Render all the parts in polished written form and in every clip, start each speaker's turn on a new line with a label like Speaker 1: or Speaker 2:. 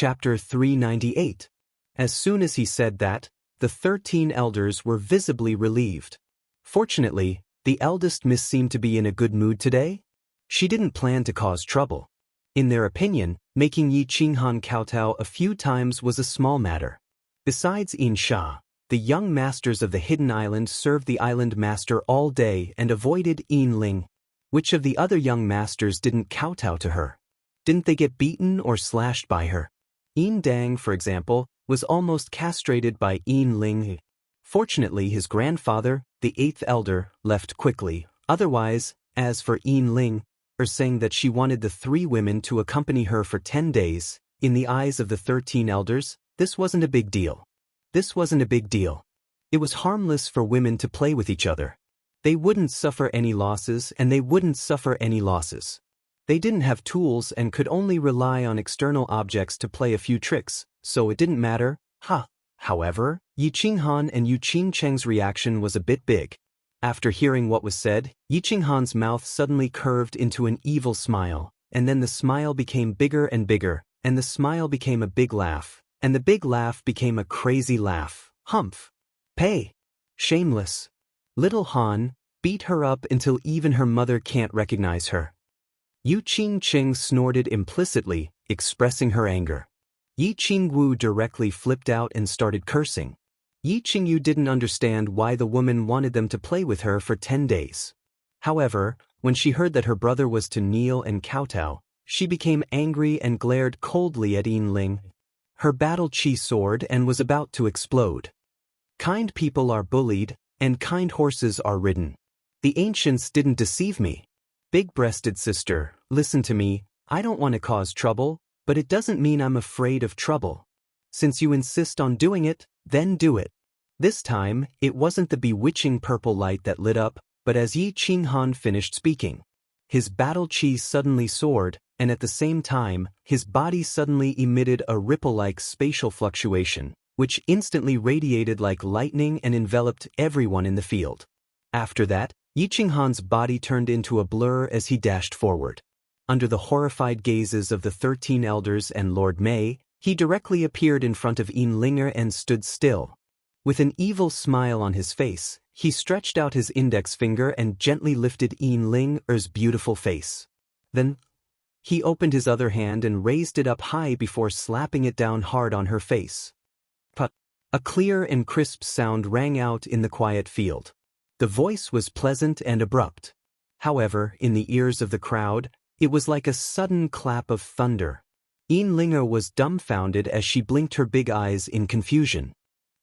Speaker 1: Chapter 398. As soon as he said that, the 13 elders were visibly relieved. Fortunately, the eldest miss seemed to be in a good mood today. She didn't plan to cause trouble. In their opinion, making Yi Qinghan kowtow a few times was a small matter. Besides Xianxia, the young masters of the hidden island served the island master all day and avoided Ling. Which of the other young masters didn't kowtow to her? Didn't they get beaten or slashed by her? Dang, for example, was almost castrated by Ling. Fortunately, his grandfather, the 8th elder, left quickly. Otherwise, as for Ling, saying that she wanted the 3 women to accompany her for 10 days, in the eyes of the 13 elders, this wasn't a big deal. It was harmless for women to play with each other. They wouldn't suffer any losses and they wouldn't suffer any losses. They didn't have tools and could only rely on external objects to play a few tricks, so it didn't matter. However, Yi Qinghan and Yu Qingcheng's reaction was a bit big. After hearing what was said, Yi Qinghan's mouth suddenly curved into an evil smile, and then the smile became bigger and bigger, and the smile became a big laugh, and the big laugh became a crazy laugh. Humph! Pay! Shameless! Little Han, beat her up until even her mother can't recognize her. Yu Qingcheng snorted implicitly, expressing her anger. Yi Qingwu directly flipped out and started cursing. Yi Qingyu didn't understand why the woman wanted them to play with her for 10 days. However, when she heard that her brother was to kneel and kowtow, she became angry and glared coldly at Ling. Her battle chi soared and was about to explode. Kind people are bullied, and kind horses are ridden. The ancients didn't deceive me. Big-breasted sister, listen to me, I don't want to cause trouble, but it doesn't mean I'm afraid of trouble. Since you insist on doing it, then do it. This time, it wasn't the bewitching purple light that lit up, but as Yi Qinghan finished speaking. His battle chi suddenly soared, and at the same time, his body suddenly emitted a ripple-like spatial fluctuation, which instantly radiated like lightning and enveloped everyone in the field. After that, Yi Qinghan's body turned into a blur as he dashed forward. Under the horrified gazes of the 13 elders and Lord Mei, he directly appeared in front of Linger and stood still. With an evil smile on his face, he stretched out his index finger and gently lifted Linger's beautiful face. Then, he opened his other hand and raised it up high before slapping it down hard on her face. Put! A clear and crisp sound rang out in the quiet field. The voice was pleasant and abrupt. However, in the ears of the crowd, it was like a sudden clap of thunder. Linger was dumbfounded as she blinked her big eyes in confusion.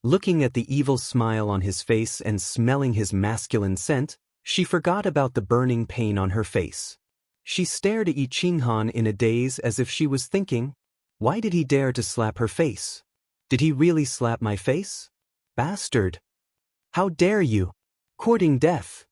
Speaker 1: Looking at the evil smile on his face and smelling his masculine scent, she forgot about the burning pain on her face. She stared at Yi Qinghan in a daze as if she was thinking, why did he dare to slap her face? Did he really slap my face? Bastard! How dare you! Courting death!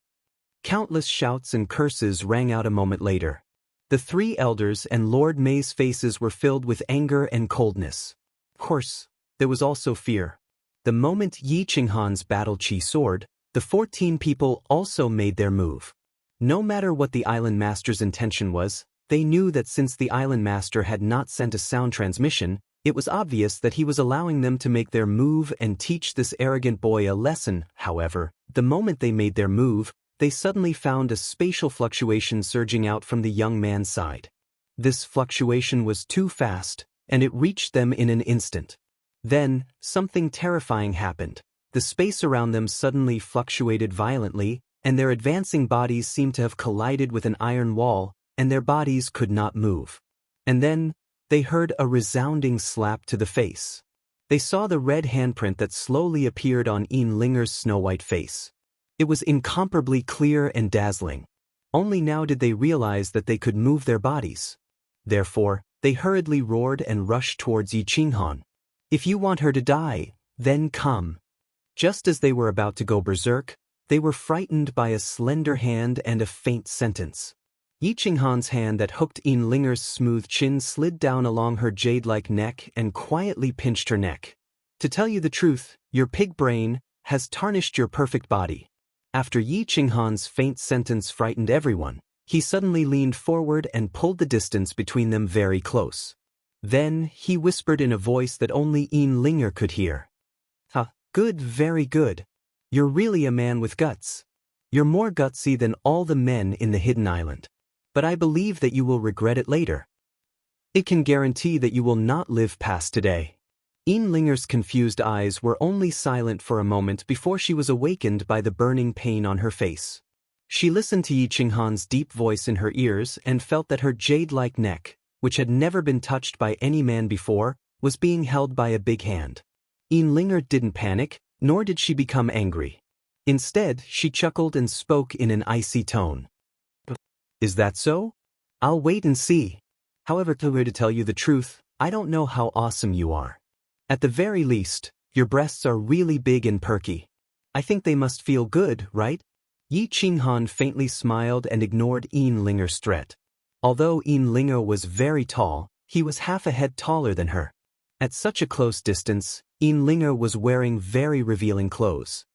Speaker 1: Countless shouts and curses rang out a moment later. The 3 elders and Lord Mei's faces were filled with anger and coldness. Of course, there was also fear. The moment Yi Qinghan's battle chi soared, the 14 people also made their move. No matter what the island master's intention was, they knew that since the island master had not sent a sound transmission, it was obvious that he was allowing them to make their move and teach this arrogant boy a lesson. However, the moment they made their move, they suddenly found a spatial fluctuation surging out from the young man's side. This fluctuation was too fast, and it reached them in an instant. Then, something terrifying happened. The space around them suddenly fluctuated violently, and their advancing bodies seemed to have collided with an iron wall, and their bodies could not move. And then, they heard a resounding slap to the face. They saw the red handprint that slowly appeared on Linger's snow-white face. It was incomparably clear and dazzling. Only now did they realize that they could move their bodies. Therefore, they hurriedly roared and rushed towards Yi Qinghan. If you want her to die, then come. Just as they were about to go berserk, they were frightened by a slender hand and a faint sentence. Yi Qinghan's hand that hooked Linger's smooth chin slid down along her jade-like neck and quietly pinched her neck. To tell you the truth, your pig brain has tarnished your perfect body. After Yi Qinghan's faint sentence frightened everyone, he suddenly leaned forward and pulled the distance between them very close. Then, he whispered in a voice that only Linger could hear. "Ha, good, very good. You're really a man with guts. You're more gutsy than all the men in the hidden island. But I believe that you will regret it later. It can guarantee that you will not live past today." Linger's confused eyes were only silent for a moment before she was awakened by the burning pain on her face. She listened to Yi Qinghan's deep voice in her ears and felt that her jade-like neck, which had never been touched by any man before, was being held by a big hand. Linger didn't panic, nor did she become angry. Instead, she chuckled and spoke in an icy tone. "Is that so? I'll wait and see. However, to tell you the truth, I don't know how awesome you are. At the very least, your breasts are really big and perky. I think they must feel good, right?" Yi Qinghan faintly smiled and ignored Linger's threat. Although Linger was very tall, he was half a head taller than her. At such a close distance, Linger was wearing very revealing clothes.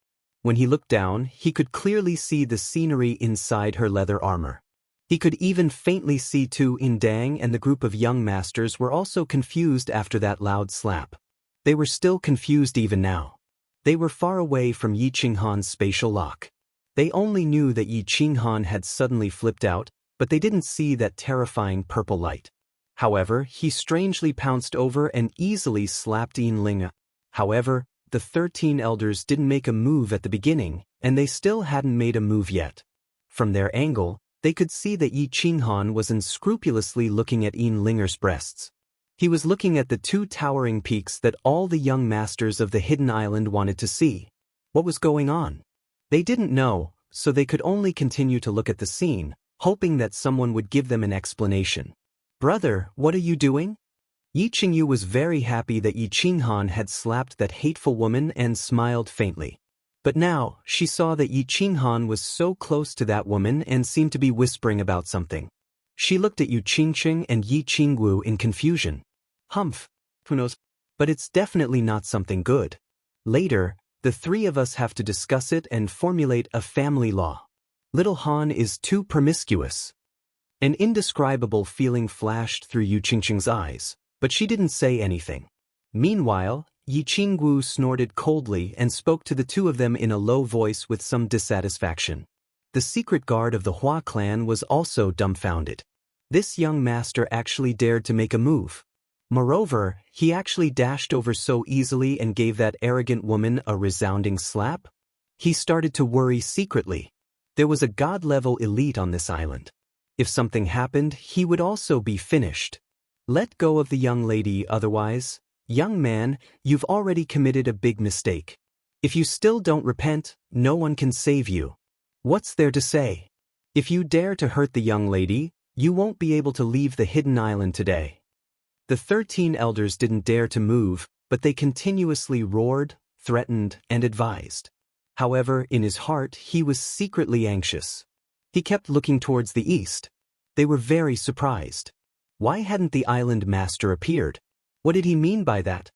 Speaker 1: When he looked down, he could clearly see the scenery inside her leather armor. He could even faintly see Tu Dang and the group of young masters were also confused after that loud slap. They were still confused even now. They were far away from Yi Qinghan's spatial lock. They only knew that Yi Qinghan had suddenly flipped out, but they didn't see that terrifying purple light. However, he strangely pounced over and easily slapped Linger. However, the 13 elders didn't make a move at the beginning, and they still hadn't made a move yet. From their angle, they could see that Yi Qinghan was unscrupulously looking at Linger's breasts. He was looking at the two towering peaks that all the young masters of the hidden island wanted to see. What was going on? They didn't know, so they could only continue to look at the scene, hoping that someone would give them an explanation. "Brother, what are you doing?" Yi Qingyu was very happy that Yi Qinghan had slapped that hateful woman and smiled faintly. But now, she saw that Yi Qinghan was so close to that woman and seemed to be whispering about something. She looked at Yu Qingqing and Yi Qingwu in confusion. "Humph, who knows? But it's definitely not something good. Later, the three of us have to discuss it and formulate a family law. Little Han is too promiscuous." An indescribable feeling flashed through Yu Qingqing's eyes, but she didn't say anything. Meanwhile, Yi Qingwu snorted coldly and spoke to the two of them in a low voice with some dissatisfaction. The secret guard of the Hua clan was also dumbfounded. This young master actually dared to make a move. Moreover, he actually dashed over so easily and gave that arrogant woman a resounding slap. He started to worry secretly. There was a god-level elite on this island. If something happened, he would also be finished. Let go of the young lady, otherwise, young man, you've already committed a big mistake. If you still don't repent, no one can save you. What's there to say? If you dare to hurt the young lady, you won't be able to leave the hidden island today. The 13 elders didn't dare to move, but they continuously roared, threatened, and advised. However, in his heart, he was secretly anxious. He kept looking towards the east. They were very surprised. Why hadn't the island master appeared? What did he mean by that?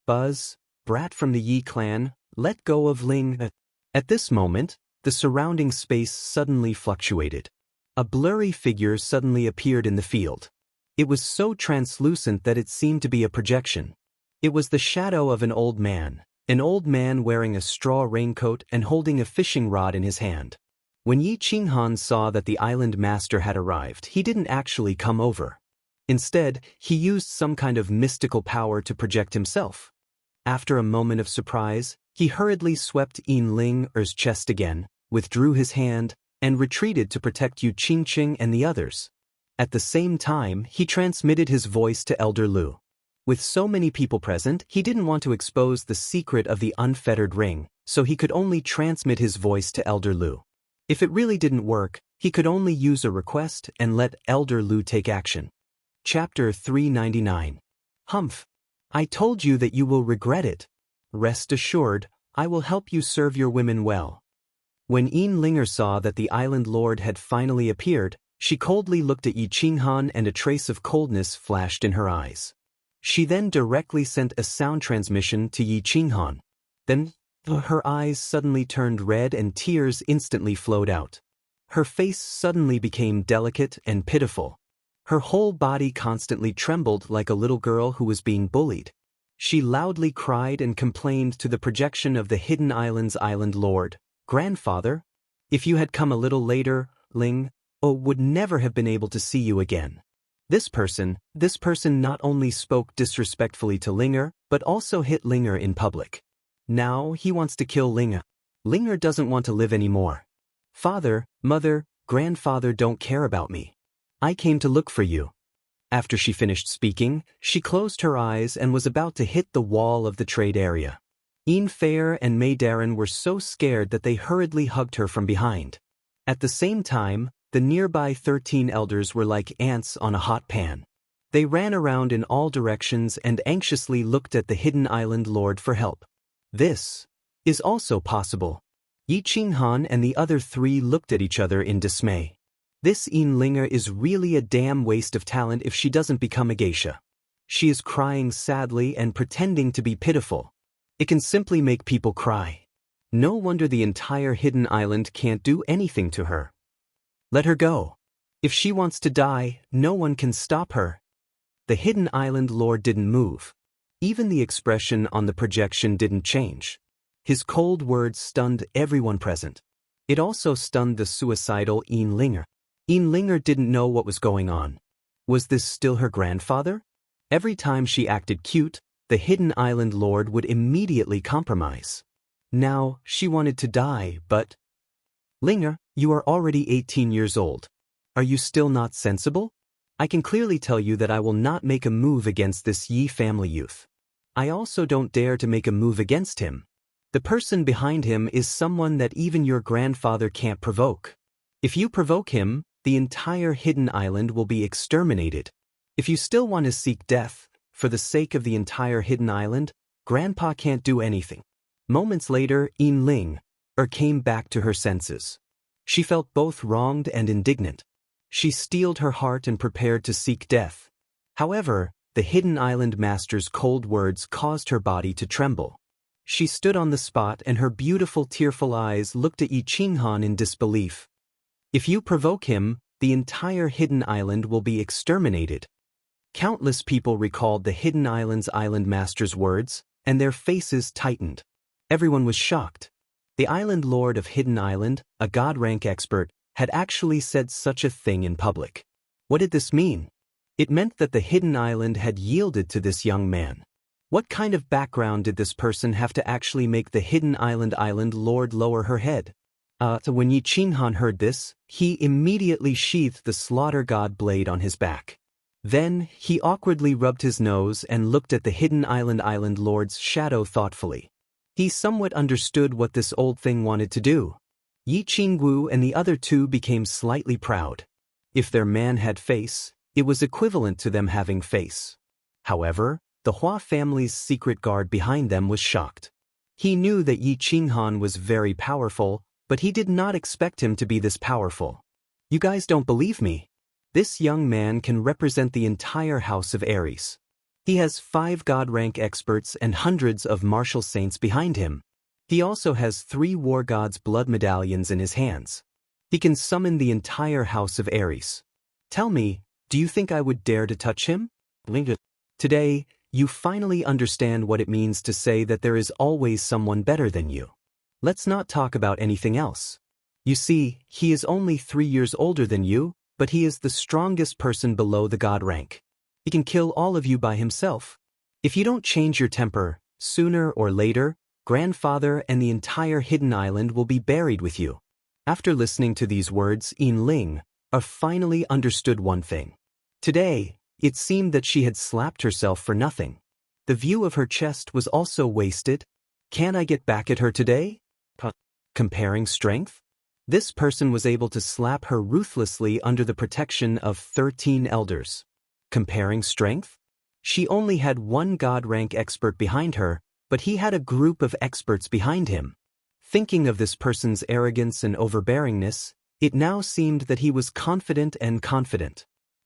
Speaker 1: "Buzz, brat from the Yi clan, let go of Ling." At this moment, the surrounding space suddenly fluctuated. A blurry figure suddenly appeared in the field. It was so translucent that it seemed to be a projection. It was the shadow of an old man wearing a straw raincoat and holding a fishing rod in his hand. When Yi Qinghan saw that the island master had arrived, he didn't actually come over. Instead, he used some kind of mystical power to project himself. After a moment of surprise, he hurriedly swept Linger's chest again, withdrew his hand, and retreated to protect Yu Qingqing and the others. At the same time, he transmitted his voice to Elder Lu. With so many people present, he didn't want to expose the secret of the unfettered ring, so he could only transmit his voice to Elder Lu. If it really didn't work, he could only use a request and let Elder Lu take action. Chapter 399. Humph. I told you that you will regret it. Rest assured, I will help you serve your women well. When Linger saw that the island lord had finally appeared, she coldly looked at Yi Qinghan and a trace of coldness flashed in her eyes. She then directly sent a sound transmission to Yi Qinghan. Then, her eyes suddenly turned red and tears instantly flowed out. Her face suddenly became delicate and pitiful. Her whole body constantly trembled like a little girl who was being bullied. She loudly cried and complained to the projection of the Hidden Island's island lord, "Grandfather, if you had come a little later, Ling, would never have been able to see you again." This person not only spoke disrespectfully to Linger, but also hit Linger in public. Now he wants to kill Linger. Linger doesn't want to live anymore. "Father, mother, grandfather don't care about me. I came to look for you." After she finished speaking, she closed her eyes and was about to hit the wall of the trade area. Ian Fair and May Darren were so scared that they hurriedly hugged her from behind. At the same time, the nearby 13 elders were like ants on a hot pan. They ran around in all directions and anxiously looked at the Hidden Island Lord for help. This is also possible. Yi Qinghan and the other three looked at each other in dismay. This Ian Linger is really a damn waste of talent if she doesn't become a geisha. She is crying sadly and pretending to be pitiful. It can simply make people cry. No wonder the entire Hidden Island can't do anything to her. Let her go. If she wants to die, no one can stop her. The Hidden Island Lord didn't move. Even the expression on the projection didn't change. His cold words stunned everyone present. It also stunned the suicidal Ian Linger. Ian Linger didn't know what was going on. Was this still her grandfather? Every time she acted cute, the Hidden Island Lord would immediately compromise. Now, she wanted to die, but... "Linger, you are already 18 years old. Are you still not sensible? I can clearly tell you that I will not make a move against this Yi family youth. I also don't dare to make a move against him. The person behind him is someone that even your grandfather can't provoke. If you provoke him, the entire Hidden Island will be exterminated. If you still want to seek death, for the sake of the entire Hidden Island, Grandpa can't do anything." Moments later, Ian Ling came back to her senses. She felt both wronged and indignant. She steeled her heart and prepared to seek death. However, the Hidden Island Master's cold words caused her body to tremble. She stood on the spot and her beautiful tearful eyes looked at Yi Qinghan in disbelief. "If you provoke him, the entire Hidden Island will be exterminated." Countless people recalled the Hidden Island's Island Master's words, and their faces tightened. Everyone was shocked. The Island Lord of Hidden Island, a God-rank expert, had actually said such a thing in public. What did this mean? It meant that the Hidden Island had yielded to this young man. What kind of background did this person have to actually make the Hidden Island Lord lower her head? When Yi Qinghan heard this, he immediately sheathed the slaughter god blade on his back. Then, he awkwardly rubbed his nose and looked at the Hidden Island Lord's shadow thoughtfully. He somewhat understood what this old thing wanted to do. Yi Qingwu and the other two became slightly proud. If their man had face, it was equivalent to them having face. However, the Hua family's secret guard behind them was shocked. He knew that Yi Qinghan was very powerful, but he did not expect him to be this powerful. "You guys don't believe me. This young man can represent the entire House of Ares. He has 5 God-rank experts and hundreds of martial saints behind him. He also has 3 war gods' blood medallions in his hands. He can summon the entire House of Ares. Tell me, do you think I would dare to touch him?" Today, you finally understand what it means to say that there is always someone better than you. Let's not talk about anything else. You see, he is only 3 years older than you, but he is the strongest person below the god rank. He can kill all of you by himself. If you don't change your temper, sooner or later, grandfather and the entire Hidden Island will be buried with you. After listening to these words, Ian Ling finally understood one thing. Today, it seemed that she had slapped herself for nothing. The view of her chest was also wasted. Can I get back at her today? Comparing strength? This person was able to slap her ruthlessly under the protection of 13 elders. Comparing strength? She only had 1 god-rank expert behind her, but he had a group of experts behind him. Thinking of this person's arrogance and overbearingness, it now seemed that he was confident.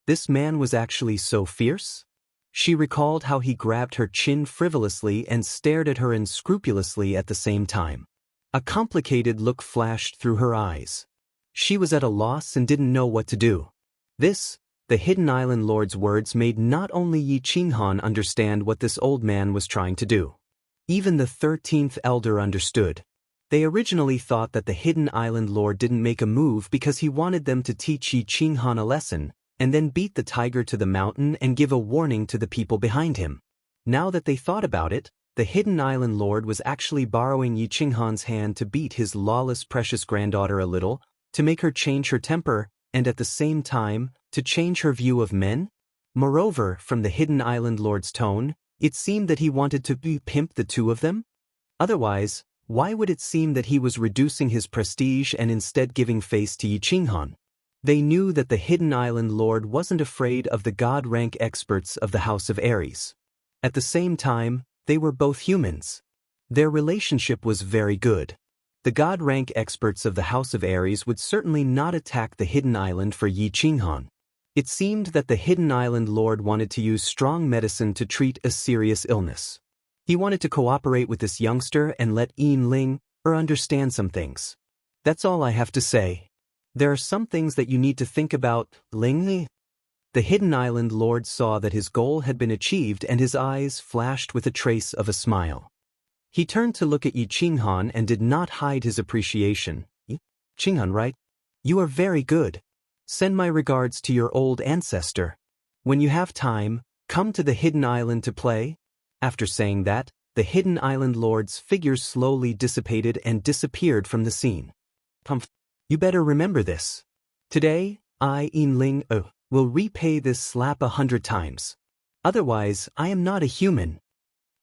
Speaker 1: This man was actually so fierce? She recalled how he grabbed her chin frivolously and stared at her unscrupulously at the same time. A complicated look flashed through her eyes. She was at a loss and didn't know what to do. This The Hidden Island Lord's words made not only Yi Qinghan understand what this old man was trying to do. Even the 13th elder understood. They originally thought that the Hidden Island Lord didn't make a move because he wanted them to teach Yi Qinghan a lesson, and then beat the tiger to the mountain and give a warning to the people behind him. Now that they thought about it, the Hidden Island Lord was actually borrowing Yi Qinghan's hand to beat his lawless precious granddaughter a little, to make her change her temper, and at the same time, to change her view of men? Moreover, from the Hidden Island Lord's tone, it seemed that he wanted to pimp the two of them? Otherwise, why would it seem that he was reducing his prestige and instead giving face to Yi Qinghan? They knew that the Hidden Island Lord wasn't afraid of the god-rank experts of the House of Aries. At the same time, they were both humans. Their relationship was very good. The god-rank experts of the House of Aries would certainly not attack the Hidden Island for Yi Qinghan. It seemed that the Hidden Island Lord wanted to use strong medicine to treat a serious illness. He wanted to cooperate with this youngster and let Yin Ling understand some things. That's all I have to say. There are some things that you need to think about, Ling. The Hidden Island Lord saw that his goal had been achieved and his eyes flashed with a trace of a smile. He turned to look at Yi Qinghan and did not hide his appreciation. Qinghan, right? You are very good. Send my regards to your old ancestor. When you have time, come to the Hidden Island to play. After saying that, the Hidden Island Lord's figure slowly dissipated and disappeared from the scene. You better remember this. Today, I, Yin Ling, will repay this slap 100 times. Otherwise, I am not a human.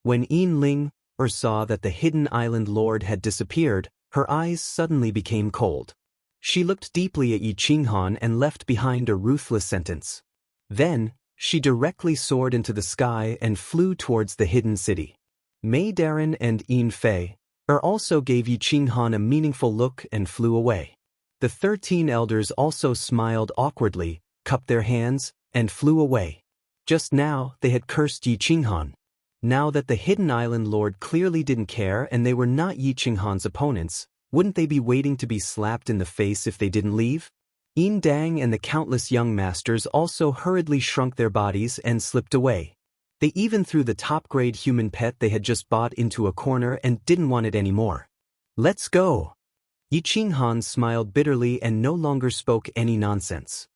Speaker 1: When Yin Ling saw that the Hidden Island Lord had disappeared, her eyes suddenly became cold. She looked deeply at Yi Qinghan and left behind a ruthless sentence. Then, she directly soared into the sky and flew towards the hidden city. Mei Darren and Yin Fei also gave Yi Qinghan a meaningful look and flew away. The 13 elders also smiled awkwardly, cupped their hands, and flew away. Just now, they had cursed Yi Qinghan. Now that the Hidden Island Lord clearly didn't care and they were not Yi Qinghan's opponents, wouldn't they be waiting to be slapped in the face if they didn't leave? Yin Dang and the countless young masters also hurriedly shrunk their bodies and slipped away. They even threw the top-grade human pet they had just bought into a corner and didn't want it anymore. Let's go! Yi Qinghan smiled bitterly and no longer spoke any nonsense.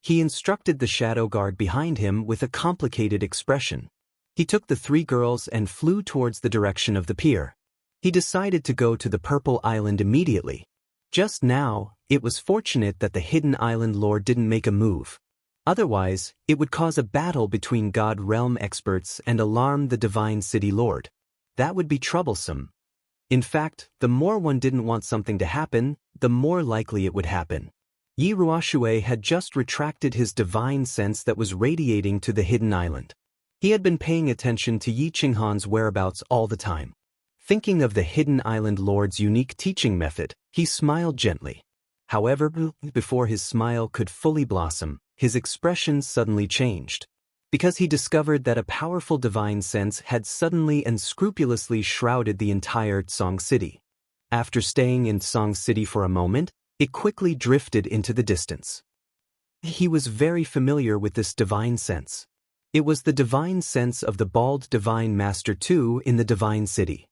Speaker 1: He instructed the shadow guard behind him with a complicated expression. He took the 3 girls and flew towards the direction of the pier. He decided to go to the Purple Island immediately. Just now, it was fortunate that the Hidden Island Lord didn't make a move. Otherwise, it would cause a battle between God Realm experts and alarm the Divine City Lord. That would be troublesome. In fact, the more one didn't want something to happen, the more likely it would happen. Yi Ruoshui had just retracted his divine sense that was radiating to the Hidden Island. He had been paying attention to Yi Qinghan's whereabouts all the time. Thinking of the Hidden Island Lord's unique teaching method, he smiled gently. However, before his smile could fully blossom, his expression suddenly changed. Because he discovered that a powerful divine sense had suddenly and scrupulously shrouded the entire Song City. After staying in Song City for a moment, it quickly drifted into the distance. He was very familiar with this divine sense. It was the divine sense of the bald divine master too in the divine city.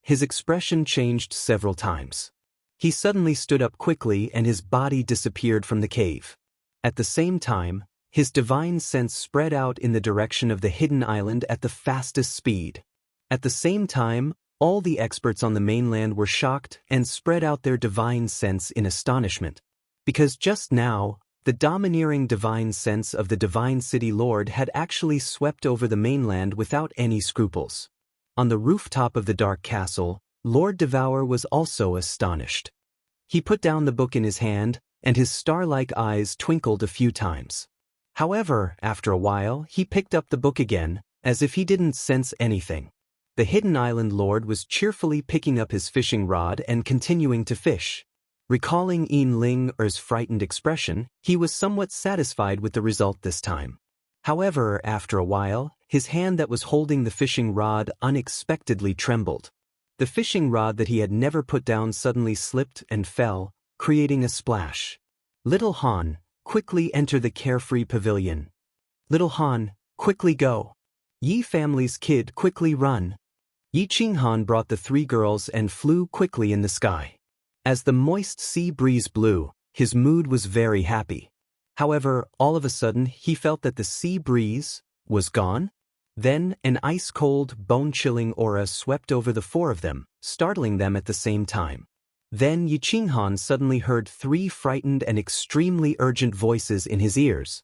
Speaker 1: His expression changed several times. He suddenly stood up quickly and his body disappeared from the cave. At the same time, his divine sense spread out in the direction of the hidden island at the fastest speed. At the same time, all the experts on the mainland were shocked and spread out their divine sense in astonishment. Because just now, the domineering divine sense of the Divine City Lord had actually swept over the mainland without any scruples. On the rooftop of the Dark Castle, Lord Devour was also astonished. He put down the book in his hand, and his star-like eyes twinkled a few times. However, after a while, he picked up the book again, as if he didn't sense anything. The Hidden Island Lord was cheerfully picking up his fishing rod and continuing to fish. Recalling Yin Ling-er's frightened expression, he was somewhat satisfied with the result this time. However, after a while, his hand that was holding the fishing rod unexpectedly trembled. The fishing rod that he had never put down suddenly slipped and fell, creating a splash. Little Han, quickly enter the carefree pavilion. Little Han, quickly go. Yi family's kid, quickly run. Yi Qinghan brought the three girls and flew quickly in the sky. As the moist sea breeze blew, his mood was very happy. However, all of a sudden he felt that the sea breeze was gone. Then, an ice-cold, bone-chilling aura swept over the four of them, startling them at the same time. Then Yi Qinghan suddenly heard three frightened and extremely urgent voices in his ears.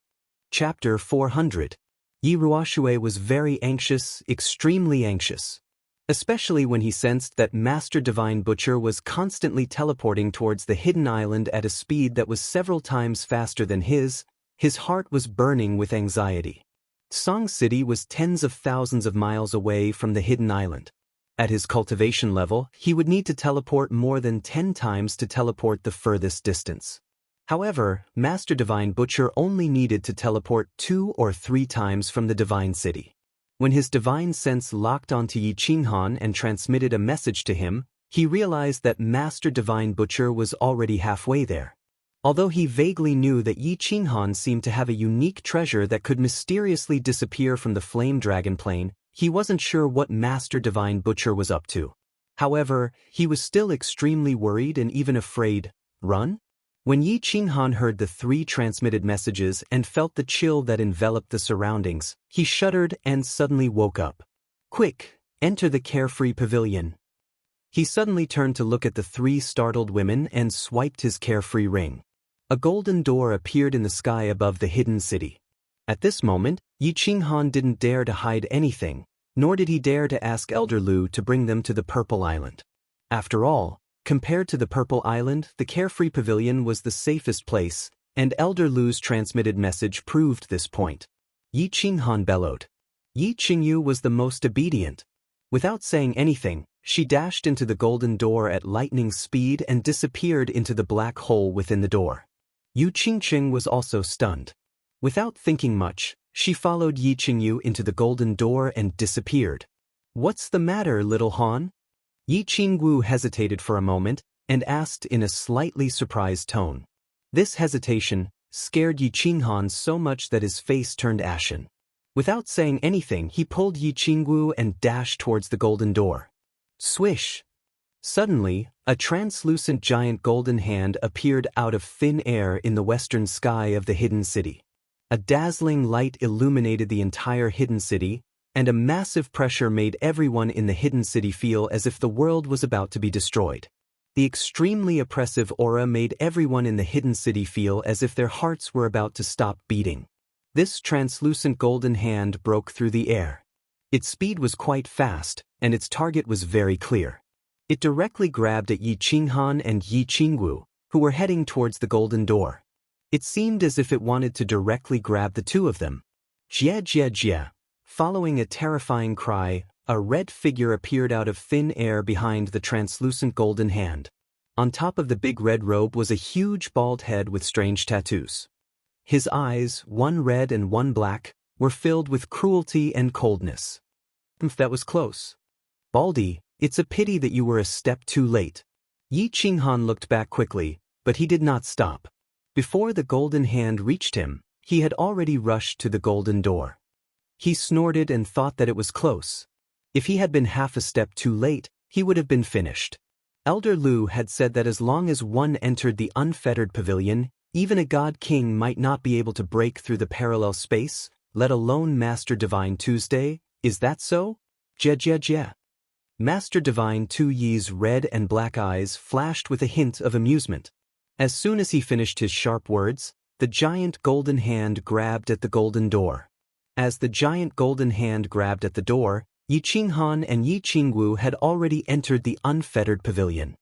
Speaker 1: Chapter 400. Yi Ruoxue was very anxious, extremely anxious. Especially when he sensed that Master Divine Butcher was constantly teleporting towards the hidden island at a speed that was several times faster than his heart was burning with anxiety. Song City was tens of thousands of miles away from the hidden island. At his cultivation level, he would need to teleport more than 10 times to teleport the furthest distance. However, Master Divine Butcher only needed to teleport 2 or 3 times from the Divine City. When his divine sense locked onto Yi Qinghan and transmitted a message to him, he realized that Master Divine Butcher was already halfway there. Although he vaguely knew that Yi Qinghan seemed to have a unique treasure that could mysteriously disappear from the Flame Dragon Plane, he wasn't sure what Master Divine Butcher was up to. However, he was still extremely worried and even afraid. Run? When Yi Qinghan heard the 3 transmitted messages and felt the chill that enveloped the surroundings, he shuddered and suddenly woke up. Quick, enter the carefree pavilion. He suddenly turned to look at the 3 startled women and swiped his carefree ring. A golden door appeared in the sky above the hidden city. At this moment, Yi Qinghan didn't dare to hide anything, nor did he dare to ask Elder Lu to bring them to the Purple Island. After all, compared to the Purple Island, the carefree pavilion was the safest place, and Elder Lu's transmitted message proved this point. Yi Qinghan bellowed. Yi Qingyu was the most obedient. Without saying anything, she dashed into the golden door at lightning speed and disappeared into the black hole within the door. Yu Qingqing was also stunned. Without thinking much, she followed Yi Qingyu into the golden door and disappeared. What's the matter, little Han? Yi Qingwu hesitated for a moment and asked in a slightly surprised tone. This hesitation scared Yi Qinghan so much that his face turned ashen. Without saying anything, he pulled Yi Qingwu and dashed towards the golden door. Swish! Suddenly, a translucent giant golden hand appeared out of thin air in the western sky of the hidden city. A dazzling light illuminated the entire hidden city, and a massive pressure made everyone in the hidden city feel as if the world was about to be destroyed. The extremely oppressive aura made everyone in the hidden city feel as if their hearts were about to stop beating. This translucent golden hand broke through the air. Its speed was quite fast, and its target was very clear. It directly grabbed at Yi Qinghan and Yi Qingwu, who were heading towards the golden door. It seemed as if it wanted to directly grab the two of them. Jia jia jia. Following a terrifying cry, a red figure appeared out of thin air behind the translucent golden hand. On top of the big red robe was a huge bald head with strange tattoos. His eyes, one red and one black, were filled with cruelty and coldness. That was close. Baldy, it's a pity that you were a step too late. Yi Qinghan looked back quickly, but he did not stop. Before the golden hand reached him, he had already rushed to the golden door. He snorted and thought that it was close. If he had been half a step too late, he would have been finished. Elder Lu had said that as long as one entered the unfettered pavilion, even a god king might not be able to break through the parallel space, let alone Master Divine Tuesday. Is that so? Jia jia jia. Master Divine Tu Yi's red and black eyes flashed with a hint of amusement. As soon as he finished his sharp words, the giant golden hand grabbed at the golden door. As the giant golden hand grabbed at the door, Yi Qinghan and Yi Qingwu had already entered the unfettered pavilion.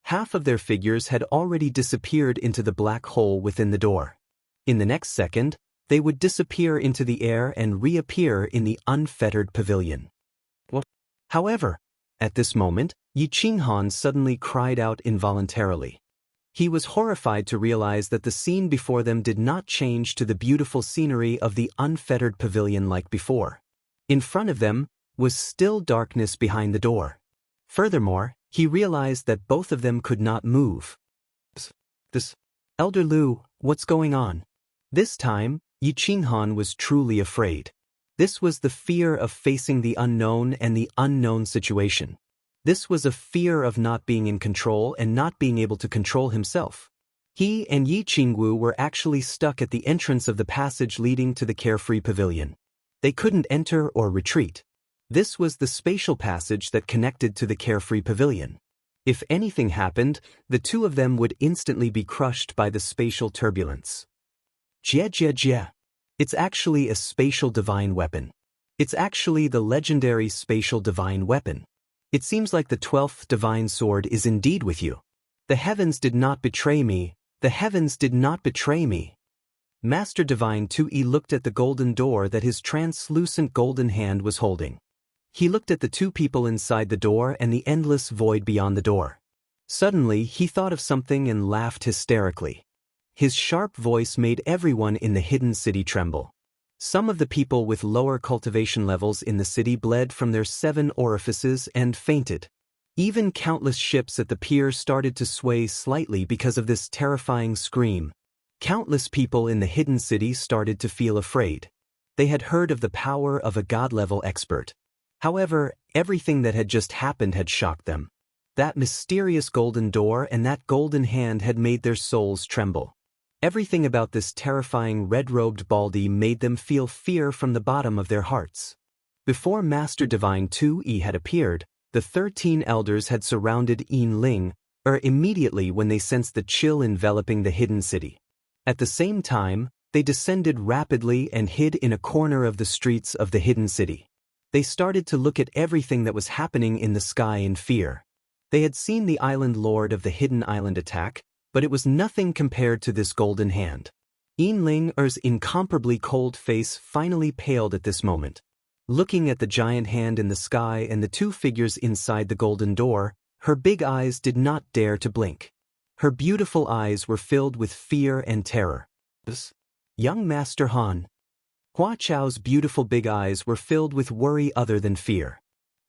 Speaker 1: Half of their figures had already disappeared into the black hole within the door. In the next second, they would disappear into the air and reappear in the unfettered pavilion. What? However, at this moment, Yi Qinghan suddenly cried out involuntarily. He was horrified to realize that the scene before them did not change to the beautiful scenery of the unfettered pavilion like before. In front of them was still darkness behind the door. Furthermore, he realized that both of them could not move. This, Elder Lu, what's going on? This time, Yi Qinghan was truly afraid. This was the fear of facing the unknown and the unknown situation. This was a fear of not being in control and not being able to control himself. He and Yi Qingwu were actually stuck at the entrance of the passage leading to the Carefree Pavilion. They couldn't enter or retreat. This was the spatial passage that connected to the Carefree Pavilion. If anything happened, the two of them would instantly be crushed by the spatial turbulence. Jie. It's actually a spatial divine weapon. It's actually the legendary spatial divine weapon. It seems like the 12th divine sword is indeed with you. The heavens did not betray me. The heavens did not betray me. Master Divine 2E looked at the golden door that his translucent golden hand was holding. He looked at the two people inside the door and the endless void beyond the door. Suddenly, he thought of something and laughed hysterically. His sharp voice made everyone in the hidden city tremble. Some of the people with lower cultivation levels in the city bled from their 7 orifices and fainted. Even countless ships at the pier started to sway slightly because of this terrifying scream. Countless people in the hidden city started to feel afraid. They had heard of the power of a god-level expert. However, everything that had just happened had shocked them. That mysterious golden door and that golden hand had made their souls tremble. Everything about this terrifying red-robed Baldy made them feel fear from the bottom of their hearts. Before Master Divine 2E had appeared, the 13 elders had surrounded Yinling, immediately when they sensed the chill enveloping the hidden city. At the same time, they descended rapidly and hid in a corner of the streets of the hidden city. They started to look at everything that was happening in the sky in fear. They had seen the island lord of the hidden island attack, but it was nothing compared to this golden hand. Yinling's incomparably cold face finally paled at this moment. Looking at the giant hand in the sky and the two figures inside the golden door, her big eyes did not dare to blink. Her beautiful eyes were filled with fear and terror. Young Master Han. Hua Chao's beautiful big eyes were filled with worry other than fear.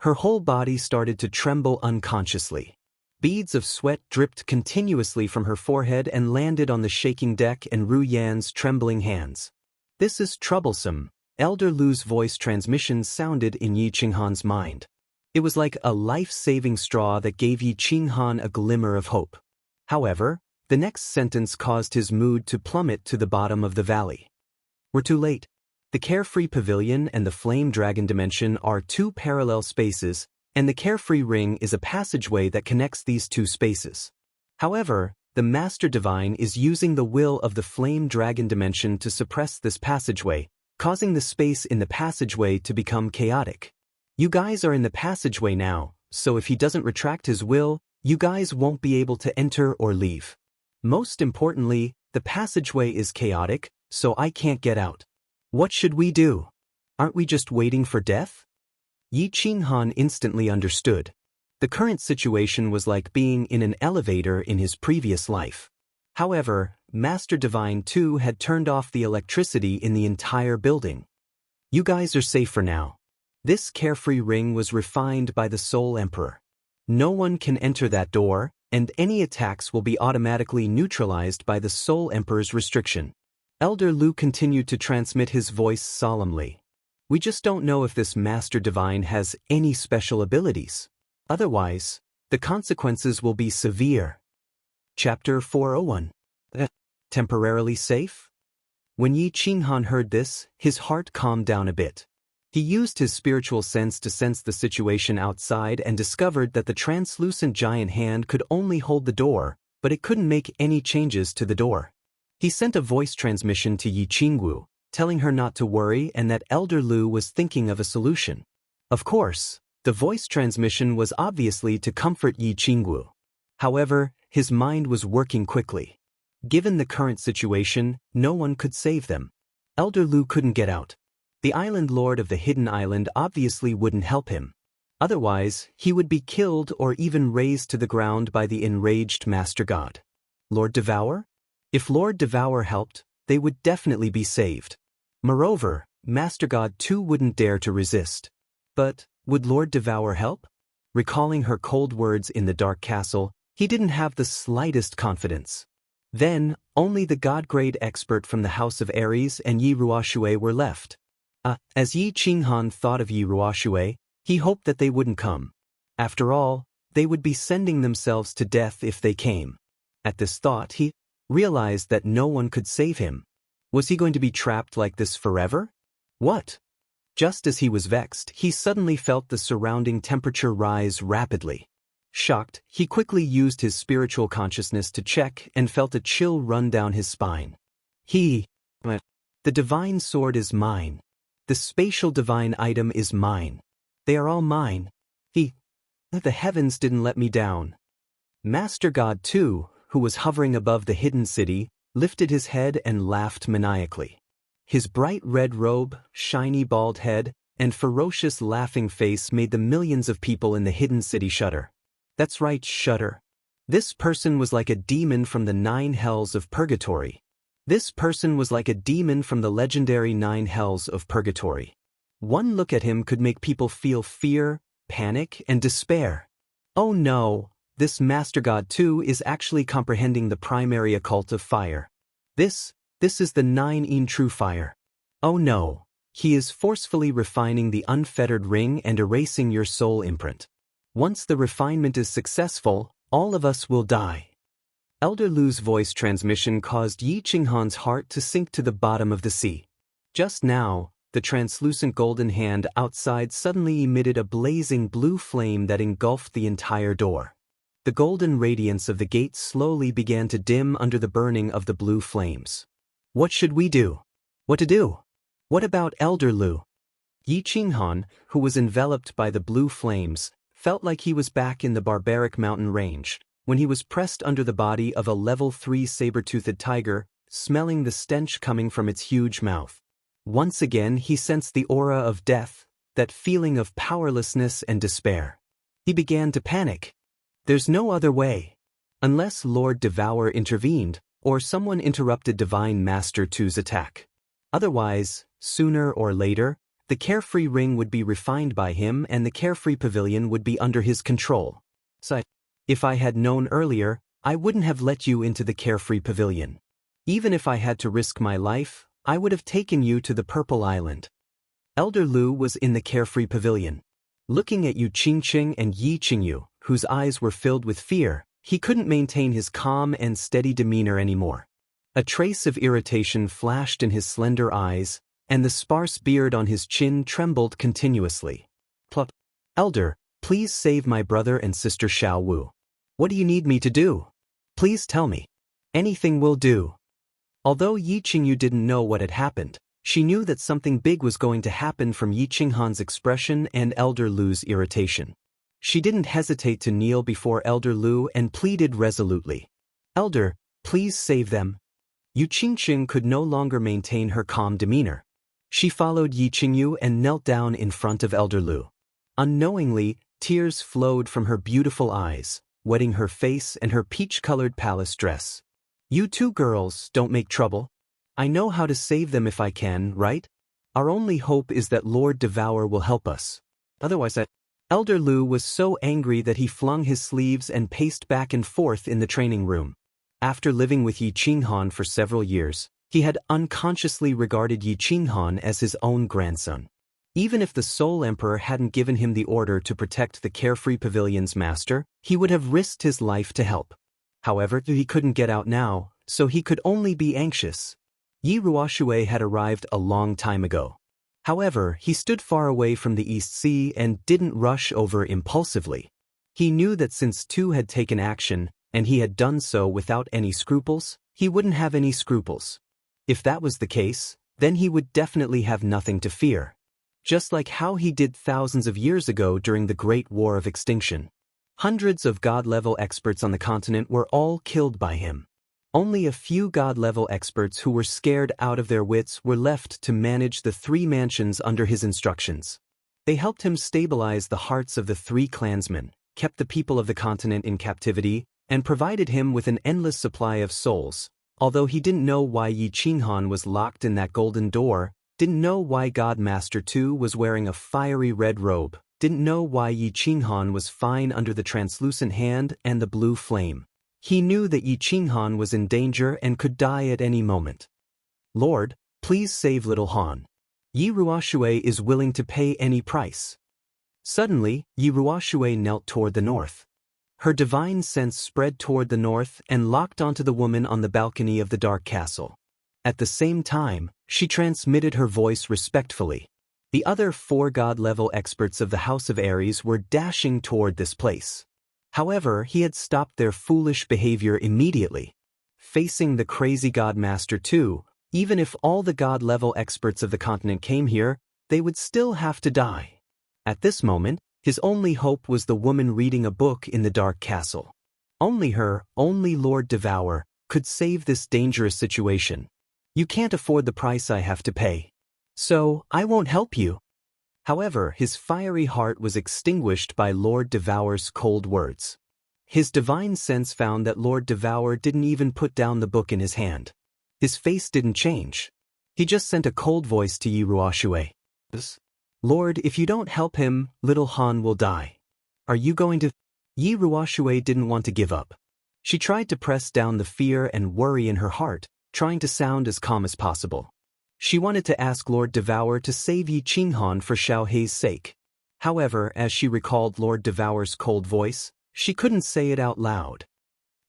Speaker 1: Her whole body started to tremble unconsciously. Beads of sweat dripped continuously from her forehead and landed on the shaking deck and Ru Yan's trembling hands. This is troublesome. Elder Lu's voice transmission sounded in Yi Qinghan's mind. It was like a life-saving straw that gave Yi Qinghan a glimmer of hope. However, the next sentence caused his mood to plummet to the bottom of the valley. We're too late. The Carefree Pavilion and the Flame Dragon Dimension are two parallel spaces, and the Carefree Ring is a passageway that connects these two spaces. However, the Master Divine is using the will of the Flame Dragon Dimension to suppress this passageway, causing the space in the passageway to become chaotic. You guys are in the passageway now, so if he doesn't retract his will, you guys won't be able to enter or leave. Most importantly, the passageway is chaotic, so I can't get out. What should we do? Aren't we just waiting for death? Yi Qinghan instantly understood. The current situation was like being in an elevator in his previous life. However, Master Divine 2 had turned off the electricity in the entire building. You guys are safe for now. This Carefree Ring was refined by the Soul Emperor. No one can enter that door, and any attacks will be automatically neutralized by the Soul Emperor's restriction. Elder Lu continued to transmit his voice solemnly. We just don't know if this Master Divine has any special abilities. Otherwise, the consequences will be severe. Chapter 401. Temporarily safe? When Yi Qinghan heard this, his heart calmed down a bit. He used his spiritual sense to sense the situation outside and discovered that the translucent giant hand could only hold the door, but it couldn't make any changes to the door. He sent a voice transmission to Yi Qingwu, telling her not to worry and that Elder Lu was thinking of a solution. Of course, the voice transmission was obviously to comfort Yi Qingwu. However, his mind was working quickly. Given the current situation, no one could save them. Elder Lu couldn't get out. The island lord of the hidden island obviously wouldn't help him. Otherwise, he would be killed or even razed to the ground by the enraged Master God. Lord Devour? If Lord Devour helped, they would definitely be saved. Moreover, Master God too wouldn't dare to resist. But, would Lord Devour help? Recalling her cold words in the dark castle, he didn't have the slightest confidence. Then, only the god-grade expert from the House of Aries and Yi Ruoxue were left. As Yi Qinghan thought of Yi Ruoxue, he hoped that they wouldn't come. After all, they would be sending themselves to death if they came. At this thought, he realized that no one could save him. Was he going to be trapped like this forever? What? Just as he was vexed, he suddenly felt the surrounding temperature rise rapidly. Shocked, he quickly used his spiritual consciousness to check and felt a chill run down his spine. The divine sword is mine. The spatial divine item is mine. They are all mine. The heavens didn't let me down. Master God too, who was hovering above the hidden city, lifted his head and laughed maniacally. His bright red robe, shiny bald head, and ferocious laughing face made the millions of people in the hidden city shudder. That's right, shudder. This person was like a demon from the 9 hells of purgatory. This person was like a demon from the legendary 9 hells of purgatory. One look at him could make people feel fear, panic, and despair. Oh no, this Master God too is actually comprehending the primary occult of fire. This is the 9 true fire. Oh no, he is forcefully refining the unfettered ring and erasing your soul imprint. Once the refinement is successful, all of us will die. Elder Lu's voice transmission caused Yi Qinghan's heart to sink to the bottom of the sea. Just now, the translucent golden hand outside suddenly emitted a blazing blue flame that engulfed the entire door. The golden radiance of the gate slowly began to dim under the burning of the blue flames. What should we do? What to do? What about Elder Lu? Yi Qinghan, who was enveloped by the blue flames, felt like he was back in the barbaric mountain range, when he was pressed under the body of a level 3 saber-toothed tiger, smelling the stench coming from its huge mouth. Once again he sensed the aura of death, that feeling of powerlessness and despair. He began to panic. There's no other way. Unless Lord Devour intervened, or someone interrupted Divine Master Tu's attack. Otherwise, sooner or later, the Carefree Ring would be refined by him and the Carefree Pavilion would be under his control. So, if I had known earlier, I wouldn't have let you into the Carefree Pavilion. Even if I had to risk my life, I would have taken you to the Purple Island. Elder Lu was in the Carefree Pavilion. Looking at Yu Qingqing and Yi Qingyu, whose eyes were filled with fear, he couldn't maintain his calm and steady demeanor anymore. A trace of irritation flashed in his slender eyes, and the sparse beard on his chin trembled continuously. Plup. Elder, please save my brother and sister Xiao Wu. What do you need me to do? Please tell me. Anything will do. Although Yi Qingyu didn't know what had happened, she knew that something big was going to happen from Yi Qinghan's expression and Elder Lu's irritation. She didn't hesitate to kneel before Elder Lu and pleaded resolutely. Elder, please save them. Yu Qingqing could no longer maintain her calm demeanor. She followed Yi Qingyu and knelt down in front of Elder Lu. Unknowingly, tears flowed from her beautiful eyes, wetting her face and her peach-colored palace dress. You two girls don't make trouble. I know how to save them if I can, right? Our only hope is that Lord Devour will help us. Otherwise Elder Lu was so angry that he flung his sleeves and paced back and forth in the training room. After living with Yi Qinghan for several years, he had unconsciously regarded Yi Qinghan as his own grandson. Even if the Soul Emperor hadn't given him the order to protect the Carefree Pavilion's master, he would have risked his life to help. However, he couldn't get out now, so he could only be anxious. Yi Ruoxue had arrived a long time ago. However, he stood far away from the East Sea and didn't rush over impulsively. He knew that since Tu had taken action, and he had done so without any scruples, he wouldn't have any scruples. If that was the case, then he would definitely have nothing to fear. Just like how he did thousands of years ago during the Great War of Extinction. Hundreds of God-level experts on the continent were all killed by him. Only a few God-level experts who were scared out of their wits were left to manage the 3 mansions under his instructions. They helped him stabilize the hearts of the 3 clansmen, kept the people of the continent in captivity, and provided him with an endless supply of souls. Although he didn't know why Yi Qinghan was locked in that golden door, didn't know why God Master Tu was wearing a fiery red robe, didn't know why Yi Qinghan was fine under the translucent hand and the blue flame. He knew that Yi Qinghan was in danger and could die at any moment. Lord, please save little Han. Yi Ruoshui is willing to pay any price. Suddenly, Yi Ruoshui knelt toward the north. Her divine sense spread toward the north and locked onto the woman on the balcony of the dark castle. At the same time, she transmitted her voice respectfully. The other 4 god-level experts of the House of Ares were dashing toward this place. However, he had stopped their foolish behavior immediately. Facing the crazy god master too, even if all the god-level experts of the continent came here, they would still have to die. At this moment, his only hope was the woman reading a book in the dark castle. Only her, only Lord Devour, could save this dangerous situation. You can't afford the price I have to pay. So, I won't help you. However, his fiery heart was extinguished by Lord Devour's cold words. His divine sense found that Lord Devour didn't even put down the book in his hand. His face didn't change. He just sent a cold voice to Yi Ruoshui. Lord, if you don't help him, little Han will die. Are you going to? Yi Ruoshui didn't want to give up. She tried to press down the fear and worry in her heart, trying to sound as calm as possible. She wanted to ask Lord Devour to save Yi Qinghan for Xiao Hei's sake. However, as she recalled Lord Devour's cold voice, she couldn't say it out loud.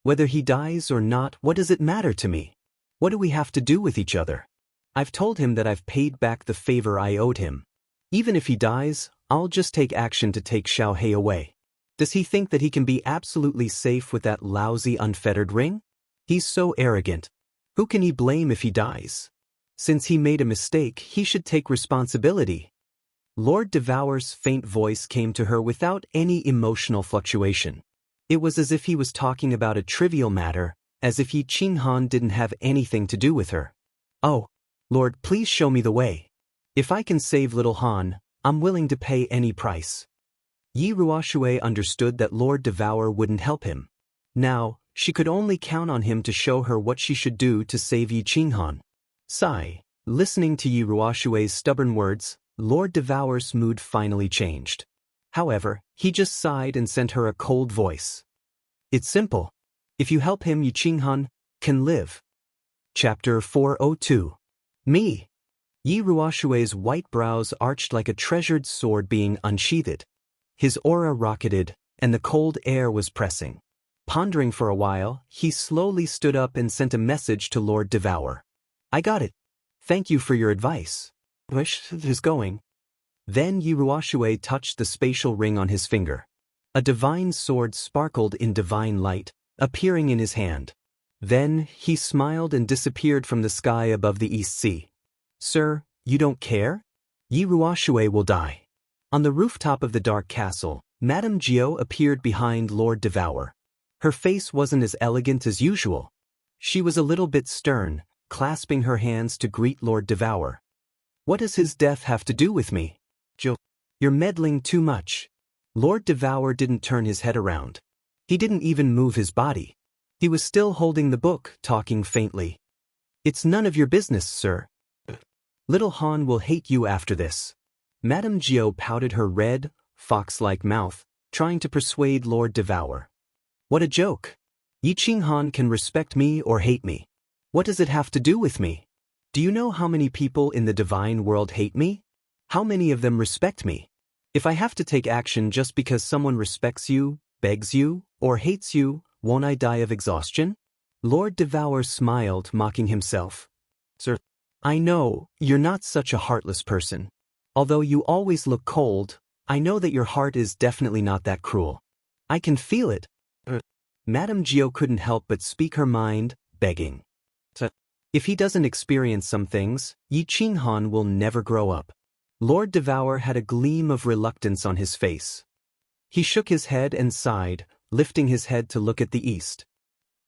Speaker 1: Whether he dies or not, what does it matter to me? What do we have to do with each other? I've told him that I've paid back the favor I owed him. Even if he dies, I'll just take action to take Xiao Hei away. Does he think that he can be absolutely safe with that lousy unfettered ring? He's so arrogant. Who can he blame if he dies? Since he made a mistake, he should take responsibility. Lord Devour's faint voice came to her without any emotional fluctuation. It was as if he was talking about a trivial matter, as if Yi Qinghan didn't have anything to do with her. Oh, Lord, please show me the way. If I can save little Han, I'm willing to pay any price. Yi Ruoshui understood that Lord Devour wouldn't help him. Now, she could only count on him to show her what she should do to save Yi Qinghan. Sigh. Listening to Yi Ruoshui's stubborn words, Lord Devour's mood finally changed. However, he just sighed and sent her a cold voice. It's simple. If you help him, Yi Qinghan can live. Chapter 402. Me. Yi Ruoshui's white brows arched like a treasured sword being unsheathed. His aura rocketed, and the cold air was pressing. Pondering for a while, he slowly stood up and sent a message to Lord Devour. I got it. Thank you for your advice. Wish is going. Then Yi Ruoshui touched the spatial ring on his finger. A divine sword sparkled in divine light, appearing in his hand. Then he smiled and disappeared from the sky above the East Sea. Sir, you don't care? Yi Ruoshui will die. On the rooftop of the dark castle, Madame Jiao appeared behind Lord Devour. Her face wasn't as elegant as usual. She was a little bit stern, clasping her hands to greet Lord Devour. What does his death have to do with me? Jiao, you're meddling too much. Lord Devour didn't turn his head around. He didn't even move his body. He was still holding the book, talking faintly. It's none of your business, sir. Little Han will hate you after this. Madame Jiao pouted her red, fox-like mouth, trying to persuade Lord Devour. What a joke. Yi Qinghan can respect me or hate me. What does it have to do with me? Do you know how many people in the divine world hate me? How many of them respect me? If I have to take action just because someone respects you, begs you, or hates you, won't I die of exhaustion? Lord Devour smiled, mocking himself. Sir, I know, you're not such a heartless person. Although you always look cold, I know that your heart is definitely not that cruel. I can feel it. Madame Jiao couldn't help but speak her mind, begging. If he doesn't experience some things, Yi Qinghan will never grow up. Lord Devour had a gleam of reluctance on his face. He shook his head and sighed, lifting his head to look at the east.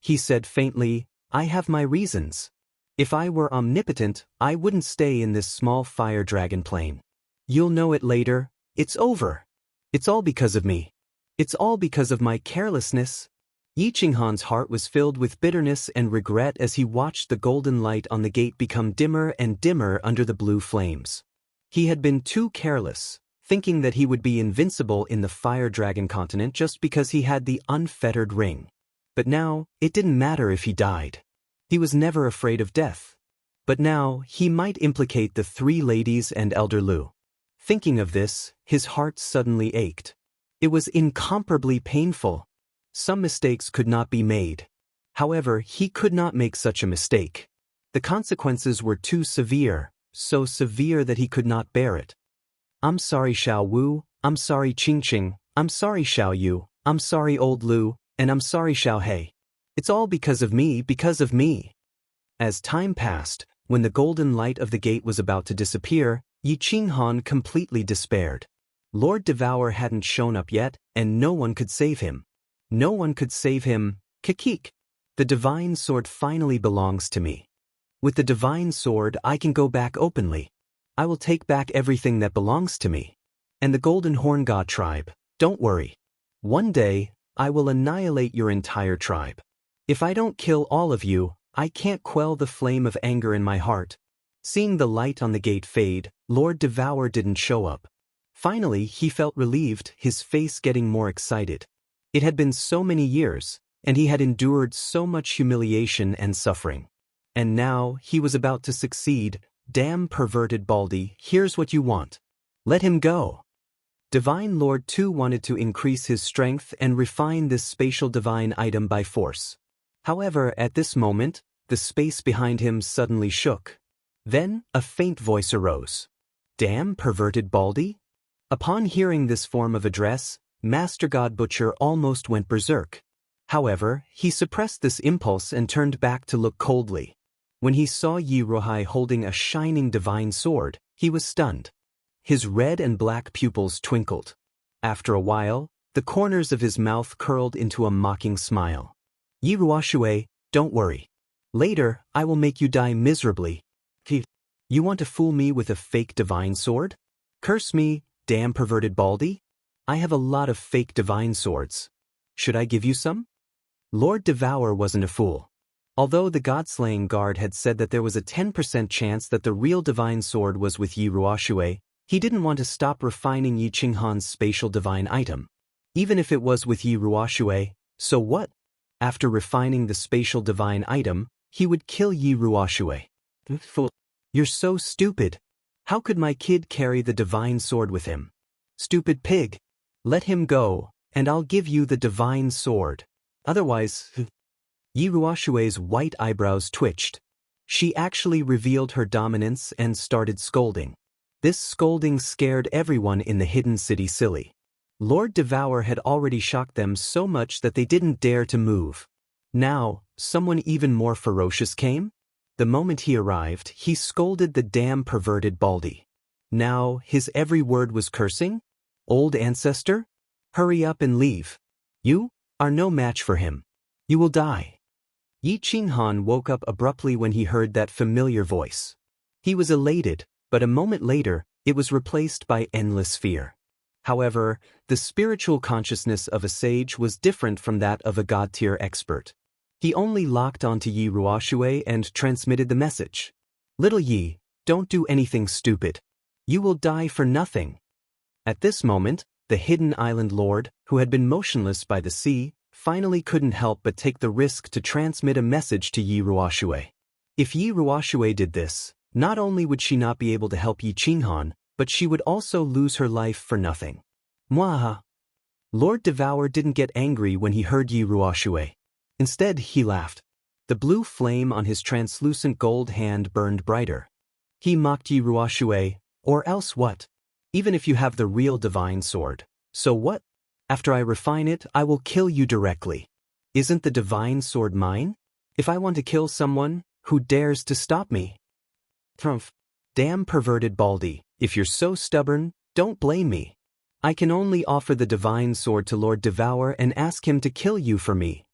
Speaker 1: He said faintly, I have my reasons. If I were omnipotent, I wouldn't stay in this small fire dragon plane. You'll know it later. It's over. It's all because of me. It's all because of my carelessness. Yi Qinghan's heart was filled with bitterness and regret as he watched the golden light on the gate become dimmer and dimmer under the blue flames. He had been too careless, thinking that he would be invincible in the fire dragon continent just because he had the unfettered ring. But now, it didn't matter if he died. He was never afraid of death. But now, he might implicate the three ladies and Elder Lu. Thinking of this, his heart suddenly ached. It was incomparably painful. Some mistakes could not be made. However, he could not make such a mistake. The consequences were too severe, so severe that he could not bear it. I'm sorry Xiao Wu, I'm sorry Qingqing, I'm sorry Xiao Yu, I'm sorry Old Lu, and I'm sorry Xiao He. It's all because of me, because of me. As time passed, when the golden light of the gate was about to disappear, Yi Qinghan completely despaired. Lord Devour hadn't shown up yet, and no one could save him. No one could save him. Kikik. The divine sword finally belongs to me. With the divine sword I can go back openly. I will take back everything that belongs to me. And the Golden Horn God tribe, don't worry. One day, I will annihilate your entire tribe. If I don't kill all of you, I can't quell the flame of anger in my heart. Seeing the light on the gate fade, Lord Devour didn't show up. Finally, he felt relieved, his face getting more excited. It had been so many years, and he had endured so much humiliation and suffering. And now, he was about to succeed. Damn perverted Baldy, here's what you want. Let him go. Divine Lord too wanted to increase his strength and refine this spatial divine item by force. However, at this moment, the space behind him suddenly shook. Then, a faint voice arose. Damn perverted Baldy? Upon hearing this form of address, Master God Butcher almost went berserk. However, he suppressed this impulse and turned back to look coldly. When he saw Yi Ruohai holding a shining divine sword, he was stunned. His red and black pupils twinkled. After a while, the corners of his mouth curled into a mocking smile. Yi Ruohai, don't worry. Later, I will make you die miserably. You want to fool me with a fake divine sword? Curse me, damn perverted Baldy? I have a lot of fake divine swords. Should I give you some? Lord Devour wasn't a fool. Although the God-slaying guard had said that there was a 10% chance that the real divine sword was with Yi Ruohai, he didn't want to stop refining Yi Qinghan's spatial divine item. Even if it was with Yi Ruohai, so what? After refining the spatial divine item, he would kill Yi Ruohai. Fool. You're so stupid. How could my kid carry the divine sword with him? Stupid pig. Let him go, and I'll give you the divine sword. Otherwise, Yi Ruohai's white eyebrows twitched. She actually revealed her dominance and started scolding. This scolding scared everyone in the hidden city silly. Lord Devour had already shocked them so much that they didn't dare to move. Now, someone even more ferocious came? The moment he arrived, he scolded the damn perverted Baldy. Now, his every word was cursing? Old ancestor? Hurry up and leave. You are no match for him. You will die. Yi Qinghan woke up abruptly when he heard that familiar voice. He was elated, but a moment later, it was replaced by endless fear. However, the spiritual consciousness of a sage was different from that of a god-tier expert. He only locked onto Yi Ruohai and transmitted the message. Little Yi, don't do anything stupid. You will die for nothing. At this moment, the hidden island lord, who had been motionless by the sea, finally couldn't help but take the risk to transmit a message to Yi Ruohai. If Yi Ruohai did this, not only would she not be able to help Yi Qinghan, but she would also lose her life for nothing. Mwaha! Lord Devour didn't get angry when he heard Yi Ruohai. Instead, he laughed. The blue flame on his translucent gold hand burned brighter. He mocked Yi Ruohai, or else what? Even if you have the real divine sword, so what? After I refine it, I will kill you directly. Isn't the divine sword mine? If I want to kill someone, who dares to stop me? Trumph. Damn perverted Baldy, if you're so stubborn, don't blame me. I can only offer the divine sword to Lord Devour and ask him to kill you for me.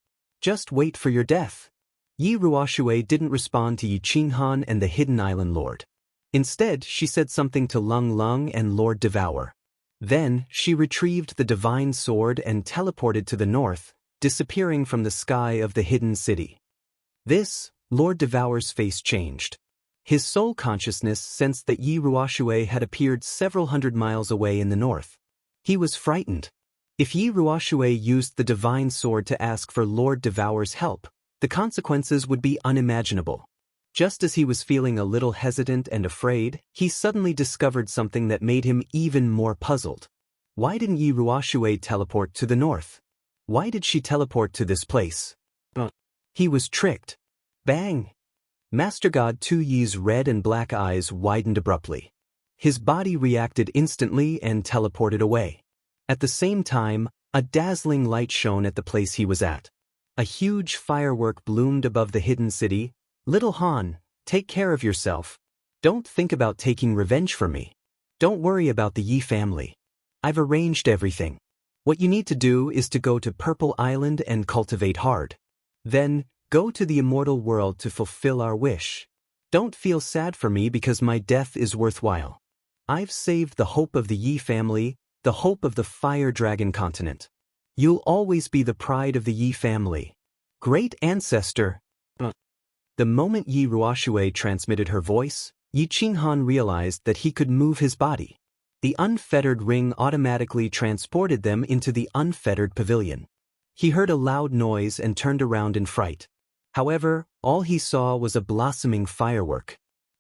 Speaker 1: Just wait for your death. Yi Ruohai didn't respond to Yi Qinghan and the hidden island lord. Instead, she said something to Lung Lung and Lord Devour. Then, she retrieved the divine sword and teleported to the north, disappearing from the sky of the hidden city. This, Lord Devour's face changed. His soul consciousness sensed that Yi Ruohai had appeared several hundred miles away in the north. He was frightened. If Yi Ruoxue used the divine sword to ask for Lord Devour's help, the consequences would be unimaginable. Just as he was feeling a little hesitant and afraid, he suddenly discovered something that made him even more puzzled. Why didn't Yi Ruoxue teleport to the north? Why did she teleport to this place? He was tricked. Bang! Master God Tu Yi's red and black eyes widened abruptly. His body reacted instantly and teleported away. At the same time, a dazzling light shone at the place he was at. A huge firework bloomed above the hidden city. Little Han, take care of yourself. Don't think about taking revenge for me. Don't worry about the Yi family. I've arranged everything. What you need to do is to go to Purple Island and cultivate hard. Then, go to the immortal world to fulfill our wish. Don't feel sad for me because my death is worthwhile. I've saved the hope of the Yi family, the hope of the Fire Dragon continent. You'll always be the pride of the Yi family. Great ancestor. The moment Yi Ruoxue transmitted her voice, Yi Qinghan realized that he could move his body. The unfettered ring automatically transported them into the unfettered pavilion. He heard a loud noise and turned around in fright. However, all he saw was a blossoming firework.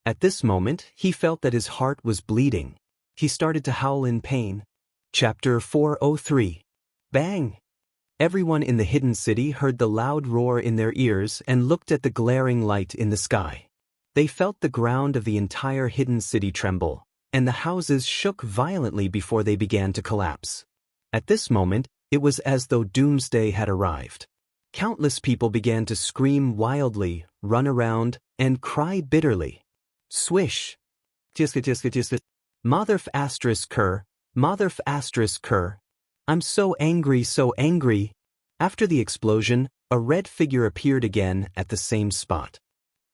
Speaker 1: At this moment, he felt that his heart was bleeding. He started to howl in pain. Chapter 403. Bang! Everyone in the hidden city heard the loud roar in their ears and looked at the glaring light in the sky. They felt the ground of the entire hidden city tremble, and the houses shook violently before they began to collapse. At this moment, it was as though doomsday had arrived. Countless people began to scream wildly, run around, and cry bitterly. Swish! Motherf asterisk cur, Motherf asterisk cur. I'm so angry, so angry. After the explosion, a red figure appeared again at the same spot.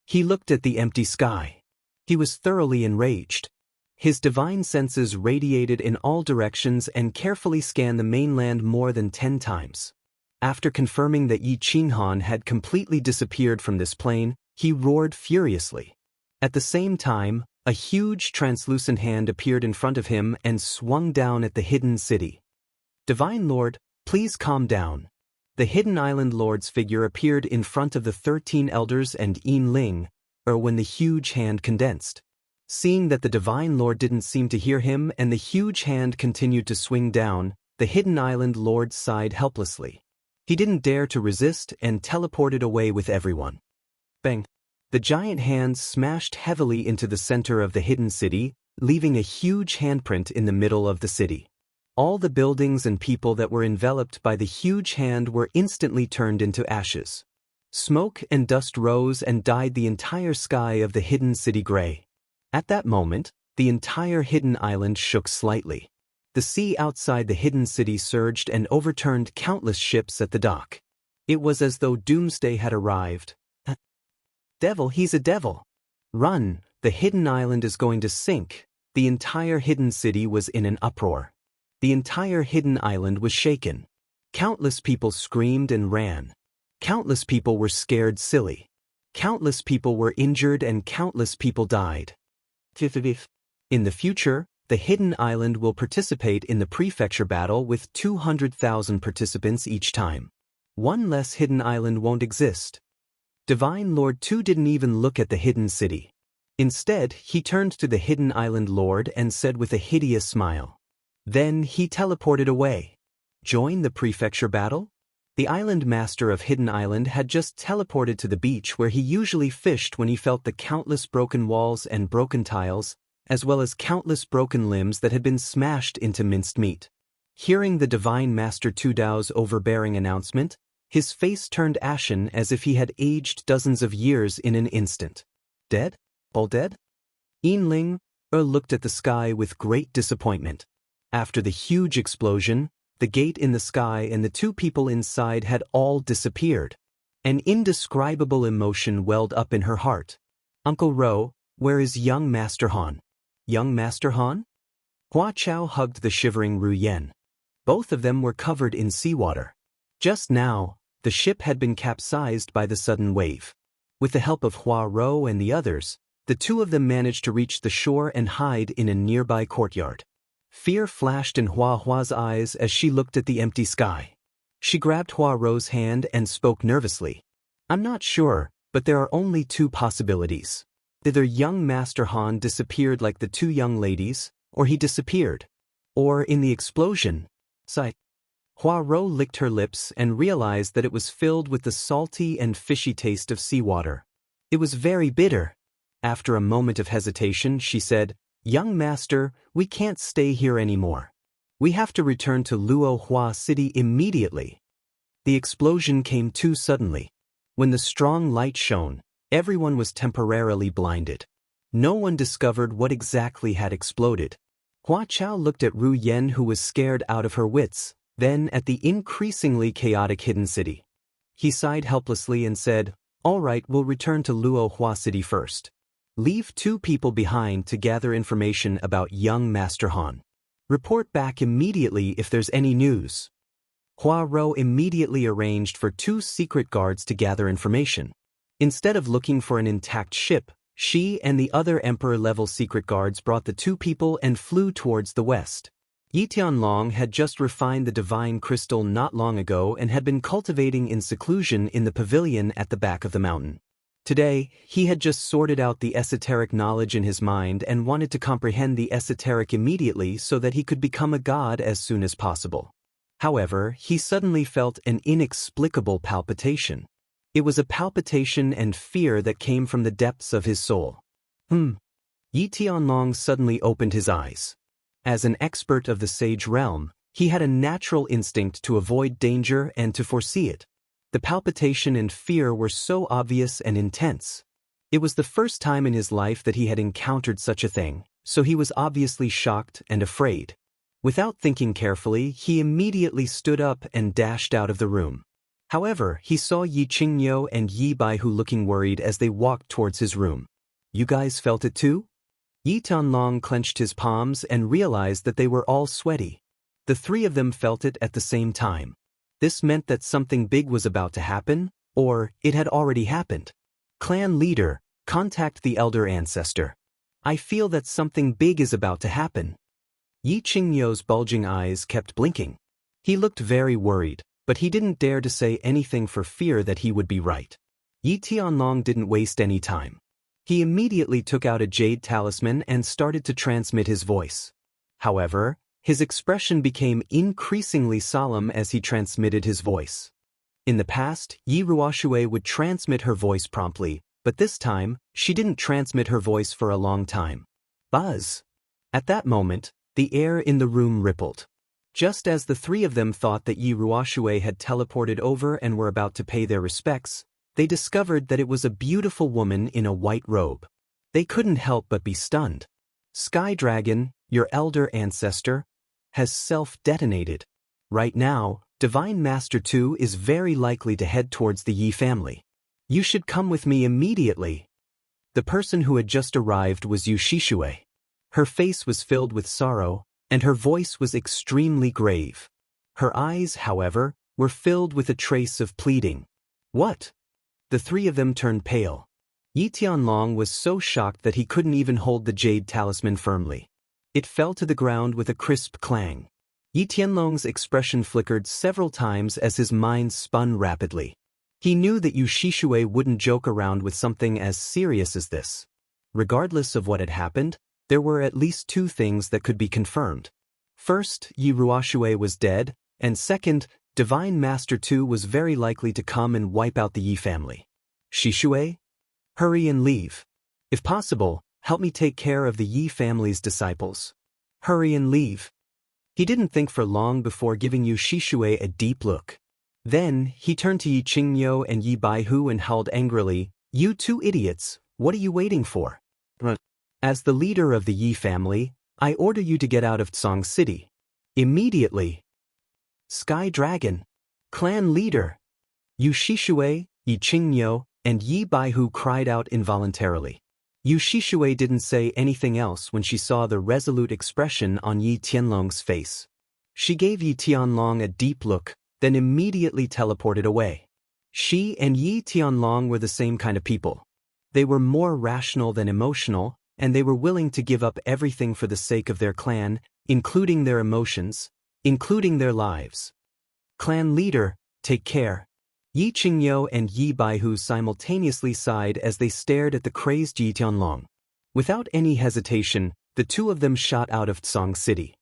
Speaker 1: He looked at the empty sky. He was thoroughly enraged. His divine senses radiated in all directions and carefully scanned the mainland more than 10 times. After confirming that Yi Qinghan had completely disappeared from this plane, he roared furiously. At the same time, a huge translucent hand appeared in front of him and swung down at the hidden city. Divine Lord, please calm down. The Hidden Island Lord's figure appeared in front of the 13 elders and Yin Ling, when the huge hand condensed. Seeing that the Divine Lord didn't seem to hear him and the huge hand continued to swing down, the Hidden Island Lord sighed helplessly. He didn't dare to resist and teleported away with everyone. Bang! The giant hand smashed heavily into the center of the hidden city, leaving a huge handprint in the middle of the city. All the buildings and people that were enveloped by the huge hand were instantly turned into ashes. Smoke and dust rose and dyed the entire sky of the hidden city gray. At that moment, the entire hidden island shook slightly. The sea outside the hidden city surged and overturned countless ships at the dock. It was as though doomsday had arrived. Devil, he's a devil. Run, the hidden island is going to sink. The entire hidden city was in an uproar. The entire hidden island was shaken. Countless people screamed and ran. Countless people were scared silly. Countless people were injured and countless people died. In the future, the hidden island will participate in the prefecture battle with 200,000 participants each time. One less hidden island won't exist. Divine Lord Tu didn't even look at the hidden city. Instead, he turned to the hidden island lord and said with a hideous smile. Then he teleported away. Join the prefecture battle? The island master of Hidden Island had just teleported to the beach where he usually fished when he felt the countless broken walls and broken tiles, as well as countless broken limbs that had been smashed into minced meat. Hearing the Divine Master Tu Dao's overbearing announcement, his face turned ashen as if he had aged dozens of years in an instant. Dead? All dead? Yin Ling looked at the sky with great disappointment. After the huge explosion, the gate in the sky and the 2 people inside had all disappeared. An indescribable emotion welled up in her heart. Uncle Ro, where is young Master Han? Young Master Han? Hua Chao hugged the shivering Ru Yen. Both of them were covered in seawater. Just now, the ship had been capsized by the sudden wave. With the help of Hua Ro and the others, the 2 of them managed to reach the shore and hide in a nearby courtyard. Fear flashed in Hua Hua's eyes as she looked at the empty sky. She grabbed Hua Rou's hand and spoke nervously. I'm not sure, but there are only two possibilities. Either young Master Han disappeared like the two young ladies, or he disappeared. Or in the explosion. Sigh. Hua Rou licked her lips and realized that it was filled with the salty and fishy taste of seawater. It was very bitter. After a moment of hesitation, she said, Young Master, we can't stay here anymore. We have to return to Luo Hua City immediately. The explosion came too suddenly. When the strong light shone, everyone was temporarily blinded. No one discovered what exactly had exploded. Hua Chao looked at Ru Yen, who was scared out of her wits, then at the increasingly chaotic hidden city. He sighed helplessly and said, All right, we'll return to Luo Hua City first. Leave 2 people behind to gather information about young Master Han. Report back immediately if there's any news. Hua Rou immediately arranged for 2 secret guards to gather information. Instead of looking for an intact ship, she and the other Emperor-level secret guards brought the 2 people and flew towards the west. Yi Tianlong had just refined the divine crystal not long ago and had been cultivating in seclusion in the pavilion at the back of the mountain. Today, he had just sorted out the esoteric knowledge in his mind and wanted to comprehend the esoteric immediately so that he could become a god as soon as possible. However, he suddenly felt an inexplicable palpitation. It was a palpitation and fear that came from the depths of his soul. Yi Tianlong suddenly opened his eyes. As an expert of the sage realm, he had a natural instinct to avoid danger and to foresee it. The palpitation and fear were so obvious and intense. It was the first time in his life that he had encountered such a thing, so he was obviously shocked and afraid. Without thinking carefully, he immediately stood up and dashed out of the room. However, he saw Yi Qingyo and Yi Baihu looking worried as they walked towards his room. You guys felt it too? Yi Tianlong clenched his palms and realized that they were all sweaty. The 3 of them felt it at the same time. This meant that something big was about to happen, or it had already happened. Clan leader, contact the elder ancestor. I feel that something big is about to happen. Yi Qingyo's bulging eyes kept blinking. He looked very worried, but he didn't dare to say anything for fear that he would be right. Yi Tianlong didn't waste any time. He immediately took out a jade talisman and started to transmit his voice. However, his expression became increasingly solemn as he transmitted his voice. In the past, Yi Ruoxue would transmit her voice promptly, but this time, she didn't transmit her voice for a long time. Buzz! At that moment, the air in the room rippled. Just as the 3 of them thought that Yi Ruoxue had teleported over and were about to pay their respects, they discovered that it was a beautiful woman in a white robe. They couldn't help but be stunned. Sky Dragon, your elder ancestor, has self-detonated. Right now, Divine Master 2 is very likely to head towards the Yi family. You should come with me immediately. The person who had just arrived was Yu Shishue. Her face was filled with sorrow, and her voice was extremely grave. Her eyes, however, were filled with a trace of pleading. What? The 3 of them turned pale. Yi Tianlong was so shocked that he couldn't even hold the jade talisman firmly. It fell to the ground with a crisp clang. Yi Tianlong's expression flickered several times as his mind spun rapidly. He knew that Yu Shishue wouldn't joke around with something as serious as this. Regardless of what had happened, there were at least 2 things that could be confirmed. First, Yi Ruoxue was dead, and second, Divine Master 2 was very likely to come and wipe out the Yi family. Shishue? Hurry and leave. If possible, help me take care of the Yi family's disciples. Hurry and leave. He didn't think for long before giving Yu Shishue a deep look. Then, he turned to Yi Qingyo and Yi Baihu and howled angrily, You 2 idiots, what are you waiting for? As the leader of the Yi family, I order you to get out of Tsong City. Immediately. Sky Dragon. Clan leader. Yu Shishue, Yi Qingyo, and Yi Baihu cried out involuntarily. Yu Shishue didn't say anything else when she saw the resolute expression on Yi Tianlong's face. She gave Yi Tianlong a deep look, then immediately teleported away. She and Yi Tianlong were the same kind of people. They were more rational than emotional, and they were willing to give up everything for the sake of their clan, including their emotions, including their lives. Clan leader, take care. Yi Qingyou and Yi Baihu simultaneously sighed as they stared at the crazed Yi Tianlong. Without any hesitation, the two of them shot out of Tsong City.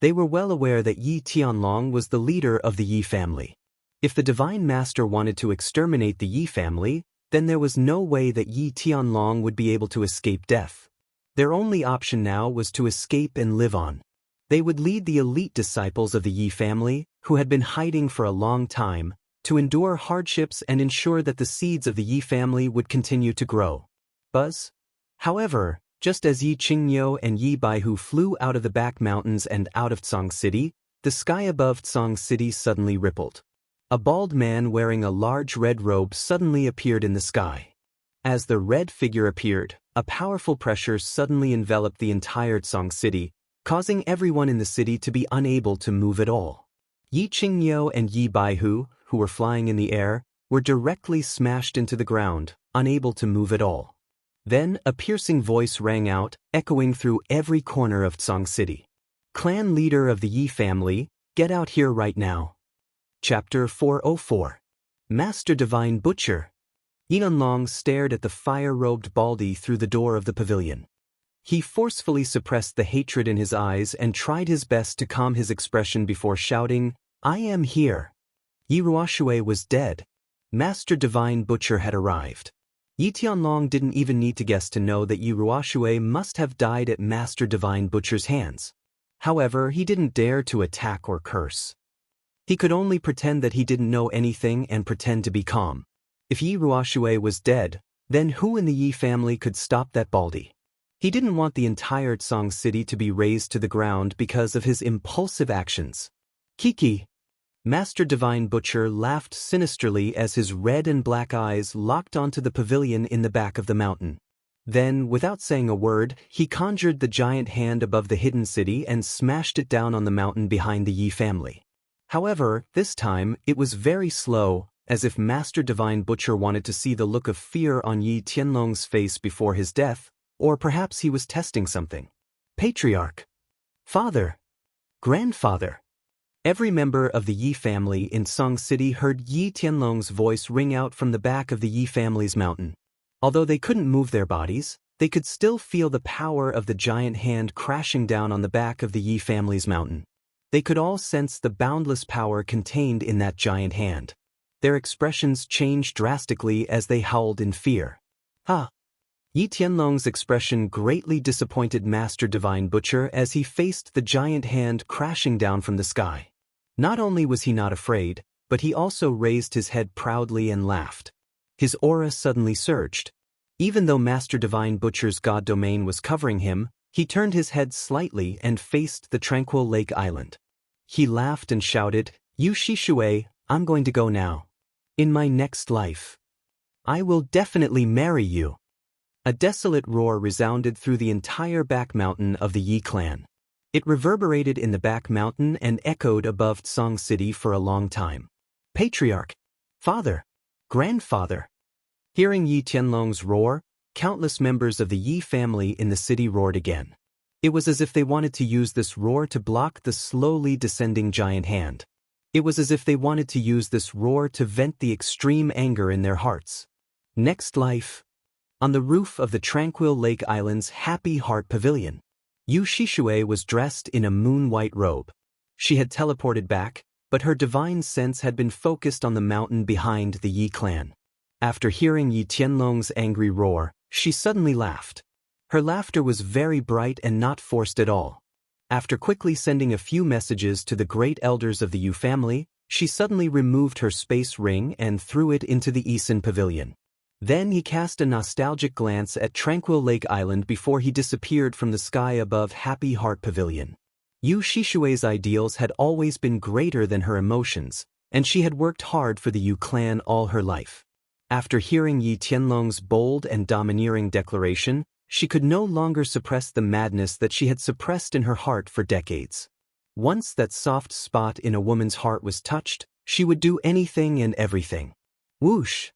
Speaker 1: They were well aware that Yi Tianlong was the leader of the Yi family. If the Divine Master wanted to exterminate the Yi family, then there was no way that Yi Tianlong would be able to escape death. Their only option now was to escape and live on. They would lead the elite disciples of the Yi family, who had been hiding for a long time, to endure hardships and ensure that the seeds of the Yi family would continue to grow. However, just as Yi Qingyou and Yi Baihu flew out of the back mountains and out of Tsong City, the sky above Tsong City suddenly rippled. A bald man wearing a large red robe suddenly appeared in the sky. As the red figure appeared, a powerful pressure suddenly enveloped the entire Tsong City, causing everyone in the city to be unable to move at all. Yi Qingyou and Yi Baihu, who were flying in the air, were directly smashed into the ground, unable to move at all. Then a piercing voice rang out, echoing through every corner of Tsong City. Clan leader of the Yi family, get out here right now. Chapter 404. Master Divine Butcher. Yianlong stared at the fire-robed Baldy through the door of the pavilion. He forcefully suppressed the hatred in his eyes and tried his best to calm his expression before shouting, I am here. Yi Ruoshui was dead. Master Divine Butcher had arrived. Yi Tianlong didn't even need to guess to know that Yi Ruoshui must have died at Master Divine Butcher's hands. However, he didn't dare to attack or curse. He could only pretend that he didn't know anything and pretend to be calm. If Yi Ruoshui was dead, then who in the Yi family could stop that Baldy? He didn't want the entire Tsong City to be razed to the ground because of his impulsive actions. Kiki. Master Divine Butcher laughed sinisterly as his red and black eyes locked onto the pavilion in the back of the mountain. Then, without saying a word, he conjured the giant hand above the hidden city and smashed it down on the mountain behind the Yi family. However, this time, it was very slow, as if Master Divine Butcher wanted to see the look of fear on Yi Tianlong's face before his death, or perhaps he was testing something. Patriarch. Father. Grandfather. Every member of the Yi family in Tsong City heard Yi Tianlong's voice ring out from the back of the Yi family's mountain. Although they couldn't move their bodies, they could still feel the power of the giant hand crashing down on the back of the Yi family's mountain. They could all sense the boundless power contained in that giant hand. Their expressions changed drastically as they howled in fear. Yi Tianlong's expression greatly disappointed Master Divine Butcher as he faced the giant hand crashing down from the sky. Not only was he not afraid, but he also raised his head proudly and laughed. His aura suddenly surged. Even though Master Divine Butcher's god domain was covering him, he turned his head slightly and faced the tranquil lake island. He laughed and shouted, "You Shishui, I'm going to go now. In my next life, I will definitely marry you." A desolate roar resounded through the entire back mountain of the Yi clan. It reverberated in the back mountain and echoed above Tsong City for a long time. Patriarch. Father. Grandfather. Hearing Yi Tianlong's roar, countless members of the Yi family in the city roared again. It was as if they wanted to use this roar to block the slowly descending giant hand. It was as if they wanted to use this roar to vent the extreme anger in their hearts. Next life. On the roof of the tranquil lake island's Happy Heart Pavilion, Yu Shishui was dressed in a moon-white robe. She had teleported back, but her divine sense had been focused on the mountain behind the Yi clan. After hearing Yi Tianlong's angry roar, she suddenly laughed. Her laughter was very bright and not forced at all. After quickly sending a few messages to the great elders of the Yu family, she suddenly removed her space ring and threw it into the Eason Pavilion. Then he cast a nostalgic glance at Tranquil Lake Island before he disappeared from the sky above Happy Heart Pavilion. Yu Shishui's ideals had always been greater than her emotions, and she had worked hard for the Yu clan all her life. After hearing Yi Tianlong's bold and domineering declaration, she could no longer suppress the madness that she had suppressed in her heart for decades. Once that soft spot in a woman's heart was touched, she would do anything and everything. Whoosh!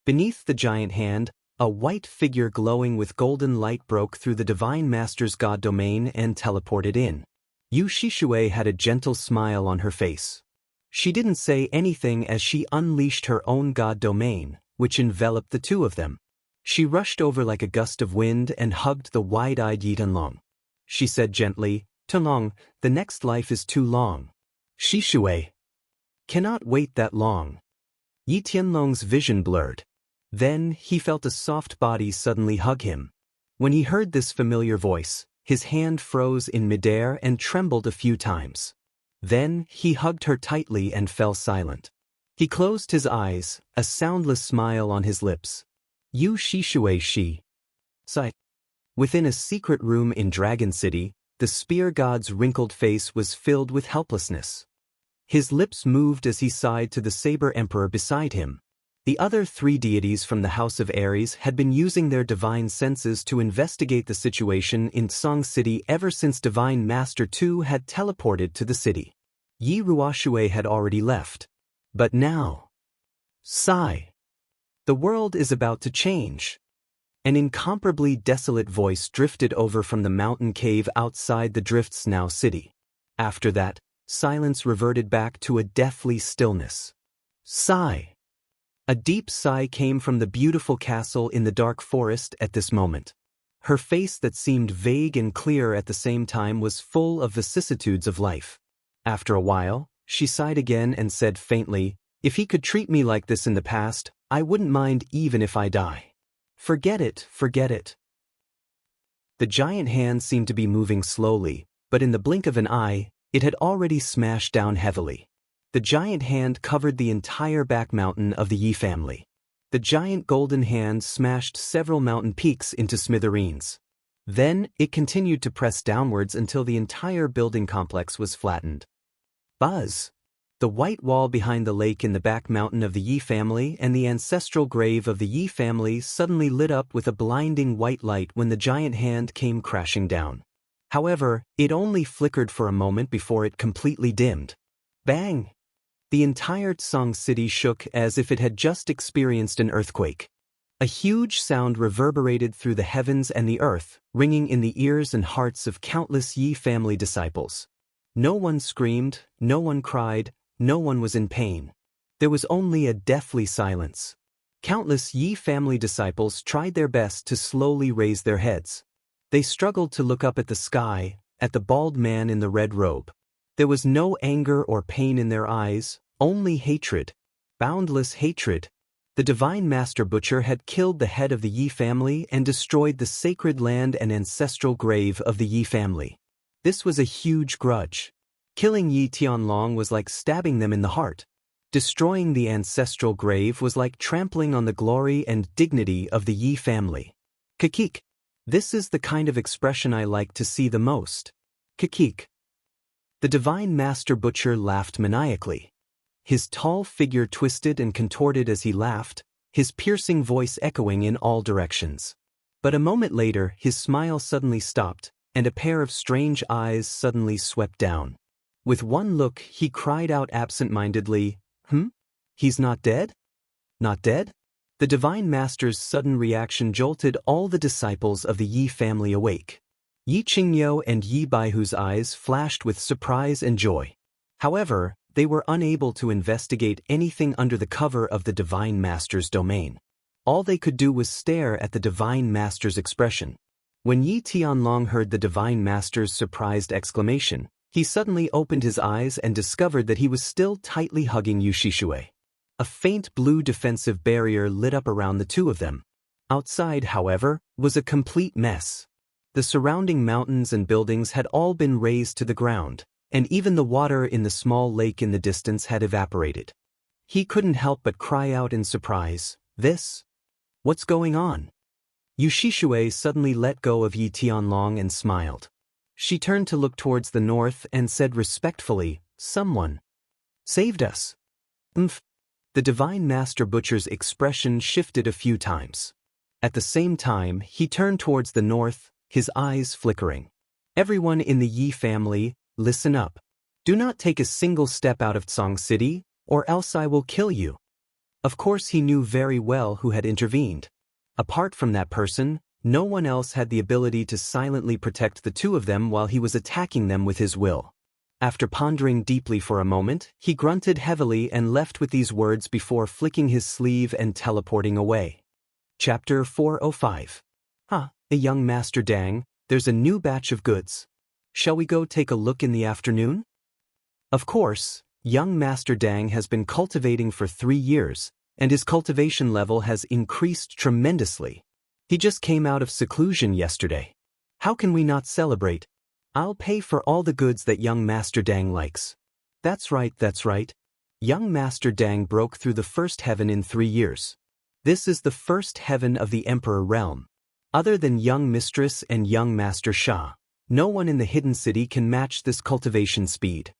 Speaker 1: Beneath the giant hand, A white figure glowing with golden light broke through the Divine Master's god domain and teleported in. Yu Shishue had a gentle smile on her face. She didn't say anything as she unleashed her own god domain, which enveloped the two of them. She rushed over like a gust of wind and hugged the wide-eyed Yi Tianlong. She said gently, "Tianlong, the next life is too long. Shishue cannot wait that long." Yi Tianlong's vision blurred. Then he felt a soft body suddenly hug him. When he heard this familiar voice, his hand froze in midair and trembled a few times. Then he hugged her tightly and fell silent. He closed his eyes, a soundless smile on his lips. Yu Shishue she sighed. Within a secret room in Dragon City, the spear god's wrinkled face was filled with helplessness. His lips moved as he sighed to the Saber Emperor beside him. The other three deities from the House of Ares had been using their divine senses to investigate the situation in Song City ever since Divine Master 2 had teleported to the city. Yi Ruoxue had already left. But now, sigh. The world is about to change. An incomparably desolate voice drifted over from the mountain cave outside the Drifts Now city. After that, silence reverted back to a deathly stillness. Sigh. A deep sigh came from the beautiful castle in the dark forest at this moment. Her face that seemed vague and clear at the same time was full of vicissitudes of life. After a while, she sighed again and said faintly, "If he could treat me like this in the past, I wouldn't mind even if I die. Forget it, forget it." The giant hand seemed to be moving slowly, but in the blink of an eye, it had already smashed down heavily. The giant hand covered the entire back mountain of the Yi family. The giant golden hand smashed several mountain peaks into smithereens. Then, it continued to press downwards until the entire building complex was flattened. Buzz! The white wall behind the lake in the back mountain of the Yi family and the ancestral grave of the Yi family suddenly lit up with a blinding white light when the giant hand came crashing down. However, it only flickered for a moment before it completely dimmed. Bang! The entire Song City shook as if it had just experienced an earthquake. A huge sound reverberated through the heavens and the earth, ringing in the ears and hearts of countless Yi family disciples. No one screamed, no one cried, no one was in pain. There was only a deathly silence. Countless Yi family disciples tried their best to slowly raise their heads. They struggled to look up at the sky, at the bald man in the red robe. There was no anger or pain in their eyes, only hatred. Boundless hatred. The Divine Master Butcher had killed the head of the Yi family and destroyed the sacred land and ancestral grave of the Yi family. This was a huge grudge. Killing Yi Tianlong was like stabbing them in the heart. Destroying the ancestral grave was like trampling on the glory and dignity of the Yi family. Kakik. This is the kind of expression I like to see the most. Kakik. The Divine Master Butcher laughed maniacally. His tall figure twisted and contorted as he laughed, his piercing voice echoing in all directions. But a moment later, his smile suddenly stopped, and a pair of strange eyes suddenly swept down. With one look, he cried out absent-mindedly, He's not dead? Not dead? The Divine Master's sudden reaction jolted all the disciples of the Yi family awake. Yi Qingyou and Yi Baihu's eyes flashed with surprise and joy. However, they were unable to investigate anything under the cover of the Divine Master's domain. All they could do was stare at the Divine Master's expression. When Yi Tianlong heard the Divine Master's surprised exclamation, he suddenly opened his eyes and discovered that he was still tightly hugging Yu Shishue. A faint blue defensive barrier lit up around the two of them. Outside, however, was a complete mess. The surrounding mountains and buildings had all been razed to the ground, and even the water in the small lake in the distance had evaporated. He couldn't help but cry out in surprise, What's going on? Yu Shishue suddenly let go of Yi Tianlong and smiled. She turned to look towards the north and said respectfully, "Someone saved us." The Divine Master Butcher's expression shifted a few times. At the same time, he turned towards the north, his eyes flickering. "Everyone in the Yi family, listen up. Do not take a single step out of Song City, or else I will kill you." Of course he knew very well who had intervened. Apart from that person, no one else had the ability to silently protect the two of them while he was attacking them with his will. After pondering deeply for a moment, he grunted heavily and left with these words before flicking his sleeve and teleporting away. Chapter 405. A young Master Dang, there's a new batch of goods. Shall we go take a look in the afternoon? Of course, young Master Dang has been cultivating for 3 years, and his cultivation level has increased tremendously. He just came out of seclusion yesterday. How can we not celebrate? I'll pay for all the goods that young Master Dang likes. That's right. Young Master Dang broke through the first heaven in 3 years. This is the first heaven of the Emperor realm. Other than young Mistress and young Master Sha, no one in the Hidden City can match this cultivation speed.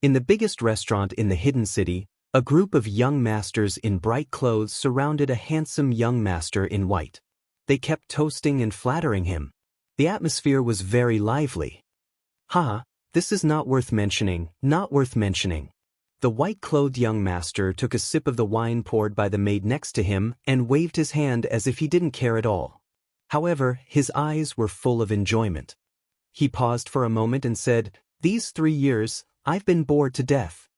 Speaker 1: In the biggest restaurant in the Hidden City, a group of young masters in bright clothes surrounded a handsome young master in white. They kept toasting and flattering him. The atmosphere was very lively. This is not worth mentioning. The white-clothed young master took a sip of the wine poured by the maid next to him and waved his hand as if he didn't care at all. However, his eyes were full of enjoyment. He paused for a moment and said, "These 3 years, I've been bored to death.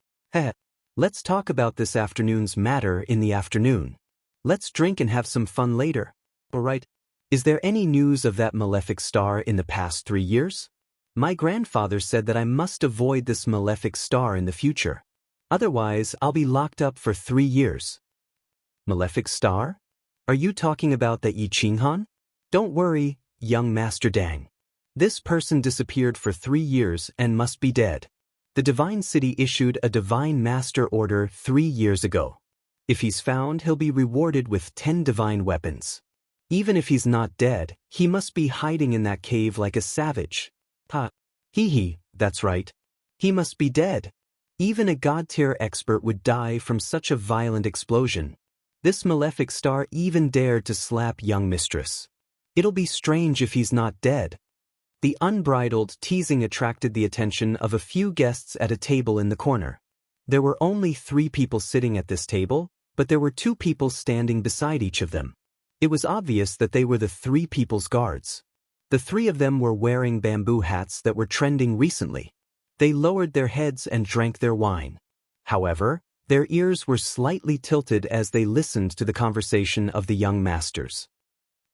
Speaker 1: Let's talk about this afternoon's matter in the afternoon. Let's drink and have some fun later. Alright, is there any news of that malefic star in the past 3 years? My grandfather said that I must avoid this malefic star in the future. Otherwise, I'll be locked up for 3 years. Malefic star? Are you talking about the Yi Qinghan? Don't worry, young Master Dang. This person disappeared for 3 years and must be dead. The Divine City issued a Divine Master Order 3 years ago. If he's found, he'll be rewarded with 10 divine weapons. Even if he's not dead, he must be hiding in that cave like a savage. That's right. He must be dead. Even a god-tier expert would die from such a violent explosion. This malefic star even dared to slap young Mistress. It'll be strange if he's not dead. The unbridled teasing attracted the attention of a few guests at a table in the corner. There were only 3 people sitting at this table, but there were 2 people standing beside each of them. It was obvious that they were the 3 people's guards. The 3 of them were wearing bamboo hats that were trending recently. They lowered their heads and drank their wine. However, their ears were slightly tilted as they listened to the conversation of the young masters.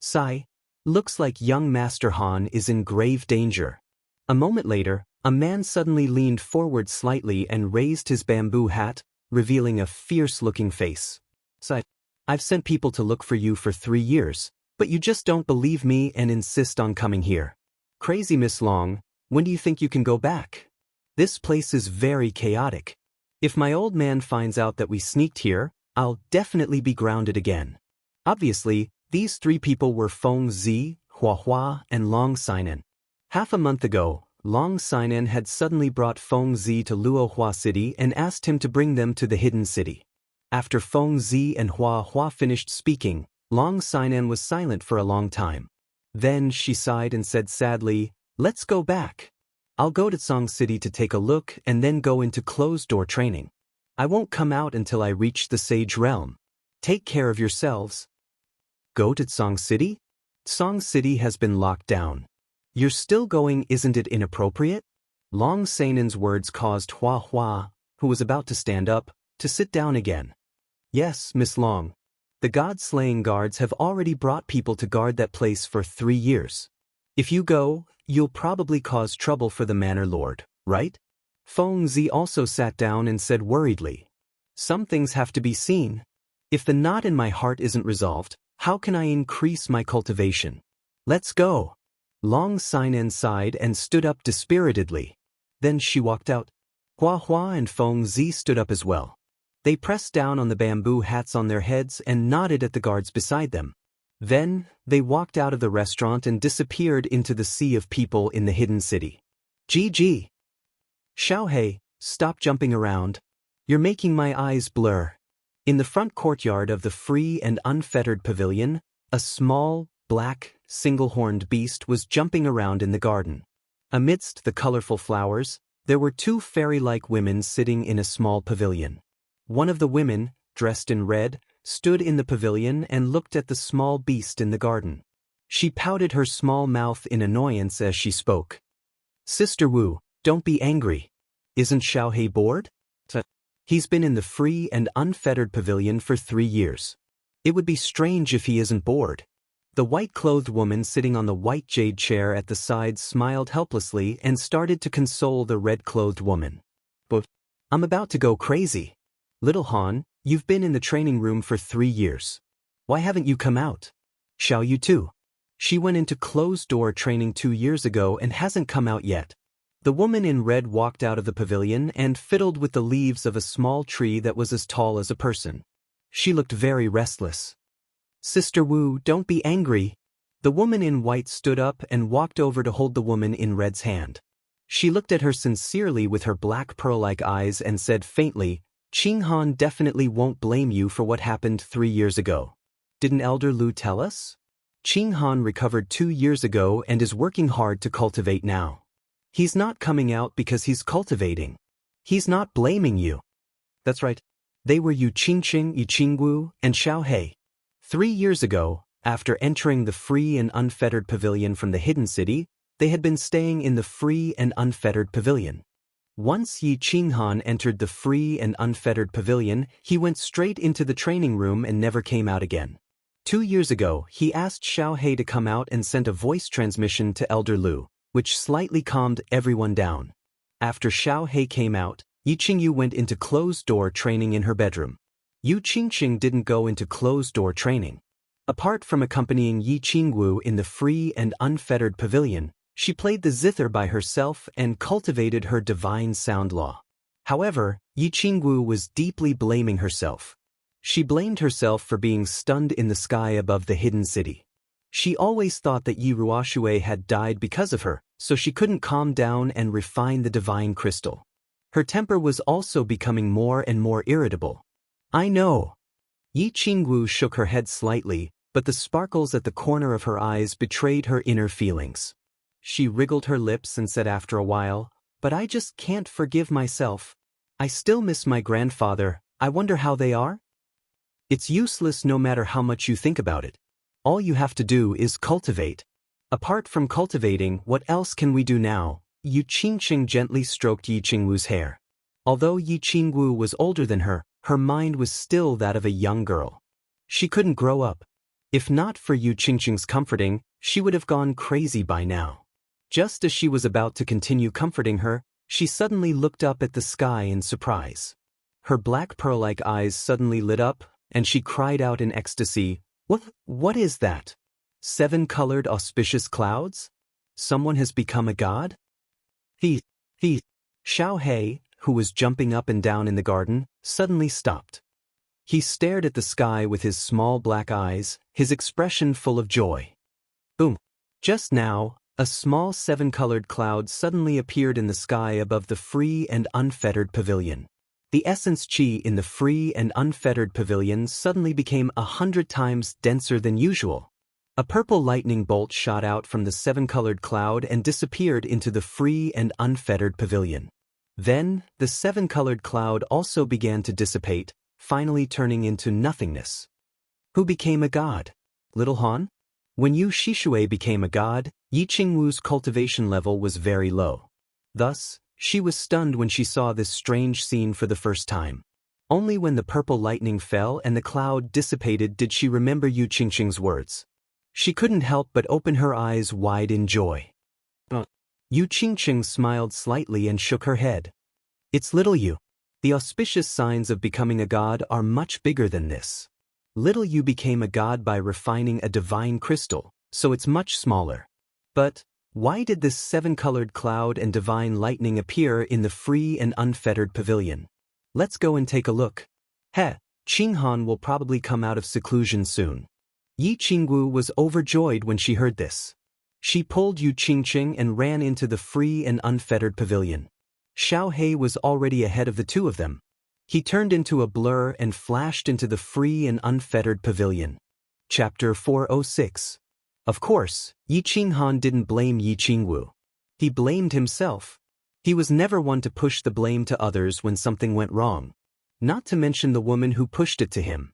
Speaker 1: Sigh. Looks like young Master Han is in grave danger. A moment later, a man suddenly leaned forward slightly and raised his bamboo hat, revealing a fierce-looking face. Sigh. I've sent people to look for you for 3 years, but you just don't believe me and insist on coming here. Crazy Miss Long, when do you think you can go back? This place is very chaotic. If my old man finds out that we sneaked here, I'll definitely be grounded again. Obviously, these 3 people were Feng Zi, Hua Hua, and Long Sinan. Half a month ago, Long Sinan had suddenly brought Feng Zi to Luohua City and asked him to bring them to the Hidden City. After Feng Zi and Hua Hua finished speaking, Long Sinan was silent for a long time. Then she sighed and said sadly, "Let's go back. I'll go to Song City to take a look and then go into closed-door training. I won't come out until I reach the Sage Realm. Take care of yourselves." Go to Song City? Song City has been locked down. You're still going, isn't it inappropriate? Long Sanan's words caused Hua Hua, who was about to stand up, to sit down again. Yes, Miss Long. The god-slaying guards have already brought people to guard that place for 3 years. If you go, you'll probably cause trouble for the Manor Lord, right? Feng Zi also sat down and said worriedly, "Some things have to be seen. If the knot in my heart isn't resolved, how can I increase my cultivation? Let's go." Long Sinan sighed and stood up dispiritedly. Then she walked out. Hua Hua and Feng Zi stood up as well. They pressed down on the bamboo hats on their heads and nodded at the guards beside them. Then, they walked out of the restaurant and disappeared into the sea of people in the Hidden City. GG. Xiaohei, stop jumping around. You're making my eyes blur. In the front courtyard of the free and unfettered pavilion, a small, black, single-horned beast was jumping around in the garden. Amidst the colorful flowers, there were 2 fairy-like women sitting in a small pavilion. One of the women, dressed in red, stood in the pavilion and looked at the small beast in the garden. She pouted her small mouth in annoyance as she spoke. Sister Wu, don't be angry. Isn't Xiaohei bored? He's been in the free and unfettered pavilion for 3 years. It would be strange if he isn't bored. The white-clothed woman sitting on the white jade chair at the side smiled helplessly and started to console the red-clothed woman. But I'm about to go crazy. Little Han, you've been in the training room for 3 years. Why haven't you come out? Xiao Yu too. She went into closed-door training 2 years ago and hasn't come out yet. The woman in red walked out of the pavilion and fiddled with the leaves of a small tree that was as tall as a person. She looked very restless. Sister Wu, don't be angry. The woman in white stood up and walked over to hold the woman in red's hand. She looked at her sincerely with her black pearl-like eyes and said faintly, Qing Han definitely won't blame you for what happened 3 years ago. Didn't Elder Lu tell us? Qing Han recovered 2 years ago and is working hard to cultivate now. He's not coming out because he's cultivating. He's not blaming you. That's right. They were Yu Qingqing, Yu Qingwu, and Xiaohei. 3 years ago, after entering the free and unfettered pavilion from the hidden city, they had been staying in the free and unfettered pavilion. Once Yi Qinghan entered the free and unfettered pavilion, he went straight into the training room and never came out again. 2 years ago, he asked Xiaohei to come out and sent a voice transmission to Elder Lu, which slightly calmed everyone down. After Xiaohei came out, Yi Qingyu went into closed-door training in her bedroom. Yu Qingqing didn't go into closed-door training. Apart from accompanying Yi Qingwu in the free and unfettered pavilion, she played the zither by herself and cultivated her divine sound law. However, Yi Qingwu was deeply blaming herself. She blamed herself for being stunned in the sky above the hidden city. She always thought that Yi Ruoshui had died because of her, so she couldn't calm down and refine the divine crystal. Her temper was also becoming more and more irritable. I know. Yi Qingwu shook her head slightly, but the sparkles at the corner of her eyes betrayed her inner feelings. She wriggled her lips and said after a while, but I just can't forgive myself. I still miss my grandfather. I wonder how they are? It's useless no matter how much you think about it. All you have to do is cultivate. Apart from cultivating, what else can we do now? Yu Qingqing gently stroked Yi Qingwu's hair. Although Yi Qingwu was older than her, her mind was still that of a young girl. She couldn't grow up. If not for Yu Qingqing's comforting, she would have gone crazy by now. Just as she was about to continue comforting her, she suddenly looked up at the sky in surprise. Her black pearl-like eyes suddenly lit up, and she cried out in ecstasy, What is that? 7-colored auspicious clouds? Someone has become a god? Xiaohei, who was jumping up and down in the garden, suddenly stopped. He stared at the sky with his small black eyes, his expression full of joy. Boom! Just now, a small 7-colored cloud suddenly appeared in the sky above the free and unfettered pavilion. The essence qi in the free and unfettered pavilion suddenly became 100 times denser than usual. A purple lightning bolt shot out from the 7-colored cloud and disappeared into the free and unfettered pavilion. Then, the 7-colored cloud also began to dissipate, finally turning into nothingness. Who became a god? Little Han? When Yu Shishui became a god, Yi Qingwu's cultivation level was very low. Thus, she was stunned when she saw this strange scene for the first time. Only when the purple lightning fell and the cloud dissipated did she remember Yu Qingqing's words. She couldn't help but open her eyes wide in joy. Yu Qingqing smiled slightly and shook her head. It's little Yu. The auspicious signs of becoming a god are much bigger than this. Little Yu became a god by refining a divine crystal, so it's much smaller. But why did this 7-colored cloud and divine lightning appear in the free and unfettered pavilion? Let's go and take a look. Qinghan will probably come out of seclusion soon. Yi Qingwu was overjoyed when she heard this. She pulled Yu Qingqing and ran into the free and unfettered pavilion. Xiaohei was already ahead of the two of them. He turned into a blur and flashed into the free and unfettered pavilion. Chapter 406. Of course, Yi Qinghan didn't blame Yi Qingwu. He blamed himself. He was never one to push the blame to others when something went wrong. Not to mention the woman who pushed it to him.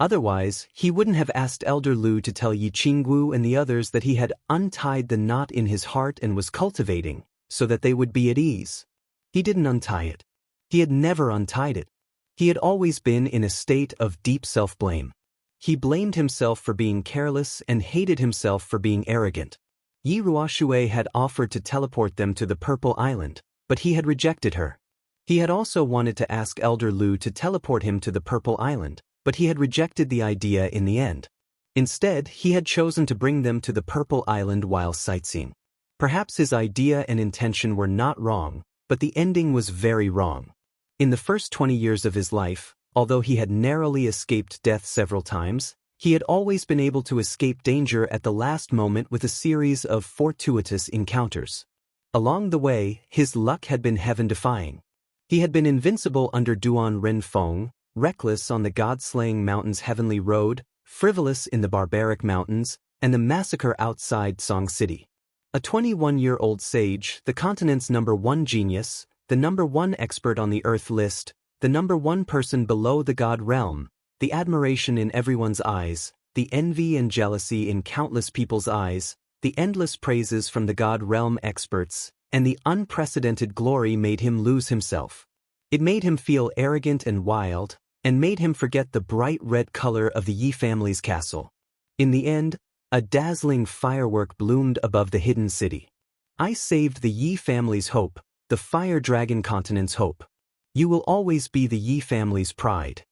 Speaker 1: Otherwise, he wouldn't have asked Elder Lu to tell Yi Qinggu and the others that he had untied the knot in his heart and was cultivating, so that they would be at ease. He didn't untie it. He had never untied it. He had always been in a state of deep self-blame. He blamed himself for being careless and hated himself for being arrogant. Yi Ruoxue had offered to teleport them to the Purple Island, but he had rejected her. He had also wanted to ask Elder Lu to teleport him to the Purple Island, but he had rejected the idea in the end. Instead, he had chosen to bring them to the Purple Island while sightseeing. Perhaps his idea and intention were not wrong, but the ending was very wrong. In the first 20 years of his life, although he had narrowly escaped death several times, he had always been able to escape danger at the last moment with a series of fortuitous encounters. Along the way, his luck had been heaven-defying. He had been invincible under Duan Renfeng, reckless on the God-slaying mountains heavenly road, frivolous in the barbaric mountains, and the massacre outside Song City. A 21-year-old sage, the continent's #1 genius, the #1 expert on the Earth list, the #1 person below the God realm, the admiration in everyone's eyes, the envy and jealousy in countless people's eyes, the endless praises from the God realm experts, and the unprecedented glory made him lose himself. It made him feel arrogant and wild, and made him forget the bright red color of the Yi family's castle. In the end, a dazzling firework bloomed above the hidden city. I saved the Yi family's hope, the Fire Dragon continent's hope. You will always be the Yi family's pride.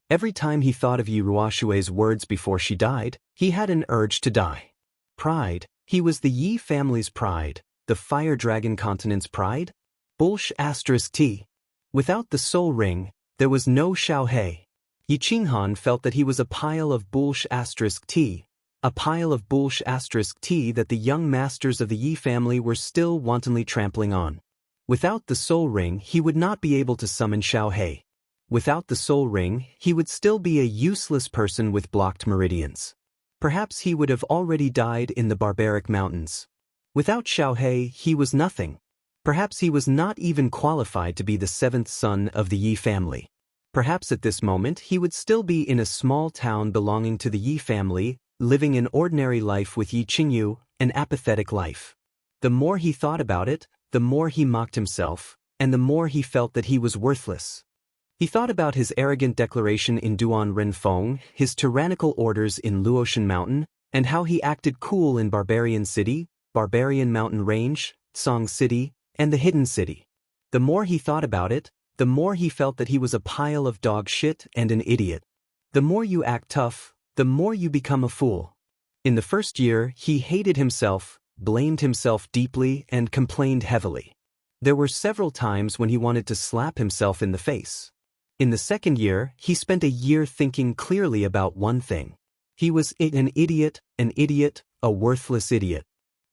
Speaker 1: Every time he thought of Yi Ruoxue's words before she died, he had an urge to die. Pride, he was the Yi family's pride, the Fire Dragon continent's pride? T. Without the soul ring, there was no Xiaohe. Yi Qinghan felt that he was a pile of T, a pile of T that the young masters of the Yi family were still wantonly trampling on. Without the soul ring, he would not be able to summon Xiaohe. Without the soul ring, he would still be a useless person with blocked meridians. Perhaps he would have already died in the barbaric mountains. Without Xiaohe, he was nothing. Perhaps he was not even qualified to be the 7th son of the Yi family. Perhaps at this moment he would still be in a small town belonging to the Yi family, living an ordinary life with Yi Qingyu, an apathetic life. The more he thought about it, the more he mocked himself, and the more he felt that he was worthless. He thought about his arrogant declaration in Duan Renfeng, his tyrannical orders in Luotian Mountain, and how he acted cool in Barbarian City, Barbarian Mountain Range, Song City, and the Hidden City. The more he thought about it, the more he felt that he was a pile of dog shit and an idiot. The more you act tough, the more you become a fool. In the first year, he hated himself, blamed himself deeply, and complained heavily. There were several times when he wanted to slap himself in the face. In the second year, he spent a year thinking clearly about one thing. He was an idiot, a worthless idiot.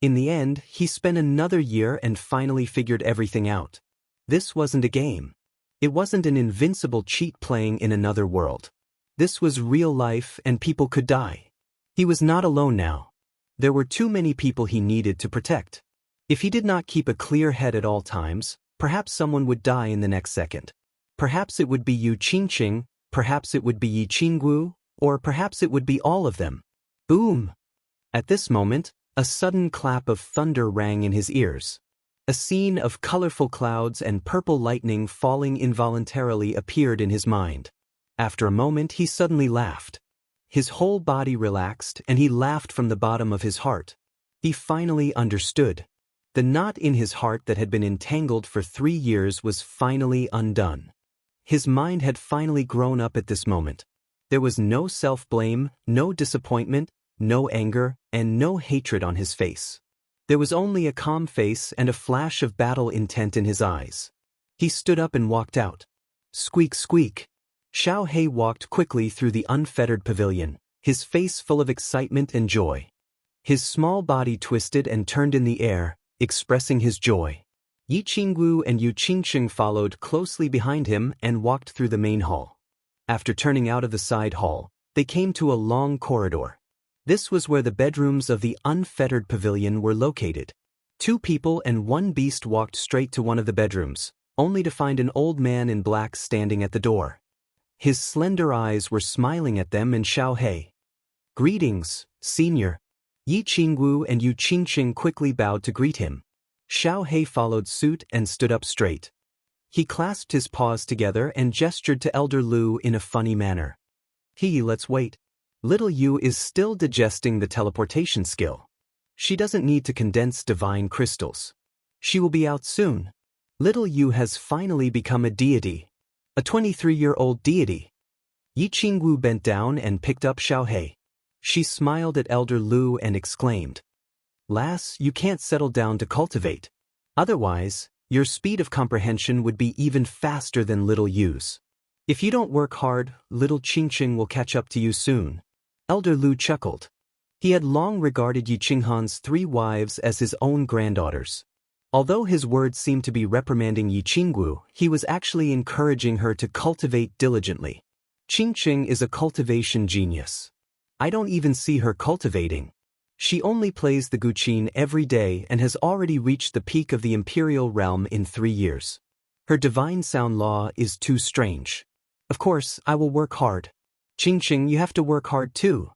Speaker 1: In the end, he spent another year and finally figured everything out. This wasn't a game. It wasn't an invincible cheat playing in another world. This was real life and people could die. He was not alone now. There were too many people he needed to protect. If he did not keep a clear head at all times, perhaps someone would die in the next second. Perhaps it would be Yu Qingqing, perhaps it would be Yi Qinggu, or perhaps it would be all of them. Boom! At this moment, a sudden clap of thunder rang in his ears. A scene of colorful clouds and purple lightning falling involuntarily appeared in his mind. After a moment, he suddenly laughed. His whole body relaxed, and he laughed from the bottom of his heart. He finally understood. The knot in his heart that had been entangled for 3 years was finally undone. His mind had finally grown up at this moment. There was no self-blame, no disappointment, no anger, and no hatred on his face. There was only a calm face and a flash of battle intent in his eyes. He stood up and walked out. Squeak, squeak. Xiaohe walked quickly through the unfettered pavilion, his face full of excitement and joy. His small body twisted and turned in the air, expressing his joy. Yi Qinggu and Yu Qingqing followed closely behind him and walked through the main hall. After turning out of the side hall, they came to a long corridor. This was where the bedrooms of the unfettered pavilion were located. 2 people and 1 beast walked straight to one of the bedrooms, only to find an old man in black standing at the door. His slender eyes were smiling at them and Xiaohei. "Greetings, senior." Yi Qingwu and Yu Qingqing quickly bowed to greet him. Xiaohei followed suit and stood up straight. He clasped his paws together and gestured to Elder Lu in a funny manner. Let's wait. Little Yu is still digesting the teleportation skill. She doesn't need to condense divine crystals. She will be out soon. Little Yu has finally become a deity. A 23-year-old deity. Yi Qingwu bent down and picked up Xiaohei. She smiled at Elder Lu and exclaimed, "Lass, you can't settle down to cultivate. Otherwise, your speed of comprehension would be even faster than little Yu's. If you don't work hard, little Qingqing will catch up to you soon." Elder Lu chuckled. He had long regarded Yi Qinghan's 3 wives as his own granddaughters. Although his words seemed to be reprimanding Yi Qingwu, he was actually encouraging her to cultivate diligently. Qingqing is a cultivation genius. I don't even see her cultivating. She only plays the guqin every day and has already reached the peak of the imperial realm in 3 years. Her divine sound law is too strange. Of course, I will work hard. Qingqing, you have to work hard too.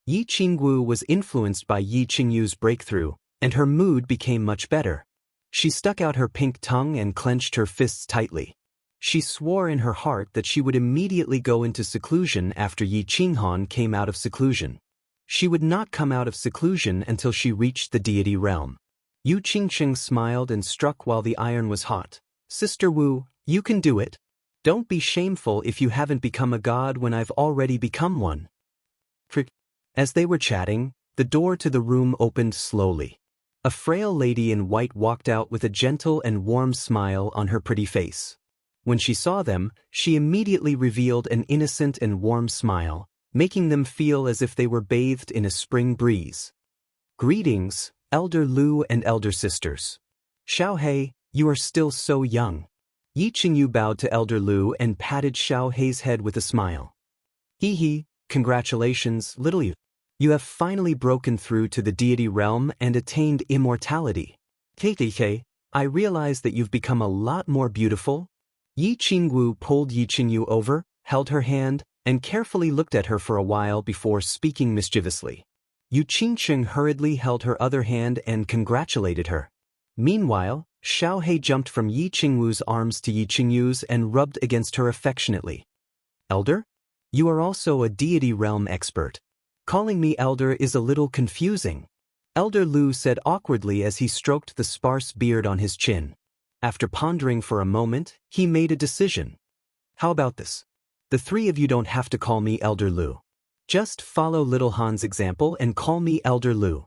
Speaker 1: Yi Qingwu was influenced by Yi Qingyu's breakthrough, and her mood became much better. She stuck out her pink tongue and clenched her fists tightly. She swore in her heart that she would immediately go into seclusion after Yi Qinghan came out of seclusion. She would not come out of seclusion until she reached the deity realm. Yu Qingqing smiled and struck while the iron was hot. "Sister Wu, you can do it. Don't be shameful if you haven't become a god when I've already become one." As they were chatting, the door to the room opened slowly. A frail lady in white walked out with a gentle and warm smile on her pretty face. When she saw them, she immediately revealed an innocent and warm smile, making them feel as if they were bathed in a spring breeze. "Greetings, Elder Lu and Elder Sisters. Xiaohei, you are still so young." Yi Qingyu bowed to Elder Lu and patted Xiaohei's head with a smile. Congratulations, little Yu. You have finally broken through to the deity realm and attained immortality. I realize that you've become a lot more beautiful." Yi Qingwu pulled Yi Qingyu over, held her hand, and carefully looked at her for a while before speaking mischievously. Yu Qingqing hurriedly held her other hand and congratulated her. Meanwhile, Xiaohei jumped from Yi Qingwu's arms to Yi Qingyu's and rubbed against her affectionately. "Elder? You are also a deity realm expert. Calling me elder is a little confusing." Elder Lu said awkwardly as he stroked the sparse beard on his chin. After pondering for a moment, he made a decision. "How about this? The 3 of you don't have to call me Elder Lu. Just follow Little Han's example and call me Elder Lu."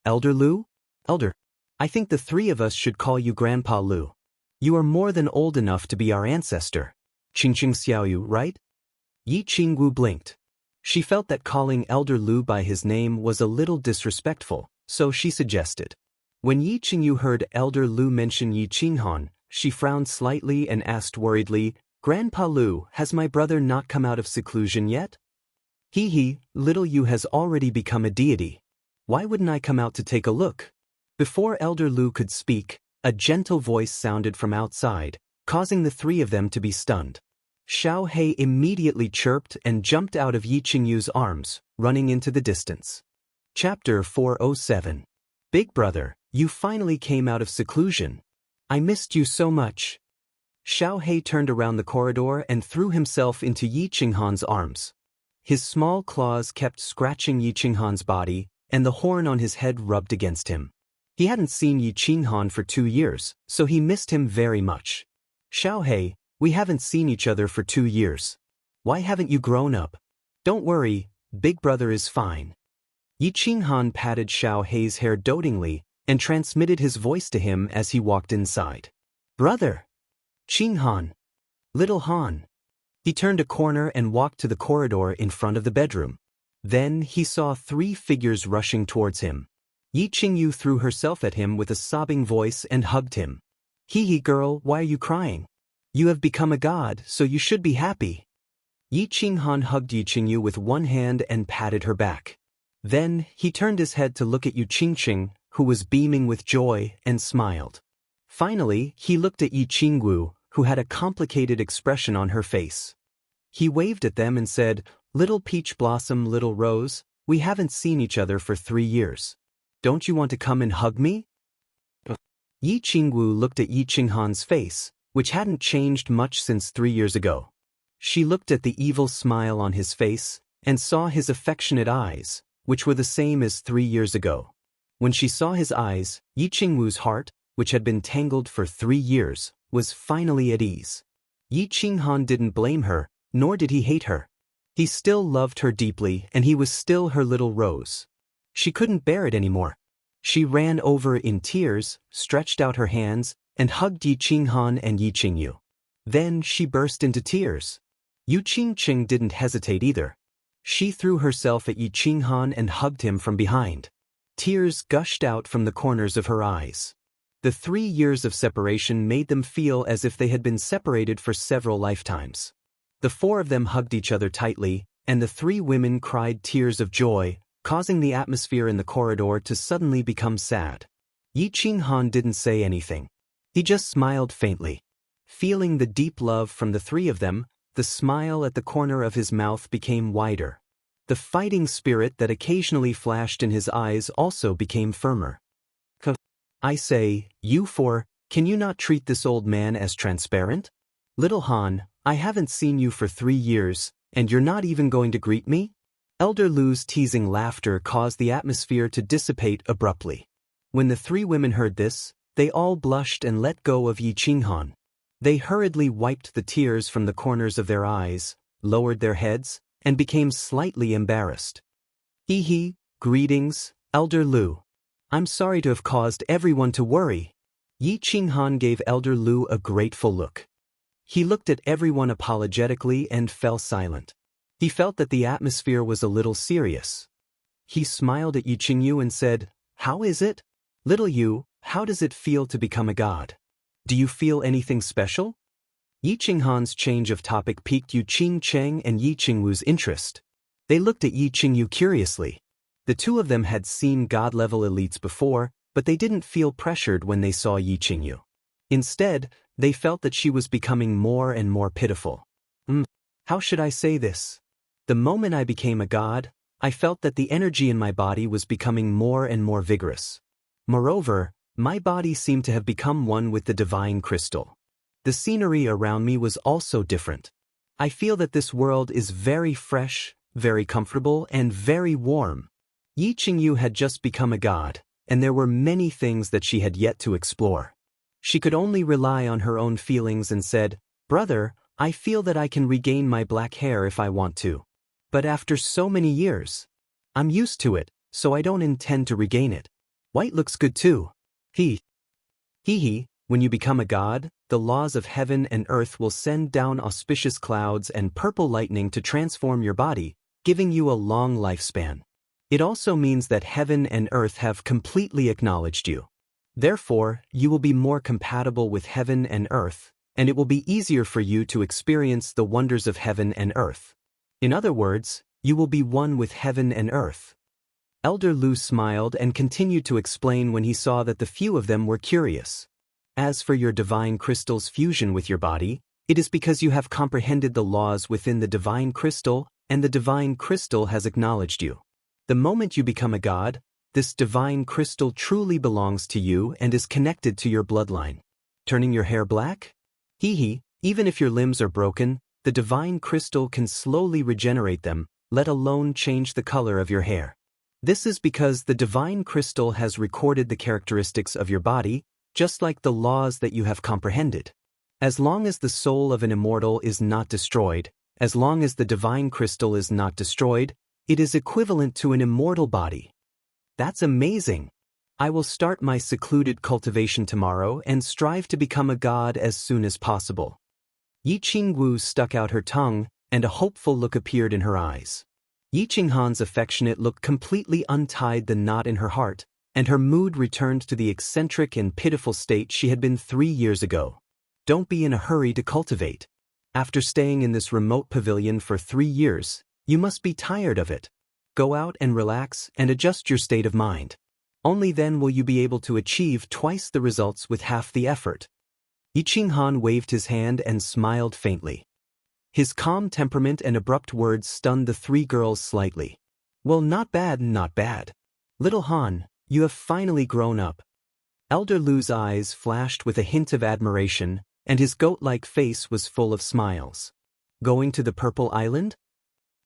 Speaker 1: "Elder Lu? Elder. I think the 3 of us should call you Grandpa Lu. You are more than old enough to be our ancestor. Qingqing Xiaoyu, right?" Yi Qingwu blinked. She felt that calling Elder Lu by his name was a little disrespectful, so she suggested. When Yi Qingyu heard Elder Lu mention Yi Qinghan, she frowned slightly and asked worriedly, "Grandpa Lu, has my brother not come out of seclusion yet?" Little Yu has already become a deity. Why wouldn't I come out to take a look?" Before Elder Lu could speak, a gentle voice sounded from outside, causing the 3 of them to be stunned. Xiaohei immediately chirped and jumped out of Yi Qingyu's arms, running into the distance. Chapter 407. Big Brother, you finally came out of seclusion. I missed you so much. Xiaohei turned around the corridor and threw himself into Yi Qinghan's arms. His small claws kept scratching Yi Qinghan's body, and the horn on his head rubbed against him. He hadn't seen Yi Qinghan for 2 years, so he missed him very much. "Xiaohei, we haven't seen each other for 2 years. Why haven't you grown up?" "Don't worry, Big Brother is fine." Yi Qinghan patted Xiaohei's hair dotingly and transmitted his voice to him as he walked inside. "Brother! Qinghan! Little Han!" He turned a corner and walked to the corridor in front of the bedroom. Then he saw 3 figures rushing towards him. Yi Qingyu threw herself at him with a sobbing voice and hugged him. Girl, why are you crying? You have become a god, so you should be happy." Yi Qinghan hugged Yi Qingyu with one hand and patted her back. Then he turned his head to look at Yu Qingqing, who was beaming with joy, and smiled. Finally, he looked at Yi Qingwu, who had a complicated expression on her face. He waved at them and said, "Little peach blossom, little rose, we haven't seen each other for 3 years. Don't you want to come and hug me?" Yi Qingwu looked at Yi Qinghan's face, which hadn't changed much since 3 years ago. She looked at the evil smile on his face, and saw his affectionate eyes, which were the same as 3 years ago. When she saw his eyes, Yi Qingwu's heart, which had been tangled for 3 years, was finally at ease. Yi Qinghan didn't blame her, nor did he hate her. He still loved her deeply, and he was still her little rose. She couldn't bear it anymore. She ran over in tears, stretched out her hands, and hugged Yi Qinghan and Yi Qingyu. Then she burst into tears. Yu Qingqing didn't hesitate either. She threw herself at Yi Qinghan and hugged him from behind. Tears gushed out from the corners of her eyes. The 3 years of separation made them feel as if they had been separated for several lifetimes. The 4 of them hugged each other tightly, and the 3 women cried tears of joy, causing the atmosphere in the corridor to suddenly become sad. Yi Qinghan didn't say anything. He just smiled faintly. Feeling the deep love from the 3 of them, the smile at the corner of his mouth became wider. The fighting spirit that occasionally flashed in his eyes also became firmer. "I say, you 4, can you not treat this old man as transparent? Little Han, I haven't seen you for 3 years, and you're not even going to greet me?" Elder Lu's teasing laughter caused the atmosphere to dissipate abruptly. When the 3 women heard this, they all blushed and let go of Yi Qinghan. They hurriedly wiped the tears from the corners of their eyes, lowered their heads, and became slightly embarrassed. "Hee, greetings, Elder Lu. I'm sorry to have caused everyone to worry." Yi Qinghan gave Elder Lu a grateful look. He looked at everyone apologetically and fell silent. He felt that the atmosphere was a little serious. He smiled at Yi Qingyu and said, "How is it? Little Yu, how does it feel to become a god? Do you feel anything special?" Yi Qinghan's change of topic piqued Yu Qingcheng and Yi Qingwu's interest. They looked at Yi Qingyu curiously. The 2 of them had seen god-level elites before, but they didn't feel pressured when they saw Yi Qingyu. Instead, they felt that she was becoming more and more pitiful. How should I say this? The moment I became a god, I felt that the energy in my body was becoming more and more vigorous. Moreover, my body seemed to have become one with the divine crystal. The scenery around me was also different. I feel that this world is very fresh, very comfortable, and very warm. Yi Qingyu had just become a god, and there were many things that she had yet to explore. She could only rely on her own feelings and said, "Brother, I feel that I can regain my black hair if I want to. But after so many years, I'm used to it, so I don't intend to regain it. White looks good too." When you become a god, the laws of heaven and earth will send down auspicious clouds and purple lightning to transform your body, giving you a long lifespan. It also means that heaven and earth have completely acknowledged you. Therefore, you will be more compatible with heaven and earth, and it will be easier for you to experience the wonders of heaven and earth. In other words, you will be one with heaven and earth. Elder Lu smiled and continued to explain when he saw that the few of them were curious. "As for your divine crystal's fusion with your body, it is because you have comprehended the laws within the divine crystal, and the divine crystal has acknowledged you. The moment you become a god, this divine crystal truly belongs to you and is connected to your bloodline. Turning your hair black? Even if your limbs are broken, the divine crystal can slowly regenerate them, let alone change the color of your hair. This is because the divine crystal has recorded the characteristics of your body, just like the laws that you have comprehended. As long as the soul of an immortal is not destroyed, as long as the divine crystal is not destroyed, it is equivalent to an immortal body." "That's amazing. I will start my secluded cultivation tomorrow and strive to become a god as soon as possible." Yi Qingwu stuck out her tongue, and a hopeful look appeared in her eyes. Yi Qinghan's affectionate look completely untied the knot in her heart, and her mood returned to the eccentric and pitiful state she had been 3 years ago. Don't be in a hurry to cultivate. After staying in this remote pavilion for 3 years, you must be tired of it. Go out and relax and adjust your state of mind. Only then will you be able to achieve twice the results with half the effort. Yi Qinghan waved his hand and smiled faintly. His calm temperament and abrupt words stunned the three girls slightly. Well, not bad, not bad. Little Han, you have finally grown up. Elder Lu's eyes flashed with a hint of admiration, and his goat-like face was full of smiles. Going to the Purple Island?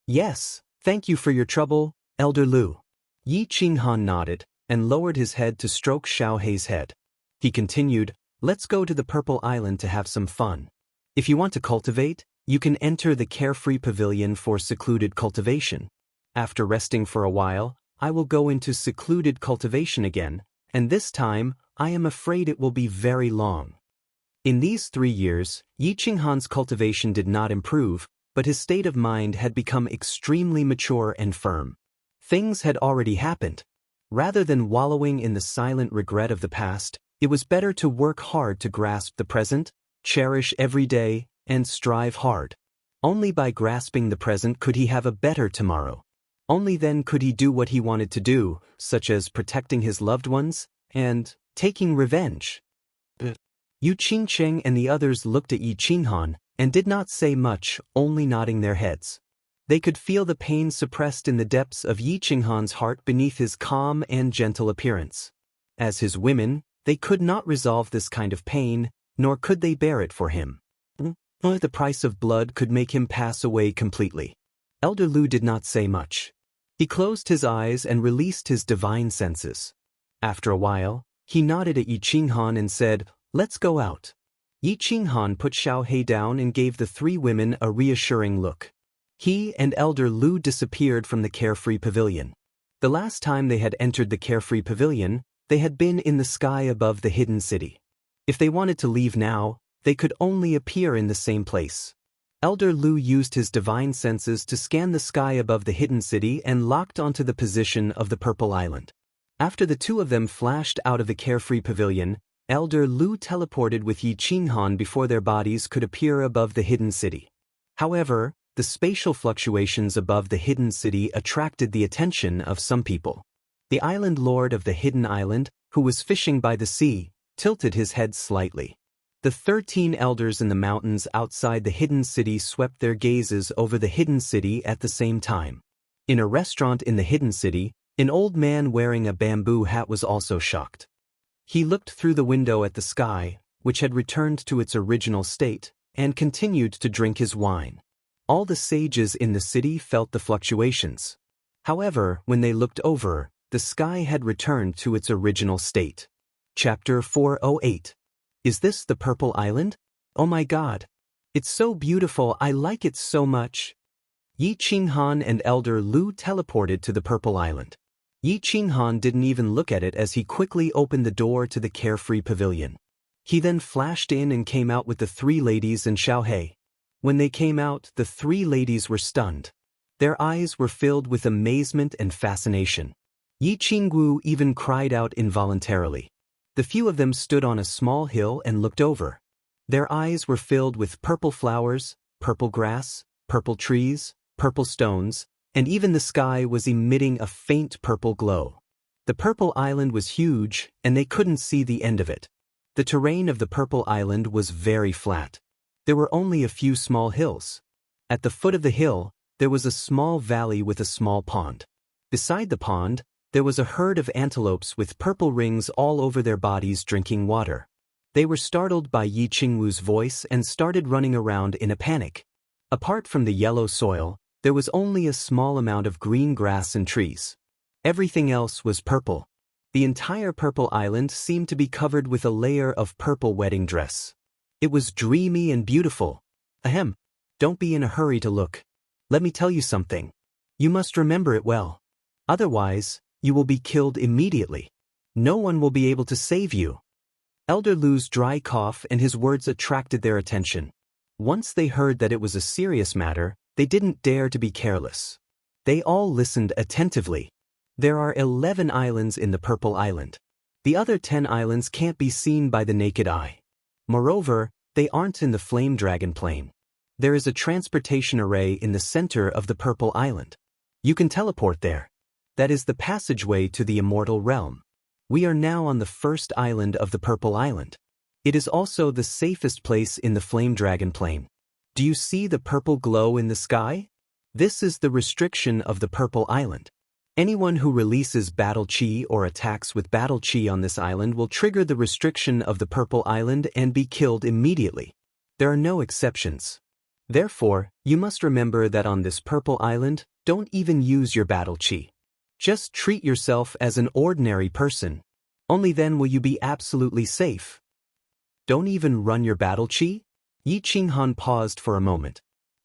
Speaker 1: Yes, thank you for your trouble, Elder Lu. Yi Qinghan nodded, and lowered his head to stroke Xiao Hei's head. He continued, let's go to the Purple Island to have some fun. If you want to cultivate, you can enter the carefree pavilion for secluded cultivation. After resting for a while, I will go into secluded cultivation again, and this time, I am afraid it will be very long. In these 3 years, Yi Qinghan's cultivation did not improve, but his state of mind had become extremely mature and firm. Things had already happened. Rather than wallowing in the silent regret of the past, it was better to work hard to grasp the present, cherish every day, and strive hard. Only by grasping the present could he have a better tomorrow. Only then could he do what he wanted to do, such as protecting his loved ones and taking revenge. Yu Qingcheng and the others looked at Yi Qinghan and did not say much, only nodding their heads. They could feel the pain suppressed in the depths of Yi Qinghan's heart beneath his calm and gentle appearance. As his women, they could not resolve this kind of pain, nor could they bear it for him. The price of blood could make him pass away completely. Elder Lu did not say much. He closed his eyes and released his divine senses. After a while, he nodded at Yi Qinghan and said, let's go out. Yi Qinghan put Xiao Hei down and gave the 3 women a reassuring look. He and Elder Lu disappeared from the carefree pavilion. The last time they had entered the carefree pavilion, they had been in the sky above the hidden city. If they wanted to leave now, they could only appear in the same place. Elder Lu used his divine senses to scan the sky above the hidden city and locked onto the position of the Purple Island. After the 2 of them flashed out of the carefree pavilion, Elder Lu teleported with Yi Qinghan before their bodies could appear above the hidden city. However, the spatial fluctuations above the hidden city attracted the attention of some people. The island lord of the hidden island, who was fishing by the sea, tilted his head slightly. The 13 elders in the mountains outside the hidden city swept their gazes over the hidden city at the same time. In a restaurant in the hidden city, an old man wearing a bamboo hat was also shocked. He looked through the window at the sky, which had returned to its original state, and continued to drink his wine. All the sages in the city felt the fluctuations. However, when they looked over, the sky had returned to its original state. Chapter 408. Is this the Purple Island? Oh my God! It's so beautiful, I like it so much. Yi Qinghan and Elder Lu teleported to the Purple Island. Yi Qinghan didn't even look at it as he quickly opened the door to the carefree pavilion. He then flashed in and came out with the 3 ladies and Xiao Hei. When they came out, the 3 ladies were stunned. Their eyes were filled with amazement and fascination. Yi Qingwu even cried out involuntarily. The few of them stood on a small hill and looked over. Their eyes were filled with purple flowers, purple grass, purple trees, purple stones, and even the sky was emitting a faint purple glow. The Purple Island was huge, and they couldn't see the end of it. The terrain of the Purple Island was very flat. There were only a few small hills. At the foot of the hill, there was a small valley with a small pond. Beside the pond, there was a herd of antelopes with purple rings all over their bodies drinking water. They were startled by Yi Qingwu's voice and started running around in a panic. Apart from the yellow soil, there was only a small amount of green grass and trees. Everything else was purple. The entire Purple Island seemed to be covered with a layer of purple wedding dress. It was dreamy and beautiful. Ahem. Don't be in a hurry to look. Let me tell you something. You must remember it well. Otherwise, you will be killed immediately. No one will be able to save you. Elder Lu's dry cough and his words attracted their attention. Once they heard that it was a serious matter, they didn't dare to be careless. They all listened attentively. There are 11 islands in the Purple Island. The other 10 islands can't be seen by the naked eye. Moreover, they aren't in the Flame Dragon Plain. There is a transportation array in the center of the Purple Island. You can teleport there. That is the passageway to the Immortal Realm. We are now on the first island of the Purple Island. It is also the safest place in the Flame Dragon Plain. Do you see the purple glow in the sky? This is the restriction of the Purple Island. Anyone who releases battle chi or attacks with battle chi on this island will trigger the restriction of the Purple Island and be killed immediately. There are no exceptions. Therefore, you must remember that on this Purple Island, don't even use your battle chi. Just treat yourself as an ordinary person. Only then will you be absolutely safe. Don't even run your battle chi? Yi Qinghan paused for a moment.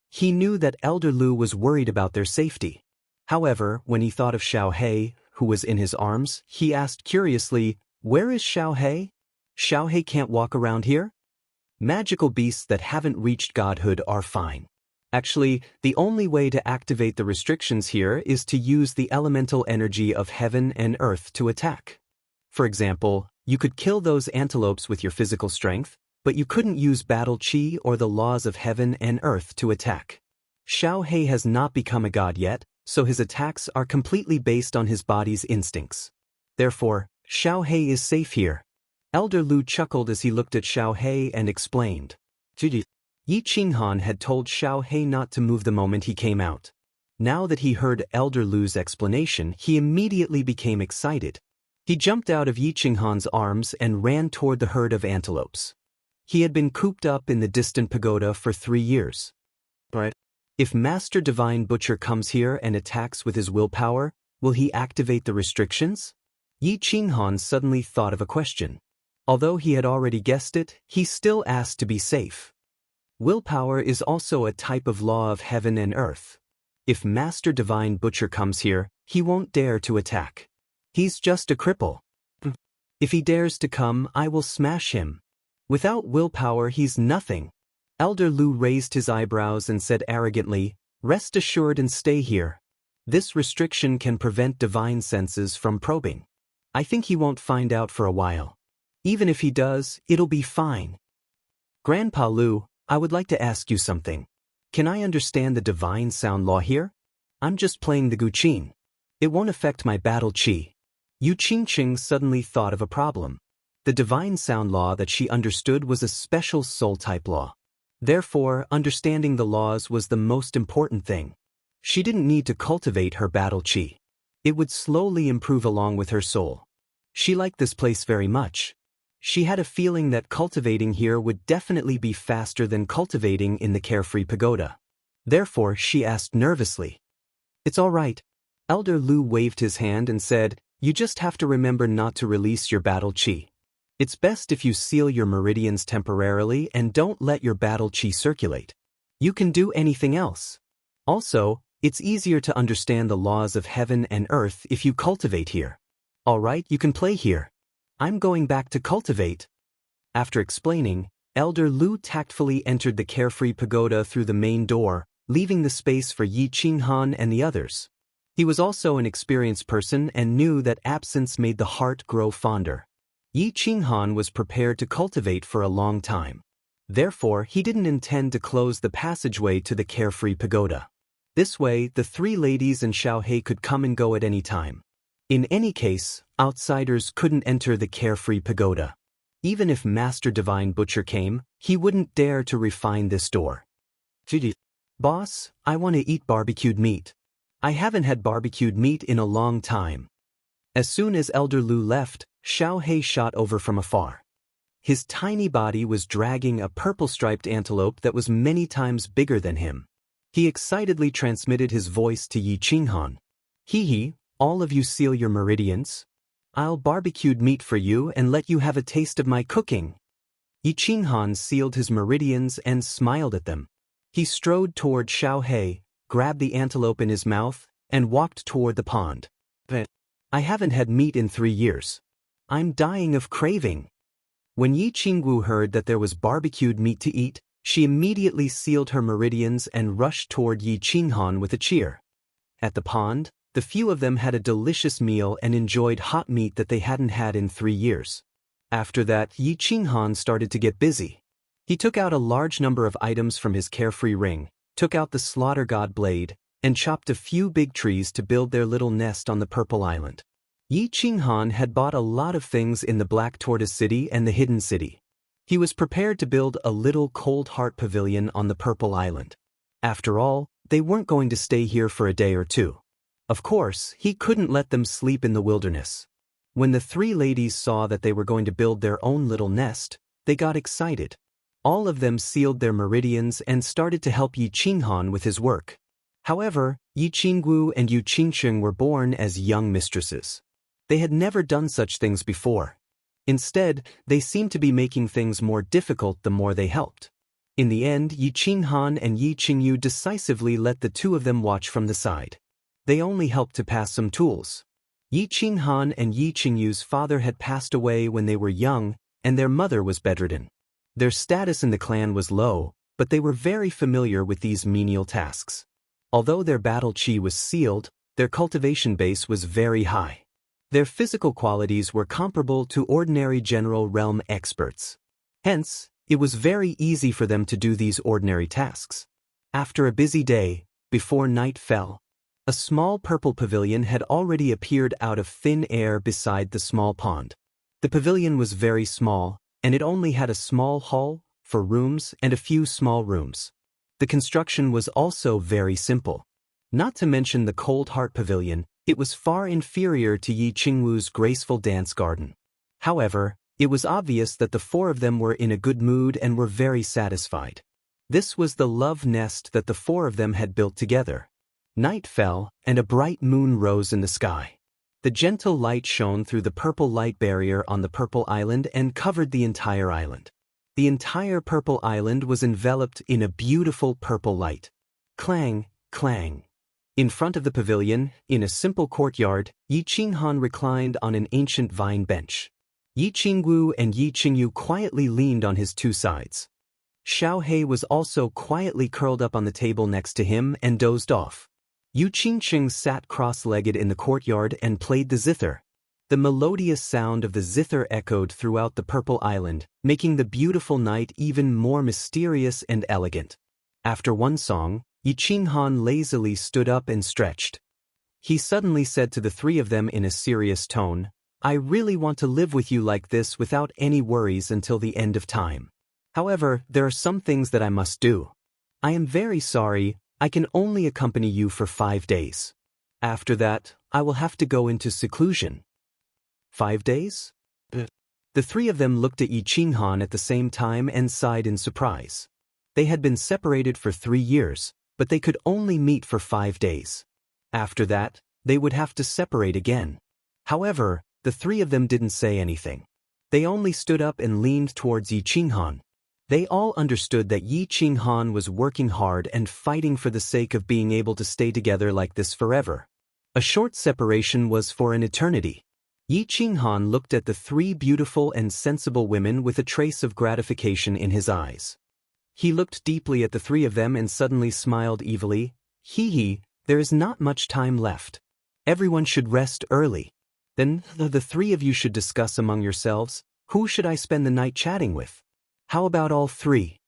Speaker 1: He knew that Elder Lu was worried about their safety. However, when he thought of Xiao He, who was in his arms, he asked curiously, "Where is Xiao He? Xiao He can't walk around here?" Magical beasts that haven't reached godhood are fine. Actually, the only way to activate the restrictions here is to use the elemental energy of heaven and earth to attack. For example, you could kill those antelopes with your physical strength, but you couldn't use battle chi or the laws of heaven and earth to attack. Xiao He has not become a god yet, so his attacks are completely based on his body's instincts. Therefore, Xiao He is safe here. Elder Lu chuckled as he looked at Xiao He and explained. Yi Qinghan had told Xiao He not to move the moment he came out. Now that he heard Elder Lu's explanation, he immediately became excited. He jumped out of Yi Qinghan's arms and ran toward the herd of antelopes. He had been cooped up in the distant pagoda for 3 years. Right? If Master Divine Butcher comes here and attacks with his willpower, will he activate the restrictions? Yi Qinghan suddenly thought of a question. Although he had already guessed it, he still asked to be safe. Willpower is also a type of law of heaven and earth. If Master Divine Butcher comes here, he won't dare to attack. He's just a cripple. If he dares to come, I will smash him. Without willpower, he's nothing. Elder Lu raised his eyebrows and said arrogantly, "Rest assured and stay here. This restriction can prevent divine senses from probing. I think he won't find out for a while. Even if he does, it'll be fine." Grandpa Lu, I would like to ask you something. Can I understand the divine sound law here? I'm just playing the guqin. It won't affect my battle chi. Yu Qingqing suddenly thought of a problem. The divine sound law that she understood was a special soul-type law. Therefore, understanding the laws was the most important thing. She didn't need to cultivate her battle chi. It would slowly improve along with her soul. She liked this place very much. She had a feeling that cultivating here would definitely be faster than cultivating in the Carefree Pagoda. Therefore, she asked nervously. "It's all right." Elder Lu waved his hand and said, "You just have to remember not to release your battle chi. It's best if you seal your meridians temporarily and don't let your battle chi circulate. You can do anything else. Also, it's easier to understand the laws of heaven and earth if you cultivate here. All right, you can play here. I'm going back to cultivate." After explaining, Elder Lu tactfully entered the Carefree Pagoda through the main door, leaving the space for Yi Qinghan and the others. He was also an experienced person and knew that absence made the heart grow fonder. Yi Qinghan was prepared to cultivate for a long time. Therefore, he didn't intend to close the passageway to the Carefree Pagoda. This way, the 3 ladies and Xiao He could come and go at any time. In any case, outsiders couldn't enter the Carefree Pagoda. Even if Master Divine Butcher came, he wouldn't dare to refine this door. "Boss, I want to eat barbecued meat. I haven't had barbecued meat in a long time." As soon as Elder Lu left, Xiao He shot over from afar. His tiny body was dragging a purple-striped antelope that was many times bigger than him. He excitedly transmitted his voice to Yi Qinghan. "Hee, all of you seal your meridians. I'll barbecued meat for you and let you have a taste of my cooking." Yi Qinghan sealed his meridians and smiled at them. He strode toward Xiao He, grabbed the antelope in his mouth, and walked toward the pond. "I haven't had meat in 3 years. I'm dying of craving." When Yi Qingwu heard that there was barbecued meat to eat, she immediately sealed her meridians and rushed toward Yi Qinghan with a cheer. At the pond, the few of them had a delicious meal and enjoyed hot meat that they hadn't had in 3 years. After that, Yi Qinghan started to get busy. He took out a large number of items from his carefree ring, took out the slaughter god blade, and chopped a few big trees to build their little nest on the Purple Island. Yi Qinghan had bought a lot of things in the Black Tortoise City and the Hidden City. He was prepared to build a little cold heart pavilion on the Purple Island. After all, they weren't going to stay here for a day or two. Of course, he couldn't let them sleep in the wilderness. When the three ladies saw that they were going to build their own little nest, they got excited. All of them sealed their meridians and started to help Yi Qinghan with his work. However, Yi Qinggu and Yu Qingsheng were born as young mistresses. They had never done such things before. Instead, they seemed to be making things more difficult the more they helped. In the end, Yi Qinghan and Yi Qingyu decisively let the two of them watch from the side. They only helped to pass some tools. Yi Qinghan and Yi Qingyu's father had passed away when they were young, and their mother was bedridden. Their status in the clan was low, but they were very familiar with these menial tasks. Although their battle chi was sealed, their cultivation base was very high. Their physical qualities were comparable to ordinary general realm experts. Hence, it was very easy for them to do these ordinary tasks. After a busy day, before night fell, a small purple pavilion had already appeared out of thin air beside the small pond. The pavilion was very small, and it only had a small hall for rooms and a few small rooms. The construction was also very simple. Not to mention the Cold Heart Pavilion, it was far inferior to Yi Qingwu's graceful dance garden. However, it was obvious that the four of them were in a good mood and were very satisfied. This was the love nest that the four of them had built together. Night fell, and a bright moon rose in the sky. The gentle light shone through the purple light barrier on the Purple Island and covered the entire island. The entire Purple Island was enveloped in a beautiful purple light. Clang, clang. In front of the pavilion, in a simple courtyard, Yi Qinghan reclined on an ancient vine bench. Yi Qinggu and Yi Qingyu quietly leaned on his two sides. Xiao He was also quietly curled up on the table next to him and dozed off. Yu Qingsheng sat cross-legged in the courtyard and played the zither. The melodious sound of the zither echoed throughout the Purple Island, making the beautiful night even more mysterious and elegant. After one song, Yi Qinghan lazily stood up and stretched. He suddenly said to the three of them in a serious tone, "I really want to live with you like this without any worries until the end of time. However, there are some things that I must do. I am very sorry, I can only accompany you for 5 days. After that, I will have to go into seclusion." 5 days? The three of them looked at Yi Qinghan at the same time and sighed in surprise. They had been separated for 3 years, but they could only meet for 5 days. After that, they would have to separate again. However, the three of them didn't say anything. They only stood up and leaned towards Yi Qinghan. They all understood that Yi Qinghan was working hard and fighting for the sake of being able to stay together like this forever. A short separation was for an eternity. Yi Qinghan looked at the three beautiful and sensible women with a trace of gratification in his eyes. He looked deeply at the three of them and suddenly smiled evilly. Hee, there is not much time left. Everyone should rest early. Then the three of you should discuss among yourselves, who should I spend the night chatting with? How about all three?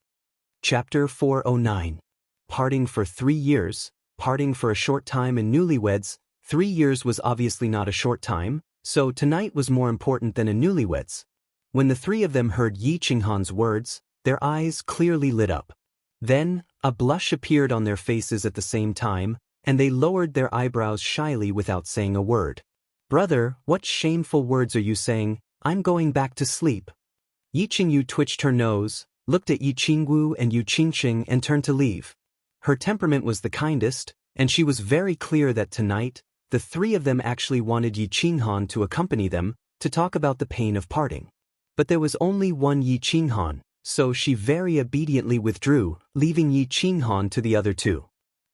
Speaker 1: Chapter 409. Parting for 3 years, parting for a short time and newlyweds. 3 years was obviously not a short time, so tonight was more important than a newlyweds. When the three of them heard Yi Qinghan's words, their eyes clearly lit up. Then, a blush appeared on their faces at the same time, and they lowered their eyebrows shyly without saying a word. "Brother, what shameful words are you saying? I'm going back to sleep." Yi Qingyu twitched her nose, looked at Yi Qinggu and Yu Qingsheng and turned to leave. Her temperament was the kindest, and she was very clear that tonight, the three of them actually wanted Yi Qinghan to accompany them, to talk about the pain of parting. But there was only one Yi Qinghan, so she very obediently withdrew, leaving Yi Qinghan to the other two.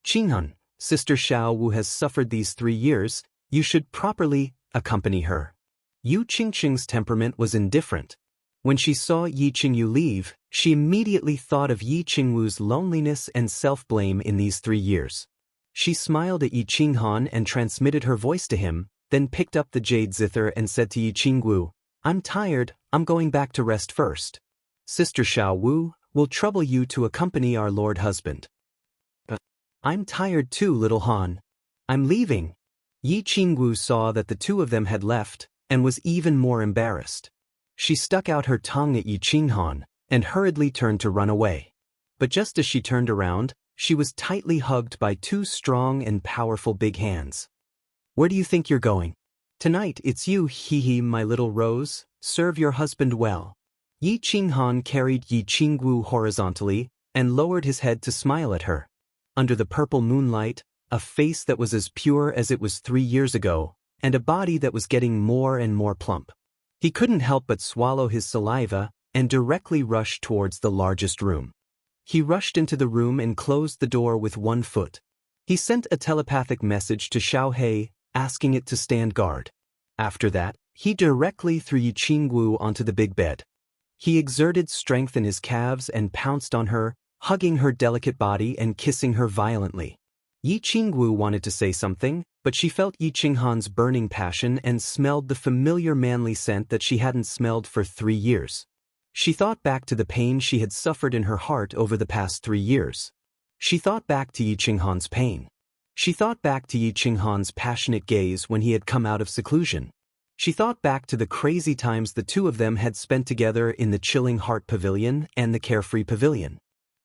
Speaker 1: "Qinghan, Sister Xiao Wu has suffered these 3 years, you should properly accompany her." Yu Qingsheng's temperament was indifferent. When she saw Yi Qingyu leave, she immediately thought of Yi Qingwu's loneliness and self-blame in these 3 years. She smiled at Yi Qinghan and transmitted her voice to him, then picked up the jade zither and said to Yi Qinggu, "I'm tired, I'm going back to rest first. Sister Xiao Wu will trouble you to accompany our lord husband." "I'm tired too, little Han. I'm leaving." Yi Qinggu saw that the two of them had left, and was even more embarrassed. She stuck out her tongue at Yi Qinghan, and hurriedly turned to run away. But just as she turned around, she was tightly hugged by two strong and powerful big hands. "Where do you think you're going?" "Tonight it's you, hee my little rose. Serve your husband well." Yi Qinghan carried Yi Qingwu horizontally and lowered his head to smile at her. Under the purple moonlight, a face that was as pure as it was 3 years ago, and a body that was getting more and more plump. He couldn't help but swallow his saliva and directly rush towards the largest room. He rushed into the room and closed the door with one foot. He sent a telepathic message to Xiaohei, asking it to stand guard. After that, he directly threw Yi Qingwu onto the big bed. He exerted strength in his calves and pounced on her, hugging her delicate body and kissing her violently. Yi Qingwu wanted to say something, but she felt Yi Qinghan's burning passion and smelled the familiar manly scent that she hadn't smelled for 3 years. She thought back to the pain she had suffered in her heart over the past 3 years. She thought back to Yi Qinghan's pain. She thought back to Yi Qinghan's passionate gaze when he had come out of seclusion. She thought back to the crazy times the two of them had spent together in the Chilling Heart Pavilion and the Carefree Pavilion.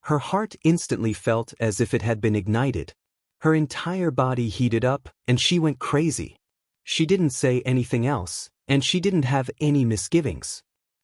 Speaker 1: Her heart instantly felt as if it had been ignited. Her entire body heated up, and she went crazy. She didn't say anything else, and she didn't have any misgivings.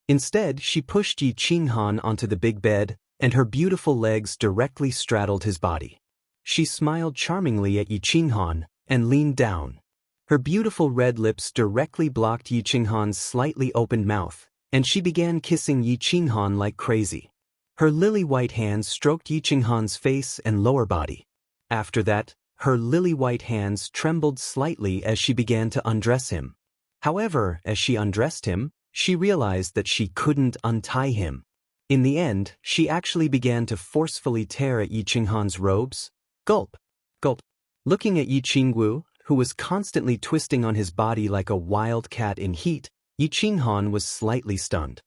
Speaker 1: Instead, she pushed Yi Qinghan onto the big bed, and her beautiful legs directly straddled his body. She smiled charmingly at Yi Qinghan and leaned down. Her beautiful red lips directly blocked Yi Qinghan's slightly opened mouth, and she began kissing Yi Qinghan like crazy. Her lily-white hands stroked Yi Qinghan's face and lower body. After that, her lily-white hands trembled slightly as she began to undress him. However, as she undressed him, she realized that she couldn't untie him. In the end, she actually began to forcefully tear at Yi Qinghan's robes. Gulp, gulp. Looking at Yi Qingwu, who was constantly twisting on his body like a wild cat in heat, Yi Qinghan was slightly stunned.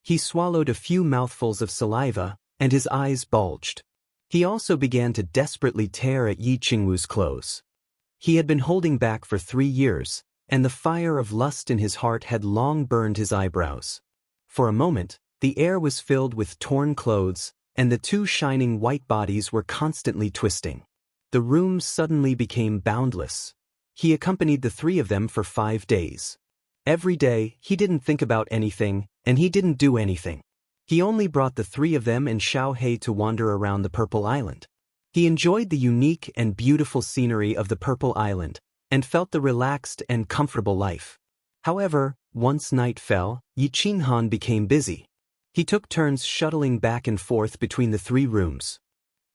Speaker 1: He swallowed a few mouthfuls of saliva, and his eyes bulged. He also began to desperately tear at Yi Qingwu's clothes. He had been holding back for 3 years, and the fire of lust in his heart had long burned his eyebrows. For a moment, the air was filled with torn clothes, and the two shining white bodies were constantly twisting. The room suddenly became boundless. He accompanied the 3 of them for 5 days. Every day, he didn't think about anything, and he didn't do anything. He only brought the 3 of them and Xiaohei to wander around the Purple Island. He enjoyed the unique and beautiful scenery of the Purple Island, and felt the relaxed and comfortable life. However, once night fell, Yi Qinghan became busy. He took turns shuttling back and forth between the 3 rooms.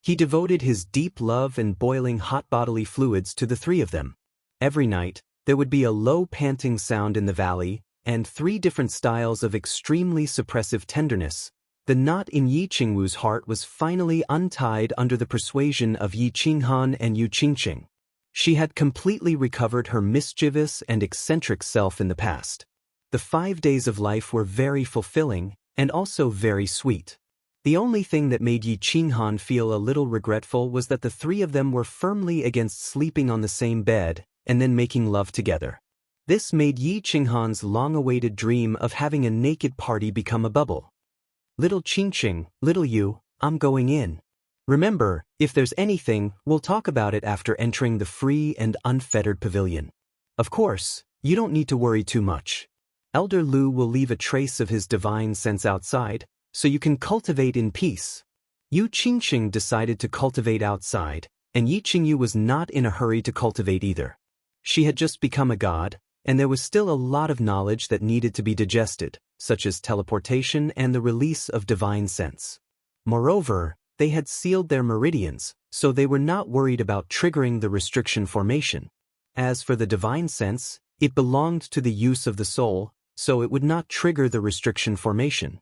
Speaker 1: He devoted his deep love and boiling hot bodily fluids to the 3 of them. Every night, there would be a low panting sound in the valley, and 3 different styles of extremely suppressive tenderness. The knot in Yi Qingwu's heart was finally untied under the persuasion of Yi Qinghan and Yu Qingqing. She had completely recovered her mischievous and eccentric self in the past. The 5 days of life were very fulfilling, and also very sweet. The only thing that made Yi Qinghan feel a little regretful was that the 3 of them were firmly against sleeping on the same bed and then making love together. This made Yi Qinghan's long-awaited dream of having a naked party become a bubble. "Little Qingqing, little Yu, I'm going in. Remember, if there's anything, we'll talk about it after entering the free and unfettered pavilion. Of course, you don't need to worry too much. Elder Lu will leave a trace of his divine sense outside, so you can cultivate in peace." Yu Qingqing decided to cultivate outside, and Yi Qingyu was not in a hurry to cultivate either. She had just become a god, and there was still a lot of knowledge that needed to be digested, such as teleportation and the release of divine sense. Moreover, they had sealed their meridians, so they were not worried about triggering the restriction formation. As for the divine sense, it belonged to the use of the soul, so it would not trigger the restriction formation.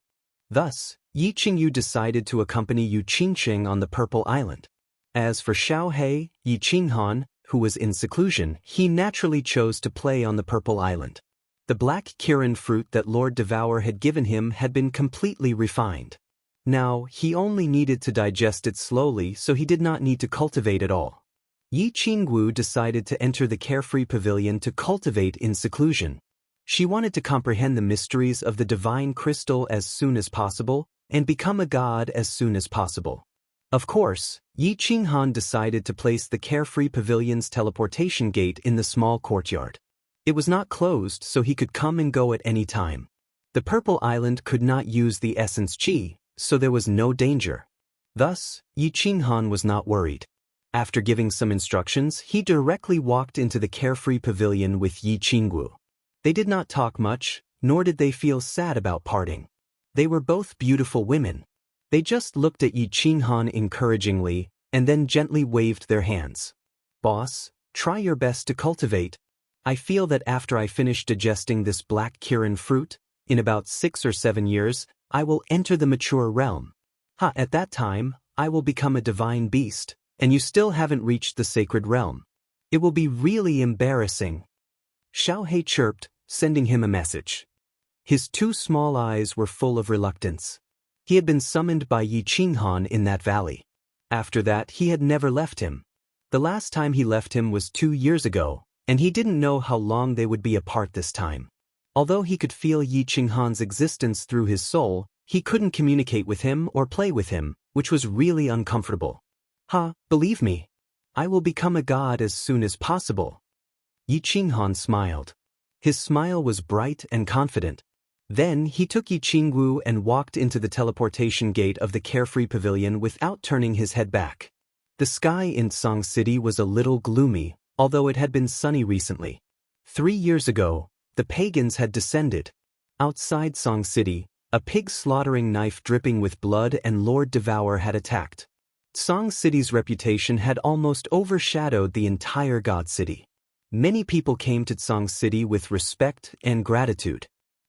Speaker 1: Thus, Yi Qingyu decided to accompany Yu Qingqing on the Purple Island. As for Xiaohei, Yi Qinghan, who was in seclusion, he naturally chose to play on the Purple Island. The black Kirin fruit that Lord Devour had given him had been completely refined. Now, he only needed to digest it slowly, so he did not need to cultivate at all. Yi Qingwu decided to enter the Carefree Pavilion to cultivate in seclusion. She wanted to comprehend the mysteries of the divine crystal as soon as possible, and become a god as soon as possible. Of course, Yi Qinghan decided to place the Carefree Pavilion's teleportation gate in the small courtyard. It was not closed, so he could come and go at any time. The Purple Island could not use the essence Qi, so there was no danger. Thus, Yi Qinghan was not worried. After giving some instructions, he directly walked into the Carefree Pavilion with Yi Qingwu. They did not talk much, nor did they feel sad about parting. They were both beautiful women. They just looked at Yi Qinghan encouragingly, and then gently waved their hands. "Boss, try your best to cultivate. I feel that after I finish digesting this black Kirin fruit, in about 6 or 7 years, I will enter the mature realm. At that time, I will become a divine beast, and you still haven't reached the sacred realm. It will be really embarrassing." Xiao He chirped, sending him a message. His 2 small eyes were full of reluctance. He had been summoned by Yi Qinghan in that valley. After that, he had never left him. The last time he left him was 2 years ago, and he didn't know how long they would be apart this time. Although he could feel Yi Qinghan's existence through his soul, he couldn't communicate with him or play with him, which was really uncomfortable. Believe me, I will become a god as soon as possible." Yi Qinghan smiled. His smile was bright and confident. Then he took Yi Qingwu and walked into the teleportation gate of the Carefree Pavilion without turning his head back. The sky in Song City was a little gloomy, although it had been sunny recently. 3 years ago, the pagans had descended. Outside Song City, a pig slaughtering knife dripping with blood and Lord Devour had attacked. Song City's reputation had almost overshadowed the entire God City. Many people came to Song City with respect and gratitude.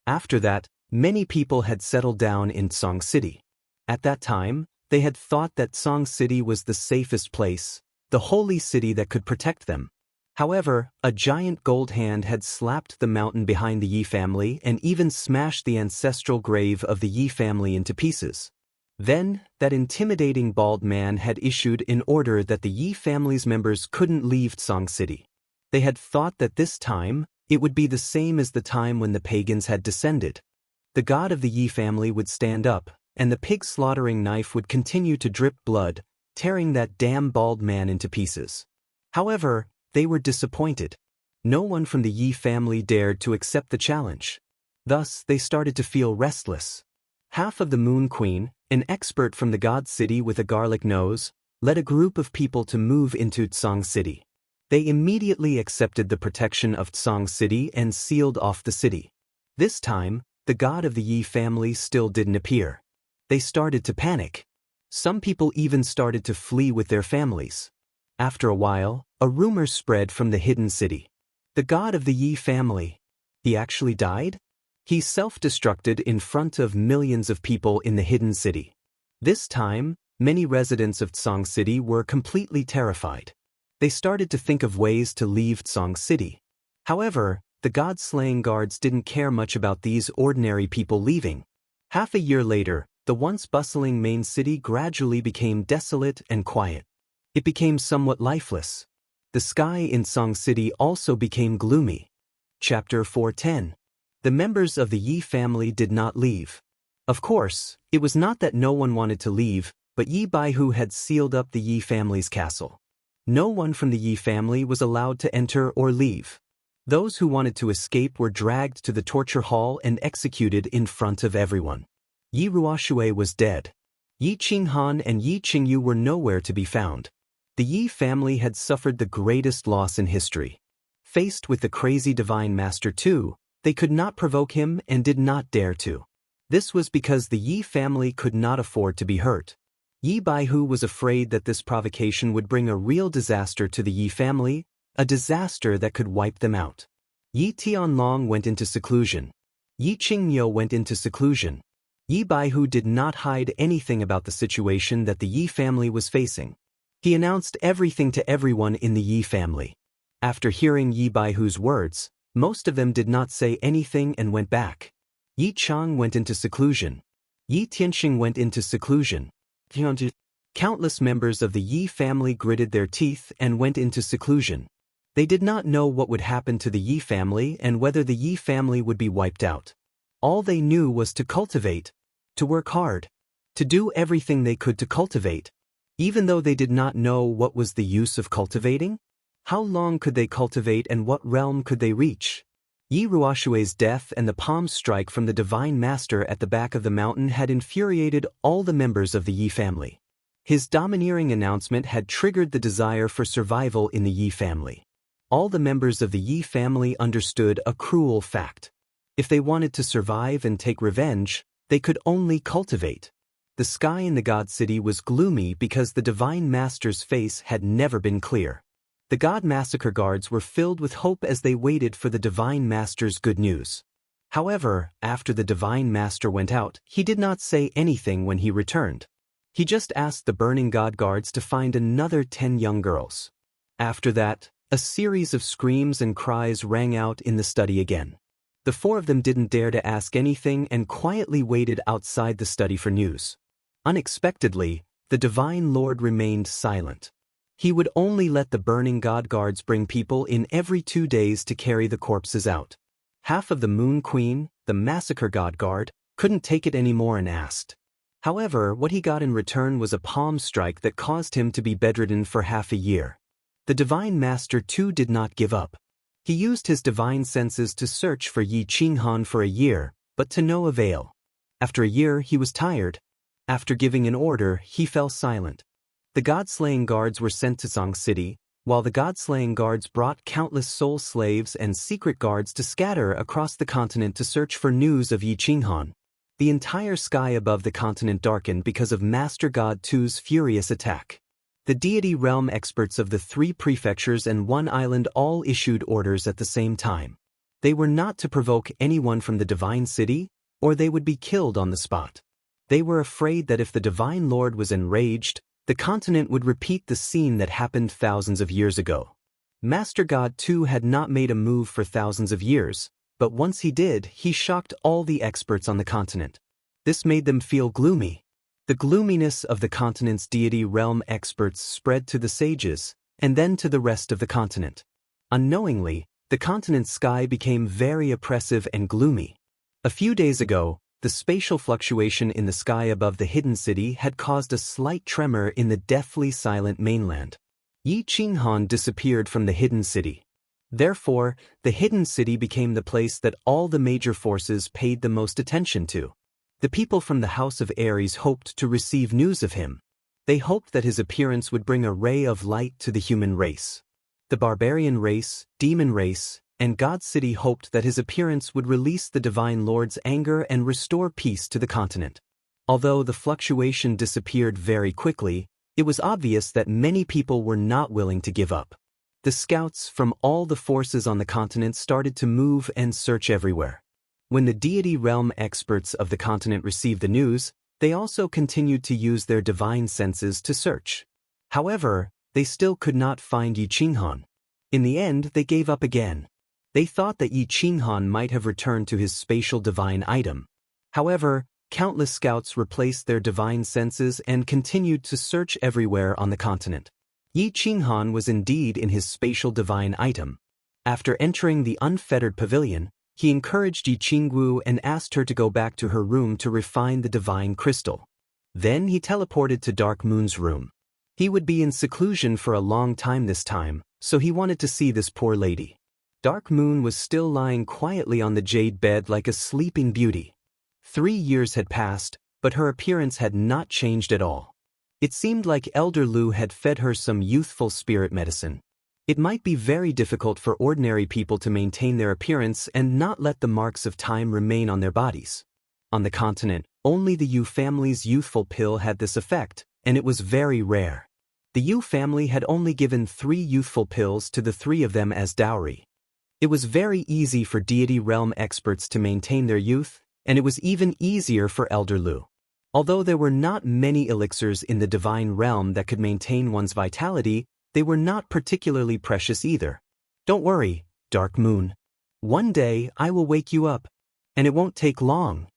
Speaker 1: After that, many people had settled down in Song City. At that time, they had thought that Song City was the safest place, the holy city that could protect them. However, a giant gold hand had slapped the mountain behind the Yi family and even smashed the ancestral grave of the Yi family into pieces. Then, that intimidating bald man had issued an order that the Yi family's members couldn't leave Song City. They had thought that this time, it would be the same as the time when the pagans had descended. The god of the Yi family would stand up, and the pig slaughtering knife would continue to drip blood, tearing that damn bald man into pieces. However, they were disappointed. No one from the Yi family dared to accept the challenge. Thus, they started to feel restless. Half of the Moon Queen, an expert from the God City with a garlic nose, led a group of people to move into Song City. They immediately accepted the protection of Song City and sealed off the city. This time, the god of the Yi family still didn't appear. They started to panic. Some people even started to flee with their families. After a while, a rumor spread from the hidden city. The god of the Yi family. He actually died? He self-destructed in front of millions of people in the hidden city. This time, many residents of Song City were completely terrified. They started to think of ways to leave Song City. However, the god-slaying guards didn't care much about these ordinary people leaving. Half a year later, the once bustling main city gradually became desolate and quiet. It became somewhat lifeless. The sky in Song City also became gloomy. Chapter 410. The members of the Yi family did not leave. Of course, it was not that no one wanted to leave, but Yi Baihu had sealed up the Yi family's castle. No one from the Yi family was allowed to enter or leave. Those who wanted to escape were dragged to the torture hall and executed in front of everyone. Yi Ruoshui was dead. Yi Qinghan and Yi Qingyu were nowhere to be found. The Yi family had suffered the greatest loss in history. Faced with the crazy divine master too, they could not provoke him and did not dare to. This was because the Yi family could not afford to be hurt. Yi Baihu was afraid that this provocation would bring a real disaster to the Yi family, a disaster that could wipe them out. Yi Tianlong went into seclusion. Yi Qingmyo went into seclusion. Yi Baihu did not hide anything about the situation that the Yi family was facing. He announced everything to everyone in the Yi family. After hearing Yi Baihu's words, most of them did not say anything and went back. Yi Chang went into seclusion. Yi Tianxing went into seclusion. Countless members of the Yi family gritted their teeth and went into seclusion. They did not know what would happen to the Yi family and whether the Yi family would be wiped out. All they knew was to cultivate, to work hard. to do everything they could to cultivate. Even though they did not know what was the use of cultivating? How long could they cultivate and what realm could they reach? Yi Ruoshui's death and the palm strike from the Divine Master at the back of the mountain had infuriated all the members of the Yi family. His domineering announcement had triggered the desire for survival in the Yi family. All the members of the Yi family understood a cruel fact. If they wanted to survive and take revenge, they could only cultivate. The sky in the God City was gloomy because the Divine Master's face had never been clear. The God Massacre guards were filled with hope as they waited for the Divine Master's good news. However, after the Divine Master went out, he did not say anything when he returned. He just asked the Burning God guards to find another 10 young girls. After that, a series of screams and cries rang out in the study again. The 4 of them didn't dare to ask anything and quietly waited outside the study for news. Unexpectedly, the Divine Lord remained silent. He would only let the Burning God guards bring people in every 2 days to carry the corpses out. Half of the Moon Queen, the Massacre God guard, couldn't take it anymore and asked. However, what he got in return was a palm strike that caused him to be bedridden for half a year. The Divine Master too did not give up. He used his divine senses to search for Yi Qinghan for a year, but to no avail. After a year, he was tired. After giving an order, he fell silent. The God-slaying guards were sent to Song City, while the God-slaying guards brought countless soul slaves and secret guards to scatter across the continent to search for news of Yi Qinghan. The entire sky above the continent darkened because of Master God Tu's furious attack. The deity realm experts of the 3 prefectures and 1 island all issued orders at the same time. They were not to provoke anyone from the Divine City, or they would be killed on the spot. They were afraid that if the Divine Lord was enraged, the continent would repeat the scene that happened thousands of years ago. Master God too had not made a move for thousands of years, but once he did, he shocked all the experts on the continent. This made them feel gloomy. The gloominess of the continent's deity realm experts spread to the sages, and then to the rest of the continent. Unknowingly, the continent's sky became very oppressive and gloomy. A few days ago, the spatial fluctuation in the sky above the hidden city had caused a slight tremor in the deathly silent mainland. Yi Qinghan disappeared from the hidden city. Therefore, the hidden city became the place that all the major forces paid the most attention to. The people from the House of Ares hoped to receive news of him. They hoped that his appearance would bring a ray of light to the human race. The barbarian race, demon race, and God City hoped that his appearance would release the Divine Lord's anger and restore peace to the continent. Although the fluctuation disappeared very quickly, it was obvious that many people were not willing to give up. The scouts from all the forces on the continent started to move and search everywhere. When the deity realm experts of the continent received the news, they also continued to use their divine senses to search. However, they still could not find Yi Qinghan. In the end, they gave up again. They thought that Yi Qinghan might have returned to his spatial divine item. However, countless scouts replaced their divine senses and continued to search everywhere on the continent. Yi Qinghan was indeed in his spatial divine item. After entering the unfettered pavilion, he encouraged Yi Qingwu and asked her to go back to her room to refine the divine crystal. Then he teleported to Dark Moon's room. He would be in seclusion for a long time this time, so he wanted to see this poor lady. Dark Moon was still lying quietly on the jade bed like a sleeping beauty. 3 years had passed, but her appearance had not changed at all. It seemed like Elder Lu had fed her some youthful spirit medicine. It might be very difficult for ordinary people to maintain their appearance and not let the marks of time remain on their bodies. On the continent, only the Yu family's youthful pill had this effect, and it was very rare. The Yu family had only given 3 youthful pills to the 3 of them as dowry. It was very easy for deity realm experts to maintain their youth, and it was even easier for Elder Lu. Although there were not many elixirs in the divine realm that could maintain one's vitality, they were not particularly precious either. Don't worry, Dark Moon. One day I will wake you up, and it won't take long.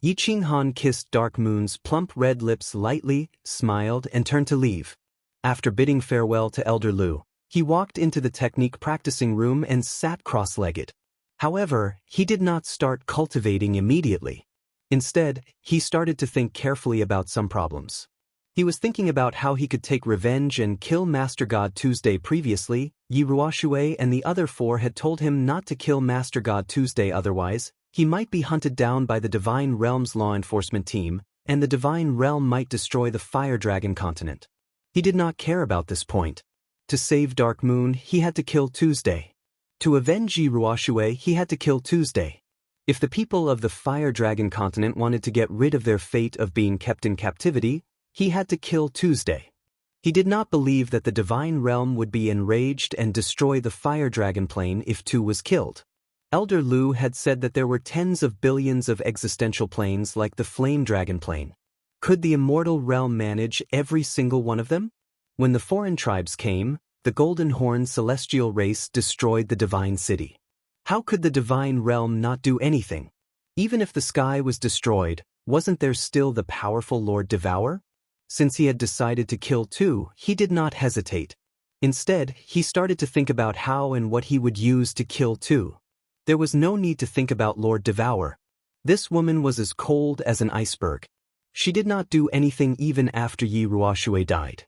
Speaker 1: Yi Qinghan kissed Dark Moon's plump red lips lightly, smiled, and turned to leave. After bidding farewell to Elder Lu, he walked into the technique practicing room and sat cross-legged. However, he did not start cultivating immediately. Instead, he started to think carefully about some problems. He was thinking about how he could take revenge and kill Master God Tuesday. Previously, Yi Ruoshui and the other four had told him not to kill Master God Tuesday, otherwise, he might be hunted down by the Divine Realm's law enforcement team, and the Divine Realm might destroy the Fire Dragon continent. He did not care about this point. To save Dark Moon, he had to kill Tuesday. To avenge Yi Ruoshui, he had to kill Tuesday. If the people of the Fire Dragon continent wanted to get rid of their fate of being kept in captivity, he had to kill Tuesday. He did not believe that the Divine Realm would be enraged and destroy the Fire Dragon plane if Tu was killed. Elder Lu had said that there were tens of billions of existential planes like the Flame Dragon plane. Could the Immortal Realm manage every single one of them? When the foreign tribes came, the Golden Horn celestial race destroyed the Divine City. How could the Divine Realm not do anything? Even if the sky was destroyed, wasn't there still the powerful Lord Devour? Since he had decided to kill Tu, he did not hesitate. Instead, he started to think about how and what he would use to kill Tu. There was no need to think about Lord Devour. This woman was as cold as an iceberg. She did not do anything even after Yi Ruoshui died.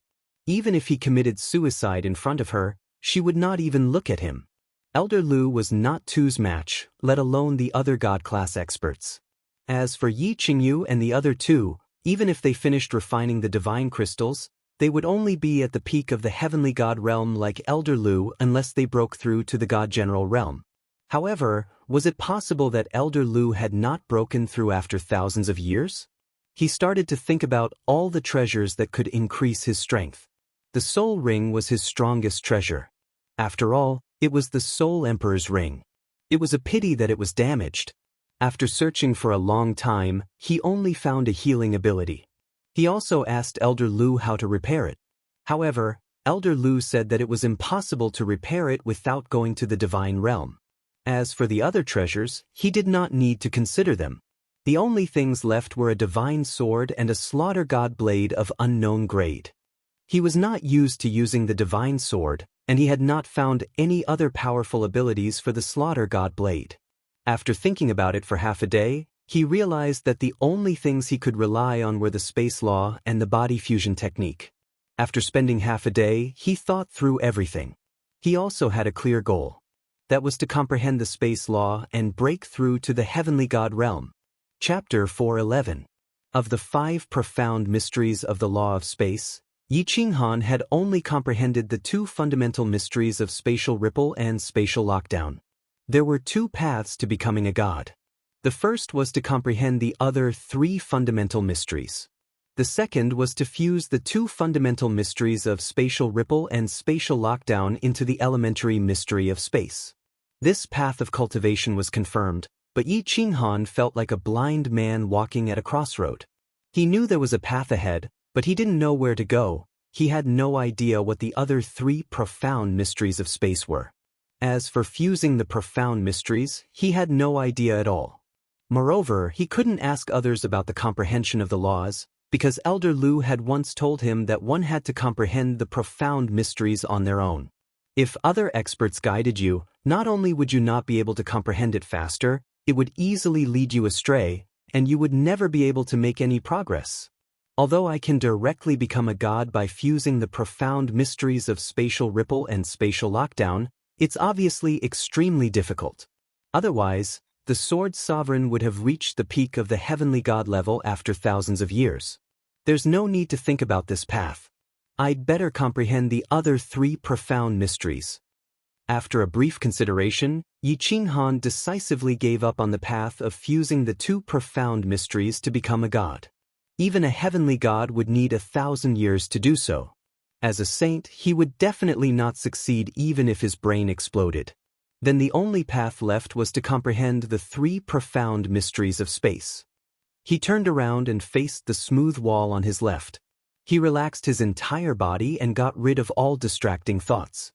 Speaker 1: Even if he committed suicide in front of her, she would not even look at him. Elder Lu was not Tu's match, let alone the other God-class experts. As for Yi Qingyu and the other two, even if they finished refining the divine crystals, they would only be at the peak of the heavenly god realm like Elder Lu unless they broke through to the god general realm. However, was it possible that Elder Lu had not broken through after thousands of years? He started to think about all the treasures that could increase his strength. The Soul Ring was his strongest treasure. After all, it was the Soul Emperor's ring. It was a pity that it was damaged. After searching for a long time, he only found a healing ability. He also asked Elder Lu how to repair it. However, Elder Lu said that it was impossible to repair it without going to the Divine Realm. As for the other treasures, he did not need to consider them. The only things left were a divine sword and a slaughter god blade of unknown grade. He was not used to using the divine sword, and he had not found any other powerful abilities for the slaughter god blade. After thinking about it for half a day, he realized that the only things he could rely on were the space law and the body fusion technique. After spending half a day, he thought through everything. He also had a clear goal. That was to comprehend the space law and break through to the heavenly god realm. Chapter 411. Of the 5 profound mysteries of the law of space, Yi Qinghan had only comprehended the 2 fundamental mysteries of spatial ripple and spatial lockdown. There were 2 paths to becoming a god. The first was to comprehend the other 3 fundamental mysteries. The second was to fuse the 2 fundamental mysteries of spatial ripple and spatial lockdown into the elementary mystery of space. This path of cultivation was confirmed, but Yi Qinghan felt like a blind man walking at a crossroad. He knew there was a path ahead, but he didn't know where to go. He had no idea what the other 3 profound mysteries of space were. As for fusing the profound mysteries, he had no idea at all. Moreover, he couldn't ask others about the comprehension of the laws, because Elder Lu had once told him that one had to comprehend the profound mysteries on their own. If other experts guided you, not only would you not be able to comprehend it faster, it would easily lead you astray, and you would never be able to make any progress. Although I can directly become a god by fusing the profound mysteries of spatial ripple and spatial lockdown, it's obviously extremely difficult. Otherwise, the Sword Sovereign would have reached the peak of the heavenly god level after thousands of years. There's no need to think about this path. I'd better comprehend the other 3 profound mysteries. After a brief consideration, Yi Qinghan decisively gave up on the path of fusing the 2 profound mysteries to become a god. Even a heavenly god would need 1,000 years to do so. As a saint, he would definitely not succeed even if his brain exploded. Then the only path left was to comprehend the 3 profound mysteries of space. He turned around and faced the smooth wall on his left. He relaxed his entire body and got rid of all distracting thoughts.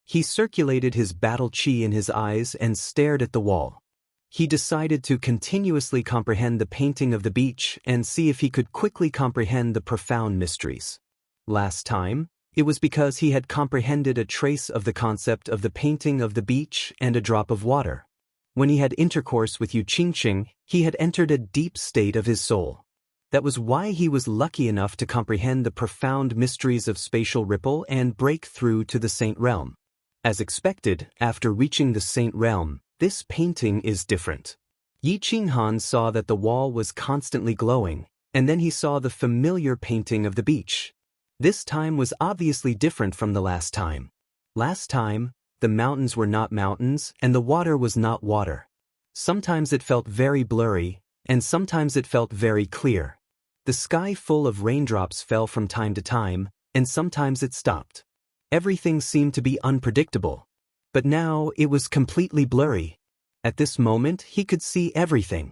Speaker 1: He circulated his battle chi in his eyes and stared at the wall. He decided to continuously comprehend the painting of the beach and see if he could quickly comprehend the profound mysteries. Last time, it was because he had comprehended a trace of the concept of the painting of the beach and a drop of water. When he had intercourse with Xianxia, he had entered a deep state of his soul. That was why he was lucky enough to comprehend the profound mysteries of spatial ripple and break through to the Saint Realm. As expected, after reaching the Saint Realm, this painting is different. Yi Qinghan saw that the wall was constantly glowing, and then he saw the familiar painting of the beach. This time was obviously different from the last time. Last time, the mountains were not mountains and the water was not water. Sometimes it felt very blurry, and sometimes it felt very clear. The sky full of raindrops fell from time to time, and sometimes it stopped. Everything seemed to be unpredictable. But now it was completely blurry. At this moment he could see everything.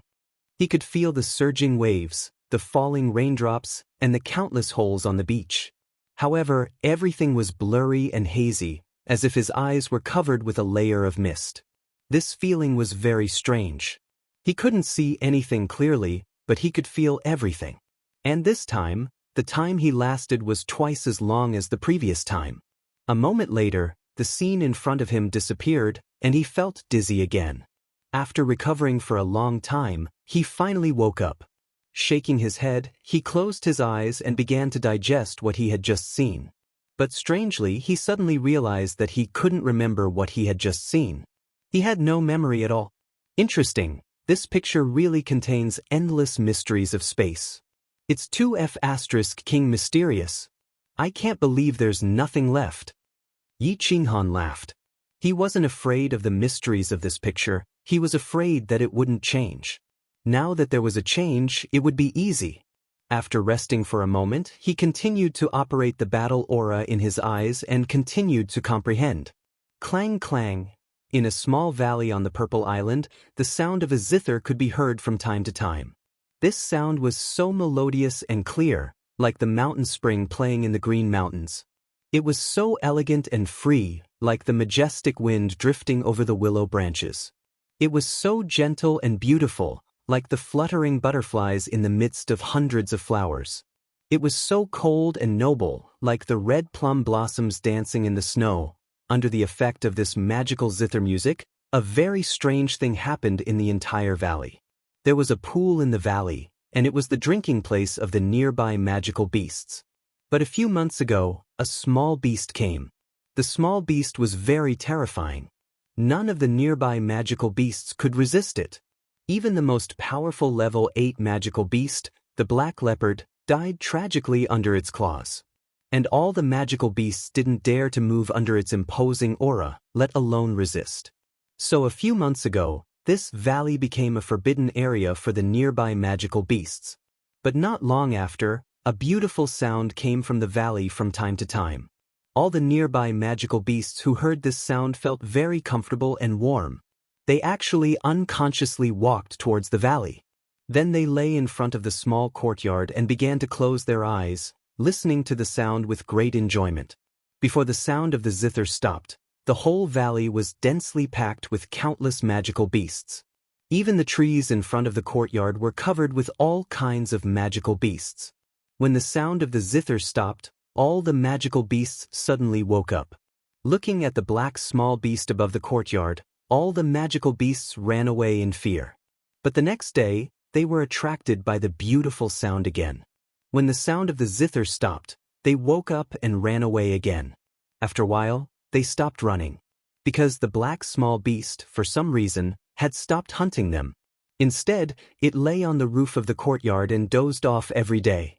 Speaker 1: He could feel the surging waves, the falling raindrops, and the countless holes on the beach. However, everything was blurry and hazy, as if his eyes were covered with a layer of mist. This feeling was very strange. He couldn't see anything clearly, but he could feel everything. And this time, the time he lasted was twice as long as the previous time. A moment later, the scene in front of him disappeared, and he felt dizzy again. After recovering for a long time, he finally woke up. Shaking his head, he closed his eyes and began to digest what he had just seen. But strangely, he suddenly realized that he couldn't remember what he had just seen. He had no memory at all. Interesting, this picture really contains endless mysteries of space. It's 2F** King mysterious. I can't believe there's nothing left. Yi Qinghan laughed. He wasn't afraid of the mysteries of this picture, he was afraid that it wouldn't change. Now that there was a change, it would be easy. After resting for a moment, he continued to operate the battle aura in his eyes and continued to comprehend. Clang clang. In a small valley on the Purple Island, the sound of a zither could be heard from time to time. This sound was so melodious and clear, like the mountain spring playing in the Green Mountains. It was so elegant and free, like the majestic wind drifting over the willow branches. It was so gentle and beautiful, like the fluttering butterflies in the midst of hundreds of flowers. It was so cold and noble, like the red plum blossoms dancing in the snow. Under the effect of this magical zither music, a very strange thing happened in the entire valley. There was a pool in the valley, and it was the drinking place of the nearby magical beasts. But a few months ago, a small beast came. The small beast was very terrifying. None of the nearby magical beasts could resist it. Even the most powerful level 8 magical beast, the black leopard, died tragically under its claws. And all the magical beasts didn't dare to move under its imposing aura, let alone resist. So a few months ago, this valley became a forbidden area for the nearby magical beasts. But not long after, a beautiful sound came from the valley from time to time. All the nearby magical beasts who heard this sound felt very comfortable and warm. They actually unconsciously walked towards the valley. Then they lay in front of the small courtyard and began to close their eyes, listening to the sound with great enjoyment. Before the sound of the zither stopped, the whole valley was densely packed with countless magical beasts. Even the trees in front of the courtyard were covered with all kinds of magical beasts. When the sound of the zither stopped, all the magical beasts suddenly woke up. Looking at the black small beast above the courtyard, all the magical beasts ran away in fear. But the next day, they were attracted by the beautiful sound again. When the sound of the zither stopped, they woke up and ran away again. After a while, they stopped running. Because the black small beast, for some reason, had stopped hunting them. Instead, it lay on the roof of the courtyard and dozed off every day.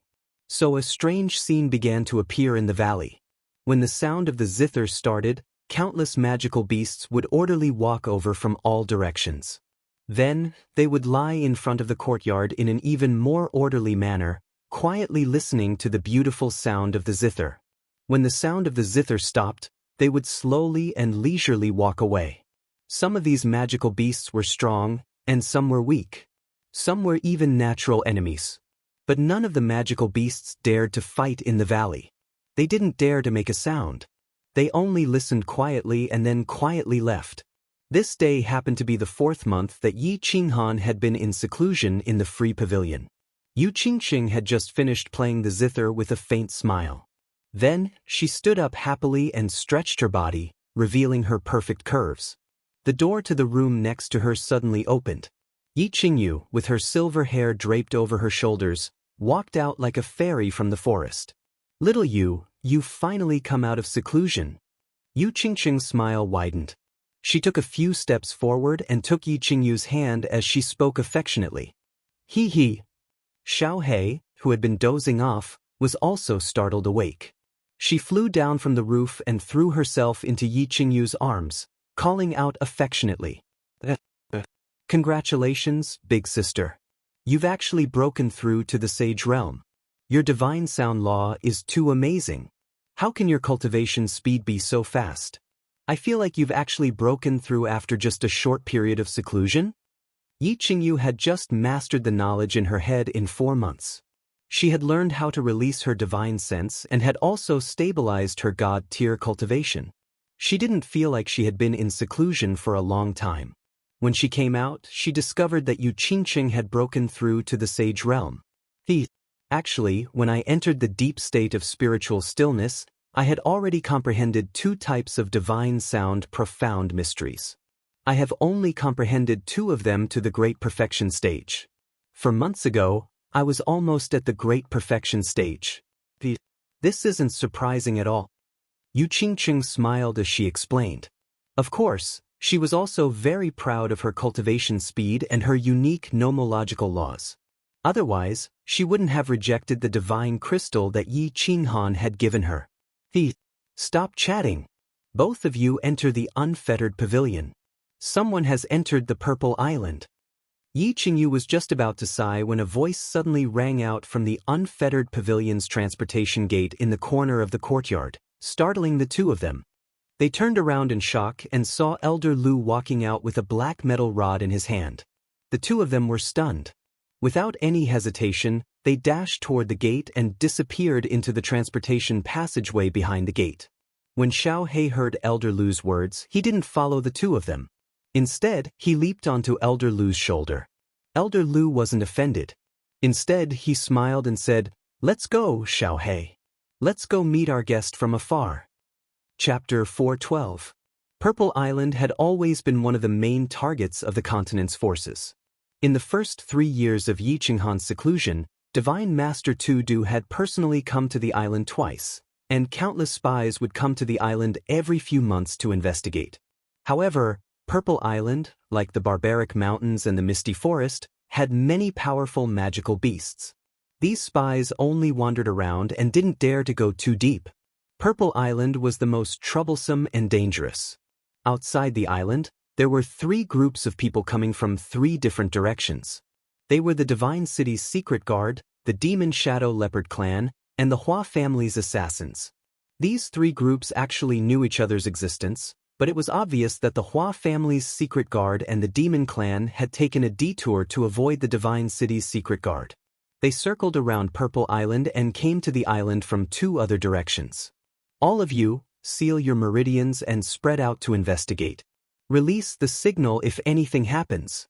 Speaker 1: So a strange scene began to appear in the valley. When the sound of the zither started, countless magical beasts would orderly walk over from all directions. Then, they would lie in front of the courtyard in an even more orderly manner, quietly listening to the beautiful sound of the zither. When the sound of the zither stopped, they would slowly and leisurely walk away. Some of these magical beasts were strong, and some were weak. Some were even natural enemies. But none of the magical beasts dared to fight in the valley. They didn't dare to make a sound. They only listened quietly and then quietly left. This day happened to be the 4th month that Yi Qinghan had been in seclusion in the free pavilion. Yu Qingxing had just finished playing the zither with a faint smile. Then, she stood up happily and stretched her body, revealing her perfect curves. The door to the room next to her suddenly opened. Yi Qingyu, with her silver hair draped over her shoulders, walked out like a fairy from the forest. "Little Yu, you've finally come out of seclusion." Yu Qingqing's smile widened. She took a few steps forward and took Yi Qingyu's hand as she spoke affectionately. He. Xiao He, who had been dozing off, was also startled awake. She flew down from the roof and threw herself into Yi Qingyu's arms, calling out affectionately. "Congratulations, big sister. You've actually broken through to the sage realm. Your divine sound law is too amazing. How can your cultivation speed be so fast? I feel like you've actually broken through after just a short period of seclusion." Yi Qingyu had just mastered the knowledge in her head in 4 months. She had learned how to release her divine sense and had also stabilized her god-tier cultivation. She didn't feel like she had been in seclusion for a long time. When she came out, she discovered that Yu Qingqing had broken through to the sage realm. Actually, when I entered the deep state of spiritual stillness, I had already comprehended 2 types of divine sound profound mysteries. I have only comprehended 2 of them to the Great Perfection stage. For months ago, I was almost at the Great Perfection stage. This isn't surprising at all. Yu Qingqing smiled as she explained. Of course, she was also very proud of her cultivation speed and her unique nomological laws. Otherwise, she wouldn't have rejected the divine crystal that Yi Qinghan had given her. Stop chatting. Both of you enter the unfettered pavilion. Someone has entered the Purple Island. Yi Qingyu was just about to sigh when a voice suddenly rang out from the unfettered pavilion's transportation gate in the corner of the courtyard, startling the 2 of them. They turned around in shock and saw Elder Lu walking out with a black metal rod in his hand. The 2 of them were stunned. Without any hesitation, they dashed toward the gate and disappeared into the transportation passageway behind the gate. When Xiao He heard Elder Lu's words, he didn't follow the 2 of them. Instead, he leaped onto Elder Lu's shoulder. Elder Lu wasn't offended. Instead, he smiled and said, "Let's go, Xiao He. Let's go meet our guest from afar." Chapter 412. Purple Island had always been one of the main targets of the continent's forces. In the first 3 years of Yi Qinghan's seclusion, Divine Master Tudu had personally come to the island twice, and countless spies would come to the island every few months to investigate. However, Purple Island, like the barbaric mountains and the misty forest, had many powerful magical beasts. These spies only wandered around and didn't dare to go too deep. Purple Island was the most troublesome and dangerous. Outside the island, there were 3 groups of people coming from 3 different directions. They were the Divine City's Secret Guard, the Demon Shadow Leopard Clan, and the Hua family's assassins. These 3 groups actually knew each other's existence, but it was obvious that the Hua family's Secret Guard and the Demon Clan had taken a detour to avoid the Divine City's Secret Guard. They circled around Purple Island and came to the island from 2 other directions. All of you, seal your meridians and spread out to investigate. Release the signal if anything happens.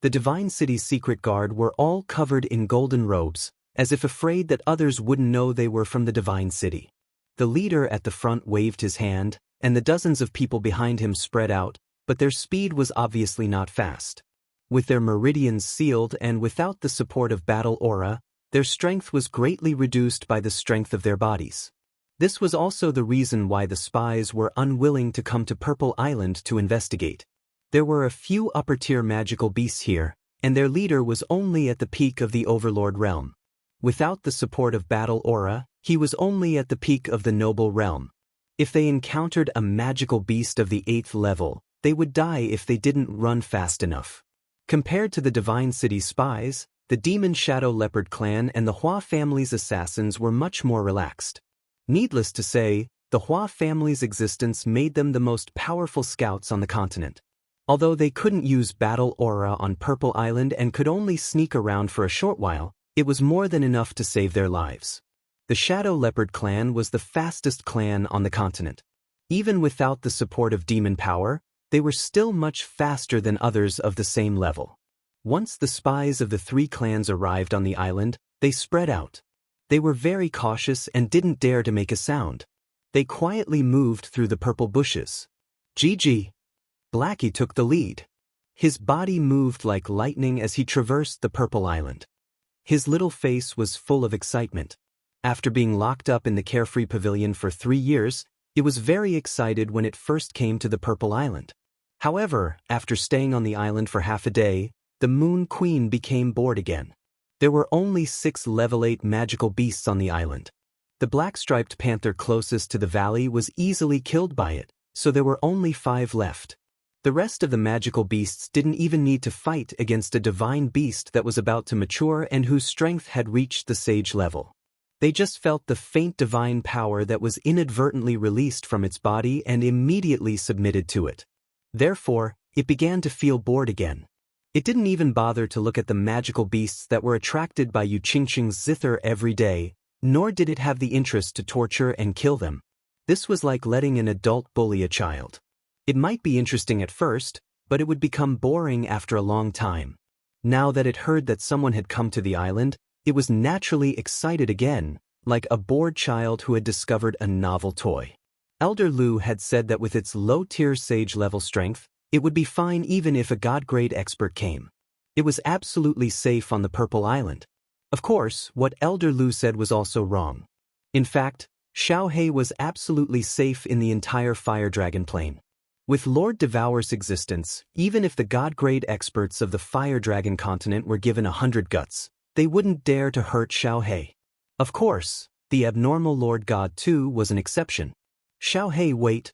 Speaker 1: The Divine City's Secret Guard were all covered in golden robes, as if afraid that others wouldn't know they were from the Divine City. The leader at the front waved his hand, and the dozens of people behind him spread out, but their speed was obviously not fast. With their meridians sealed and without the support of battle aura, their strength was greatly reduced by the strength of their bodies. This was also the reason why the spies were unwilling to come to Purple Island to investigate. There were a few upper-tier magical beasts here, and their leader was only at the peak of the Overlord realm. Without the support of battle aura, he was only at the peak of the Noble realm. If they encountered a magical beast of the 8th level, they would die if they didn't run fast enough. Compared to the Divine City spies, the Demon Shadow Leopard Clan and the Hua family's assassins were much more relaxed. Needless to say, the Hua family's existence made them the most powerful scouts on the continent. Although they couldn't use battle aura on Purple Island and could only sneak around for a short while, it was more than enough to save their lives. The Shadow Leopard Clan was the fastest clan on the continent. Even without the support of demon power, they were still much faster than others of the same level. Once the spies of the 3 clans arrived on the island, they spread out. They were very cautious and didn't dare to make a sound. They quietly moved through the purple bushes. "GG. Blackie took the lead. His body moved like lightning as he traversed the purple island. His little face was full of excitement. After being locked up in the carefree pavilion for 3 years, it was very excited when it first came to the purple island. However, after staying on the island for half a day, the Moon Queen became bored again. There were only 6 level 8 magical beasts on the island. The black-striped panther closest to the valley was easily killed by it, so there were only 5 left. The rest of the magical beasts didn't even need to fight against a divine beast that was about to mature and whose strength had reached the sage level. They just felt the faint divine power that was inadvertently released from its body and immediately submitted to it. Therefore, it began to feel bored again. It didn't even bother to look at the magical beasts that were attracted by Xianxia's zither every day, nor did it have the interest to torture and kill them. This was like letting an adult bully a child. It might be interesting at first, but it would become boring after a long time. Now that it heard that someone had come to the island, it was naturally excited again, like a bored child who had discovered a novel toy. Elder Lu had said that with its low-tier sage-level strength, it would be fine even if a god-grade expert came. It was absolutely safe on the Purple Island. Of course, what Elder Lu said was also wrong. In fact, Xiaohe was absolutely safe in the entire Fire Dragon Plain. With Lord Devour's existence, even if the god-grade experts of the Fire Dragon continent were given 100 guts, they wouldn't dare to hurt Xiaohe. Of course, the abnormal Lord God too was an exception. Xiaohe, wait.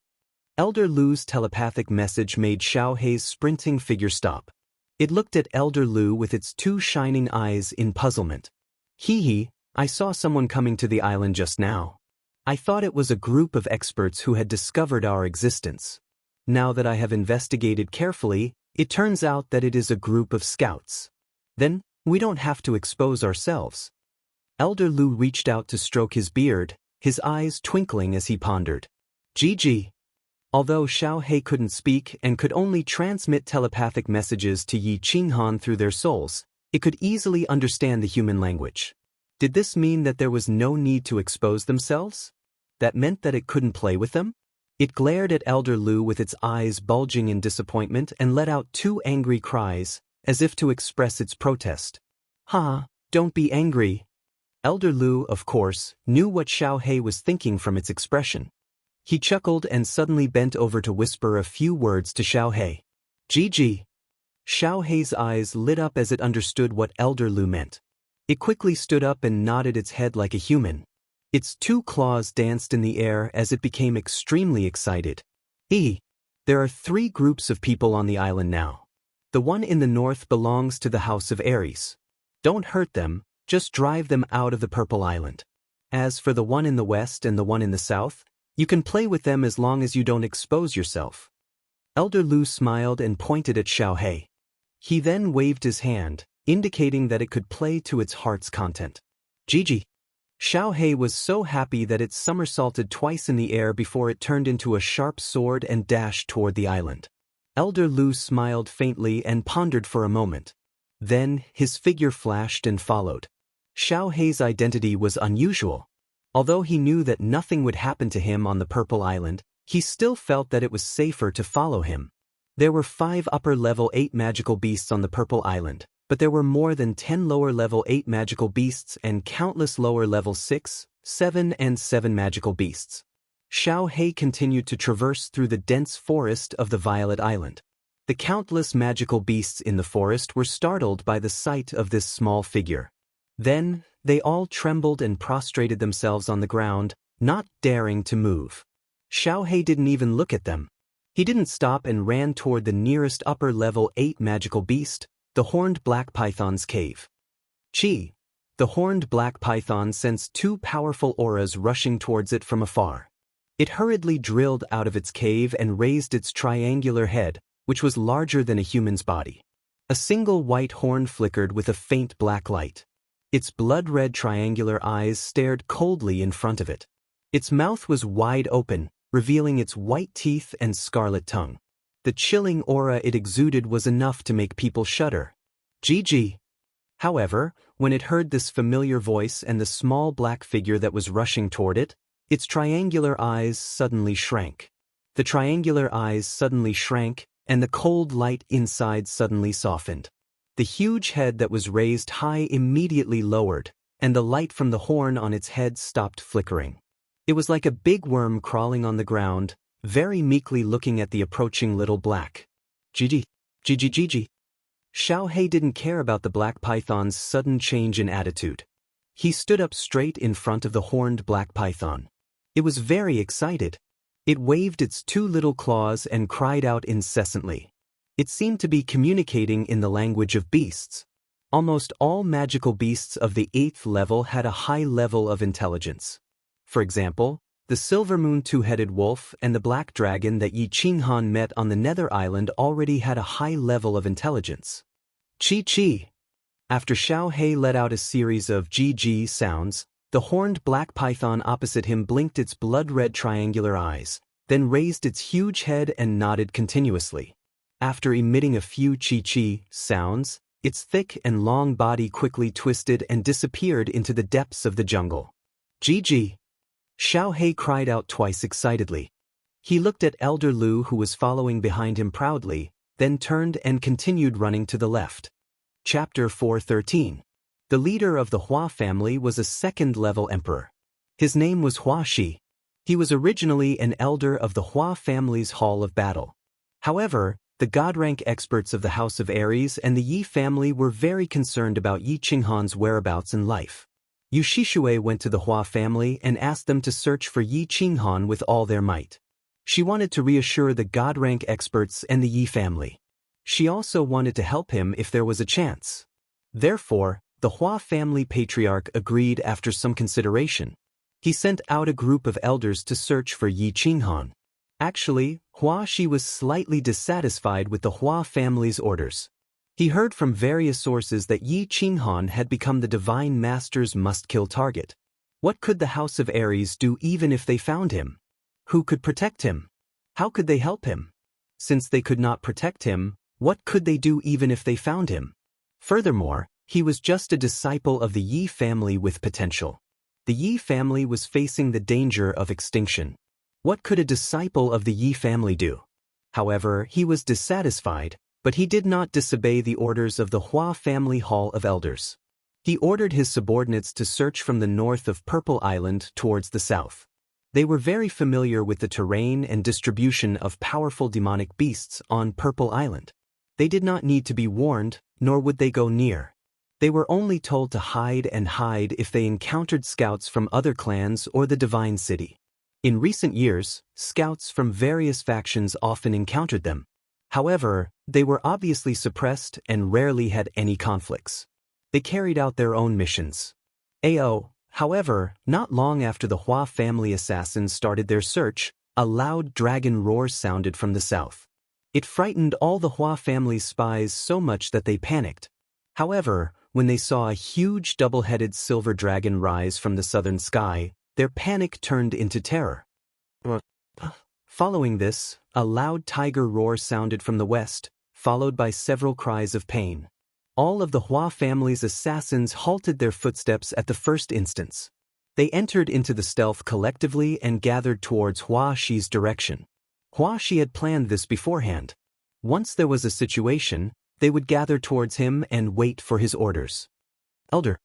Speaker 1: Elder Lu's telepathic message made Xiaohe's sprinting figure stop. It looked at Elder Lu with its 2 shining eyes in puzzlement. Hee, I saw someone coming to the island just now. I thought it was a group of experts who had discovered our existence. Now that I have investigated carefully, it turns out that it is a group of scouts. Then, we don't have to expose ourselves. Elder Lu reached out to stroke his beard, his eyes twinkling as he pondered. GG. Although Xiaohe couldn't speak and could only transmit telepathic messages to Yi Qinghan through their souls, it could easily understand the human language. Did this mean that there was no need to expose themselves? That meant that it couldn't play with them? It glared at Elder Lu with its eyes bulging in disappointment and let out 2 angry cries, as if to express its protest. Ha, don't be angry. Elder Lu, of course, knew what Xiaohe was thinking from its expression. He chuckled and suddenly bent over to whisper a few words to Xiaohe. GG. Xiaohe's eyes lit up as it understood what Elder Lu meant. It quickly stood up and nodded its head like a human. Its 2 claws danced in the air as it became extremely excited. There are 3 groups of people on the island now. The one in the north belongs to the House of Ares. Don't hurt them, just drive them out of the Purple Island. As for the one in the west and the one in the south, you can play with them as long as you don't expose yourself. Elder Lu smiled and pointed at Xiaohe. He then waved his hand, indicating that it could play to its heart's content. GG. Xiaohe was so happy that it somersaulted twice in the air before it turned into a sharp sword and dashed toward the island. Elder Lu smiled faintly and pondered for a moment. Then, his figure flashed and followed. Xiaohe's identity was unusual. Although he knew that nothing would happen to him on the Purple Island, he still felt that it was safer to follow him. There were 5 upper-level 8 magical beasts on the Purple Island, but there were more than 10 lower-level 8 magical beasts and countless lower-level 6, 7 and 7 magical beasts. Xiaohe continued to traverse through the dense forest of the Violet Island. The countless magical beasts in the forest were startled by the sight of this small figure. Then, they all trembled and prostrated themselves on the ground, not daring to move. Xiaohe didn't even look at them. He didn't stop and ran toward the nearest upper-level 8 magical beast, the horned black python's cave. The horned black python sensed 2 powerful auras rushing towards it from afar. It hurriedly drilled out of its cave and raised its triangular head, which was larger than a human's body. A single white horn flickered with a faint black light. Its blood-red triangular eyes stared coldly in front of it. Its mouth was wide open, revealing its white teeth and scarlet tongue. The chilling aura it exuded was enough to make people shudder. GG. However, when it heard this familiar voice and the small black figure that was rushing toward it, its triangular eyes suddenly shrank. The triangular eyes suddenly shrank, and the cold light inside suddenly softened. The huge head that was raised high immediately lowered, and the light from the horn on its head stopped flickering. It was like a big worm crawling on the ground, very meekly looking at the approaching little black. Gigi, Gigi, Gigi. Xiao didn't care about the black python's sudden change in attitude. He stood up straight in front of the horned black python. It was very excited. It waved its two little claws and cried out incessantly. It seemed to be communicating in the language of beasts. Almost all magical beasts of the 8th level had a high level of intelligence. For example, the silver moon two-headed wolf and the black dragon that Yi Qinghan met on the Nether Island already had a high level of intelligence. Chi-chi. After Xiao let out a series of GG sounds, the horned black python opposite him blinked its blood-red triangular eyes, then raised its huge head and nodded continuously. After emitting a few chi-chi sounds, its thick and long body quickly twisted and disappeared into the depths of the jungle. GG. Xiao cried out twice excitedly. He looked at Elder Lu, who was following behind him proudly, then turned and continued running to the left. Chapter 413. The leader of the Hua family was a 2nd-level emperor. His name was Hua Shi. He was originally an elder of the Hua family's Hall of Battle. However, the god-rank experts of the House of Aries and the Yi family were very concerned about Yi Qinghan's whereabouts in life. Yu Shishue went to the Hua family and asked them to search for Yi Qinghan with all their might. She wanted to reassure the god-rank experts and the Yi family. She also wanted to help him if there was a chance. Therefore, the Hua family patriarch agreed after some consideration. He sent out a group of elders to search for Yi Qinghan. Actually, Hua Shi was slightly dissatisfied with the Hua family's orders. He heard from various sources that Yi Qinghan had become the Divine Master's must-kill target. What could the House of Aries do even if they found him? Who could protect him? How could they help him? Since they could not protect him, what could they do even if they found him? Furthermore, he was just a disciple of the Yi family with potential. The Yi family was facing the danger of extinction. What could a disciple of the Yi family do? However, he was dissatisfied, but he did not disobey the orders of the Hua family Hall of Elders. He ordered his subordinates to search from the north of Purple Island towards the south. They were very familiar with the terrain and distribution of powerful demonic beasts on Purple Island. They did not need to be warned, nor would they go near. They were only told to hide if they encountered scouts from other clans or the Divine City. In recent years, scouts from various factions often encountered them. However, they were obviously suppressed and rarely had any conflicts. They carried out their own missions. However, not long after the Hua family assassins started their search, a loud dragon roar sounded from the south. It frightened all the Hua family's spies so much that they panicked. However, when they saw a huge double-headed silver dragon rise from the southern sky, their panic turned into terror. Following this, a loud tiger roar sounded from the west, followed by several cries of pain. All of the Hua family's assassins halted their footsteps at the first instance. They entered into the stealth collectively and gathered towards Hua Shi's direction. Hua Shi had planned this beforehand. Once there was a situation, they would gather towards him and wait for his orders. Elder.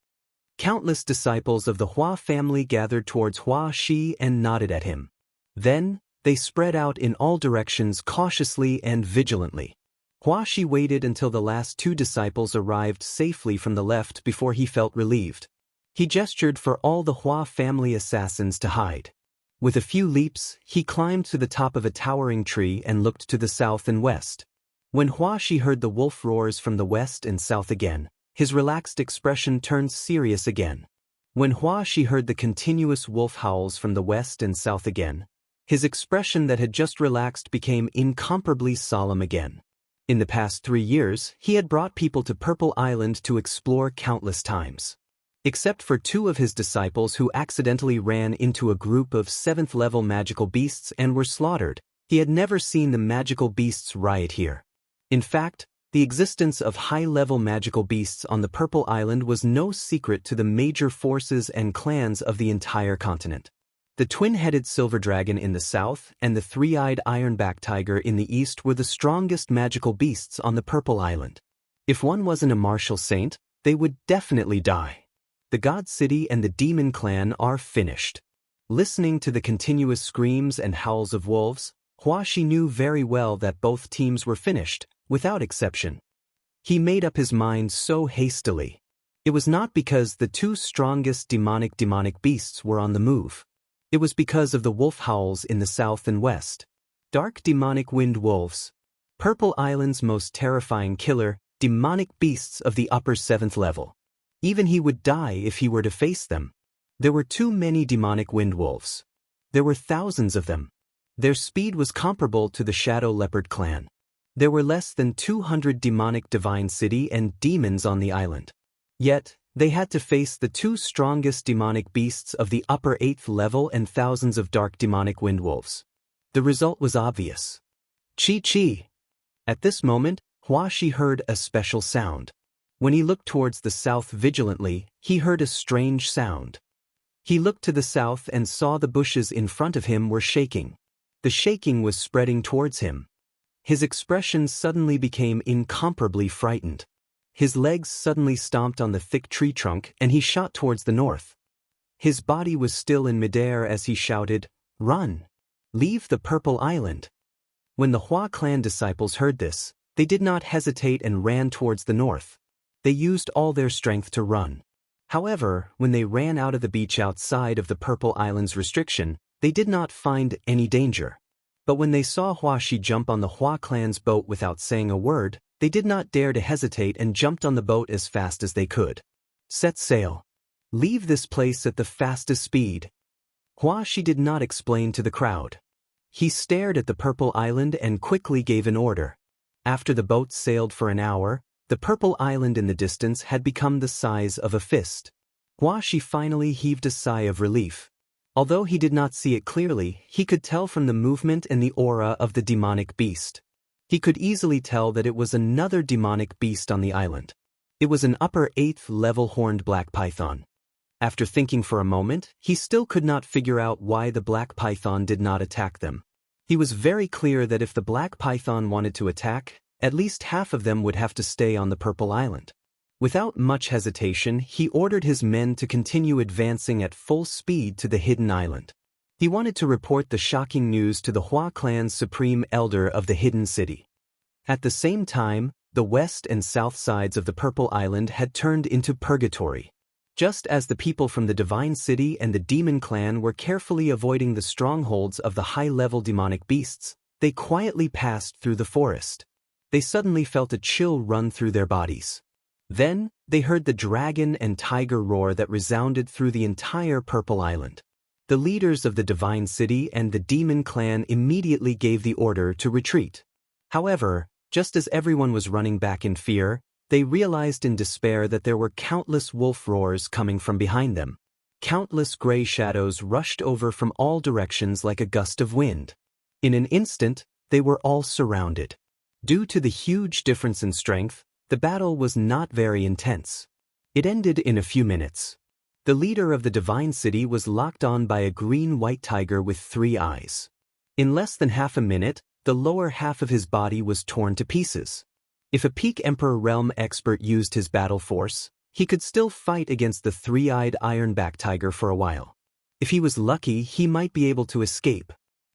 Speaker 1: Countless disciples of the Hua family gathered towards Hua Shi and nodded at him. Then, they spread out in all directions cautiously and vigilantly. Hua Shi waited until the last 2 disciples arrived safely from the left before he felt relieved. He gestured for all the Hua family assassins to hide. With a few leaps, he climbed to the top of a towering tree and looked to the south and west. When Hua Shi heard the wolf roars from the west and south again, his relaxed expression turned serious again. When Hua Shi heard the continuous wolf howls from the west and south again, his expression that had just relaxed became incomparably solemn again. In the past 3 years, he had brought people to Purple Island to explore countless times. Except for 2 of his disciples who accidentally ran into a group of 7th-level magical beasts and were slaughtered, he had never seen the magical beasts riot here. In fact, the existence of high-level magical beasts on the Purple Island was no secret to the major forces and clans of the entire continent. The twin-headed silver dragon in the south and the three-eyed ironback tiger in the east were the strongest magical beasts on the Purple Island. If one wasn't a martial saint, they would definitely die. The God City and the Demon Clan are finished. Listening to the continuous screams and howls of wolves, Huashi knew very well that both teams were finished, without exception. He made up his mind so hastily. It was not because the two strongest demonic beasts were on the move. It was because of the wolf howls in the south and west. Dark demonic wind wolves. Purple Island's most terrifying killer, demonic beasts of the upper 7th level. Even he would die if he were to face them. There were too many demonic wind wolves. There were thousands of them. Their speed was comparable to the Shadow Leopard clan. There were less than 200 demonic divine city and demons on the island. Yet, they had to face the two strongest demonic beasts of the upper 8th level and thousands of dark demonic wind wolves. The result was obvious. Chi-chi! At this moment, Huashi heard a special sound. When he looked towards the south vigilantly, he heard a strange sound. He looked to the south and saw the bushes in front of him were shaking. The shaking was spreading towards him. His expression suddenly became incomparably frightened. His legs suddenly stomped on the thick tree trunk and he shot towards the north. His body was still in midair as he shouted, "Run! Leave the Purple Island!" When the Hua clan disciples heard this, they did not hesitate and ran towards the north. They used all their strength to run. However, when they ran out of the beach outside of the Purple Island's restriction, they did not find any danger. But when they saw Huashi jump on the Hua clan's boat without saying a word, they did not dare to hesitate and jumped on the boat as fast as they could. Set sail. Leave this place at the fastest speed. Huashi did not explain to the crowd. He stared at the Purple Island and quickly gave an order. After the boat sailed for an hour, the Purple Island in the distance had become the size of a fist. Huashi finally heaved a sigh of relief. Although he did not see it clearly, he could tell from the movement and the aura of the demonic beast. He could easily tell that it was another demonic beast on the island. It was an upper 8th level horned black python. After thinking for a moment, he still could not figure out why the black python did not attack them. He was very clear that if the black python wanted to attack, at least half of them would have to stay on the Purple Island. Without much hesitation, he ordered his men to continue advancing at full speed to the hidden island. He wanted to report the shocking news to the Hua clan's supreme elder of the hidden city. At the same time, the west and south sides of the Purple Island had turned into purgatory. Just as the people from the Divine City and the Demon Clan were carefully avoiding the strongholds of the high-level demonic beasts, they quietly passed through the forest. They suddenly felt a chill run through their bodies. Then, they heard the dragon and tiger roar that resounded through the entire Purple Island. The leaders of the Divine City and the Demon Clan immediately gave the order to retreat. However, just as everyone was running back in fear, they realized in despair that there were countless wolf roars coming from behind them. Countless gray shadows rushed over from all directions like a gust of wind. In an instant, they were all surrounded. Due to the huge difference in strength, the battle was not very intense. It ended in a few minutes. The leader of the Divine City was locked on by a green-white tiger with 3 eyes. In less than half a minute, the lower half of his body was torn to pieces. If a Peak Emperor Realm expert used his battle force, he could still fight against the 3-eyed ironback tiger for a while. If he was lucky, he might be able to escape.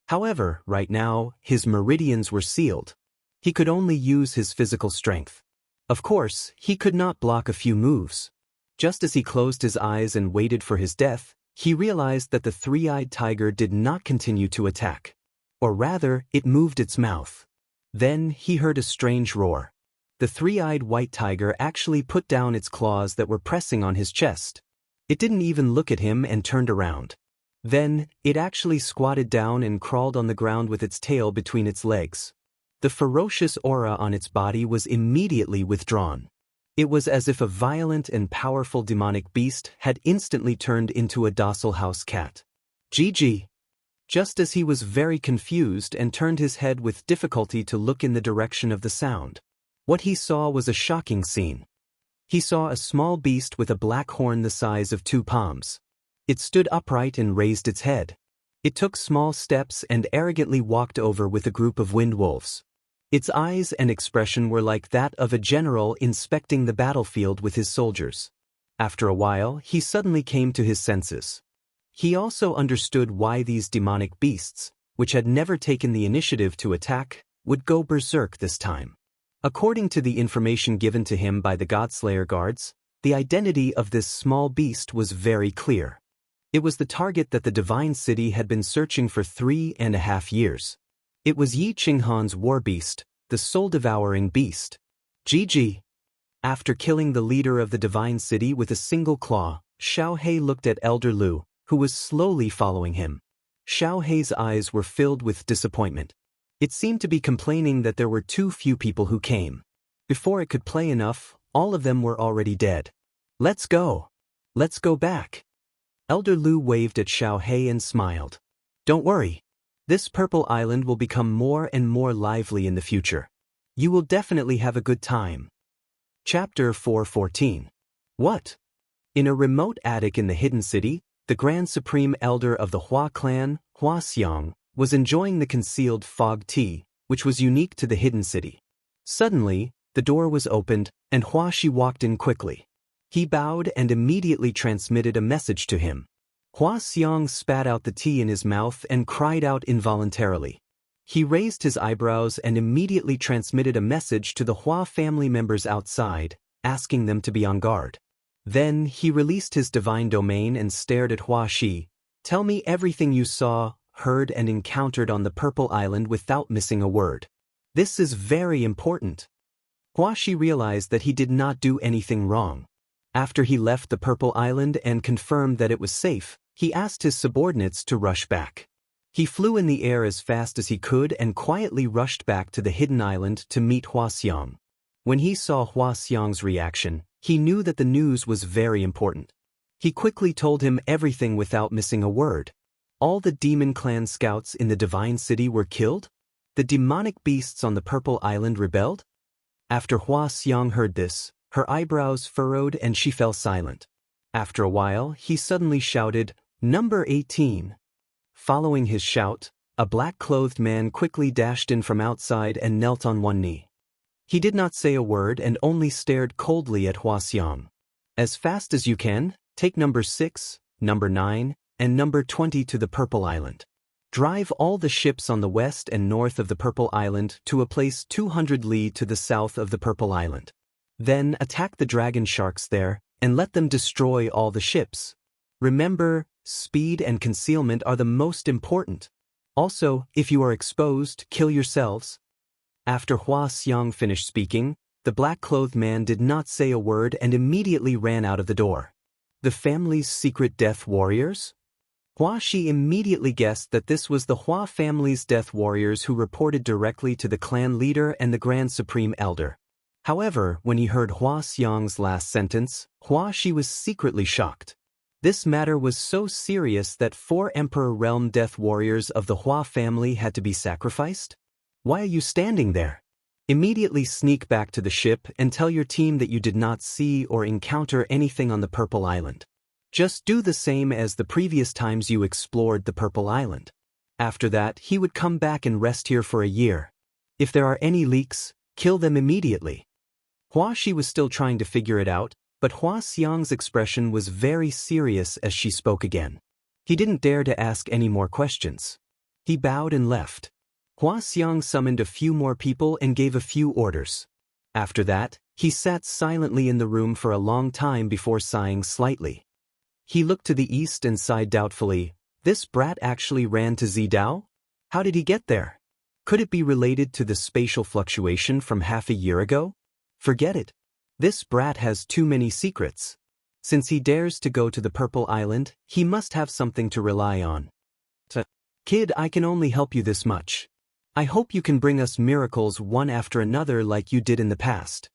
Speaker 1: However, right now, his meridians were sealed. He could only use his physical strength. Of course, he could not block a few moves. Just as he closed his eyes and waited for his death, he realized that the 3-eyed tiger did not continue to attack. Or rather, it moved its mouth. Then, he heard a strange roar. The 3-eyed white tiger actually put down its claws that were pressing on his chest. It didn't even look at him and turned around. Then, it actually squatted down and crawled on the ground with its tail between its legs. The ferocious aura on its body was immediately withdrawn. It was as if a violent and powerful demonic beast had instantly turned into a docile house cat. GG. Just as he was very confused and turned his head with difficulty to look in the direction of the sound, what he saw was a shocking scene. He saw a small beast with a black horn the size of 2 palms. It stood upright and raised its head. It took small steps and arrogantly walked over with a group of wind wolves. Its eyes and expression were like that of a general inspecting the battlefield with his soldiers. After a while, he suddenly came to his senses. He also understood why these demonic beasts, which had never taken the initiative to attack, would go berserk this time. According to the information given to him by the Godslayer guards, the identity of this small beast was very clear. It was the target that the Divine City had been searching for 3.5 years. It was Yi Qinghan's war beast, the soul-devouring beast. GG. After killing the leader of the Divine City with a single claw, Xiao He looked at Elder Lu, who was slowly following him. Xiao He's eyes were filled with disappointment. It seemed to be complaining that there were too few people who came. Before it could play enough, all of them were already dead. Let's go. Let's go back. Elder Lu waved at Xiao He and smiled. Don't worry. This purple island will become more and more lively in the future. You will definitely have a good time. Chapter 4:14. What? In a remote attic in the hidden city, the Grand Supreme Elder of the Hua clan, Hua Xiang, was enjoying the concealed fog tea, which was unique to the hidden city. Suddenly, the door was opened, and Hua Xi walked in quickly. He bowed and immediately transmitted a message to him. Hua Xiang spat out the tea in his mouth and cried out involuntarily. He raised his eyebrows and immediately transmitted a message to the Hua family members outside, asking them to be on guard. Then he released his divine domain and stared at Hua Xi. Tell me everything you saw, heard and encountered on the Purple Island without missing a word. This is very important. Hua Xi realized that he did not do anything wrong. After he left the Purple Island and confirmed that it was safe, he asked his subordinates to rush back. He flew in the air as fast as he could and quietly rushed back to the hidden island to meet Hua Xiang. When he saw Hua Xiang's reaction, he knew that the news was very important. He quickly told him everything without missing a word. All the demon clan scouts in the Divine City were killed? The demonic beasts on the Purple Island rebelled? After Hua Xiang heard this, her eyebrows furrowed and she fell silent. After a while, he suddenly shouted, "Number 18. Following his shout, a black-clothed man quickly dashed in from outside and knelt on one knee. He did not say a word and only stared coldly at Hua Xiang. As fast as you can, take number 6, number 9, and number 20 to the Purple Island. Drive all the ships on the west and north of the Purple Island to a place 200 li to the south of the Purple Island. Then attack the dragon sharks there, and let them destroy all the ships. Remember, speed and concealment are the most important. Also, if you are exposed, kill yourselves." After Hua Xiang finished speaking, the black-clothed man did not say a word and immediately ran out of the door. The family's secret death warriors? Hua Xi immediately guessed that this was the Hua family's death warriors who reported directly to the clan leader and the Grand Supreme Elder. However, when he heard Hua Xiang's last sentence, Hua Xi was secretly shocked. This matter was so serious that 4 Emperor Realm death warriors of the Hua family had to be sacrificed? Why are you standing there? Immediately sneak back to the ship and tell your team that you did not see or encounter anything on the Purple Island. Just do the same as the previous times you explored the Purple Island. After that, he would come back and rest here for a year. If there are any leaks, kill them immediately. Hua Xi was still trying to figure it out, but Hua Xiang's expression was very serious as she spoke again. He didn't dare to ask any more questions. He bowed and left. Hua Xiang summoned a few more people and gave a few orders. After that, he sat silently in the room for a long time before sighing slightly. He looked to the east and sighed doubtfully. This brat actually ran to Zidao? How did he get there? Could it be related to the spatial fluctuation from half a year ago? Forget it. This brat has too many secrets. Since he dares to go to the Purple Island, he must have something to rely on. Kid, I can only help you this much. I hope you can bring us miracles one after another like you did in the past.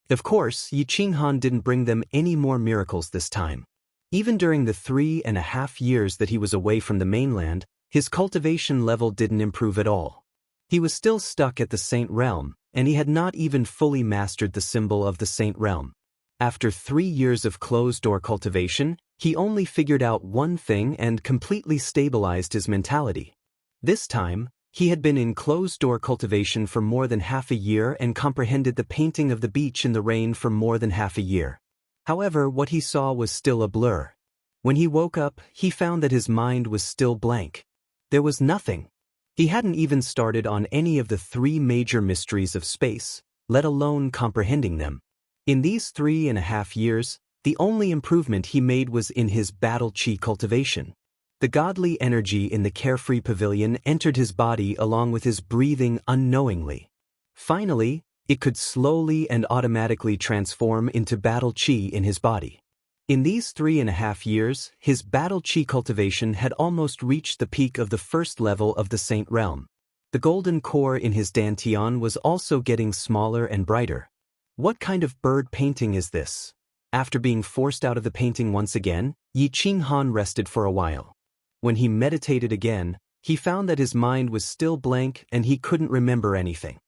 Speaker 1: Of course, Yi Qinghan didn't bring them any more miracles this time. Even during the 3.5 years that he was away from the mainland, his cultivation level didn't improve at all. He was still stuck at the Saint Realm, and he had not even fully mastered the symbol of the Saint Realm. After 3 years of closed-door cultivation, He only figured out one thing and completely stabilized his mentality. This time, he had been in closed-door cultivation for more than half a year and comprehended the painting of the beach in the rain for more than half a year. However, what he saw was still a blur. When he woke up, he found that his mind was still blank. There was nothing. He hadn't even started on any of the 3 major mysteries of space, let alone comprehending them. In these 3.5 years, the only improvement he made was in his battle chi cultivation. The godly energy in the carefree pavilion entered his body along with his breathing unknowingly. Finally, it could slowly and automatically transform into battle chi in his body. In these 3.5 years, his battle chi cultivation had almost reached the peak of the first level of the Saint Realm. The golden core in his dantian was also getting smaller and brighter. What kind of bird painting is this? After being forced out of the painting once again, Yi Qinghan rested for a while. When he meditated again, he found that his mind was still blank and he couldn't remember anything.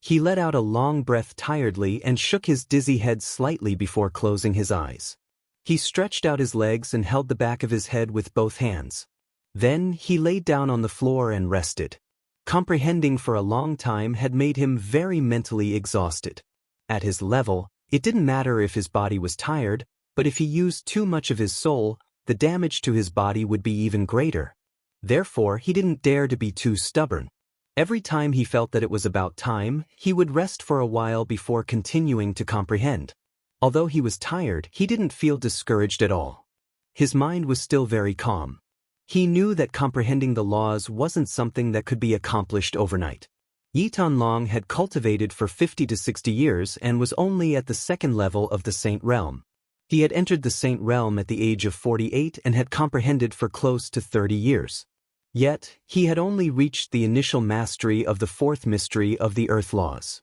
Speaker 1: He let out a long breath tiredly and shook his dizzy head slightly before closing his eyes. He stretched out his legs and held the back of his head with both hands. Then he laid down on the floor and rested. Comprehending for a long time had made him very mentally exhausted. At his level, it didn't matter if his body was tired, but if he used too much of his soul, the damage to his body would be even greater. Therefore, he didn't dare to be too stubborn. Every time he felt that it was about time, he would rest for a while before continuing to comprehend. Although he was tired, he didn't feel discouraged at all. His mind was still very calm. He knew that comprehending the laws wasn't something that could be accomplished overnight. Yi Tanlong had cultivated for 50 to 60 years and was only at the 2nd level of the Saint Realm. He had entered the Saint Realm at the age of 48 and had comprehended for close to 30 years. Yet, he had only reached the initial mastery of the 4th mystery of the Earth Laws.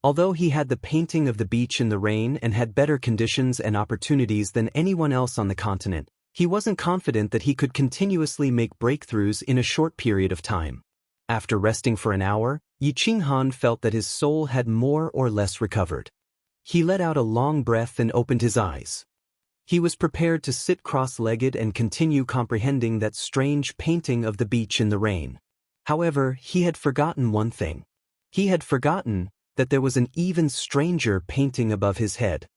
Speaker 1: Although he had the painting of the beach in the rain and had better conditions and opportunities than anyone else on the continent, he wasn't confident that he could continuously make breakthroughs in a short period of time. After resting for an hour, Yi Qinghan felt that his soul had more or less recovered. He let out a long breath and opened his eyes. He was prepared to sit cross-legged and continue comprehending that strange painting of the beach in the rain. However, he had forgotten one thing. He had forgotten that there was an even stranger painting above his head.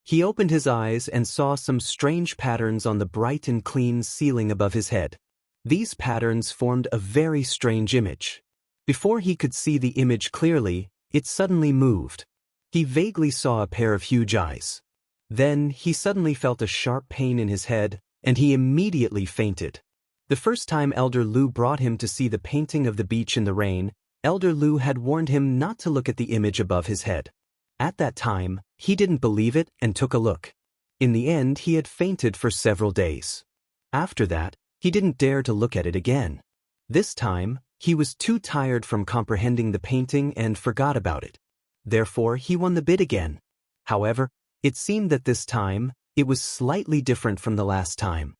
Speaker 1: He opened his eyes and saw some strange patterns on the bright and clean ceiling above his head. These patterns formed a very strange image. Before he could see the image clearly, it suddenly moved. He vaguely saw a pair of huge eyes. Then, he suddenly felt a sharp pain in his head, and he immediately fainted. The first time Elder Lu brought him to see the painting of the beach in the rain, Elder Lu had warned him not to look at the image above his head. At that time, he didn't believe it and took a look. In the end, he had fainted for several days. After that, he didn't dare to look at it again. This time, he was too tired from comprehending the painting and forgot about it. Therefore, he won the bid again. However, it seemed that this time, it was slightly different from the last time.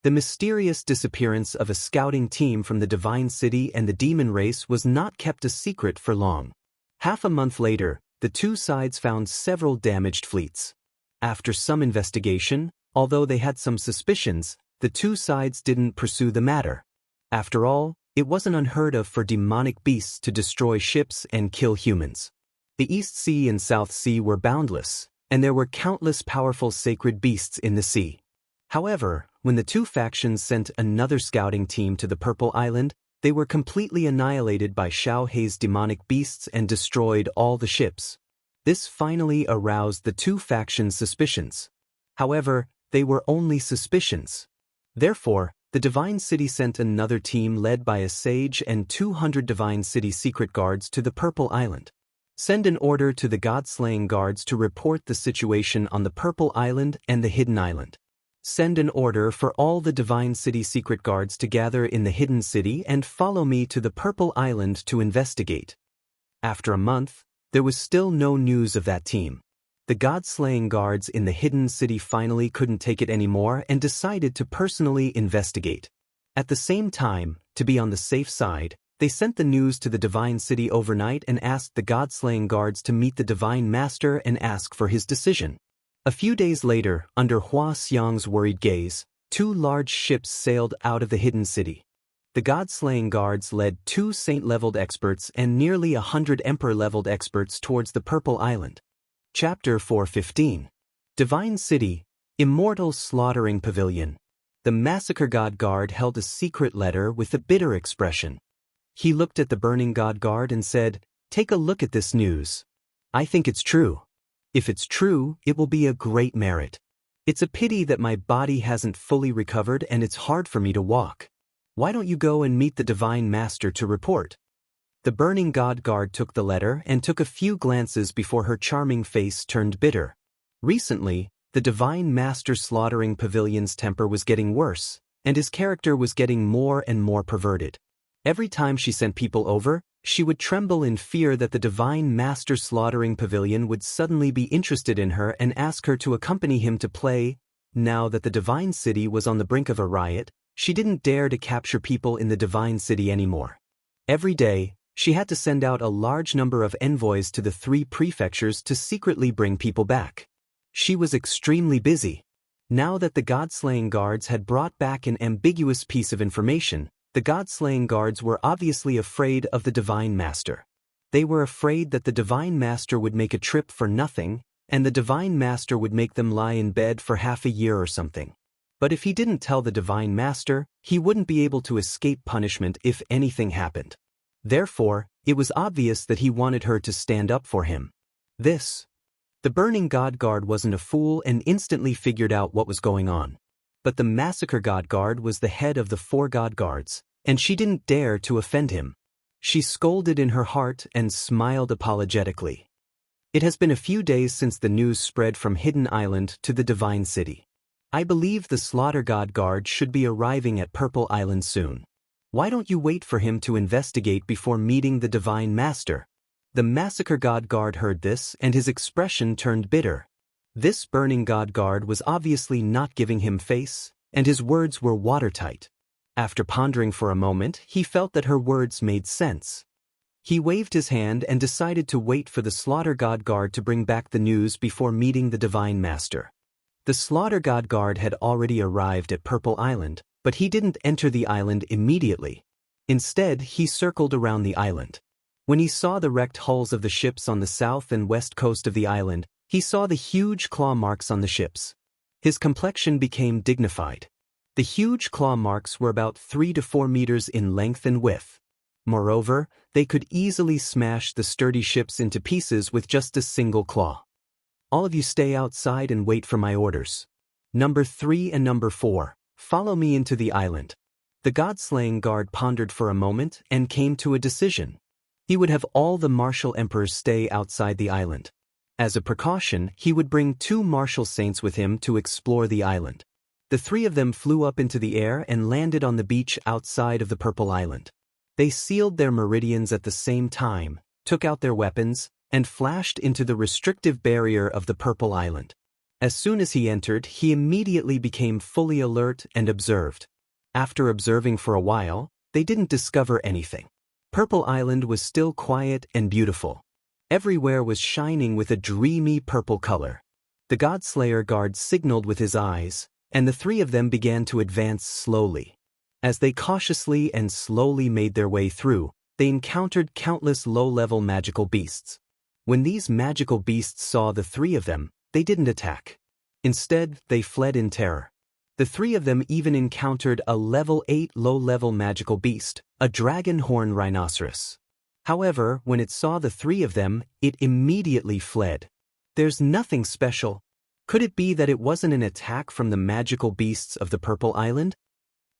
Speaker 1: The mysterious disappearance of a scouting team from the Divine City and the demon race was not kept a secret for long. Half a month later, the two sides found several damaged fleets. After some investigation, although they had some suspicions, the two sides didn't pursue the matter. After all, it wasn't unheard of for demonic beasts to destroy ships and kill humans. The East Sea and South Sea were boundless, and there were countless powerful sacred beasts in the sea. However, when the two factions sent another scouting team to the Purple Island, they were completely annihilated by Xiao Hei's demonic beasts and destroyed all the ships. This finally aroused the two factions' suspicions. However, they were only suspicions. Therefore, the Divine City sent another team led by a sage and 200 Divine City secret guards to the Purple Island. Send an order to the God-slaying guards to report the situation on the Purple Island and the Hidden Island. Send an order for all the Divine City secret guards to gather in the Hidden City and follow me to the Purple Island to investigate. After a month, there was still no news of that team. The God-slaying guards in the Hidden City finally couldn't take it anymore and decided to personally investigate. At the same time, to be on the safe side, they sent the news to the Divine City overnight and asked the God-slaying guards to meet the Divine Master and ask for his decision. A few days later, under Hua Xiang's worried gaze, 2 large ships sailed out of the hidden city. The god-slaying guards led 2 saint-leveled experts and nearly 100 emperor-leveled experts towards the Purple Island. Chapter 4:15. Divine City, Immortal Slaughtering Pavilion. The Massacre God Guard held a secret letter with a bitter expression. He looked at the burning God Guard and said, "Take a look at this news. I think it's true. If it's true, it will be a great merit. It's a pity that my body hasn't fully recovered and it's hard for me to walk. Why don't you go and meet the Divine Master to report?" The burning God Guard took the letter and took a few glances before her charming face turned bitter. Recently, the Divine Master Slaughtering Pavilion's temper was getting worse, and his character was getting more and more perverted. Every time she sent people over, she would tremble in fear that the Divine Master Slaughtering Pavilion would suddenly be interested in her and ask her to accompany him to play. Now that the Divine City was on the brink of a riot, she didn't dare to capture people in the Divine City anymore. Every day, she had to send out a large number of envoys to the 3 prefectures to secretly bring people back. She was extremely busy. Now that the god-slaying guards had brought back an ambiguous piece of information, the god-slaying guards were obviously afraid of the Divine Master. They were afraid that the Divine Master would make a trip for nothing, and the Divine Master would make them lie in bed for half a year or something. But if he didn't tell the Divine Master, he wouldn't be able to escape punishment if anything happened. Therefore, it was obvious that he wanted her to stand up for him. The burning God Guard wasn't a fool and instantly figured out what was going on. But the Massacre God Guard was the head of the 4 God Guards, and she didn't dare to offend him. She scolded in her heart and smiled apologetically. It has been a few days since the news spread from Hidden Island to the Divine City. I believe the Slaughter God Guard should be arriving at Purple Island soon. Why don't you wait for him to investigate before meeting the Divine Master? The Massacre God Guard heard this and his expression turned bitter. This burning God Guard was obviously not giving him face, and his words were watertight. After pondering for a moment, he felt that her words made sense. He waved his hand and decided to wait for the Slaughter God Guard to bring back the news before meeting the Divine Master. The Slaughter God Guard had already arrived at Purple Island, but he didn't enter the island immediately. Instead, he circled around the island. When he saw the wrecked hulls of the ships on the south and west coast of the island, he saw the huge claw marks on the ships. His complexion became dignified. The huge claw marks were about 3 to 4 meters in length and width. Moreover, they could easily smash the sturdy ships into pieces with just a single claw. All of you stay outside and wait for my orders. Number 3 and number 4, follow me into the island. The god-slaying guard pondered for a moment and came to a decision. He would have all the martial emperors stay outside the island. As a precaution, he would bring 2 martial saints with him to explore the island. The 3 of them flew up into the air and landed on the beach outside of the Purple Island. They sealed their meridians at the same time, took out their weapons, and flashed into the restrictive barrier of the Purple Island. As soon as he entered, he immediately became fully alert and observed. After observing for a while, they didn't discover anything. Purple Island was still quiet and beautiful. Everywhere was shining with a dreamy purple color. The Godslayer guard signaled with his eyes, and the 3 of them began to advance slowly. As they cautiously and slowly made their way through, they encountered countless low-level magical beasts. When these magical beasts saw the 3 of them, they didn't attack. Instead, they fled in terror. The 3 of them even encountered a level 8 low-level magical beast, a dragon horn rhinoceros. However, when it saw the 3 of them, it immediately fled. There's nothing special. Could it be that it wasn't an attack from the magical beasts of the Purple Island?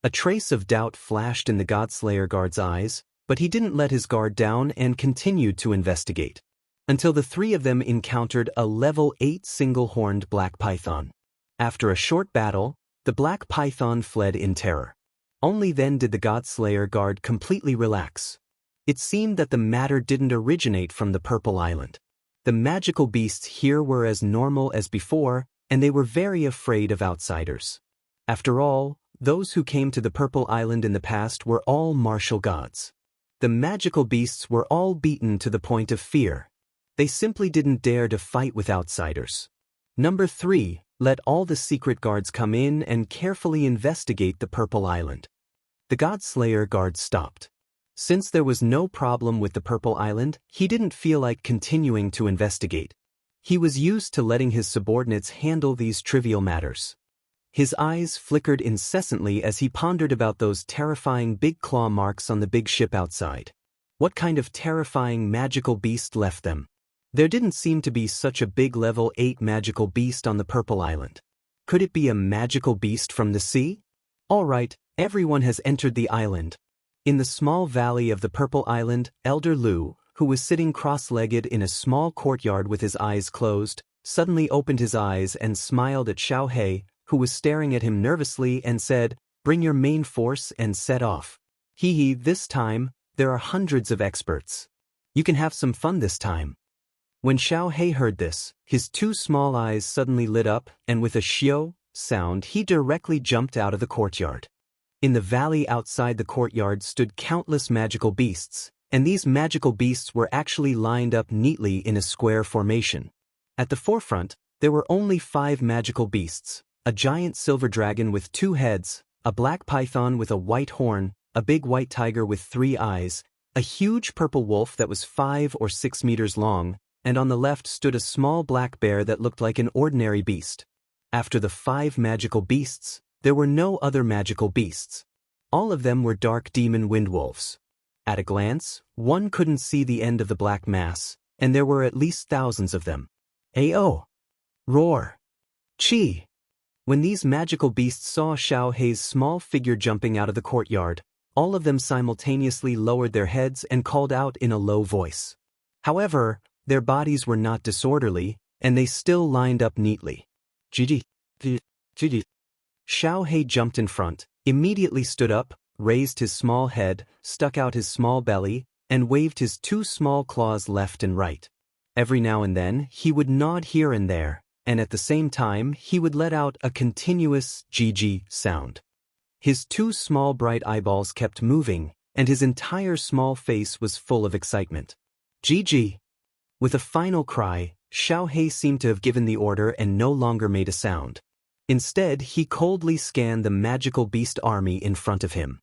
Speaker 1: A trace of doubt flashed in the Godslayer guard's eyes, but he didn't let his guard down and continued to investigate. Until the 3 of them encountered a level 8 single-horned black python. After a short battle, the black python fled in terror. Only then did the Godslayer guard completely relax. It seemed that the matter didn't originate from the Purple Island. The magical beasts here were as normal as before, and they were very afraid of outsiders. After all, those who came to the Purple Island in the past were all martial gods. The magical beasts were all beaten to the point of fear. They simply didn't dare to fight with outsiders. Number 3. Let all the secret guards come in and carefully investigate the Purple Island. The Godslayer guard stopped. Since there was no problem with the Purple Island, he didn't feel like continuing to investigate. He was used to letting his subordinates handle these trivial matters. His eyes flickered incessantly as he pondered about those terrifying big claw marks on the big ship outside. What kind of terrifying magical beast left them? There didn't seem to be such a big level 8 magical beast on the Purple Island. Could it be a magical beast from the sea? Alright, everyone has entered the island. In the small valley of the Purple Island, Elder Lu, who was sitting cross-legged in a small courtyard with his eyes closed, suddenly opened his eyes and smiled at Xianxia, who was staring at him nervously, and said, "Bring your main force and set off. Hee, this time, there are hundreds of experts. You can have some fun this time." When Xianxia heard this, his 2 small eyes suddenly lit up, and with a xiao sound he directly jumped out of the courtyard. In the valley outside the courtyard stood countless magical beasts, and these magical beasts were actually lined up neatly in a square formation. At the forefront, there were only 5 magical beasts: a giant silver dragon with 2 heads, a black python with a white horn, a big white tiger with 3 eyes, a huge purple wolf that was 5 or 6 meters long, and on the left stood a small black bear that looked like an ordinary beast. After the 5 magical beasts, there were no other magical beasts. All of them were dark demon windwolves. At a glance, one couldn't see the end of the black mass, and there were at least thousands of them. Ao! Roar! Chi! When these magical beasts saw Xianxia's small figure jumping out of the courtyard, all of them simultaneously lowered their heads and called out in a low voice. However, their bodies were not disorderly, and they still lined up neatly. Gigi. Xianxia jumped in front, immediately stood up, raised his small head, stuck out his small belly, and waved his 2 small claws left and right. Every now and then, he would nod here and there, and at the same time, he would let out a continuous Gigi sound. His 2 small bright eyeballs kept moving, and his entire small face was full of excitement. Gigi! With a final cry, Xianxia seemed to have given the order and no longer made a sound. Instead, he coldly scanned the magical beast army in front of him.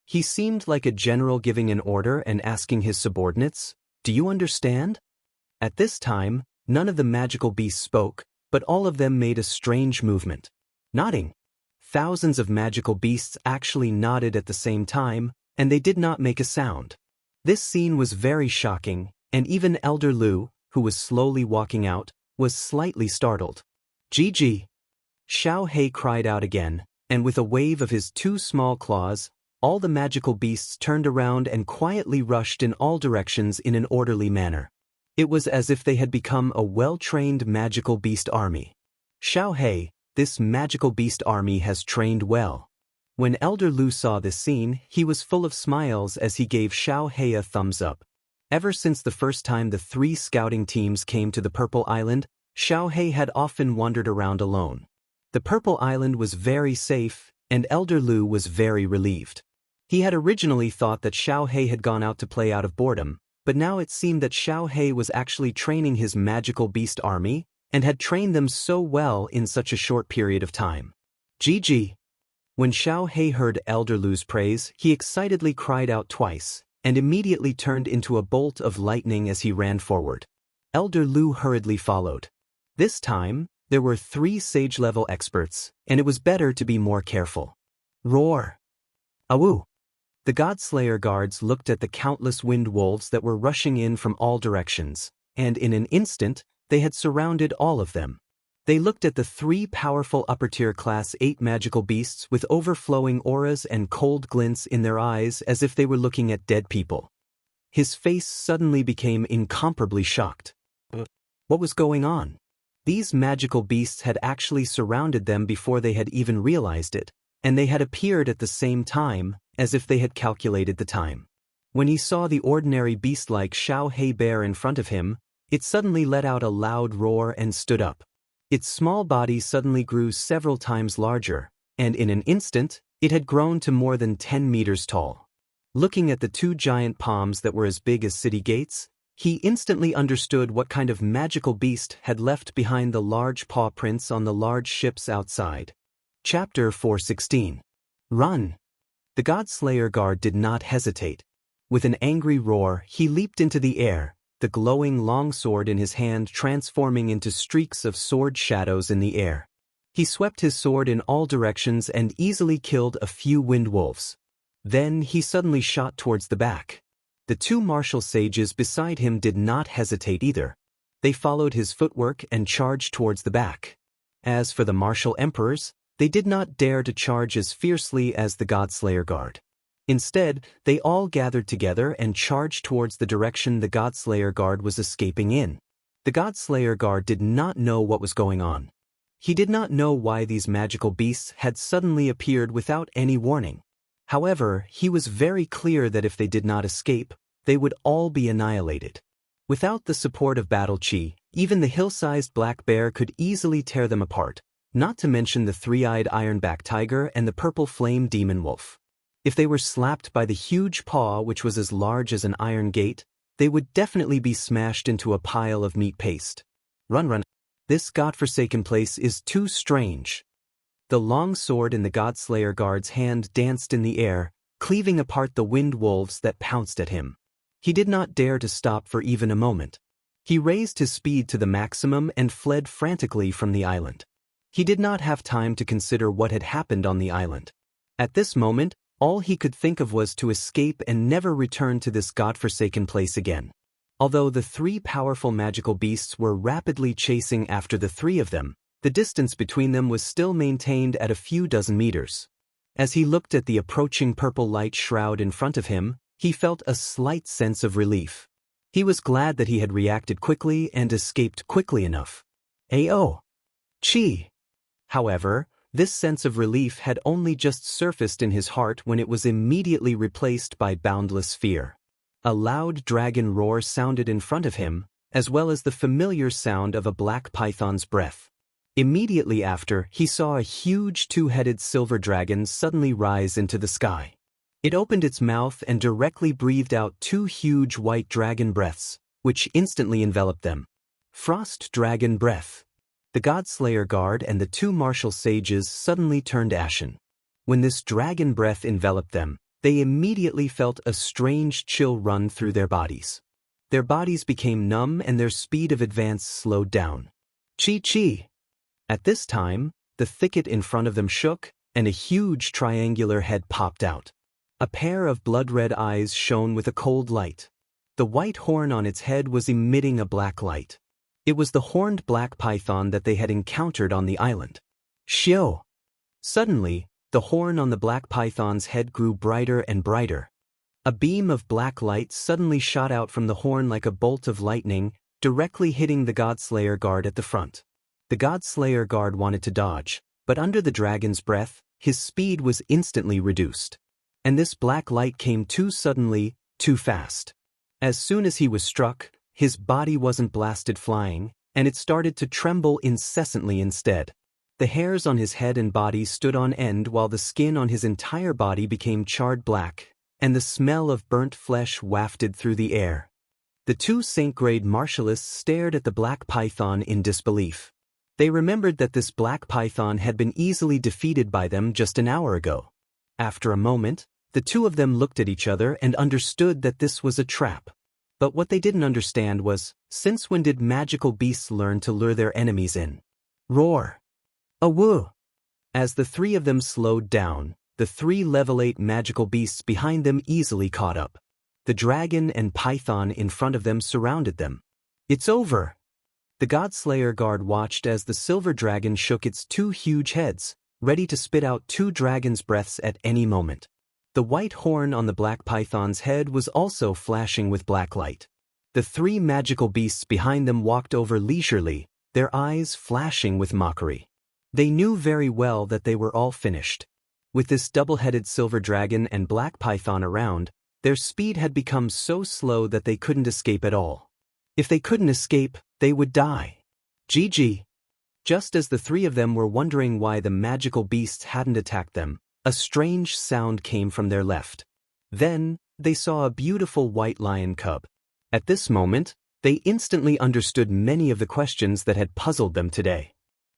Speaker 1: He seemed like a general giving an order and asking his subordinates, "Do you understand?" At this time, none of the magical beasts spoke, but all of them made a strange movement. Nodding. Thousands of magical beasts actually nodded at the same time, and they did not make a sound. This scene was very shocking, and even Elder Lu, who was slowly walking out, was slightly startled. "Gigi!" Xianxia cried out again, and with a wave of his 2 small claws, all the magical beasts turned around and quietly rushed in all directions in an orderly manner. It was as if they had become a well-trained magical beast army. Xianxia, this magical beast army has trained well. When Elder Lu saw this scene, he was full of smiles as he gave Xianxia a thumbs up. Ever since the first time the 3 scouting teams came to the Purple Island, Xianxia had often wandered around alone. The Purple Island was very safe, and Elder Lu was very relieved. He had originally thought that Xianxia had gone out to play out of boredom, but now it seemed that Xianxia was actually training his magical beast army, and had trained them so well in such a short period of time. Gigi! When Xianxia heard Elder Lu's praise, he excitedly cried out twice, and immediately turned into a bolt of lightning as he ran forward. Elder Lu hurriedly followed. This time, there were 3 sage-level experts, and it was better to be more careful. Roar! Awoo! The Godslayer guards looked at the countless wind wolves that were rushing in from all directions, and in an instant, they had surrounded all of them. They looked at the 3 powerful upper-tier Class 8 magical beasts with overflowing auras and cold glints in their eyes as if they were looking at dead people. His face suddenly became incomparably shocked. What was going on? These magical beasts had actually surrounded them before they had even realized it, and they had appeared at the same time, as if they had calculated the time. When he saw the ordinary beast-like Xianxia bear in front of him, it suddenly let out a loud roar and stood up. Its small body suddenly grew several times larger, and in an instant, it had grown to more than 10 meters tall. Looking at the 2 giant palms that were as big as city gates, He instantly understood what kind of magical beast had left behind the large paw prints on the large ships outside. Chapter 416. Run! The Godslayer guard did not hesitate. With an angry roar, he leaped into the air, the glowing longsword in his hand transforming into streaks of sword shadows in the air. He swept his sword in all directions and easily killed a few wind wolves. Then he suddenly shot towards the back. The two martial sages beside him did not hesitate either. They followed his footwork and charged towards the back. As for the martial emperors, they did not dare to charge as fiercely as the Godslayer guard. Instead, they all gathered together and charged towards the direction the Godslayer guard was escaping in. The Godslayer guard did not know what was going on. He did not know why these magical beasts had suddenly appeared without any warning. However, he was very clear that if they did not escape, they would all be annihilated. Without the support of battle chi, even the hill-sized black bear could easily tear them apart, not to mention the three-eyed ironback tiger and the purple flame demon wolf. If they were slapped by the huge paw which was as large as an iron gate, they would definitely be smashed into a pile of meat paste. Run! This godforsaken place is too strange. The long sword in the Godslayer guard's hand danced in the air, cleaving apart the wind wolves that pounced at him. He did not dare to stop for even a moment. He raised his speed to the maximum and fled frantically from the island. He did not have time to consider what had happened on the island. At this moment, all he could think of was to escape and never return to this godforsaken place again. Although the three powerful magical beasts were rapidly chasing after the three of them, the distance between them was still maintained at a few dozen meters. As he looked at the approaching purple light shroud in front of him, he felt a slight sense of relief. He was glad that he had reacted quickly and escaped quickly enough. Ao! Chi! However, this sense of relief had only just surfaced in his heart when it was immediately replaced by boundless fear. A loud dragon roar sounded in front of him, as well as the familiar sound of a black python's breath. Immediately after, he saw a huge two-headed silver dragon suddenly rise into the sky. It opened its mouth and directly breathed out two huge white dragon breaths, which instantly enveloped them. Frost Dragon Breath. The Godslayer guard and the two martial sages suddenly turned ashen. When this dragon breath enveloped them, they immediately felt a strange chill run through their bodies. Their bodies became numb and their speed of advance slowed down. Chi! At this time, the thicket in front of them shook, and a huge triangular head popped out. A pair of blood-red eyes shone with a cold light. The white horn on its head was emitting a black light. It was the horned black python that they had encountered on the island. Xiao! Suddenly, the horn on the black python's head grew brighter and brighter. A beam of black light suddenly shot out from the horn like a bolt of lightning, directly hitting the Godslayer guard at the front. The Godslayer guard wanted to dodge, but under the dragon's breath, his speed was instantly reduced. And this black light came too suddenly, too fast. As soon as he was struck, his body wasn't blasted flying, and it started to tremble incessantly instead. The hairs on his head and body stood on end while the skin on his entire body became charred black, and the smell of burnt flesh wafted through the air. The two Saint-grade martialists stared at the black python in disbelief. They remembered that this black python had been easily defeated by them just an hour ago. After a moment, the two of them looked at each other and understood that this was a trap. But what they didn't understand was, since when did magical beasts learn to lure their enemies in? Roar! Awoo! As the three of them slowed down, the three level 8 magical beasts behind them easily caught up. The dragon and python in front of them surrounded them. It's over! The Godslayer guard watched as the silver dragon shook its two huge heads, ready to spit out two dragon's breaths at any moment. The white horn on the black python's head was also flashing with black light. The three magical beasts behind them walked over leisurely, their eyes flashing with mockery. They knew very well that they were all finished. With this double-headed silver dragon and black python around, their speed had become so slow that they couldn't escape at all. If they couldn't escape, they would die. GG. Just as the three of them were wondering why the magical beasts hadn't attacked them, a strange sound came from their left. Then, they saw a beautiful white lion cub. At this moment, they instantly understood many of the questions that had puzzled them today.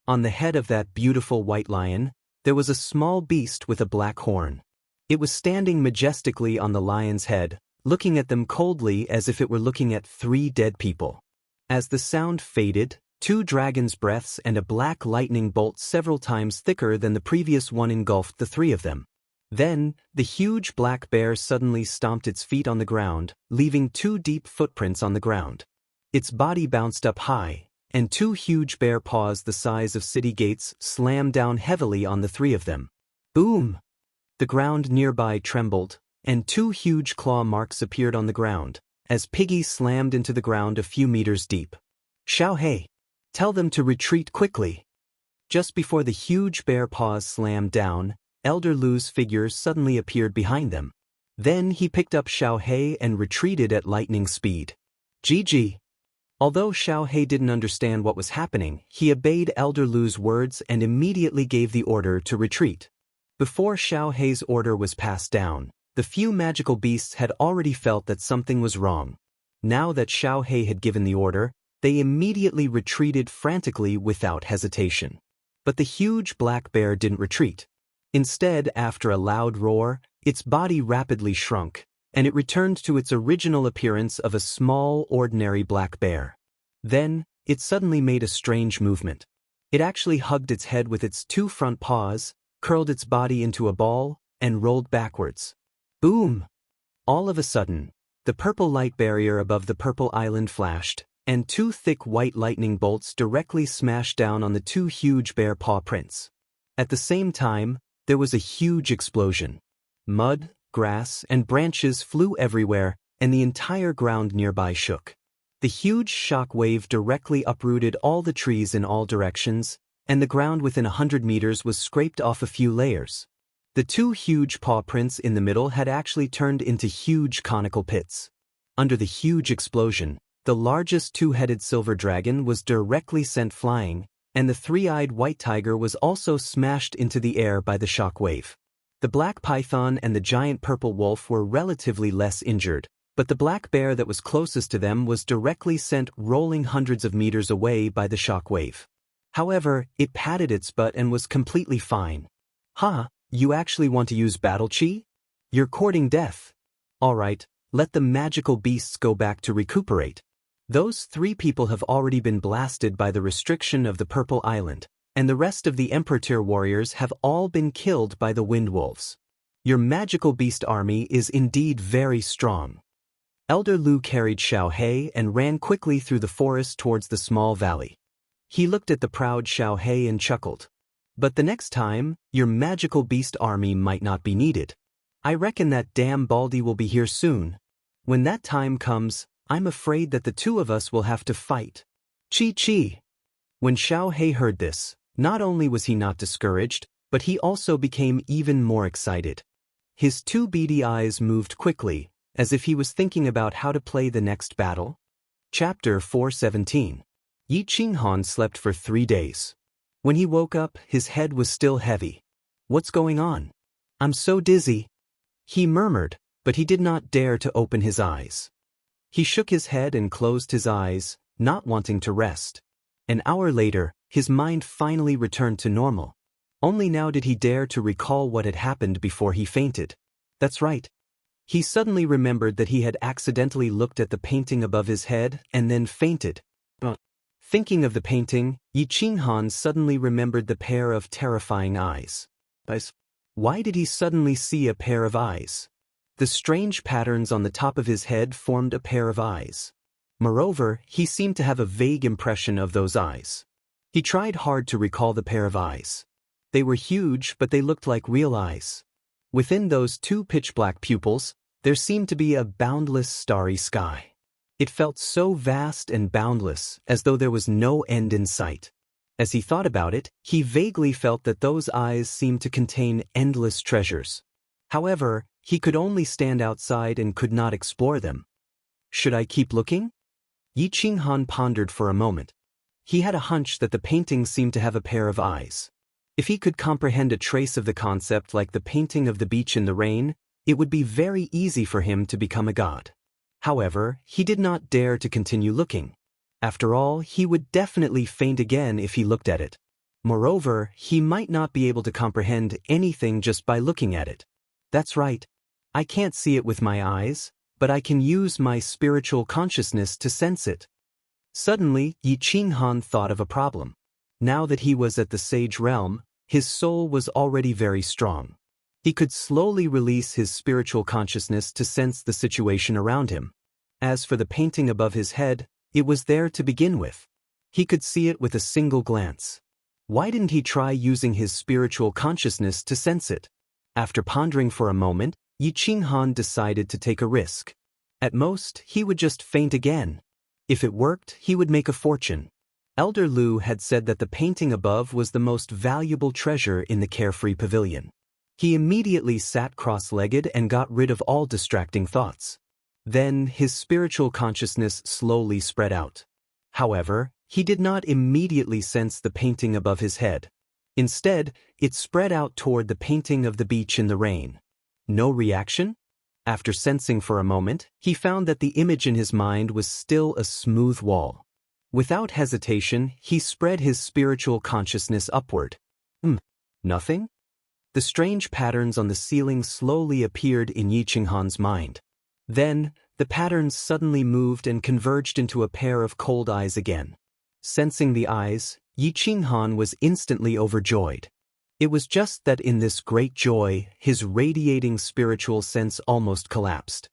Speaker 1: On the head of that beautiful white lion, there was a small beast with a black horn. It was standing majestically on the lion's head, looking at them coldly as if it were looking at 3 dead people. As the sound faded, 2 dragons' breaths and a black lightning bolt several times thicker than the previous one engulfed the 3 of them. Then, the huge black bear suddenly stomped its feet on the ground, leaving 2 deep footprints on the ground. Its body bounced up high, and 2 huge bear paws the size of city gates slammed down heavily on the 3 of them. Boom! The ground nearby trembled, and 2 huge claw marks appeared on the ground, as Piggy slammed into the ground a few meters deep. Xiaohei, tell them to retreat quickly. Just before the huge bear paws slammed down, Elder Lu's figure suddenly appeared behind them. Then he picked up Xiaohei and retreated at lightning speed. GG. Although Xiaohei didn't understand what was happening, he obeyed Elder Lu's words and immediately gave the order to retreat. Before Xiaohei's order was passed down, the few magical beasts had already felt that something was wrong. Now that Xiaohei had given the order, they immediately retreated frantically without hesitation. But the huge black bear didn't retreat. Instead, after a loud roar, its body rapidly shrunk, and it returned to its original appearance of a small, ordinary black bear. Then, it suddenly made a strange movement. It actually hugged its head with its 2 front paws, curled its body into a ball, and rolled backwards. Boom! All of a sudden, the purple light barrier above the purple island flashed, and 2 thick white lightning bolts directly smashed down on the 2 huge bear paw prints. At the same time, there was a huge explosion. Mud, grass, and branches flew everywhere, and the entire ground nearby shook. The huge shock wave directly uprooted all the trees in all directions, and the ground within 100 meters was scraped off a few layers. The 2 huge paw prints in the middle had actually turned into huge conical pits. Under the huge explosion, the largest 2-headed silver dragon was directly sent flying, and the 3-eyed white tiger was also smashed into the air by the shock wave. The black python and the giant purple wolf were relatively less injured, but the black bear that was closest to them was directly sent rolling hundreds of meters away by the shock wave. However, it patted its butt and was completely fine. Huh, you actually want to use battle chi? You're courting death. Alright, let the magical beasts go back to recuperate. Those 3 people have already been blasted by the restriction of the Purple Island, and the rest of the Emperor Tier warriors have all been killed by the Wind Wolves. Your magical beast army is indeed very strong. Elder Lu carried Xiaohei and ran quickly through the forest towards the small valley. He looked at the proud Xiaohei and chuckled. But the next time, your magical beast army might not be needed. I reckon that damn Baldy will be here soon. When that time comes, I'm afraid that the 2 of us will have to fight. Chi. When Xiaohei heard this, not only was he not discouraged, but he also became even more excited. His 2 beady eyes moved quickly, as if he was thinking about how to play the next battle. Chapter 417. Yi Qinghan slept for 3 days. When he woke up, his head was still heavy. What's going on? I'm so dizzy. He murmured, but he did not dare to open his eyes. He shook his head and closed his eyes, not wanting to rest. An hour later, his mind finally returned to normal. Only now did he dare to recall what had happened before he fainted. That's right. He suddenly remembered that he had accidentally looked at the painting above his head and then fainted. Thinking of the painting, Yi Qinghan suddenly remembered the pair of terrifying eyes. Why did he suddenly see a pair of eyes? The strange patterns on the top of his head formed a pair of eyes. Moreover, he seemed to have a vague impression of those eyes. He tried hard to recall the pair of eyes. They were huge, but they looked like real eyes. Within those 2 pitch-black pupils, there seemed to be a boundless starry sky. It felt so vast and boundless, as though there was no end in sight. As he thought about it, he vaguely felt that those eyes seemed to contain endless treasures. However, he could only stand outside and could not explore them. Should I keep looking? Yi Qinghan pondered for a moment. He had a hunch that the painting seemed to have a pair of eyes. If he could comprehend a trace of the concept like the painting of the beach in the rain, it would be very easy for him to become a god. However, he did not dare to continue looking. After all, he would definitely faint again if he looked at it. Moreover, he might not be able to comprehend anything just by looking at it. That's right. I can't see it with my eyes, but I can use my spiritual consciousness to sense it. Suddenly, Yi Qinghan thought of a problem. Now that he was at the sage realm, his soul was already very strong. He could slowly release his spiritual consciousness to sense the situation around him. As for the painting above his head, it was there to begin with. He could see it with a single glance. Why didn't he try using his spiritual consciousness to sense it? After pondering for a moment, Yi Qinghan decided to take a risk. At most, he would just faint again. If it worked, he would make a fortune. Elder Lu had said that the painting above was the most valuable treasure in the carefree pavilion. He immediately sat cross-legged and got rid of all distracting thoughts. Then his spiritual consciousness slowly spread out. However, he did not immediately sense the painting above his head. Instead, it spread out toward the painting of the beach in the rain. No reaction? After sensing for a moment, he found that the image in his mind was still a smooth wall. Without hesitation, he spread his spiritual consciousness upward. Nothing? The strange patterns on the ceiling slowly appeared in Yi Qinghan's mind. Then, the patterns suddenly moved and converged into a pair of cold eyes again. Sensing the eyes, Yi Qinghan was instantly overjoyed. It was just that in this great joy, his radiating spiritual sense almost collapsed.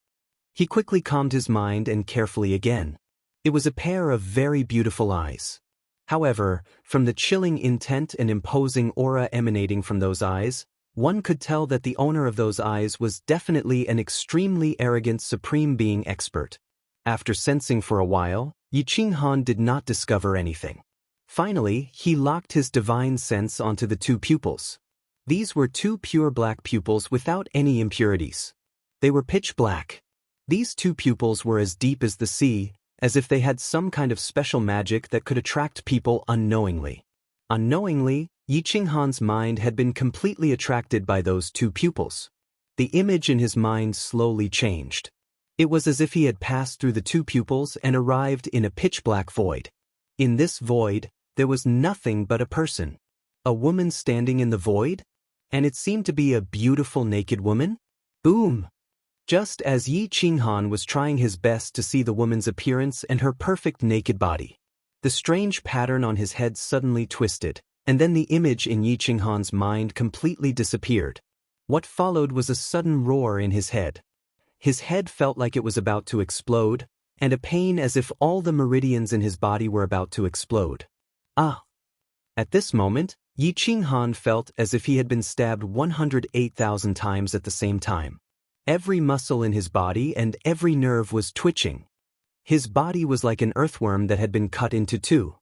Speaker 1: He quickly calmed his mind and carefully again. It was a pair of very beautiful eyes. However, from the chilling intent and imposing aura emanating from those eyes, one could tell that the owner of those eyes was definitely an extremely arrogant supreme being expert. After sensing for a while, Yi Qinghan did not discover anything. Finally, he locked his divine sense onto the two pupils. These were two pure black pupils without any impurities. They were pitch black. These two pupils were as deep as the sea, as if they had some kind of special magic that could attract people unknowingly. Unknowingly, Yi Qinghan's mind had been completely attracted by those two pupils. The image in his mind slowly changed. It was as if he had passed through the two pupils and arrived in a pitch-black void. In this void, there was nothing but a person. A woman standing in the void? And it seemed to be a beautiful naked woman? Boom! Just as Yi Qinghan was trying his best to see the woman's appearance and her perfect naked body, the strange pattern on his head suddenly twisted, and then the image in Yi Qinghan's mind completely disappeared. What followed was a sudden roar in his head. His head felt like it was about to explode, and a pain as if all the meridians in his body were about to explode. Ah! At this moment, Yi Qinghan felt as if he had been stabbed 108,000 times at the same time. Every muscle in his body and every nerve was twitching. His body was like an earthworm that had been cut into two.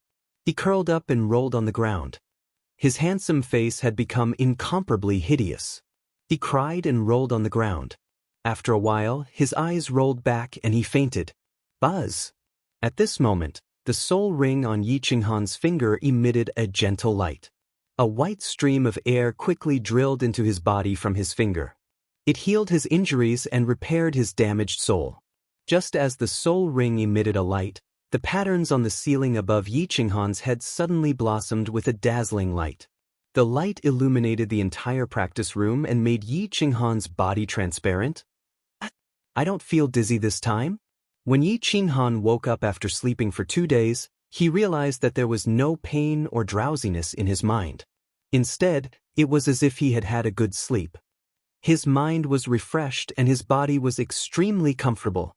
Speaker 1: He curled up and rolled on the ground. His handsome face had become incomparably hideous. He cried and rolled on the ground. After a while, his eyes rolled back and he fainted. Buzz! At this moment, the soul ring on Yi Qinghan's finger emitted a gentle light. A white stream of air quickly drilled into his body from his finger. It healed his injuries and repaired his damaged soul. Just as the soul ring emitted a light, the patterns on the ceiling above Yi Qinghan's head suddenly blossomed with a dazzling light. The light illuminated the entire practice room and made Yi Qinghan's body transparent. I don't feel dizzy this time. When Yi Qinghan woke up after sleeping for 2 days, he realized that there was no pain or drowsiness in his mind. Instead, it was as if he had had a good sleep. His mind was refreshed and his body was extremely comfortable.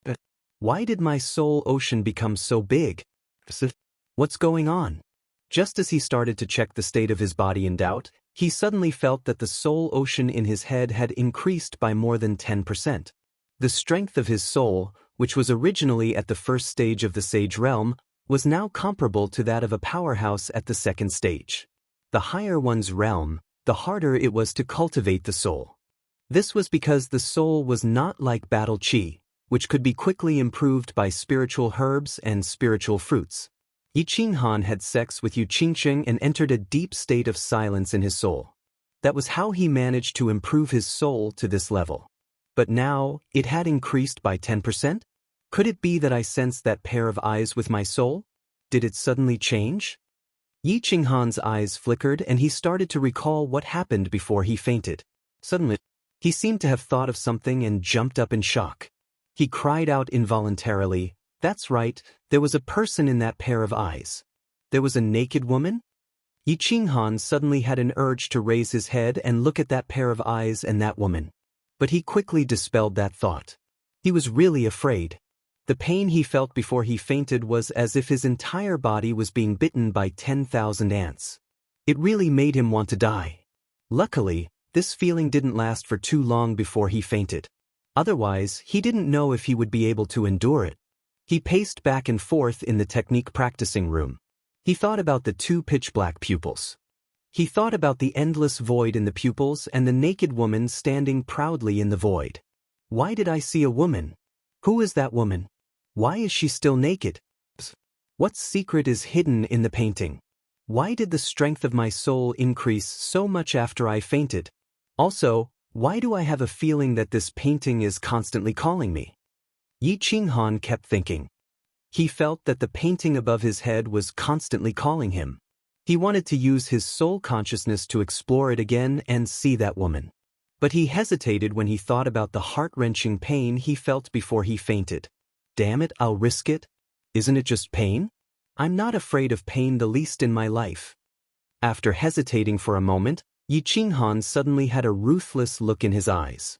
Speaker 1: But why did my soul ocean become so big? What's going on? Just as he started to check the state of his body in doubt, he suddenly felt that the soul ocean in his head had increased by more than 10%. The strength of his soul, which was originally at the first stage of the sage realm, was now comparable to that of a powerhouse at the second stage. The higher one's realm, the harder it was to cultivate the soul. This was because the soul was not like battle qi, which could be quickly improved by spiritual herbs and spiritual fruits. Yi Qinghan had sex with Yu Qingqing and entered a deep state of silence in his soul. That was how he managed to improve his soul to this level. But now, it had increased by 10%? Could it be that I sensed that pair of eyes with my soul? Did it suddenly change? Yi Qinghan's eyes flickered and he started to recall what happened before he fainted. Suddenly, he seemed to have thought of something and jumped up in shock. He cried out involuntarily, "That's right, there was a person in that pair of eyes. There was a naked woman?" Yi Qinghan suddenly had an urge to raise his head and look at that pair of eyes and that woman. But he quickly dispelled that thought. He was really afraid. The pain he felt before he fainted was as if his entire body was being bitten by 10,000 ants. It really made him want to die. Luckily, this feeling didn't last for too long before he fainted. Otherwise, he didn't know if he would be able to endure it. He paced back and forth in the technique practicing room. He thought about the two pitch-black pupils. He thought about the endless void in the pupils and the naked woman standing proudly in the void. Why did I see a woman? Who is that woman? Why is she still naked? What secret is hidden in the painting? Why did the strength of my soul increase so much after I fainted? Also, why do I have a feeling that this painting is constantly calling me? Yi Qinghan kept thinking. He felt that the painting above his head was constantly calling him. He wanted to use his soul consciousness to explore it again and see that woman. But he hesitated when he thought about the heart-wrenching pain he felt before he fainted. Damn it, I'll risk it. Isn't it just pain? I'm not afraid of pain the least in my life. After hesitating for a moment, Yi Qinghan suddenly had a ruthless look in his eyes.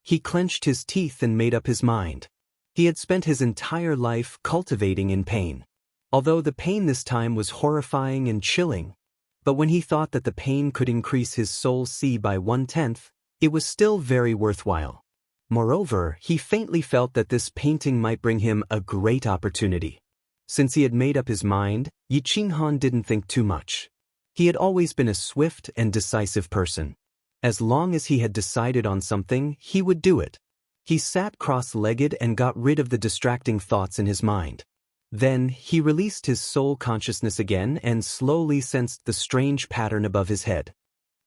Speaker 1: He clenched his teeth and made up his mind. He had spent his entire life cultivating in pain. Although the pain this time was horrifying and chilling, but when he thought that the pain could increase his soul C by 1/10, it was still very worthwhile. Moreover, he faintly felt that this painting might bring him a great opportunity. Since he had made up his mind, Yi Qinghan didn't think too much. He had always been a swift and decisive person. As long as he had decided on something, he would do it. He sat cross-legged and got rid of the distracting thoughts in his mind. Then, he released his soul consciousness again and slowly sensed the strange pattern above his head.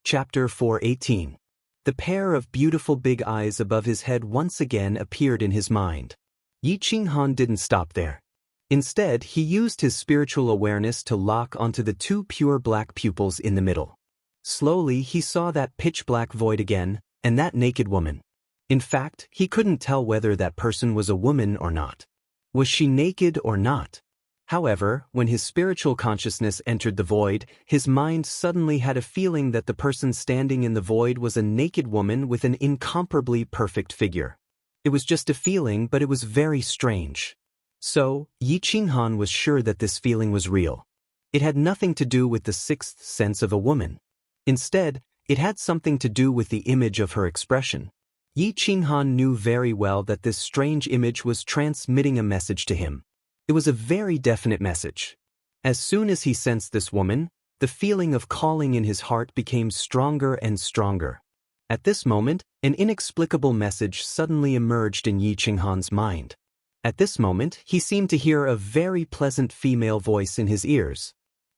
Speaker 1: Chapter 418. The pair of beautiful big eyes above his head once again appeared in his mind. Yi Qinghan didn't stop there. Instead, he used his spiritual awareness to lock onto the two pure black pupils in the middle. Slowly, he saw that pitch-black void again, and that naked woman. In fact, he couldn't tell whether that person was a woman or not. Was she naked or not? However, when his spiritual consciousness entered the void, his mind suddenly had a feeling that the person standing in the void was a naked woman with an incomparably perfect figure. It was just a feeling, but it was very strange. So, Yi Qinghan was sure that this feeling was real. It had nothing to do with the sixth sense of a woman. Instead, it had something to do with the image of her expression. Yi Qinghan knew very well that this strange image was transmitting a message to him. It was a very definite message. As soon as he sensed this woman, the feeling of calling in his heart became stronger and stronger. At this moment, an inexplicable message suddenly emerged in Yi Qinghan's mind. At this moment, he seemed to hear a very pleasant female voice in his ears.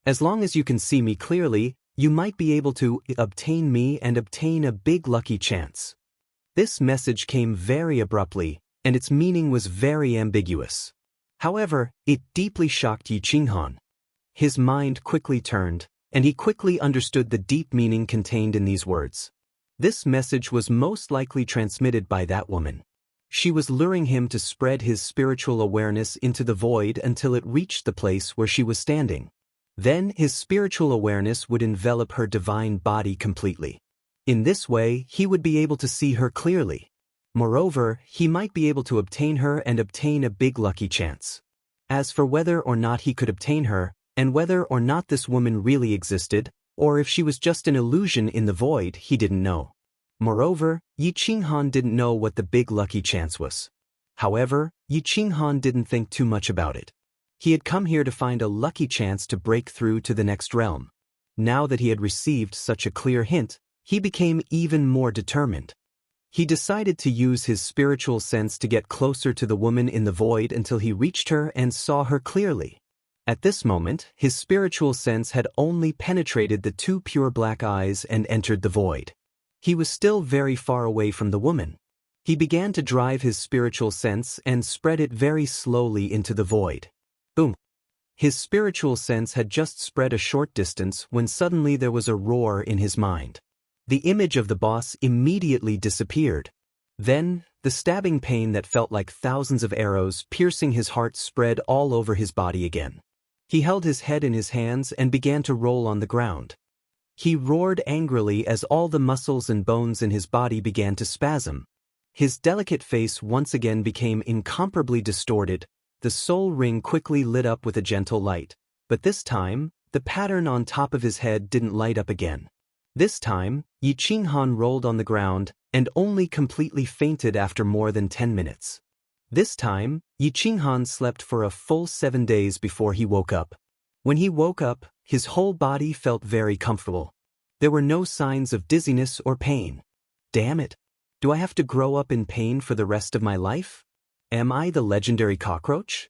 Speaker 1: As long as you can see me clearly, you might be able to obtain me and obtain a big lucky chance. This message came very abruptly, and its meaning was very ambiguous. However, it deeply shocked Yi Qinghan. His mind quickly turned, and he quickly understood the deep meaning contained in these words. This message was most likely transmitted by that woman. She was luring him to spread his spiritual awareness into the void until it reached the place where she was standing. Then his spiritual awareness would envelop her divine body completely. In this way, he would be able to see her clearly. Moreover, he might be able to obtain her and obtain a big lucky chance. As for whether or not he could obtain her, and whether or not this woman really existed, or if she was just an illusion in the void, he didn't know. Moreover, Yi Qinghan didn't know what the big lucky chance was. However, Yi Qinghan didn't think too much about it. He had come here to find a lucky chance to break through to the next realm. Now that he had received such a clear hint, he became even more determined. He decided to use his spiritual sense to get closer to the woman in the void until he reached her and saw her clearly. At this moment, his spiritual sense had only penetrated the two pure black eyes and entered the void. He was still very far away from the woman. He began to drive his spiritual sense and spread it very slowly into the void. Boom! His spiritual sense had just spread a short distance when suddenly there was a roar in his mind. The image of the boss immediately disappeared. Then, the stabbing pain that felt like thousands of arrows piercing his heart spread all over his body again. He held his head in his hands and began to roll on the ground. He roared angrily as all the muscles and bones in his body began to spasm. His delicate face once again became incomparably distorted. The soul ring quickly lit up with a gentle light, but this time, the pattern on top of his head didn't light up again. This time, Yi Qinghan rolled on the ground and only completely fainted after more than 10 minutes. This time, Yi Qinghan slept for a full 7 days before he woke up. When he woke up, his whole body felt very comfortable. There were no signs of dizziness or pain. Damn it! Do I have to grow up in pain for the rest of my life? Am I the legendary cockroach?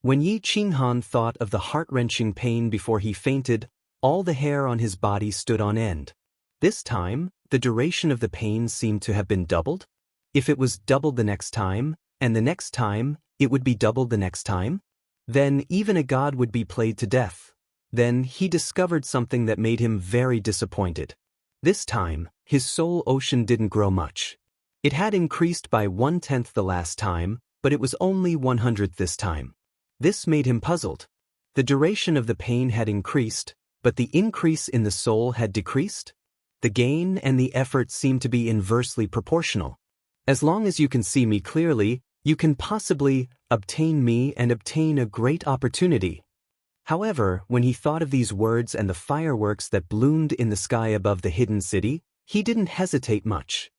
Speaker 1: When Yi Qinghan thought of the heart-wrenching pain before he fainted, all the hair on his body stood on end. This time, the duration of the pain seemed to have been doubled. If it was doubled the next time, and the next time, it would be doubled the next time? Then even a god would be played to death. Then he discovered something that made him very disappointed. This time, his soul ocean didn't grow much. It had increased by 1/10 the last time, but it was only 1/100th this time. This made him puzzled. The duration of the pain had increased, but the increase in the soul had decreased? The gain and the effort seemed to be inversely proportional. As long as you can see me clearly, you can possibly obtain me and obtain a great opportunity. However, when he thought of these words and the fireworks that bloomed in the sky above the hidden city, he didn't hesitate much.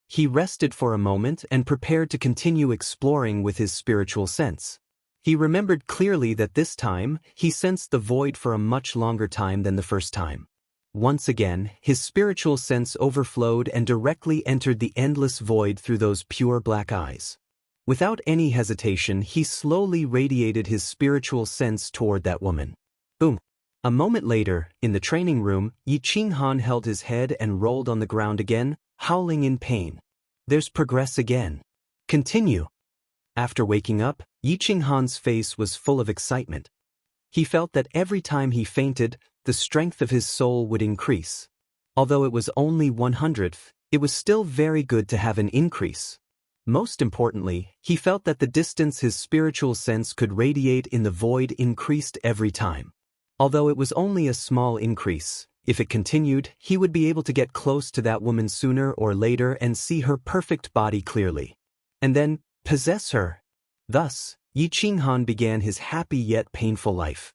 Speaker 1: He rested for a moment and prepared to continue exploring with his spiritual sense. He remembered clearly that this time, he sensed the void for a much longer time than the first time. Once again, his spiritual sense overflowed and directly entered the endless void through those pure black eyes. Without any hesitation, he slowly radiated his spiritual sense toward that woman. Boom! A moment later, in the training room, Yi Qinghan held his head and rolled on the ground again, howling in pain. There's progress again. Continue. After waking up, Yi Qinghan's face was full of excitement. He felt that every time he fainted, the strength of his soul would increase. Although it was only 1/100th, it was still very good to have an increase. Most importantly, he felt that the distance his spiritual sense could radiate in the void increased every time. Although it was only a small increase, if it continued, he would be able to get close to that woman sooner or later and see her perfect body clearly. And then, possess her. Thus, Yi Qinghan began his happy yet painful life.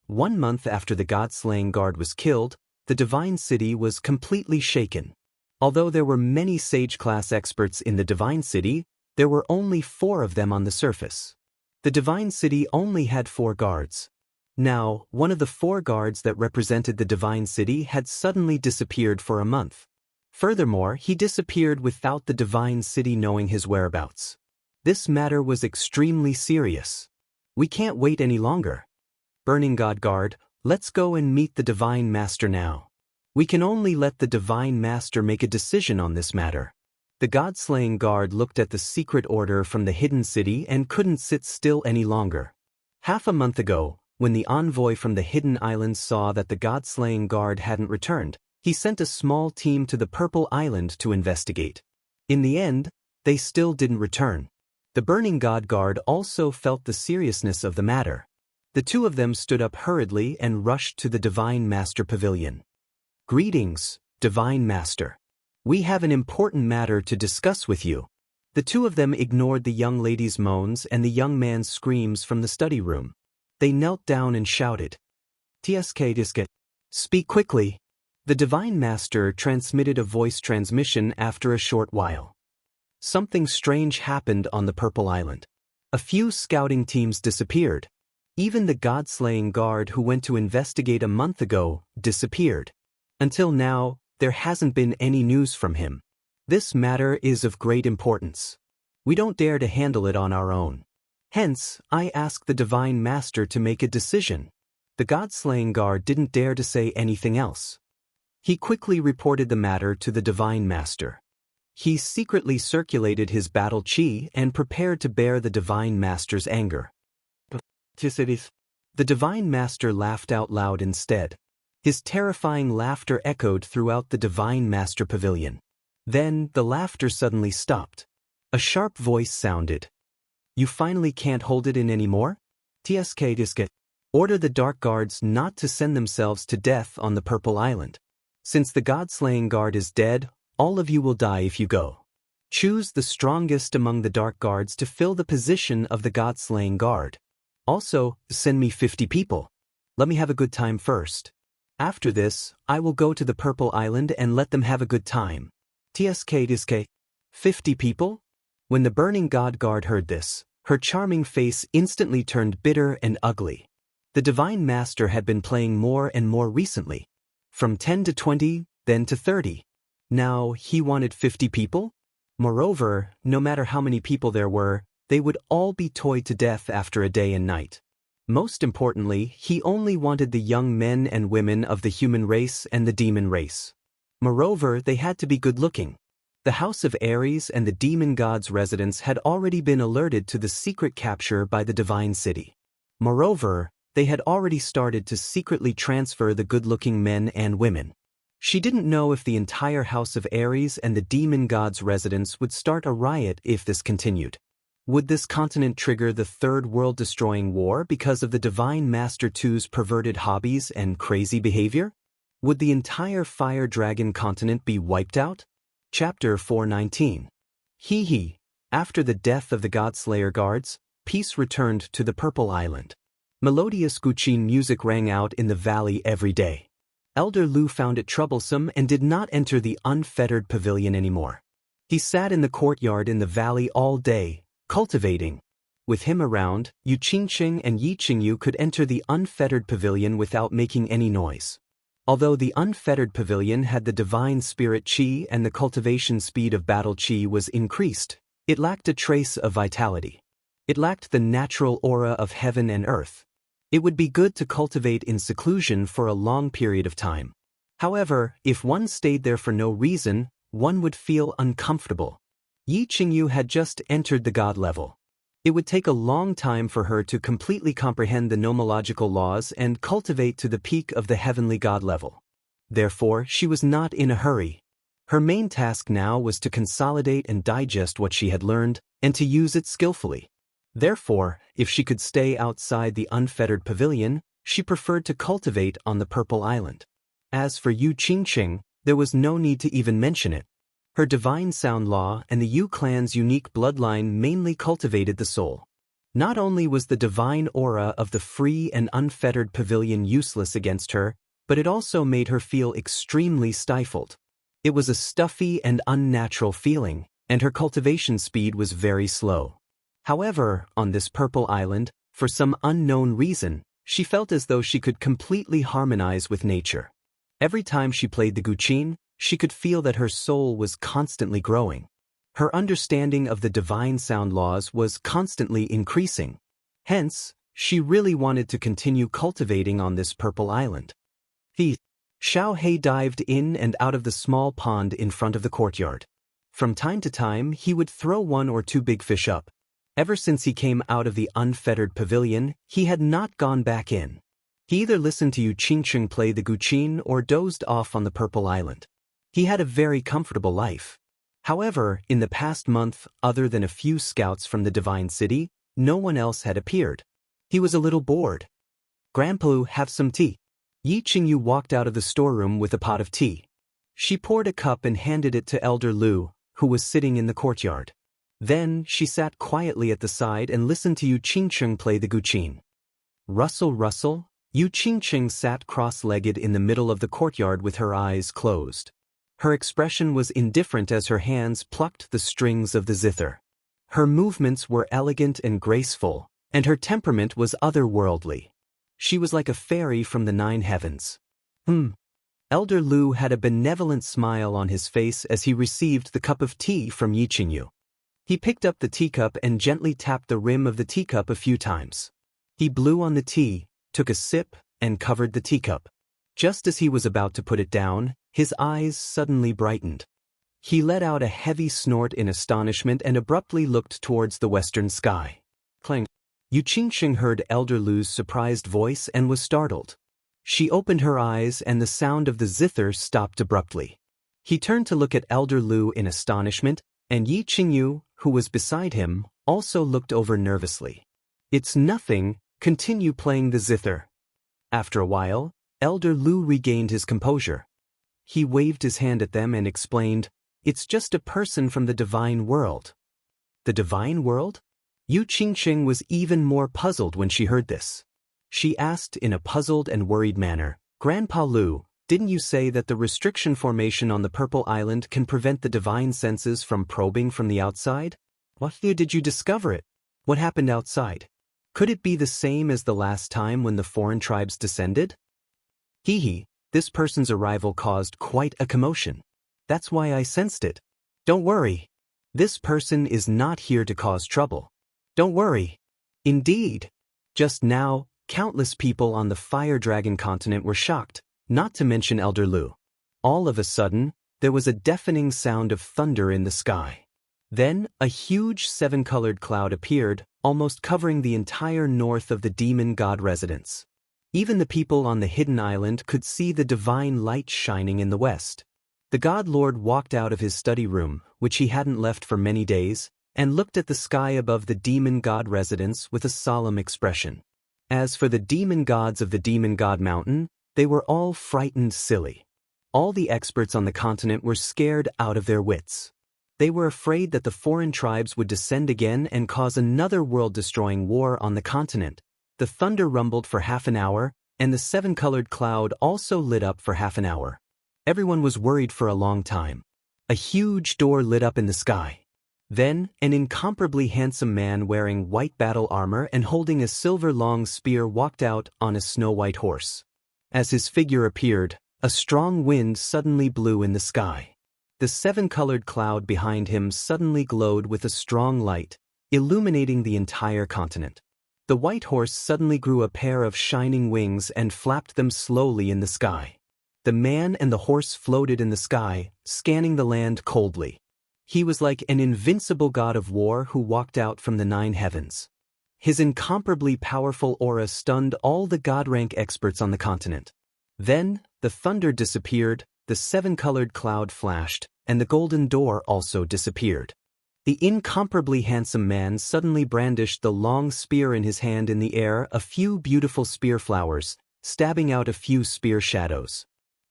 Speaker 1: 1 month after the god-slaying guard was killed, the divine city was completely shaken. Although there were many sage-class experts in the divine city, there were only 4 of them on the surface. The divine city only had 4 guards. Now, one of the 4 guards that represented the divine city had suddenly disappeared for a month. Furthermore, he disappeared without the divine city knowing his whereabouts. This matter was extremely serious. We can't wait any longer. Burning God Guard, let's go and meet the Divine Master now. We can only let the Divine Master make a decision on this matter. The God-slaying guard looked at the secret order from the hidden city and couldn't sit still any longer. Half a month ago, when the envoy from the hidden island saw that the God-slaying guard hadn't returned, he sent a small team to the Purple Island to investigate. In the end, they still didn't return. The Burning God Guard also felt the seriousness of the matter. The 2 of them stood up hurriedly and rushed to the Divine Master Pavilion. Greetings, Divine Master. We have an important matter to discuss with you. The 2 of them ignored the young lady's moans and the young man's screams from the study room. They knelt down and shouted, "Tsk. Speak quickly." The Divine Master transmitted a voice transmission after a short while. Something strange happened on the Purple Island. A few scouting teams disappeared. Even the god-slaying guard who went to investigate a month ago disappeared. Until now, there hasn't been any news from him. This matter is of great importance. We don't dare to handle it on our own. Hence, I ask the Divine Master to make a decision. The god-slaying guard didn't dare to say anything else. He quickly reported the matter to the Divine Master. He secretly circulated his battle chi and prepared to bear the Divine Master's anger. The Divine Master laughed out loud instead. His terrifying laughter echoed throughout the Divine Master Pavilion. Then the laughter suddenly stopped. A sharp voice sounded. You finally can't hold it in anymore? Tsk. Order the Dark Guards not to send themselves to death on the Purple Island. Since the God-slaying guard is dead, all of you will die if you go. Choose the strongest among the Dark Guards to fill the position of the God-slaying guard. Also, send me 50 people. Let me have a good time first. After this, I will go to the Purple Island and let them have a good time. Tsk. 50 people? When the Burning God Guard heard this, her charming face instantly turned bitter and ugly. The Divine Master had been playing more and more recently. From 10 to 20, then to 30. Now he wanted 50 people? Moreover, no matter how many people there were, they would all be toyed to death after a day and night. Most importantly, he only wanted the young men and women of the human race and the demon race. Moreover, they had to be good-looking. The House of Ares and the demon god's residents had already been alerted to the secret capture by the Divine City. Moreover, they had already started to secretly transfer the good-looking men and women. She didn't know if the entire House of Ares and the demon god's residents would start a riot if this continued. Would this continent trigger the Third World-destroying war because of the Divine Master II's perverted hobbies and crazy behavior? Would the entire Fire Dragon continent be wiped out? Chapter 419. Hee. After the death of the Godslayer guards, peace returned to the Purple Island. Melodious Guqin music rang out in the valley every day. Elder Lu found it troublesome and did not enter the unfettered pavilion anymore. He sat in the courtyard in the valley all day, cultivating. With him around, Yu Qingqing and Yi Qingyu could enter the unfettered pavilion without making any noise. Although the unfettered pavilion had the divine spirit chi and the cultivation speed of battle chi was increased, it lacked a trace of vitality. It lacked the natural aura of heaven and earth. It would be good to cultivate in seclusion for a long period of time. However, if one stayed there for no reason, one would feel uncomfortable. Yi Qingyu had just entered the god level. It would take a long time for her to completely comprehend the nomological laws and cultivate to the peak of the heavenly god level. Therefore, she was not in a hurry. Her main task now was to consolidate and digest what she had learned, and to use it skillfully. Therefore, if she could stay outside the unfettered pavilion, she preferred to cultivate on the Purple Island. As for Yu Qingqing, there was no need to even mention it. Her divine sound law and the Yu clan's unique bloodline mainly cultivated the soul. Not only was the divine aura of the free and unfettered pavilion useless against her, but it also made her feel extremely stifled. It was a stuffy and unnatural feeling, and her cultivation speed was very slow. However, on this Purple Island, for some unknown reason, she felt as though she could completely harmonize with nature. Every time she played the Guqin, she could feel that her soul was constantly growing. Her understanding of the divine sound laws was constantly increasing. Hence, she really wanted to continue cultivating on this Purple Island. Xiao He dived in and out of the small pond in front of the courtyard. From time to time, he would throw one or two big fish up. Ever since he came out of the unfettered pavilion, he had not gone back in. He either listened to Yu Qingqing play the Guqin or dozed off on the Purple Island. He had a very comfortable life. However, in the past month, other than a few scouts from the Divine City, no one else had appeared. He was a little bored. "Grandpa, have some tea." Yi Qingyu walked out of the storeroom with a pot of tea. She poured a cup and handed it to Elder Lu, who was sitting in the courtyard. Then, she sat quietly at the side and listened to Yu Qingqing play the Guqin. Rustle, rustle. Yu Qingqing sat cross-legged in the middle of the courtyard with her eyes closed. Her expression was indifferent as her hands plucked the strings of the zither. Her movements were elegant and graceful, and her temperament was otherworldly. She was like a fairy from the 9 heavens. Elder Lu had a benevolent smile on his face as he received the cup of tea from Yi Qingyu. He picked up the teacup and gently tapped the rim of the teacup a few times. He blew on the tea, took a sip, and covered the teacup. Just as he was about to put it down, his eyes suddenly brightened. He let out a heavy snort in astonishment and abruptly looked towards the western sky. Clang. Xianxia heard Elder Lu's surprised voice and was startled. She opened her eyes and the sound of the zither stopped abruptly. He turned to look at Elder Lu in astonishment, and Xianxia, who was beside him, also looked over nervously. It's nothing, continue playing the zither. After a while, Elder Lu regained his composure. He waved his hand at them and explained, it's just a person from the divine world. The divine world? Xianxia was even more puzzled when she heard this. She asked in a puzzled and worried manner, Grandpa Lu, didn't you say that the restriction formation on the Purple Island can prevent the divine senses from probing from the outside? What did you discover it? What happened outside? Could it be the same as the last time when the foreign tribes descended? This person's arrival caused quite a commotion. That's why I sensed it. Don't worry. This person is not here to cause trouble. Don't worry. Indeed. Just now, countless people on the Fire Dragon continent were shocked, not to mention Elder Lu. All of a sudden, there was a deafening sound of thunder in the sky. Then, a huge seven-colored cloud appeared, almost covering the entire north of the demon god residence. Even the people on the hidden island could see the divine light shining in the west. The god lord walked out of his study room, which he hadn't left for many days, and looked at the sky above the demon god residence with a solemn expression. As for the demon gods of the demon god mountain, they were all frightened silly. All the experts on the continent were scared out of their wits. They were afraid that the foreign tribes would descend again and cause another world-destroying war on the continent. The thunder rumbled for half an hour, and the seven-colored cloud also lit up for half an hour. Everyone was worried for a long time. A huge door lit up in the sky. Then, an incomparably handsome man wearing white battle armor and holding a silver-long spear walked out on a snow-white horse. As his figure appeared, a strong wind suddenly blew in the sky. The seven-colored cloud behind him suddenly glowed with a strong light, illuminating the entire continent. The white horse suddenly grew a pair of shining wings and flapped them slowly in the sky. The man and the horse floated in the sky, scanning the land coldly. He was like an invincible god of war who walked out from the 9 heavens. His incomparably powerful aura stunned all the god-rank experts on the continent. Then, the thunder disappeared, the seven-colored cloud flashed, and the golden door also disappeared. The incomparably handsome man suddenly brandished the long spear in his hand in the air, a few beautiful spear flowers, stabbing out a few spear shadows.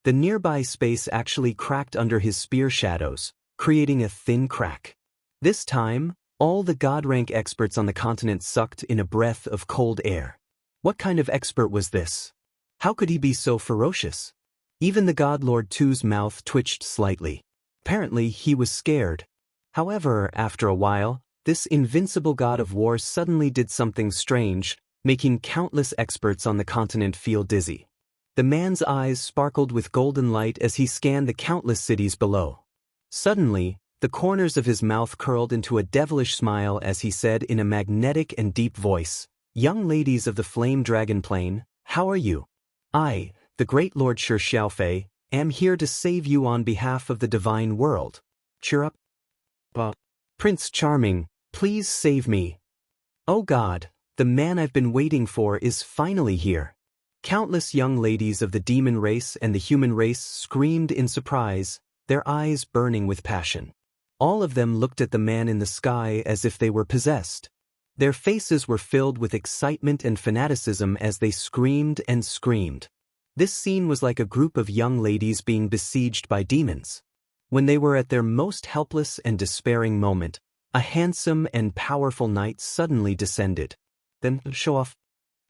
Speaker 1: The nearby space actually cracked under his spear shadows, creating a thin crack. This time, all the god-rank experts on the continent sucked in a breath of cold air. What kind of expert was this? How could he be so ferocious? Even the God Lord Tu's mouth twitched slightly. Apparently, he was scared. However, after a while, this invincible god of war suddenly did something strange, making countless experts on the continent feel dizzy. The man's eyes sparkled with golden light as he scanned the countless cities below. Suddenly, the corners of his mouth curled into a devilish smile as he said in a magnetic and deep voice, "Young ladies of the Flame Dragon Plain, how are you? I, the great Lord Xiaofei, am here to save you on behalf of the divine world. Cheer up. Prince Charming, please save me. Oh God, the man I've been waiting for is finally here." Countless young ladies of the demon race and the human race screamed in surprise, their eyes burning with passion. All of them looked at the man in the sky as if they were possessed. Their faces were filled with excitement and fanaticism as they screamed and screamed. This scene was like a group of young ladies being besieged by demons. When they were at their most helpless and despairing moment, a handsome and powerful knight suddenly descended. Then, show off.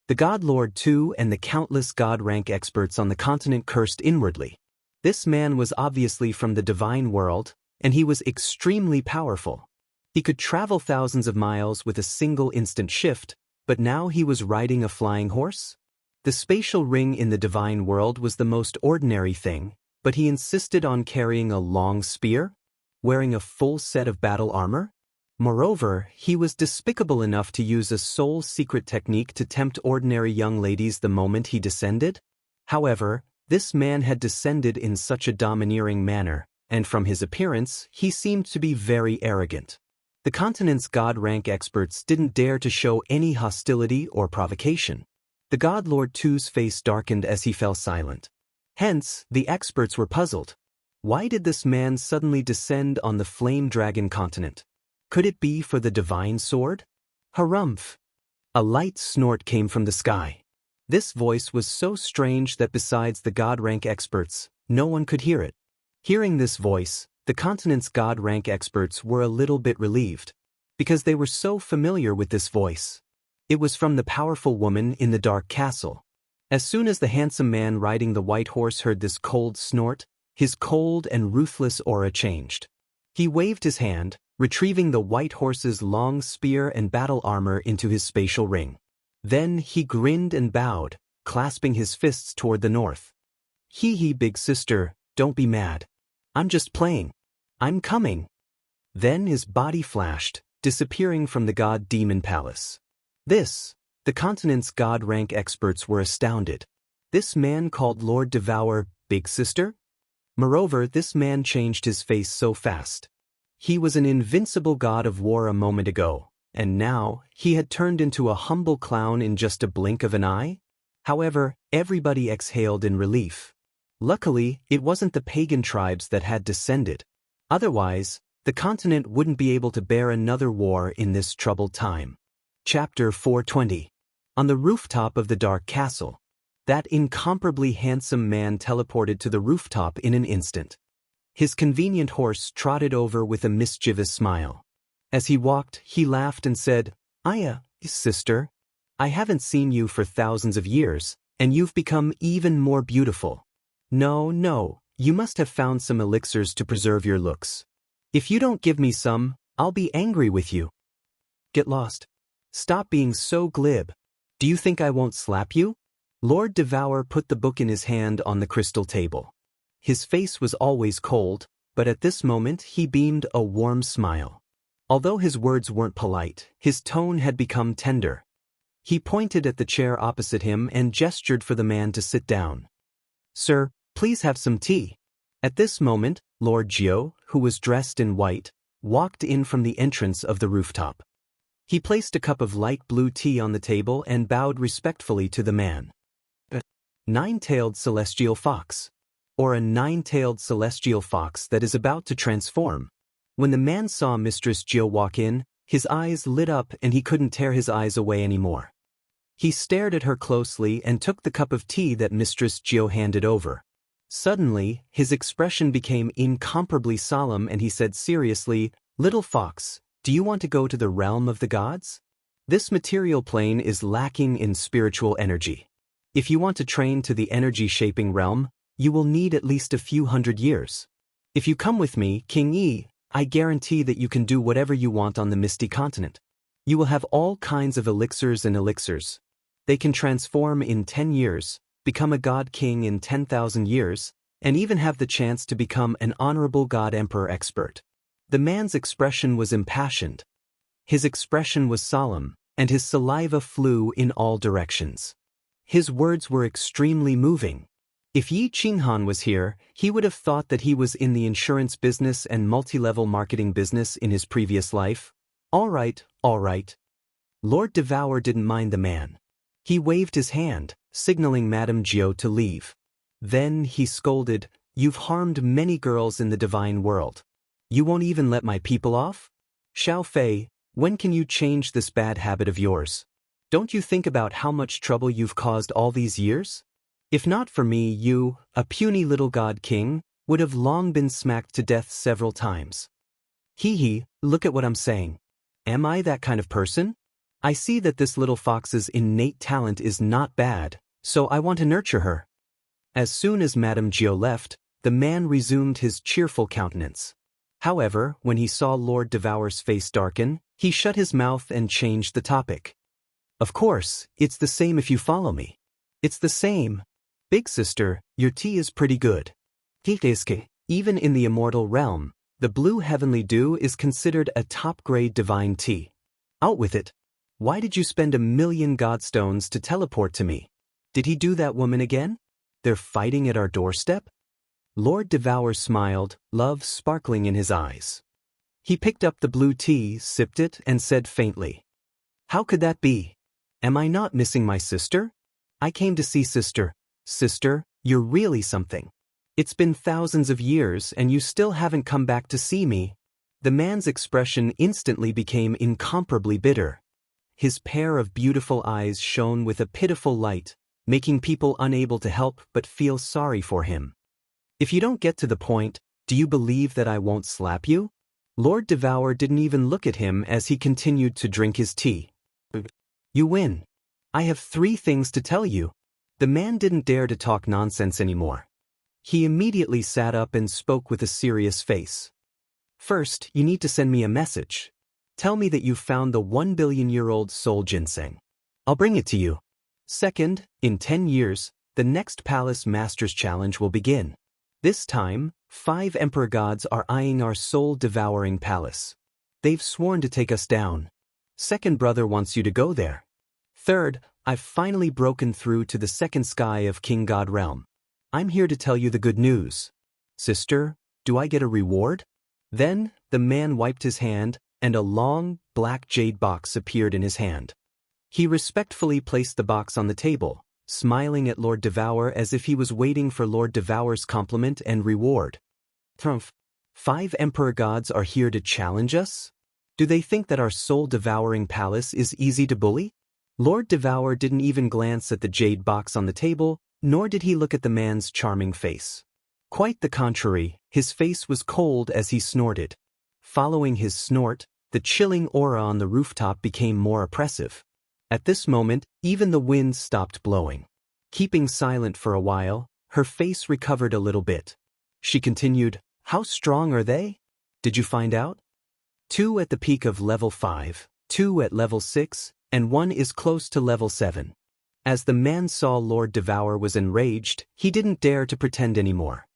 Speaker 1: The God Lord Tu and the countless god-rank experts on the continent cursed inwardly. This man was obviously from the divine world, and he was extremely powerful. He could travel thousands of miles with a single instant shift, but now he was riding a flying horse? The spatial ring in the divine world was the most ordinary thing, but he insisted on carrying a long spear? Wearing a full set of battle armor? Moreover, he was despicable enough to use a sole secret technique to tempt ordinary young ladies the moment he descended? However, this man had descended in such a domineering manner, and from his appearance, he seemed to be very arrogant. The continent's god rank experts didn't dare to show any hostility or provocation. The God Lord Tu's face darkened as he fell silent. Hence, the experts were puzzled. Why did this man suddenly descend on the flame dragon continent? Could it be for the divine sword? Harumph! A light snort came from the sky. This voice was so strange that besides the god rank experts, no one could hear it. Hearing this voice, the continent's god rank experts were a little bit relieved, because they were so familiar with this voice. It was from the powerful woman in the dark castle. As soon as the handsome man riding the white horse heard this cold snort, his cold and ruthless aura changed. He waved his hand, retrieving the white horse's long spear and battle armor into his spatial ring. Then he grinned and bowed, clasping his fists toward the north. Hee, big sister, don't be mad. I'm just playing. I'm coming. Then his body flashed, disappearing from the god-demon palace. The continent's god rank experts were astounded. This man called Lord Devour Big Sister? Moreover, this man changed his face so fast. He was an invincible god of war a moment ago, and now he had turned into a humble clown in just a blink of an eye? However, everybody exhaled in relief. Luckily, it wasn't the pagan tribes that had descended. Otherwise, the continent wouldn't be able to bear another war in this troubled time. Chapter 420. On the rooftop of the dark castle, that incomparably handsome man teleported to the rooftop in an instant. His convenient horse trotted over with a mischievous smile. As he walked, he laughed and said, "Aya, sister, I haven't seen you for thousands of years, and you've become even more beautiful. No, you must have found some elixirs to preserve your looks. If you don't give me some, I'll be angry with you. Get lost. Stop being so glib. Do you think I won't slap you?" Lord Devour put the book in his hand on the crystal table. His face was always cold, but at this moment he beamed a warm smile. Although his words weren't polite, his tone had become tender. He pointed at the chair opposite him and gestured for the man to sit down. "Sir, please have some tea." At this moment, Lord Jiu, who was dressed in white, walked in from the entrance of the rooftop. He placed a cup of light blue tea on the table and bowed respectfully to the man. A nine-tailed celestial fox, or a nine-tailed celestial fox that is about to transform. When the man saw Mistress Jiu walk in, his eyes lit up and he couldn't tear his eyes away anymore. He stared at her closely and took the cup of tea that Mistress Jiu handed over. Suddenly, his expression became incomparably solemn and he said seriously, "Little fox, do you want to go to the realm of the gods? This material plane is lacking in spiritual energy. If you want to train to the energy-shaping realm, you will need at least a few hundred years. If you come with me, King Yi, I guarantee that you can do whatever you want on the Misty Continent. You will have all kinds of elixirs and elixirs. They can transform in 10 years, become a god king in 10,000 years, and even have the chance to become an honorable god emperor expert." The man's expression was impassioned. His expression was solemn, and his saliva flew in all directions. His words were extremely moving. If Yi Qinghan was here, he would have thought that he was in the insurance business and multi-level marketing business in his previous life. All right. Lord Devour didn't mind the man. He waved his hand, signaling Madame Jiu to leave. Then he scolded, "You've harmed many girls in the divine world. You won't even let my people off? Xiao Fei, when can you change this bad habit of yours? Don't you think about how much trouble you've caused all these years? If not for me, you, a puny little god king, would have long been smacked to death several times. Hee, look at what I'm saying. Am I that kind of person? I see that this little fox's innate talent is not bad, so I want to nurture her." As soon as Madame Jiu left, the man resumed his cheerful countenance. However, when he saw Lord Devour's face darken, he shut his mouth and changed the topic. "Of course, it's the same if you follow me. It's the same. Big sister, your tea is pretty good. Even in the immortal realm, the blue heavenly dew is considered a top-grade divine tea. Out with it. Why did you spend 1,000,000 godstones to teleport to me? Did he do that woman again? They're fighting at our doorstep?" Lord Devour smiled, love sparkling in his eyes. He picked up the blue tea, sipped it, and said faintly, "How could that be? Am I not missing my sister? I came to see sister. Sister, you're really something. It's been thousands of years and you still haven't come back to see me." The man's expression instantly became incomparably bitter. His pair of beautiful eyes shone with a pitiful light, making people unable to help but feel sorry for him. "If you don't get to the point, do you believe that I won't slap you?" Lord Devour didn't even look at him as he continued to drink his tea. "You win. I have 3 things to tell you." The man didn't dare to talk nonsense anymore. He immediately sat up and spoke with a serious face. "First, you need to send me a message. Tell me that you've found the 1 billion-year-old soul ginseng. I'll bring it to you. Second, in 10 years, the next Palace Masters Challenge will begin. This time, 5 Emperor gods are eyeing our soul-devouring palace. They've sworn to take us down. Second brother wants you to go there. Third, I've finally broken through to the second sky of King God Realm. I'm here to tell you the good news. Sister, do I get a reward?" Then, the man wiped his hand, and a long, black jade box appeared in his hand. He respectfully placed the box on the table, smiling at Lord Devour as if he was waiting for Lord Devour's compliment and reward. "Trumph, 5 Emperor gods are here to challenge us? Do they think that our soul-devouring palace is easy to bully?" Lord Devour didn't even glance at the jade box on the table, nor did he look at the man's charming face. Quite the contrary, his face was cold as he snorted. Following his snort, the chilling aura on the rooftop became more oppressive. At this moment, even the wind stopped blowing. Keeping silent for a while, her face recovered a little bit. She continued, "How strong are they? Did you find out? 2 at the peak of level 5, 2 at level 6, and 1 is close to level 7. As the man saw Lord Devour was enraged, he didn't dare to pretend anymore.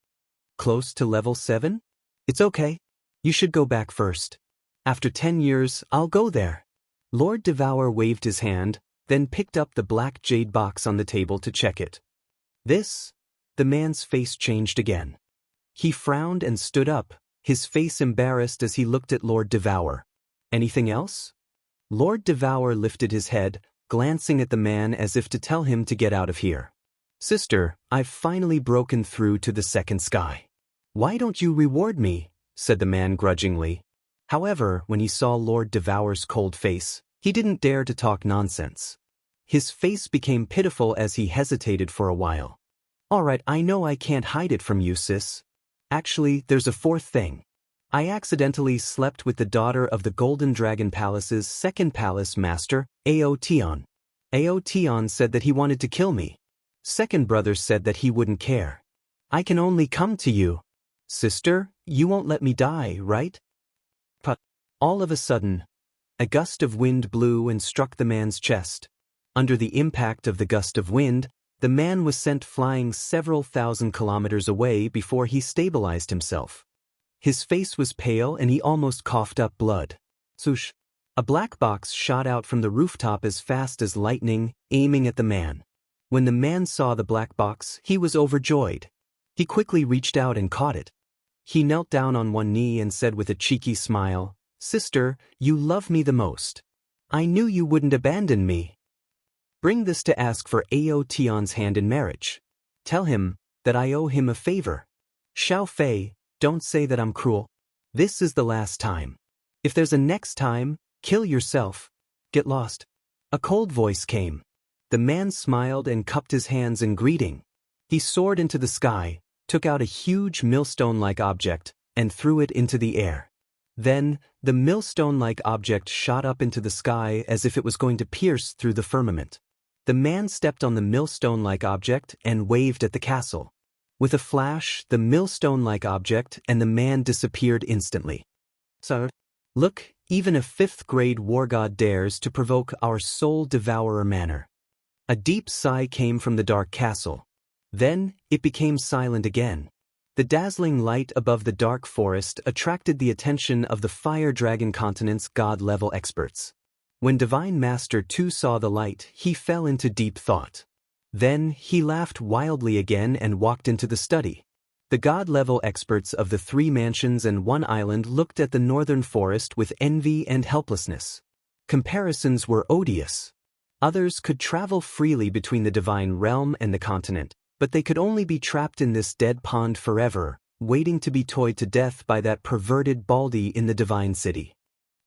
Speaker 1: "Close to level 7? It's okay. You should go back first. After 10 years, I'll go there." Lord Devour waved his hand, then picked up the black jade box on the table to check it. "This?" The man's face changed again. He frowned and stood up, his face embarrassed as he looked at Lord Devour. "Anything else?" Lord Devour lifted his head, glancing at the man as if to tell him to get out of here. "Sister, I've finally broken through to the second sky. Why don't you reward me?" said the man grudgingly. However, when he saw Lord Devour's cold face, he didn't dare to talk nonsense. His face became pitiful as he hesitated for a while. "All right, I know I can't hide it from you, sis. Actually, there's a 4th thing. I accidentally slept with the daughter of the Golden Dragon Palace's 2nd Palace Master, Aotion. Aotion said that he wanted to kill me. Second brother said that he wouldn't care. I can only come to you. Sister, you won't let me die, right?" But all of a sudden, a gust of wind blew and struck the man's chest. Under the impact of the gust of wind, the man was sent flying several thousand kilometers away before he stabilized himself. His face was pale and he almost coughed up blood. Swoosh! A black box shot out from the rooftop as fast as lightning, aiming at the man. When the man saw the black box, he was overjoyed. He quickly reached out and caught it. He knelt down on one knee and said with a cheeky smile, "Sister, you love me the most. I knew you wouldn't abandon me. Bring this to ask for Aotion's hand in marriage. Tell him that I owe him a favor. Xiao Fei, don't say that I'm cruel. This is the last time. If there's a next time, kill yourself. Get lost." A cold voice came. The man smiled and cupped his hands in greeting. He soared into the sky, took out a huge millstone-like object, and threw it into the air. Then, the millstone-like object shot up into the sky as if it was going to pierce through the firmament. The man stepped on the millstone-like object and waved at the castle. With a flash, the millstone-like object and the man disappeared instantly. "So, look, even a 5th-grade war god dares to provoke our soul-devourer manner." A deep sigh came from the dark castle. Then, it became silent again. The dazzling light above the dark forest attracted the attention of the Fire Dragon Continent's god-level experts. When Divine Master Tu saw the light, he fell into deep thought. Then, he laughed wildly again and walked into the study. The god-level experts of the 3 mansions and 1 island looked at the northern forest with envy and helplessness. Comparisons were odious. Others could travel freely between the divine realm and the continent, but they could only be trapped in this dead pond forever, waiting to be toyed to death by that perverted Baldy in the divine city.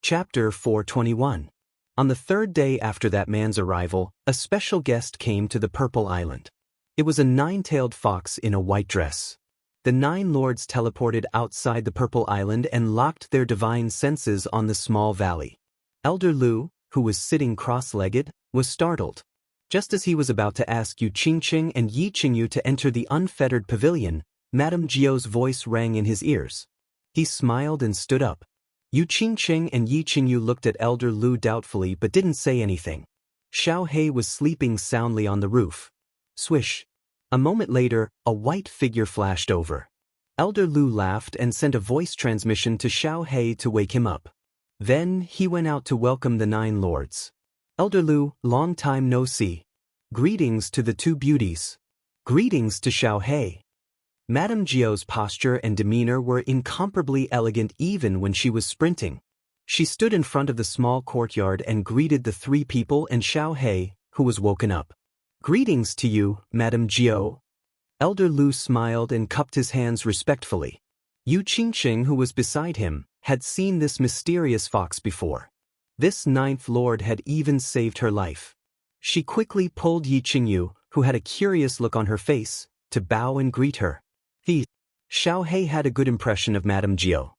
Speaker 1: Chapter 421. On the 3rd day after that man's arrival, a special guest came to the Purple Island. It was a 9-tailed fox in a white dress. The 9 lords teleported outside the Purple Island and locked their divine senses on the small valley. Elder Lu, who was sitting cross-legged, was startled. Just as he was about to ask Yu Qingqing and Yi Qingyu to enter the unfettered pavilion, Madame Jiao's voice rang in his ears. He smiled and stood up. Yu Qingqing and Yi Qingyu looked at Elder Lu doubtfully but didn't say anything. Xiao He was sleeping soundly on the roof. Swish. A moment later, a white figure flashed over. Elder Lu laughed and sent a voice transmission to Xiao He to wake him up. Then he went out to welcome the 9 lords. Elder Lu, long time no see. Greetings to the 2 beauties. Greetings to Xiao He. Madame Jiao's posture and demeanor were incomparably elegant even when she was sprinting. She stood in front of the small courtyard and greeted the 3 people and Xiao He, who was woken up. Greetings to you, Madame Jiao. Elder Lu smiled and cupped his hands respectfully. Yu Qingqing, who was beside him, had seen this mysterious fox before. This 9th lord had even saved her life. She quickly pulled Yi Qingyu, who had a curious look on her face, to bow and greet her. Xiao He had a good impression of Madame Jiao.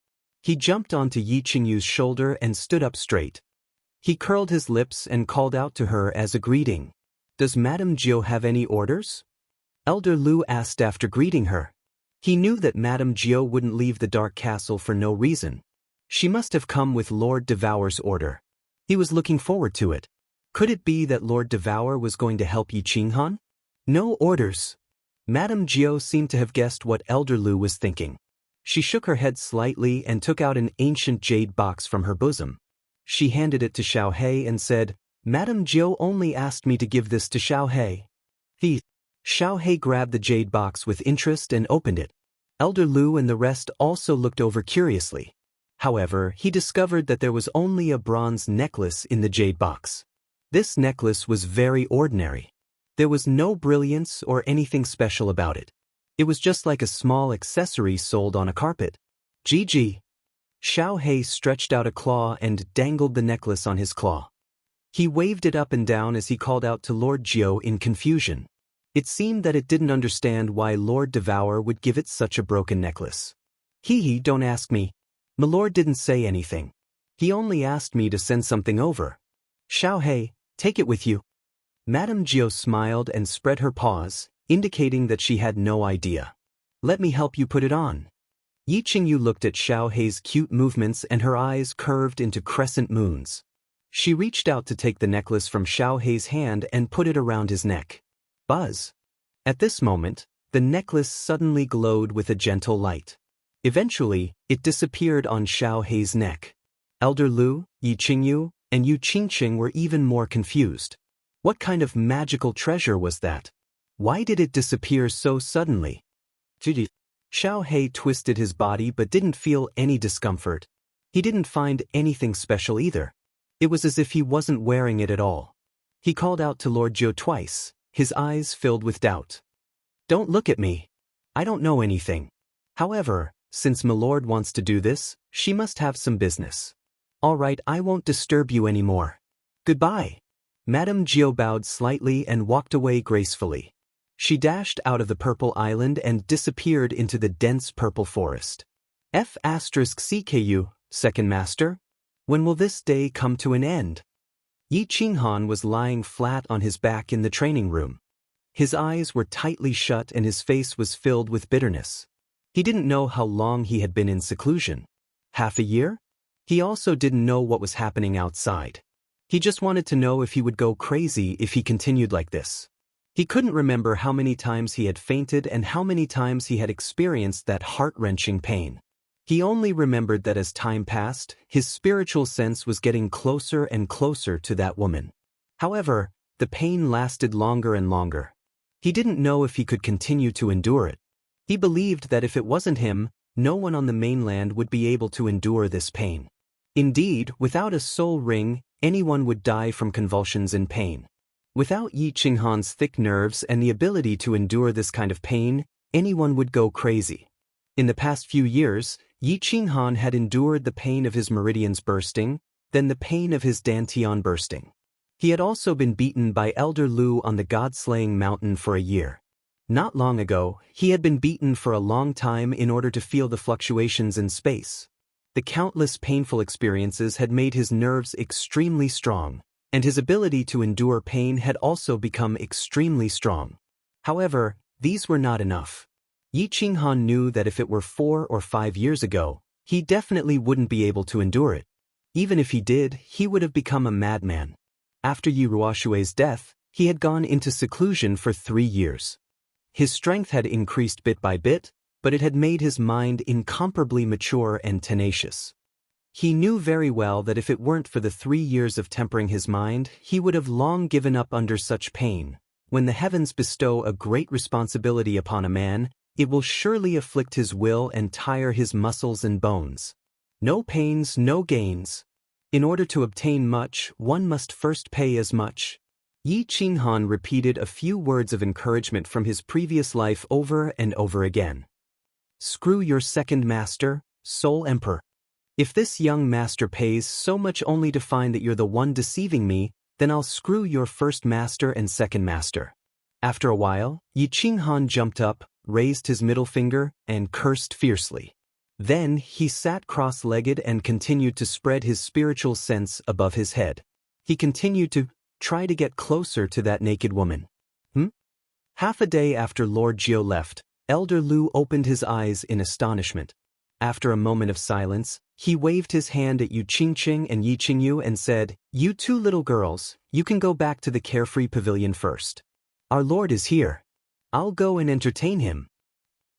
Speaker 1: He jumped onto Yi Qingyu's shoulder and stood up straight. He curled his lips and called out to her as a greeting. Does Madame Jiao have any orders? Elder Lu asked after greeting her. He knew that Madame Jiao wouldn't leave the Dark Castle for no reason. She must have come with Lord Devour's order. He was looking forward to it. Could it be that Lord Devour was going to help Yi Qinghan? No orders. Madame Jiao seemed to have guessed what Elder Lu was thinking. She shook her head slightly and took out an ancient jade box from her bosom. She handed it to Xiao He and said, Madame Jiao only asked me to give this to Xiao He. Xiao He grabbed the jade box with interest and opened it. Elder Lu and the rest also looked over curiously. However, he discovered that there was only a bronze necklace in the jade box. This necklace was very ordinary. There was no brilliance or anything special about it. It was just like a small accessory sold on a carpet. GG. Xiao He stretched out a claw and dangled the necklace on his claw. He waved it up and down as he called out to Lord Jiao in confusion. It seemed that it didn't understand why Lord Devour would give it such a broken necklace. Don't ask me. Milord didn't say anything. He only asked me to send something over. Xiao He, take it with you. Madame Jiao smiled and spread her paws, indicating that she had no idea. Let me help you put it on. Yi Qingyu looked at Xiao He's cute movements and her eyes curved into crescent moons. She reached out to take the necklace from Xiao He's hand and put it around his neck. Buzz. At this moment, the necklace suddenly glowed with a gentle light. Eventually, it disappeared on Xiao He's neck. Elder Lu, Yi Qingyu, and Yu Qingqing were even more confused. What kind of magical treasure was that? Why did it disappear so suddenly? Xiao He twisted his body but didn't feel any discomfort. He didn't find anything special either. It was as if he wasn't wearing it at all. He called out to Lord Jiao twice, his eyes filled with doubt. Don't look at me. I don't know anything. However, since Milord wants to do this, she must have some business. All right, I won't disturb you anymore. Goodbye. Madame Jiao bowed slightly and walked away gracefully. She dashed out of the Purple Island and disappeared into the dense purple forest. F*CKU, Second Master? When will this day come to an end? Yi Qinghan was lying flat on his back in the training room. His eyes were tightly shut and his face was filled with bitterness. He didn't know how long he had been in seclusion. Half a year? He also didn't know what was happening outside. He just wanted to know if he would go crazy if he continued like this. He couldn't remember how many times he had fainted and how many times he had experienced that heart-wrenching pain. He only remembered that as time passed, his spiritual sense was getting closer and closer to that woman. However, the pain lasted longer and longer. He didn't know if he could continue to endure it. He believed that if it wasn't him, no one on the mainland would be able to endure this pain. Indeed, without a soul ring, anyone would die from convulsions in pain. Without Yi Qinghan's thick nerves and the ability to endure this kind of pain, anyone would go crazy. In the past few years, Yi Qinghan had endured the pain of his meridians bursting, then the pain of his dantian bursting. He had also been beaten by Elder Lu on the god-slaying mountain for a year. Not long ago, he had been beaten for a long time in order to feel the fluctuations in space. The countless painful experiences had made his nerves extremely strong, and his ability to endure pain had also become extremely strong. However, these were not enough. Yi Qinghan knew that if it were 4 or 5 years ago, he definitely wouldn't be able to endure it. Even if he did, he would have become a madman. After Yi Ruoshui's death, he had gone into seclusion for 3 years. His strength had increased bit by bit, but it had made his mind incomparably mature and tenacious. He knew very well that if it weren't for the 3 years of tempering his mind, he would have long given up under such pain. When the heavens bestow a great responsibility upon a man, it will surely afflict his will and tire his muscles and bones. No pains, no gains. In order to obtain much, one must first pay as much. Yi Qinghan repeated a few words of encouragement from his previous life over and over again. Screw your second master, Soul Emperor. If this young master pays so much only to find that you're the one deceiving me, then I'll screw your first master and second master. After a while, Yi Qinghan jumped up, raised his middle finger, and cursed fiercely. Then he sat cross-legged and continued to spread his spiritual sense above his head. He continued to try to get closer to that naked woman. Half a day after Lord Jiu left, Elder Lu opened his eyes in astonishment. After a moment of silence, he waved his hand at Yu Qingqing and Yi Qingyu and said, "You two little girls, you can go back to the carefree pavilion first. Our Lord is here. I'll go and entertain him."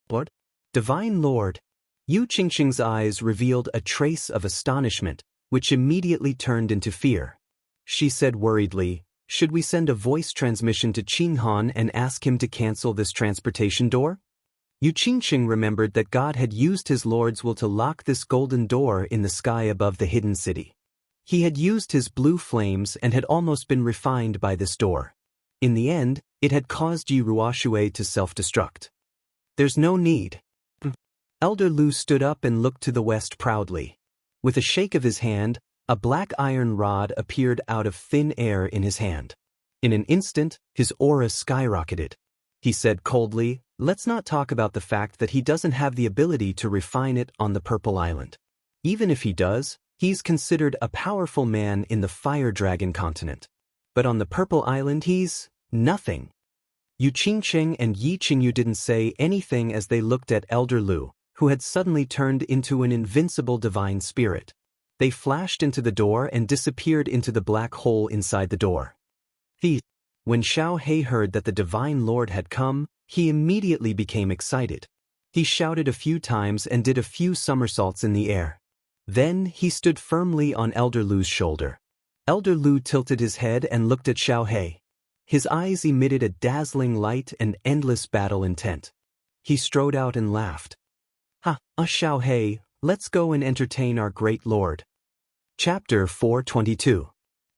Speaker 1: "Lord? Divine Lord?" Yu Qingqing's eyes revealed a trace of astonishment, which immediately turned into fear. She said worriedly, "Should we send a voice transmission to Qinghan and ask him to cancel this transportation door?" Yu Qingqing remembered that God had used his Lord's will to lock this golden door in the sky above the hidden city. He had used his blue flames and had almost been refined by this door. In the end, it had caused Yi Ruoshui to self-destruct. "There's no need." Elder Lu stood up and looked to the west proudly. With a shake of his hand, a black iron rod appeared out of thin air in his hand. In an instant, his aura skyrocketed. He said coldly, "Let's not talk about the fact that he doesn't have the ability to refine it on the Purple Island. Even if he does, he's considered a powerful man in the Fire Dragon continent. But on the Purple Island he's nothing." Yu Qingqing and Yi Qingyu didn't say anything as they looked at Elder Lu, who had suddenly turned into an invincible divine spirit. They flashed into the door and disappeared into the black hole inside the door. When Xiao He heard that the Divine Lord had come, he immediately became excited. He shouted a few times and did a few somersaults in the air. Then he stood firmly on Elder Lu's shoulder. Elder Lu tilted his head and looked at Xiao He. His eyes emitted a dazzling light and endless battle intent. He strode out and laughed. Xiao He, let's go and entertain our great lord." Chapter 422.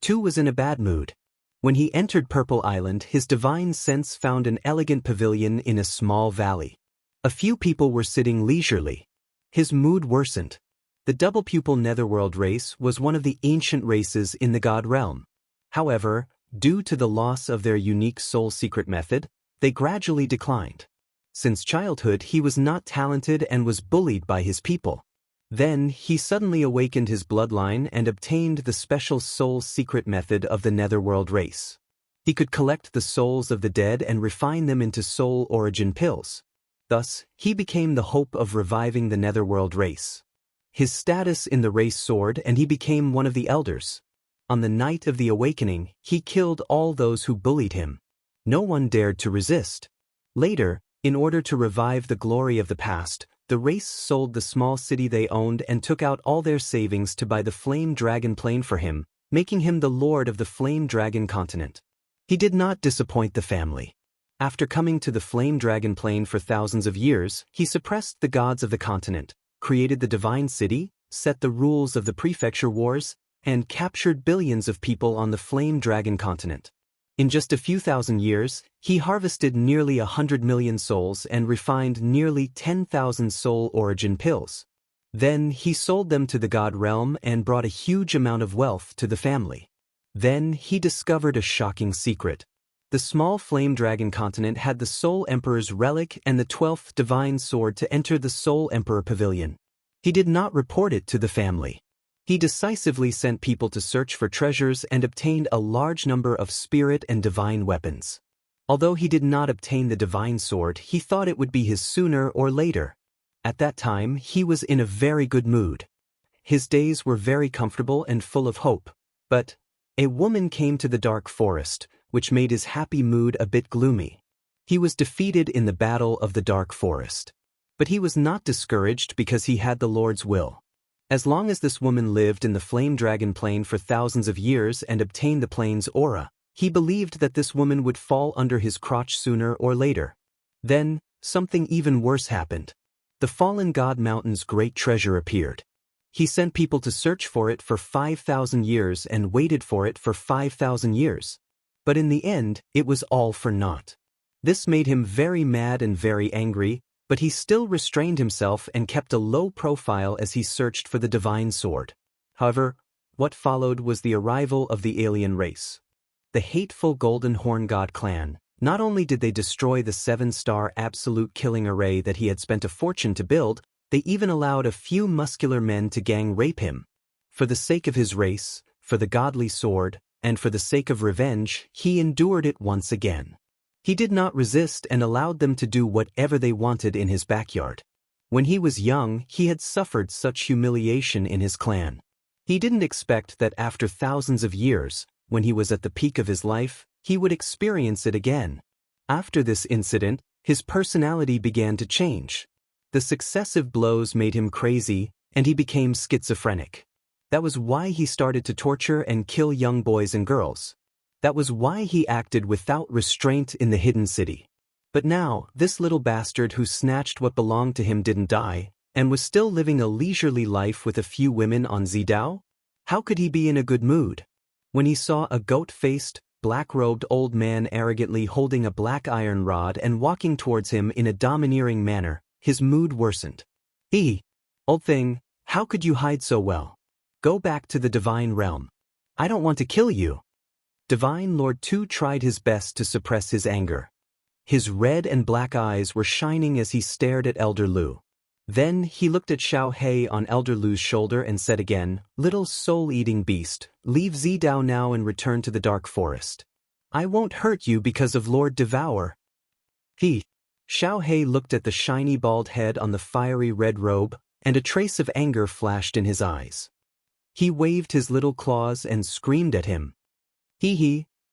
Speaker 1: Tu was in a bad mood. When he entered Purple Island, his divine sense found an elegant pavilion in a small valley. A few people were sitting leisurely. His mood worsened. The double-pupil netherworld race was one of the ancient races in the God realm. However, due to the loss of their unique soul secret method, they gradually declined. Since childhood, he was not talented and was bullied by his people. Then, he suddenly awakened his bloodline and obtained the special soul secret method of the netherworld race. He could collect the souls of the dead and refine them into soul origin pills. Thus, he became the hope of reviving the netherworld race. His status in the race soared and he became one of the elders. On the night of the awakening, he killed all those who bullied him. No one dared to resist. Later, in order to revive the glory of the past, the race sold the small city they owned and took out all their savings to buy the Flame Dragon plane for him, making him the lord of the Flame Dragon continent. He did not disappoint the family. After coming to the Flame Dragon Plain for thousands of years, he suppressed the gods of the continent, created the divine city, set the rules of the prefecture wars, and captured billions of people on the Flame Dragon continent. In just a few thousand years, he harvested nearly 100 million souls and refined nearly 10,000 soul origin pills. Then he sold them to the god realm and brought a huge amount of wealth to the family. Then he discovered a shocking secret. The small Flame Dragon continent had the Soul Emperor's relic and the 12th divine sword to enter the Soul Emperor Pavilion. He did not report it to the family. He decisively sent people to search for treasures and obtained a large number of spirit and divine weapons. Although he did not obtain the divine sword, he thought it would be his sooner or later. At that time, he was in a very good mood. His days were very comfortable and full of hope. But a woman came to the dark forest, which made his happy mood a bit gloomy. He was defeated in the battle of the dark forest. But he was not discouraged because he had the Lord's will. As long as this woman lived in the Flame Dragon Plain for thousands of years and obtained the plane's aura, he believed that this woman would fall under his crotch sooner or later. Then, something even worse happened. The fallen god mountain's great treasure appeared. He sent people to search for it for 5,000 years and waited for it for 5,000 years. But in the end, it was all for naught. This made him very mad and very angry, but he still restrained himself and kept a low profile as he searched for the divine sword. However, what followed was the arrival of the alien race. The hateful Golden Horn God clan. Not only did they destroy the 7-star absolute killing array that he had spent a fortune to build, they even allowed a few muscular men to gang rape him. For the sake of his race, for the godly sword, and for the sake of revenge, he endured it once again. He did not resist and allowed them to do whatever they wanted in his backyard. When he was young, he had suffered such humiliation in his clan. He didn't expect that after thousands of years, when he was at the peak of his life, he would experience it again. After this incident, his personality began to change. The successive blows made him crazy, and he became schizophrenic. That was why he started to torture and kill young boys and girls. That was why he acted without restraint in the hidden city. But now, this little bastard who snatched what belonged to him didn't die, and was still living a leisurely life with a few women on Zidao? How could he be in a good mood? When he saw a goat-faced, black-robed old man arrogantly holding a black iron rod and walking towards him in a domineering manner, his mood worsened. Old thing, how could you hide so well? Go back to the divine realm. I don't want to kill you. Divine Lord Tu tried his best to suppress his anger. His red and black eyes were shining as he stared at Elder Lu. Then he looked at Xiao Hei on Elder Lu's shoulder and said again, "Little soul-eating beast, leave Zidao now and return to the dark forest. I won't hurt you because of Lord Devour." Xiao Hei looked at the shiny bald head on the fiery red robe, and a trace of anger flashed in his eyes. He waved his little claws and screamed at him.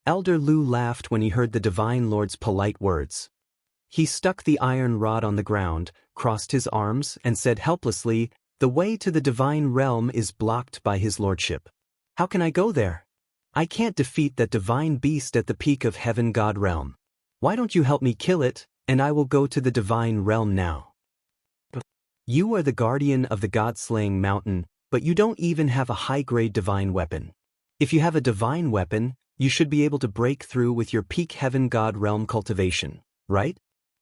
Speaker 1: Elder Lu laughed when he heard the Divine Lord's polite words. He stuck the iron rod on the ground, crossed his arms, and said helplessly, "The way to the divine realm is blocked by his lordship. How can I go there? I can't defeat that divine beast at the peak of Heaven God realm. Why don't you help me kill it, and I will go to the divine realm now." You are the guardian of the god-slaying mountain, but you don't even have a high-grade divine weapon. If you have a divine weapon, you should be able to break through with your peak Heaven God realm cultivation, right?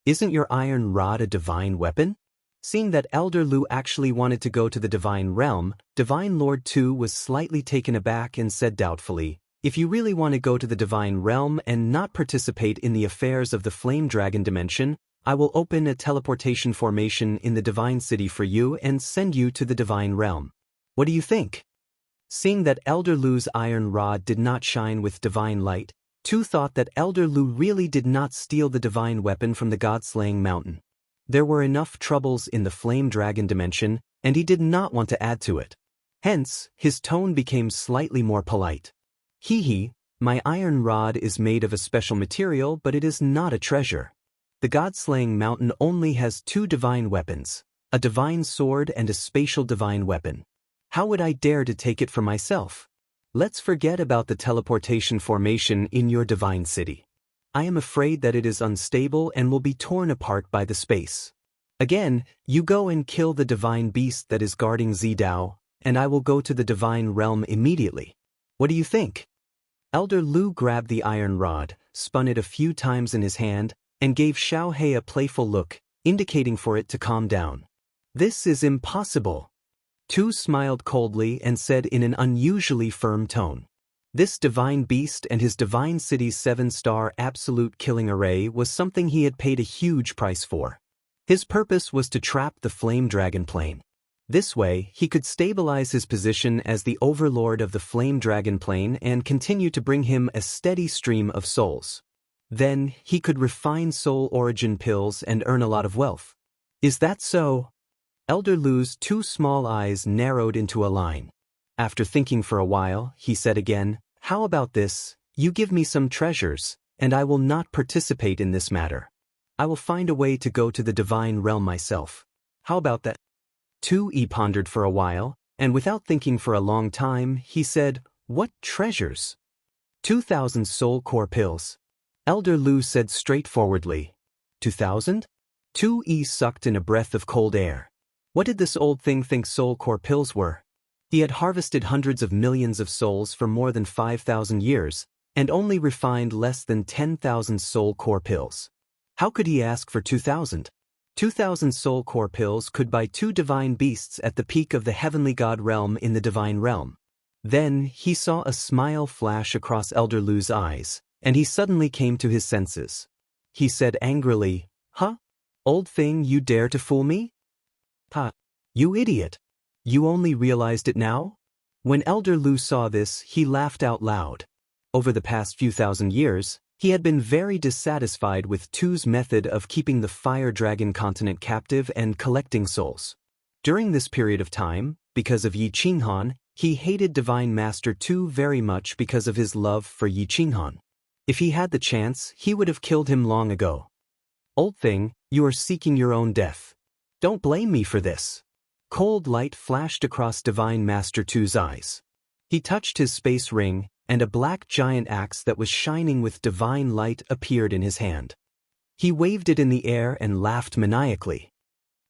Speaker 1: Isn't your iron rod a divine weapon? Seeing that Elder Lu actually wanted to go to the divine realm, Divine Lord Tu was slightly taken aback and said doubtfully, "If you really want to go to the divine realm and not participate in the affairs of the Flame Dragon dimension, I will open a teleportation formation in the divine city for you and send you to the divine realm. What do you think?" Seeing that Elder Lu's iron rod did not shine with divine light, Tu thought that Elder Lu really did not steal the divine weapon from the god-slaying mountain. There were enough troubles in the Flame Dragon dimension, and he did not want to add to it. Hence, his tone became slightly more polite. My iron rod is made of a special material, but it is not a treasure. The god-slaying mountain only has 2 divine weapons, a divine sword and a spatial divine weapon. How would I dare to take it for myself? Let's forget about the teleportation formation in your divine city. I am afraid that it is unstable and will be torn apart by the space. Again, you go and kill the divine beast that is guarding Zidao, and I will go to the divine realm immediately. What do you think? Elder Lu grabbed the iron rod, spun it a few times in his hand, and gave Xiaohei a playful look, indicating for it to calm down. This is impossible. Tu smiled coldly and said in an unusually firm tone. This divine beast and his divine city's 7-star absolute killing array was something he had paid a huge price for. His purpose was to trap the flame dragon plane. This way, he could stabilize his position as the overlord of the flame dragon plane and continue to bring him a steady stream of souls. Then, he could refine soul origin pills and earn a lot of wealth. Is that so? Elder Lu's 2 small eyes narrowed into a line. After thinking for a while, he said again, "How about this? You give me some treasures, and I will not participate in this matter. I will find a way to go to the divine realm myself. How about that?" Tu pondered for a while, and without thinking for a long time, he said, "What treasures?" 2,000 soul core pills. Elder Lu said straightforwardly. 2,000? Tu sucked in a breath of cold air. What did this old thing think soul core pills were? He had harvested hundreds of millions of souls for more than 5,000 years, and only refined less than 10,000 soul core pills. How could he ask for 2,000? 2,000 soul core pills could buy 2 divine beasts at the peak of the heavenly god realm in the divine realm. Then, he saw a smile flash across Elder Lu's eyes, and he suddenly came to his senses. He said angrily, "Huh? Old thing, you dare to fool me? Ha! You idiot! You only realized it now?" When Elder Lu saw this, he laughed out loud. Over the past few thousand years, he had been very dissatisfied with Tu's method of keeping the Fire Dragon continent captive and collecting souls. During this period of time, because of Yi Qinghan, he hated Divine Master Tu very much because of his love for Yi Qinghan. If he had the chance, he would have killed him long ago. "Old thing, you are seeking your own death. Don't blame me for this." Cold light flashed across Divine Master Tu's eyes. He touched his space ring, and a black giant axe that was shining with divine light appeared in his hand. He waved it in the air and laughed maniacally.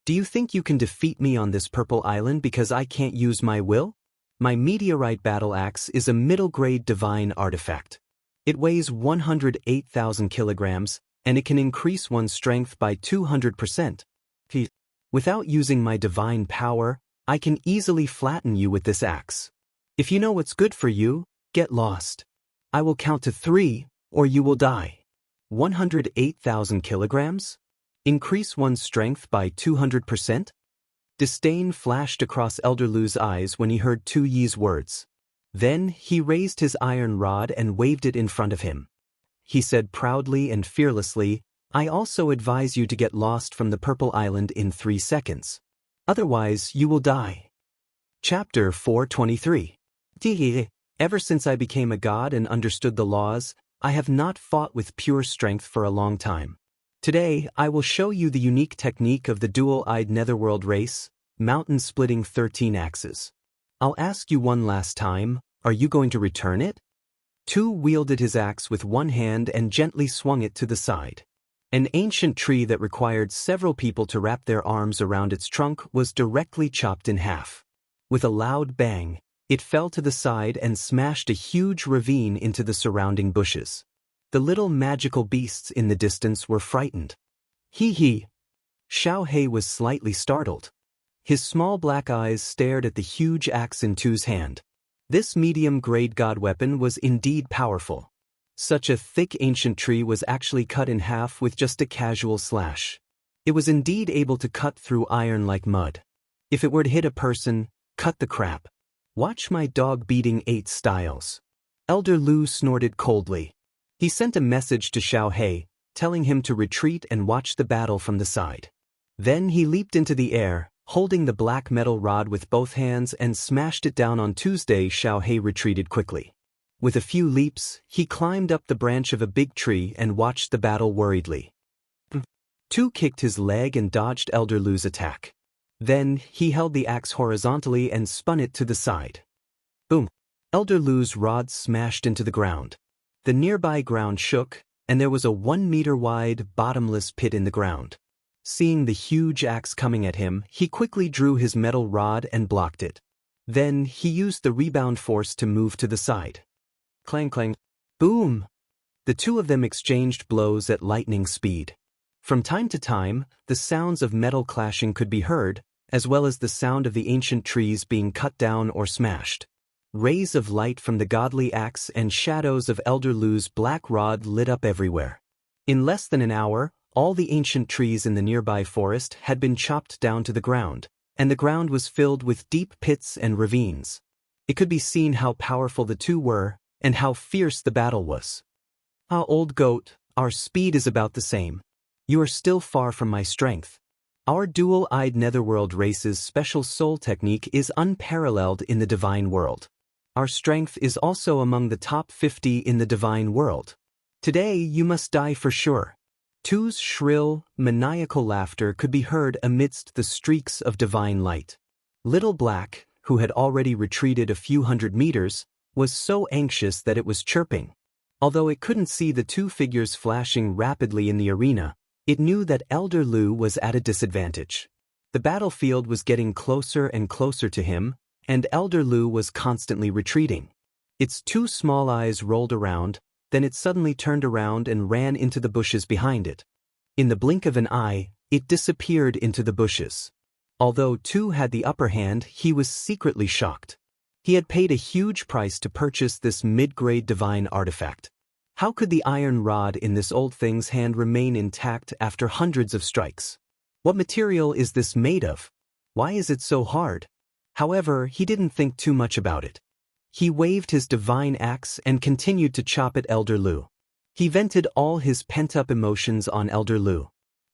Speaker 1: "Do you think you can defeat me on this purple island because I can't use my will? My meteorite battle axe is a middle-grade divine artifact. It weighs 108,000 kilograms, and it can increase one's strength by 200%. Without using my divine power, I can easily flatten you with this axe. If you know what's good for you, get lost. I will count to 3, or you will die." 108,000 kilograms? Increase one's strength by 200%? Disdain flashed across Elder Lu's eyes when he heard Tu Yi's words. Then he raised his iron rod and waved it in front of him. He said proudly and fearlessly, "I also advise you to get lost from the Purple Island in 3 seconds. Otherwise, you will die." Chapter 423. Ever since I became a god and understood the laws, I have not fought with pure strength for a long time. Today, I will show you the unique technique of the dual-eyed netherworld race, mountain-splitting 13 axes. I'll ask you one last time, are you going to return it? Tu wielded his axe with one hand and gently swung it to the side. An ancient tree that required several people to wrap their arms around its trunk was directly chopped in half. With a loud bang, it fell to the side and smashed a huge ravine into the surrounding bushes. The little magical beasts in the distance were frightened. Hee. Xiaohei was slightly startled. His small black eyes stared at the huge axe in Tu's hand. This medium-grade god weapon was indeed powerful. Such a thick ancient tree was actually cut in half with just a casual slash. It was indeed able to cut through iron like mud. If it were to hit a person, cut the crap. Watch my dog beating 8 styles. Elder Lu snorted coldly. He sent a message to Xiaohei, telling him to retreat and watch the battle from the side. Then he leaped into the air, holding the black metal rod with both hands and smashed it down on Tuesday. Xiaohei retreated quickly. With a few leaps, he climbed up the branch of a big tree and watched the battle worriedly. Tu kicked his leg and dodged Elder Lu's attack. Then, he held the axe horizontally and spun it to the side. Boom! Elder Lu's rod smashed into the ground. The nearby ground shook, and there was a 1-meter-wide, bottomless pit in the ground. Seeing the huge axe coming at him, he quickly drew his metal rod and blocked it. Then, he used the rebound force to move to the side. Clang clang. Boom! The two of them exchanged blows at lightning speed. From time to time, the sounds of metal clashing could be heard, as well as the sound of the ancient trees being cut down or smashed. Rays of light from the godly axe and shadows of Elder Lu's black rod lit up everywhere. In less than an hour, all the ancient trees in the nearby forest had been chopped down to the ground, and the ground was filled with deep pits and ravines. It could be seen how powerful the two were, and how fierce the battle was. Ah, old goat, our speed is about the same. You are still far from my strength. Our dual-eyed netherworld race's special soul technique is unparalleled in the divine world. Our strength is also among the top 50 in the divine world. Today you must die for sure. Tu's shrill, maniacal laughter could be heard amidst the streaks of divine light. Little Black, who had already retreated a few hundred meters, was so anxious that it was chirping. Although it couldn't see the two figures flashing rapidly in the arena, it knew that Elder Lu was at a disadvantage. The battlefield was getting closer and closer to him, and Elder Lu was constantly retreating. Its two small eyes rolled around, then it suddenly turned around and ran into the bushes behind it. In the blink of an eye, it disappeared into the bushes. Although Tu had the upper hand, he was secretly shocked. He had paid a huge price to purchase this mid-grade divine artifact. How could the iron rod in this old thing's hand remain intact after hundreds of strikes? What material is this made of? Why is it so hard? However, he didn't think too much about it. He waved his divine axe and continued to chop at Elder Lu. He vented all his pent-up emotions on Elder Lu.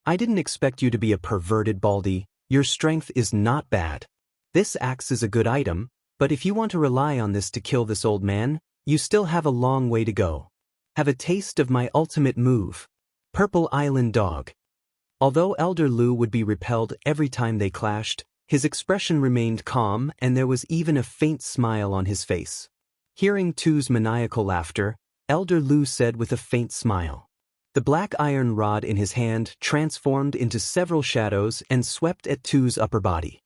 Speaker 1: I didn't expect you to be a perverted baldy. Your strength is not bad. This axe is a good item, but if you want to rely on this to kill this old man, you still have a long way to go. Have a taste of my ultimate move. Purple Island Dog. Although Elder Lu would be repelled every time they clashed, his expression remained calm and there was even a faint smile on his face. Hearing Tu's maniacal laughter, Elder Lu said with a faint smile. The black iron rod in his hand transformed into several shadows and swept at Tu's upper body.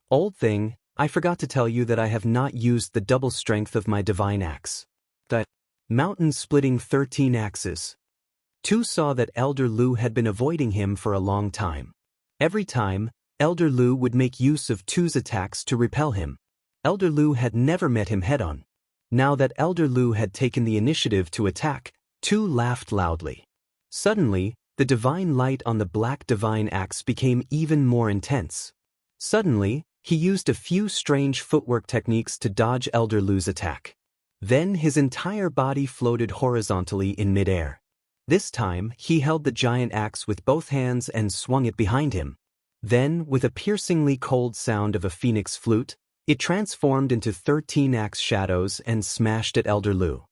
Speaker 1: Old thing, I forgot to tell you that I have not used the double strength of my divine axe. The mountain-splitting 13 axes. Tu saw that Elder Lu had been avoiding him for a long time. Every time, Elder Lu would make use of Tu's attacks to repel him. Elder Lu had never met him head-on. Now that Elder Lu had taken the initiative to attack, Tu laughed loudly. Suddenly, the divine light on the black divine axe became even more intense. Suddenly, he used a few strange footwork techniques to dodge Elder Lu's attack. Then his entire body floated horizontally in midair. This time, he held the giant axe with both hands and swung it behind him. Then, with a piercingly cold sound of a phoenix flute, it transformed into 13 axe shadows and smashed at Elder Lu.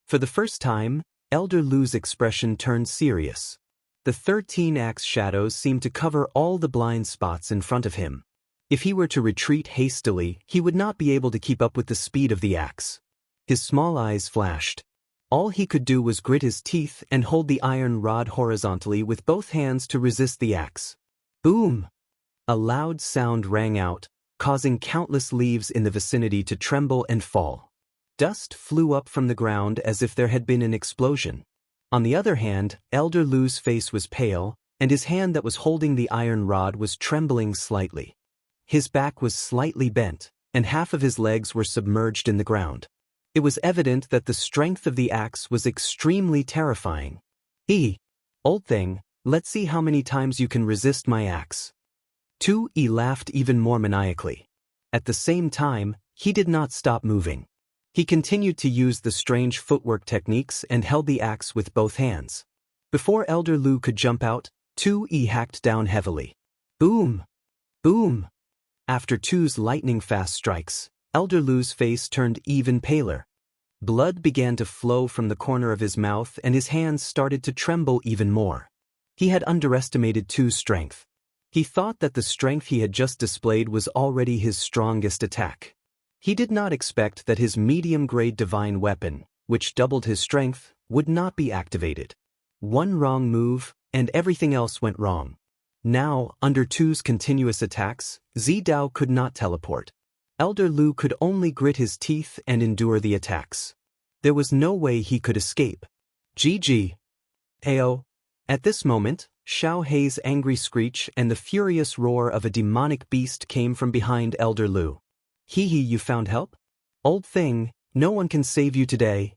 Speaker 1: For the first time, Elder Lu's expression turned serious. The 13 axe shadows seemed to cover all the blind spots in front of him. If he were to retreat hastily, he would not be able to keep up with the speed of the axe. His small eyes flashed. All he could do was grit his teeth and hold the iron rod horizontally with both hands to resist the axe. Boom! A loud sound rang out, causing countless leaves in the vicinity to tremble and fall. Dust flew up from the ground as if there had been an explosion. On the other hand, Elder Lu's face was pale, and his hand that was holding the iron rod was trembling slightly. His back was slightly bent, and half of his legs were submerged in the ground. It was evident that the strength of the axe was extremely terrifying. Old thing, let's see how many times you can resist my axe. Tu-yi laughed even more maniacally. At the same time, he did not stop moving. He continued to use the strange footwork techniques and held the axe with both hands. Before Elder Lu could jump out, Tu-yi hacked down heavily. Boom! Boom! After Tu's lightning-fast strikes, Elder Lu's face turned even paler. Blood began to flow from the corner of his mouth and his hands started to tremble even more. He had underestimated Tu's strength. He thought that the strength he had just displayed was already his strongest attack. He did not expect that his medium-grade divine weapon, which doubled his strength, would not be activated. One wrong move, and everything else went wrong. Now, under Tu's continuous attacks, Zidao could not teleport. Elder Lu could only grit his teeth and endure the attacks. There was no way he could escape. GG. Ao. At this moment, Xiao Hei's angry screech and the furious roar of a demonic beast came from behind Elder Lu. Hee hee, you found help? Old thing, no one can save you today.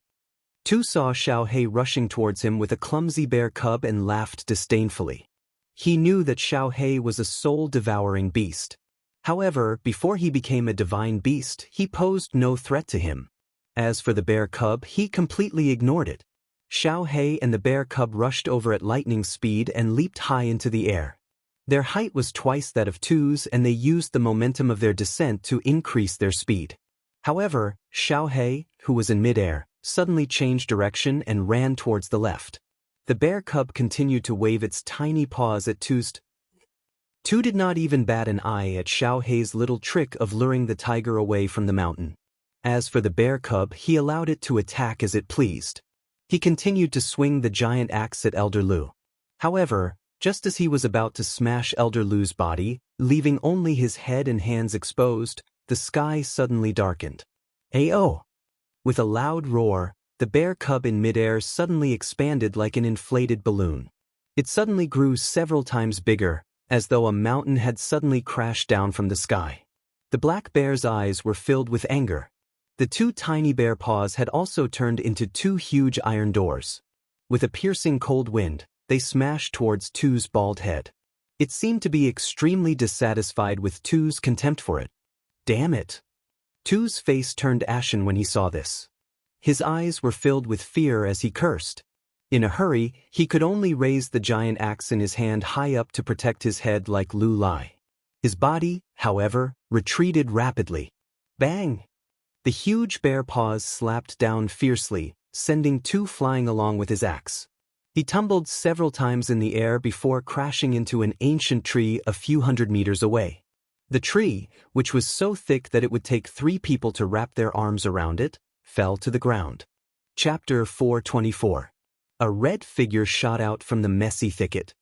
Speaker 1: Tu saw Xiao Hei rushing towards him with a clumsy bear cub and laughed disdainfully. He knew that Xiao Hei was a soul-devouring beast. However, before he became a divine beast, he posed no threat to him. As for the bear cub, he completely ignored it. Xiao Hei and the bear cub rushed over at lightning speed and leaped high into the air. Their height was twice that of Tu's, and they used the momentum of their descent to increase their speed. However, Xiao Hei, who was in midair, suddenly changed direction and ran towards the left. The bear cub continued to wave its tiny paws at Tu's. Tu did not even bat an eye at Xiao Hei's little trick of luring the tiger away from the mountain. As for the bear cub, he allowed it to attack as it pleased. He continued to swing the giant axe at Elder Lu. However, just as he was about to smash Elder Lu's body, leaving only his head and hands exposed, the sky suddenly darkened. Ao! With a loud roar, the bear cub in midair suddenly expanded like an inflated balloon. It suddenly grew several times bigger, as though a mountain had suddenly crashed down from the sky. The black bear's eyes were filled with anger. The two tiny bear paws had also turned into two huge iron doors. With a piercing cold wind, they smashed towards Tu's bald head. It seemed to be extremely dissatisfied with Tu's contempt for it. Damn it! Tu's face turned ashen when he saw this. His eyes were filled with fear as he cursed. In a hurry, he could only raise the giant axe in his hand high up to protect his head like Lu Lai. His body, however, retreated rapidly. Bang! The huge bear paws slapped down fiercely, sending Tu flying along with his axe. He tumbled several times in the air before crashing into an ancient tree a few hundred meters away. The tree, which was so thick that it would take 3 people to wrap their arms around it, fell to the ground. Chapter 424. A red figure shot out from the messy thicket.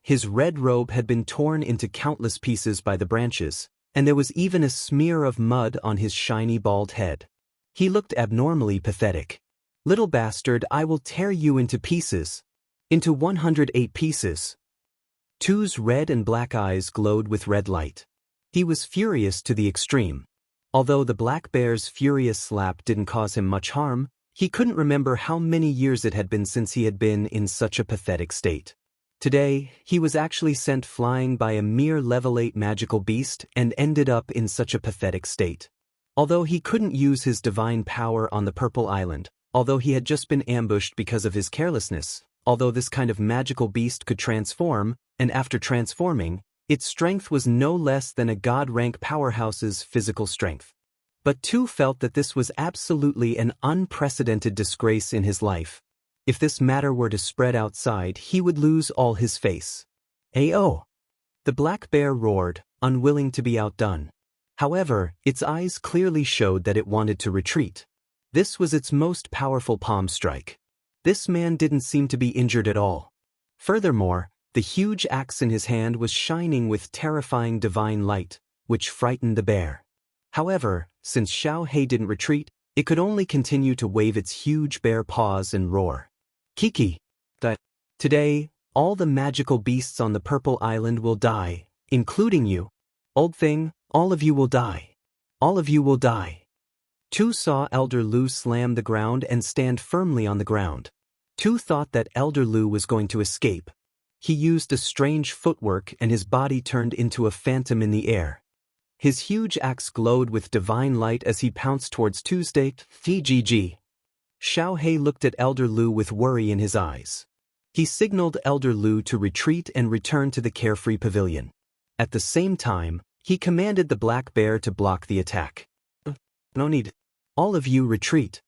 Speaker 1: His red robe had been torn into countless pieces by the branches, and there was even a smear of mud on his shiny bald head. He looked abnormally pathetic. Little bastard, I will tear you into pieces. Into 108 pieces. Tu's red and black eyes glowed with red light. He was furious to the extreme. Although the black bear's furious slap didn't cause him much harm, he couldn't remember how many years it had been since he had been in such a pathetic state. Today, he was actually sent flying by a mere level 8 magical beast and ended up in such a pathetic state. Although he couldn't use his divine power on the Purple Island, although he had just been ambushed because of his carelessness, although this kind of magical beast could transform, and after transforming, its strength was no less than a god-rank powerhouse's physical strength. But Tu felt that this was absolutely an unprecedented disgrace in his life. If this matter were to spread outside, he would lose all his face. Ao! The black bear roared, unwilling to be outdone. However, its eyes clearly showed that it wanted to retreat. This was its most powerful palm strike. This man didn't seem to be injured at all. Furthermore, the huge axe in his hand was shining with terrifying divine light, which frightened the bear. However, since Xiao Hei didn't retreat, it could only continue to wave its huge bear paws and roar. Kiki! Today, all the magical beasts on the Purple Island will die, including you. Old thing, all of you will die. All of you will die. Tu saw Elder Lu slam the ground and stand firmly on the ground. Tu thought that Elder Lu was going to escape. He used a strange footwork and his body turned into a phantom in the air. His huge axe glowed with divine light as he pounced towards Tuesday. GG. Xiao Hei looked at Elder Lu with worry in his eyes. He signaled Elder Lu to retreat and return to the carefree pavilion. At the same time, he commanded the black bear to block the attack. No need. All of you retreat.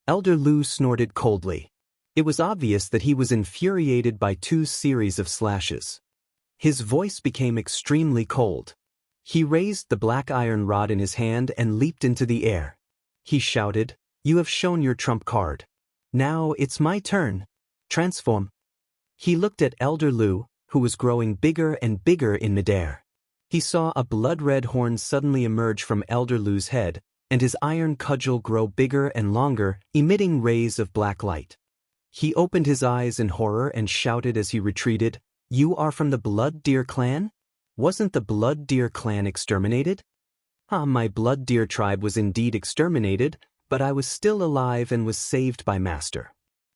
Speaker 1: Elder Lu snorted coldly. It was obvious that he was infuriated by Tu's series of slashes. His voice became extremely cold. He raised the black iron rod in his hand and leaped into the air. He shouted, "You have shown your trump card. Now it's my turn. Transform. He looked at Elder Lu, who was growing bigger and bigger in midair. He saw a blood-red horn suddenly emerge from Elder Lu's head, and his iron cudgel grow bigger and longer, emitting rays of black light. He opened his eyes in horror and shouted as he retreated, "You are from the Blood Deer clan? Wasn't the Blood Deer clan exterminated?" My Blood Deer tribe was indeed exterminated, but I was still alive and was saved by Master.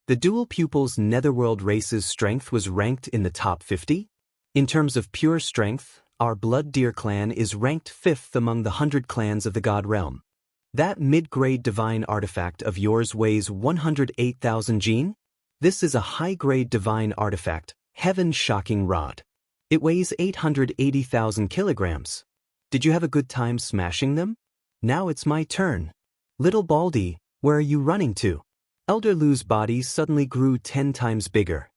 Speaker 1: The dual pupils' netherworld race's strength was ranked in the top 50. In terms of pure strength, our Blood Deer clan is ranked 5th among the 100 clans of the God Realm. That mid-grade divine artifact of yours weighs 108,000 gene? This is a high-grade divine artifact, Heaven Shocking Rod. It weighs 880,000 kilograms. Did you have a good time smashing them? Now it's my turn. Little Baldy, where are you running to? Elder Lu's body suddenly grew 10 times bigger.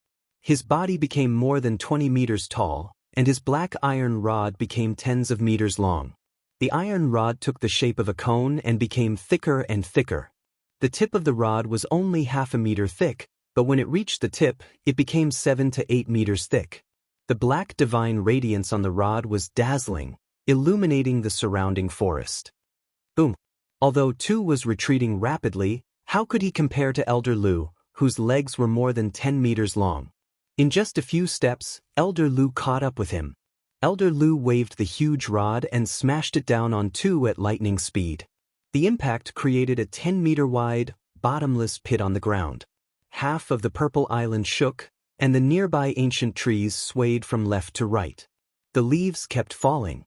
Speaker 1: His body became more than 20 meters tall, and his black iron rod became tens of meters long. The iron rod took the shape of a cone and became thicker and thicker. The tip of the rod was only half a meter thick, but when it reached the tip, it became 7 to 8 meters thick. The black divine radiance on the rod was dazzling, illuminating the surrounding forest. Boom! Although Tu was retreating rapidly, how could he compare to Elder Lu, whose legs were more than 10 meters long? In just a few steps, Elder Lu caught up with him. Elder Lu waved the huge rod and smashed it down on Tu at lightning speed. The impact created a 10-meter-wide, bottomless pit on the ground. Half of the purple island shook, and the nearby ancient trees swayed from left to right. The leaves kept falling.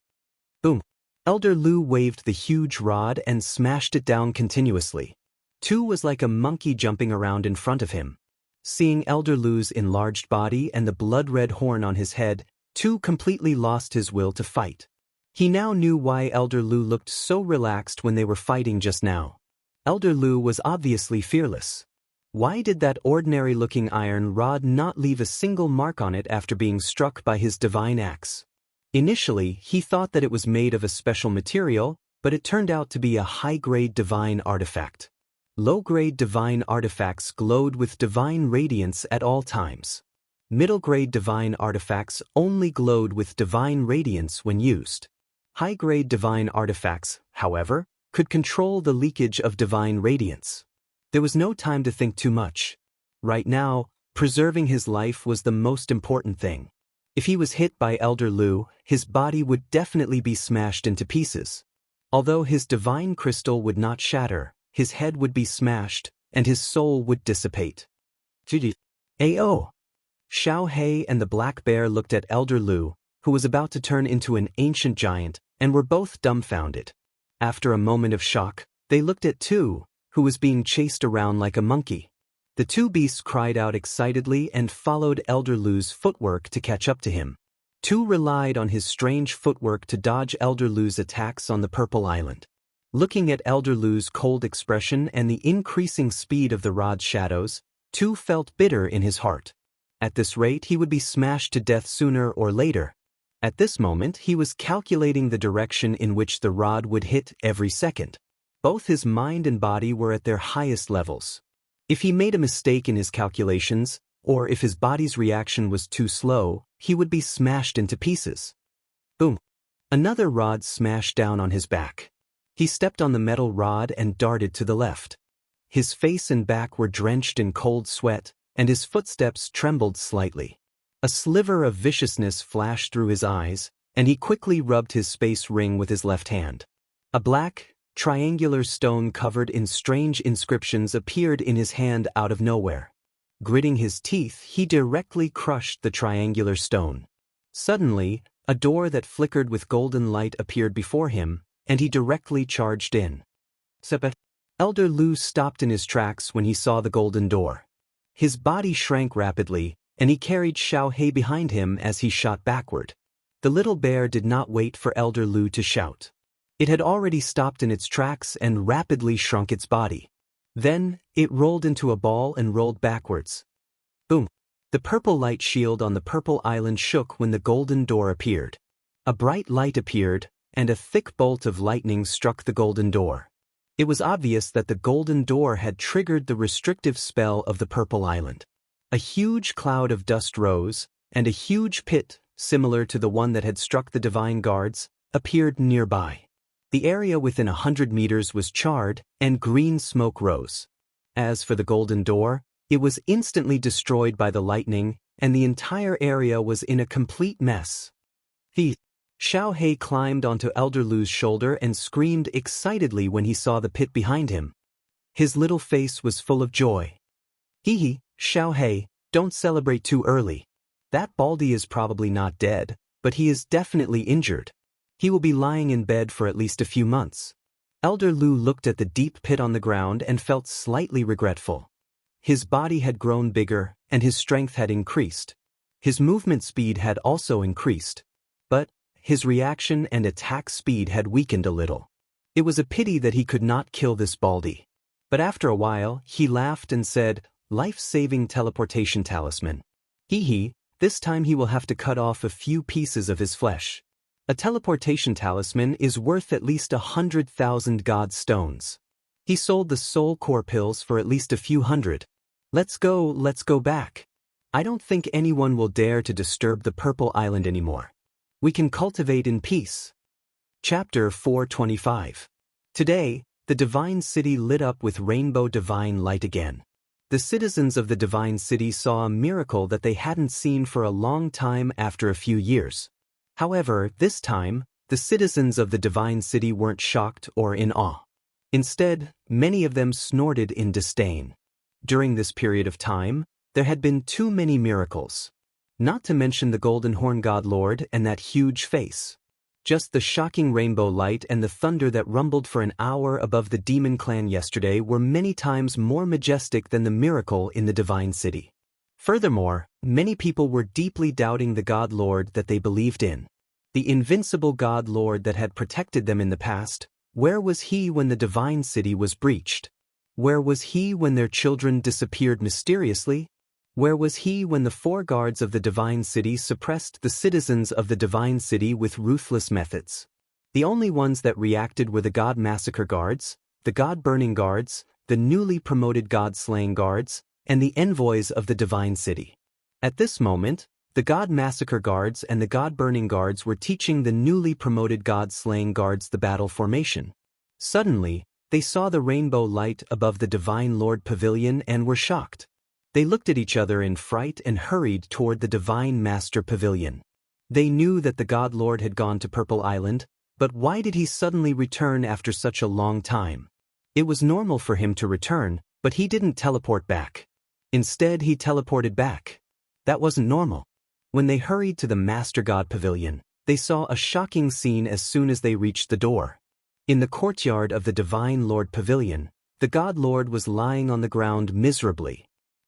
Speaker 1: Boom! Elder Lu waved the huge rod and smashed it down continuously. Tu was like a monkey jumping around in front of him. Seeing Elder Lu's enlarged body and the blood-red horn on his head, Tu completely lost his will to fight. He now knew why Elder Lu looked so relaxed when they were fighting just now. Elder Lu was obviously fearless. Why did that ordinary-looking iron rod not leave a single mark on it after being struck by his divine axe? Initially, he thought that it was made of a special material, but it turned out to be a high-grade divine artifact. Low-grade divine artifacts glowed with divine radiance at all times. Middle-grade divine artifacts only glowed with divine radiance when used. High-grade divine artifacts, however, could control the leakage of divine radiance. There was no time to think too much. Right now, preserving his life was the most important thing. If he was hit by Elder Lu, his body would definitely be smashed into pieces. Although his divine crystal would not shatter, his head would be smashed, and his soul would dissipate. Ao! Xiao He and the black bear looked at Elder Lu, who was about to turn into an ancient giant, and were both dumbfounded. After a moment of shock, they looked at Tu, who was being chased around like a monkey. The two beasts cried out excitedly and followed Elder Lu's footwork to catch up to him. Tu relied on his strange footwork to dodge Elder Lu's attacks on the Purple Island. Looking at Elder Lu's cold expression and the increasing speed of the rod's shadows, Tu felt bitter in his heart. At this rate, he would be smashed to death sooner or later. At this moment, he was calculating the direction in which the rod would hit every second. Both his mind and body were at their highest levels. If he made a mistake in his calculations, or if his body's reaction was too slow, he would be smashed into pieces. Boom! Another rod smashed down on his back. He stepped on the metal rod and darted to the left. His face and back were drenched in cold sweat, and his footsteps trembled slightly. A sliver of viciousness flashed through his eyes, and he quickly rubbed his space ring with his left hand. A black, triangular stone covered in strange inscriptions appeared in his hand out of nowhere. Gritting his teeth, he directly crushed the triangular stone. Suddenly, a door that flickered with golden light appeared before him, and he directly charged in. Elder Lu stopped in his tracks when he saw the golden door. His body shrank rapidly, and he carried Xiao He behind him as he shot backward. The little bear did not wait for Elder Lu to shout. It had already stopped in its tracks and rapidly shrunk its body. Then, it rolled into a ball and rolled backwards. Boom! The purple light shield on the Purple Island shook when the golden door appeared. A bright light appeared, and a thick bolt of lightning struck the golden door. It was obvious that the golden door had triggered the restrictive spell of the Purple Island. A huge cloud of dust rose, and a huge pit, similar to the one that had struck the divine guards, appeared nearby. The area within 100 meters was charred, and green smoke rose. As for the golden door, it was instantly destroyed by the lightning, and the entire area was in a complete mess. Xiao climbed onto Elder Lu's shoulder and screamed excitedly when he saw the pit behind him. His little face was full of joy. Hee, Xiao, don't celebrate too early. That Baldy is probably not dead, but he is definitely injured. He will be lying in bed for at least a few months. Elder Lu looked at the deep pit on the ground and felt slightly regretful. His body had grown bigger, and his strength had increased. His movement speed had also increased. But his reaction and attack speed had weakened a little. It was a pity that he could not kill this Baldy. But after a while, he laughed and said, "Life-saving teleportation talisman. This time he will have to cut off a few pieces of his flesh. A teleportation talisman is worth at least 100,000 god stones. He sold the soul core pills for at least a few hundred. Let's go back. I don't think anyone will dare to disturb the Purple Island anymore. We can cultivate in peace." Chapter 425. Today, the Divine City lit up with rainbow divine light again. The citizens of the Divine City saw a miracle that they hadn't seen for a long time after a few years. However, this time, the citizens of the Divine City weren't shocked or in awe. Instead, many of them snorted in disdain. During this period of time, there had been too many miracles. Not to mention the Golden Horn God Lord and that huge face. Just the shocking rainbow light and the thunder that rumbled for an hour above the demon clan yesterday were many times more majestic than the miracle in the Divine City. Furthermore, many people were deeply doubting the God Lord that they believed in. The invincible God Lord that had protected them in the past. Where was he when the Divine City was breached? Where was he when their children disappeared mysteriously? Where was he when the 4 guards of the Divine City suppressed the citizens of the Divine City with ruthless methods? The only ones that reacted were the God Massacre Guards, the God Burning Guards, the newly promoted God Slaying Guards, and the envoys of the Divine City. At this moment, the God Massacre Guards and the God Burning Guards were teaching the newly promoted God Slaying Guards the battle formation. Suddenly, they saw the rainbow light above the Divine Lord Pavilion and were shocked. They looked at each other in fright and hurried toward the Divine Master Pavilion. They knew that the God Lord had gone to Purple Island, but why did he suddenly return after such a long time? It was normal for him to return, but he didn't teleport back. Instead, he teleported back. That wasn't normal. When they hurried to the Master God Pavilion, they saw a shocking scene as soon as they reached the door. In the courtyard of the Divine Lord Pavilion, the God Lord was lying on the ground miserably.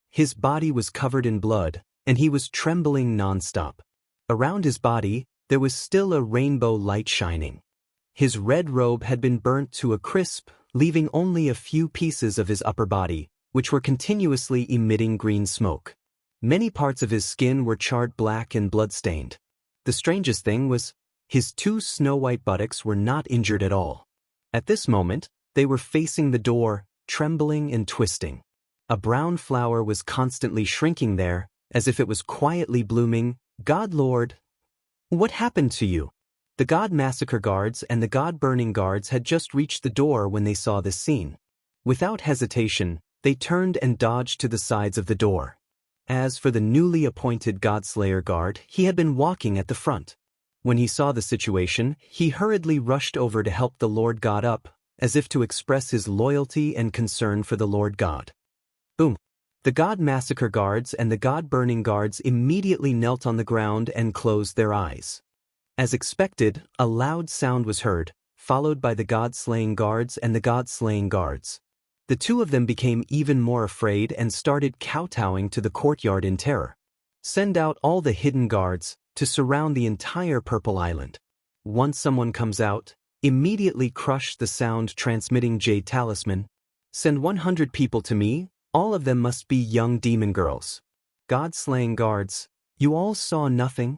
Speaker 1: His body was covered in blood, and he was trembling non-stop. Around his body, there was still a rainbow light shining. His red robe had been burnt to a crisp, leaving only a few pieces of his upper body, which were continuously emitting green smoke. Many parts of his skin were charred black and blood-stained. The strangest thing was, his 2 snow-white buttocks were not injured at all. At this moment, they were facing the door, trembling and twisting. A brown flower was constantly shrinking there, as if it was quietly blooming. "God Lord, what happened to you?" The God Massacre Guards and the God Burning Guards had just reached the door when they saw this scene. Without hesitation, they turned and dodged to the sides of the door. As for the newly appointed God Slayer Guard, he had been walking at the front. When he saw the situation, he hurriedly rushed over to help the Lord God up, as if to express his loyalty and concern for the Lord God. Boom! The God Massacre Guards and the God Burning Guards immediately knelt on the ground and closed their eyes. As expected, a loud sound was heard, followed by the God Slaying Guards and the God Slaying Guards. The 2 of them became even more afraid and started kowtowing to the courtyard in terror. "Send out all the hidden guards to surround the entire Purple Island. Once someone comes out, immediately crush the sound-transmitting Jade Talisman. Send 100 people to me. All of them must be young demon girls. God Slaying Guards, you all saw nothing?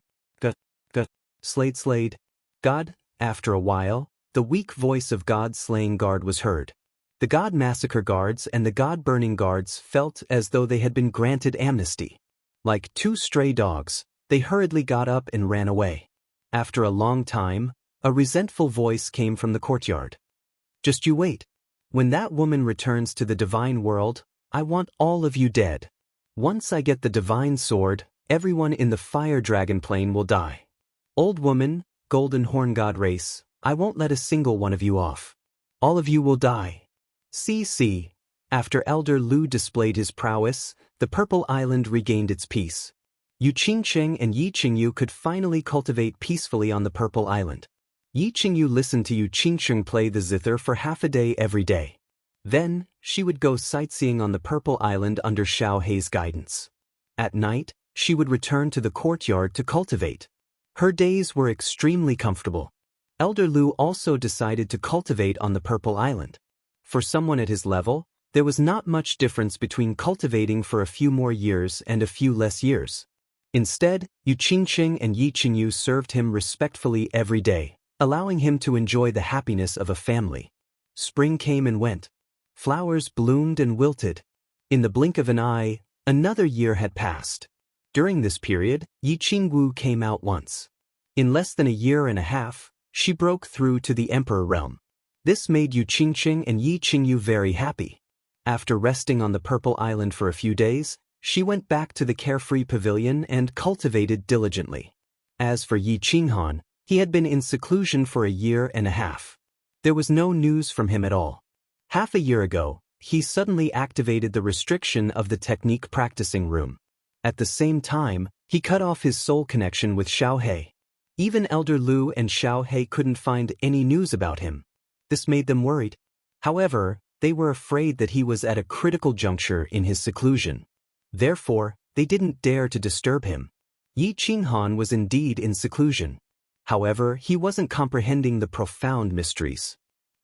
Speaker 1: Slade. God." After a while, the weak voice of God Slaying Guard was heard. The God Massacre Guards and the God Burning Guards felt as though they had been granted amnesty. Like two stray dogs, they hurriedly got up and ran away. After a long time, a resentful voice came from the courtyard. Just you wait. When that woman returns to the divine world, I want all of you dead. Once I get the divine sword, everyone in the fire dragon plane will die. Old woman, golden horn god race, I won't let a single one of you off. All of you will die. See. After Elder Lu displayed his prowess, the Purple Island regained its peace. Yu Qingsheng and Yi Qingyu could finally cultivate peacefully on the Purple Island. Yi Qingyu listened to Yu Qingsheng play the zither for half a day every day. Then, she would go sightseeing on the Purple Island under Xiao Hei's guidance. At night, she would return to the courtyard to cultivate. Her days were extremely comfortable. Elder Lu also decided to cultivate on the Purple Island. For someone at his level, there was not much difference between cultivating for a few more years and a few less years. Instead, Yu Qingsheng and Yi Qingyu served him respectfully every day, allowing him to enjoy the happiness of a family. Spring came and went. Flowers bloomed and wilted. In the blink of an eye, another year had passed. During this period, Yi Qingwu came out once. In less than a year and a half, she broke through to the Emperor realm. This made Yu Qingsheng and Yi Qingyu very happy. After resting on the Purple Island for a few days, she went back to the carefree pavilion and cultivated diligently. As for Yi Qinghan, he had been in seclusion for a year and a half. There was no news from him at all. Half a year ago, he suddenly activated the restriction of the technique practicing room. At the same time, he cut off his soul connection with Xiao Hei. Even Elder Lu and Xiao Hei couldn't find any news about him. This made them worried. However, they were afraid that he was at a critical juncture in his seclusion. Therefore, they didn't dare to disturb him. Yi Qinghan was indeed in seclusion. However, he wasn't comprehending the profound mysteries.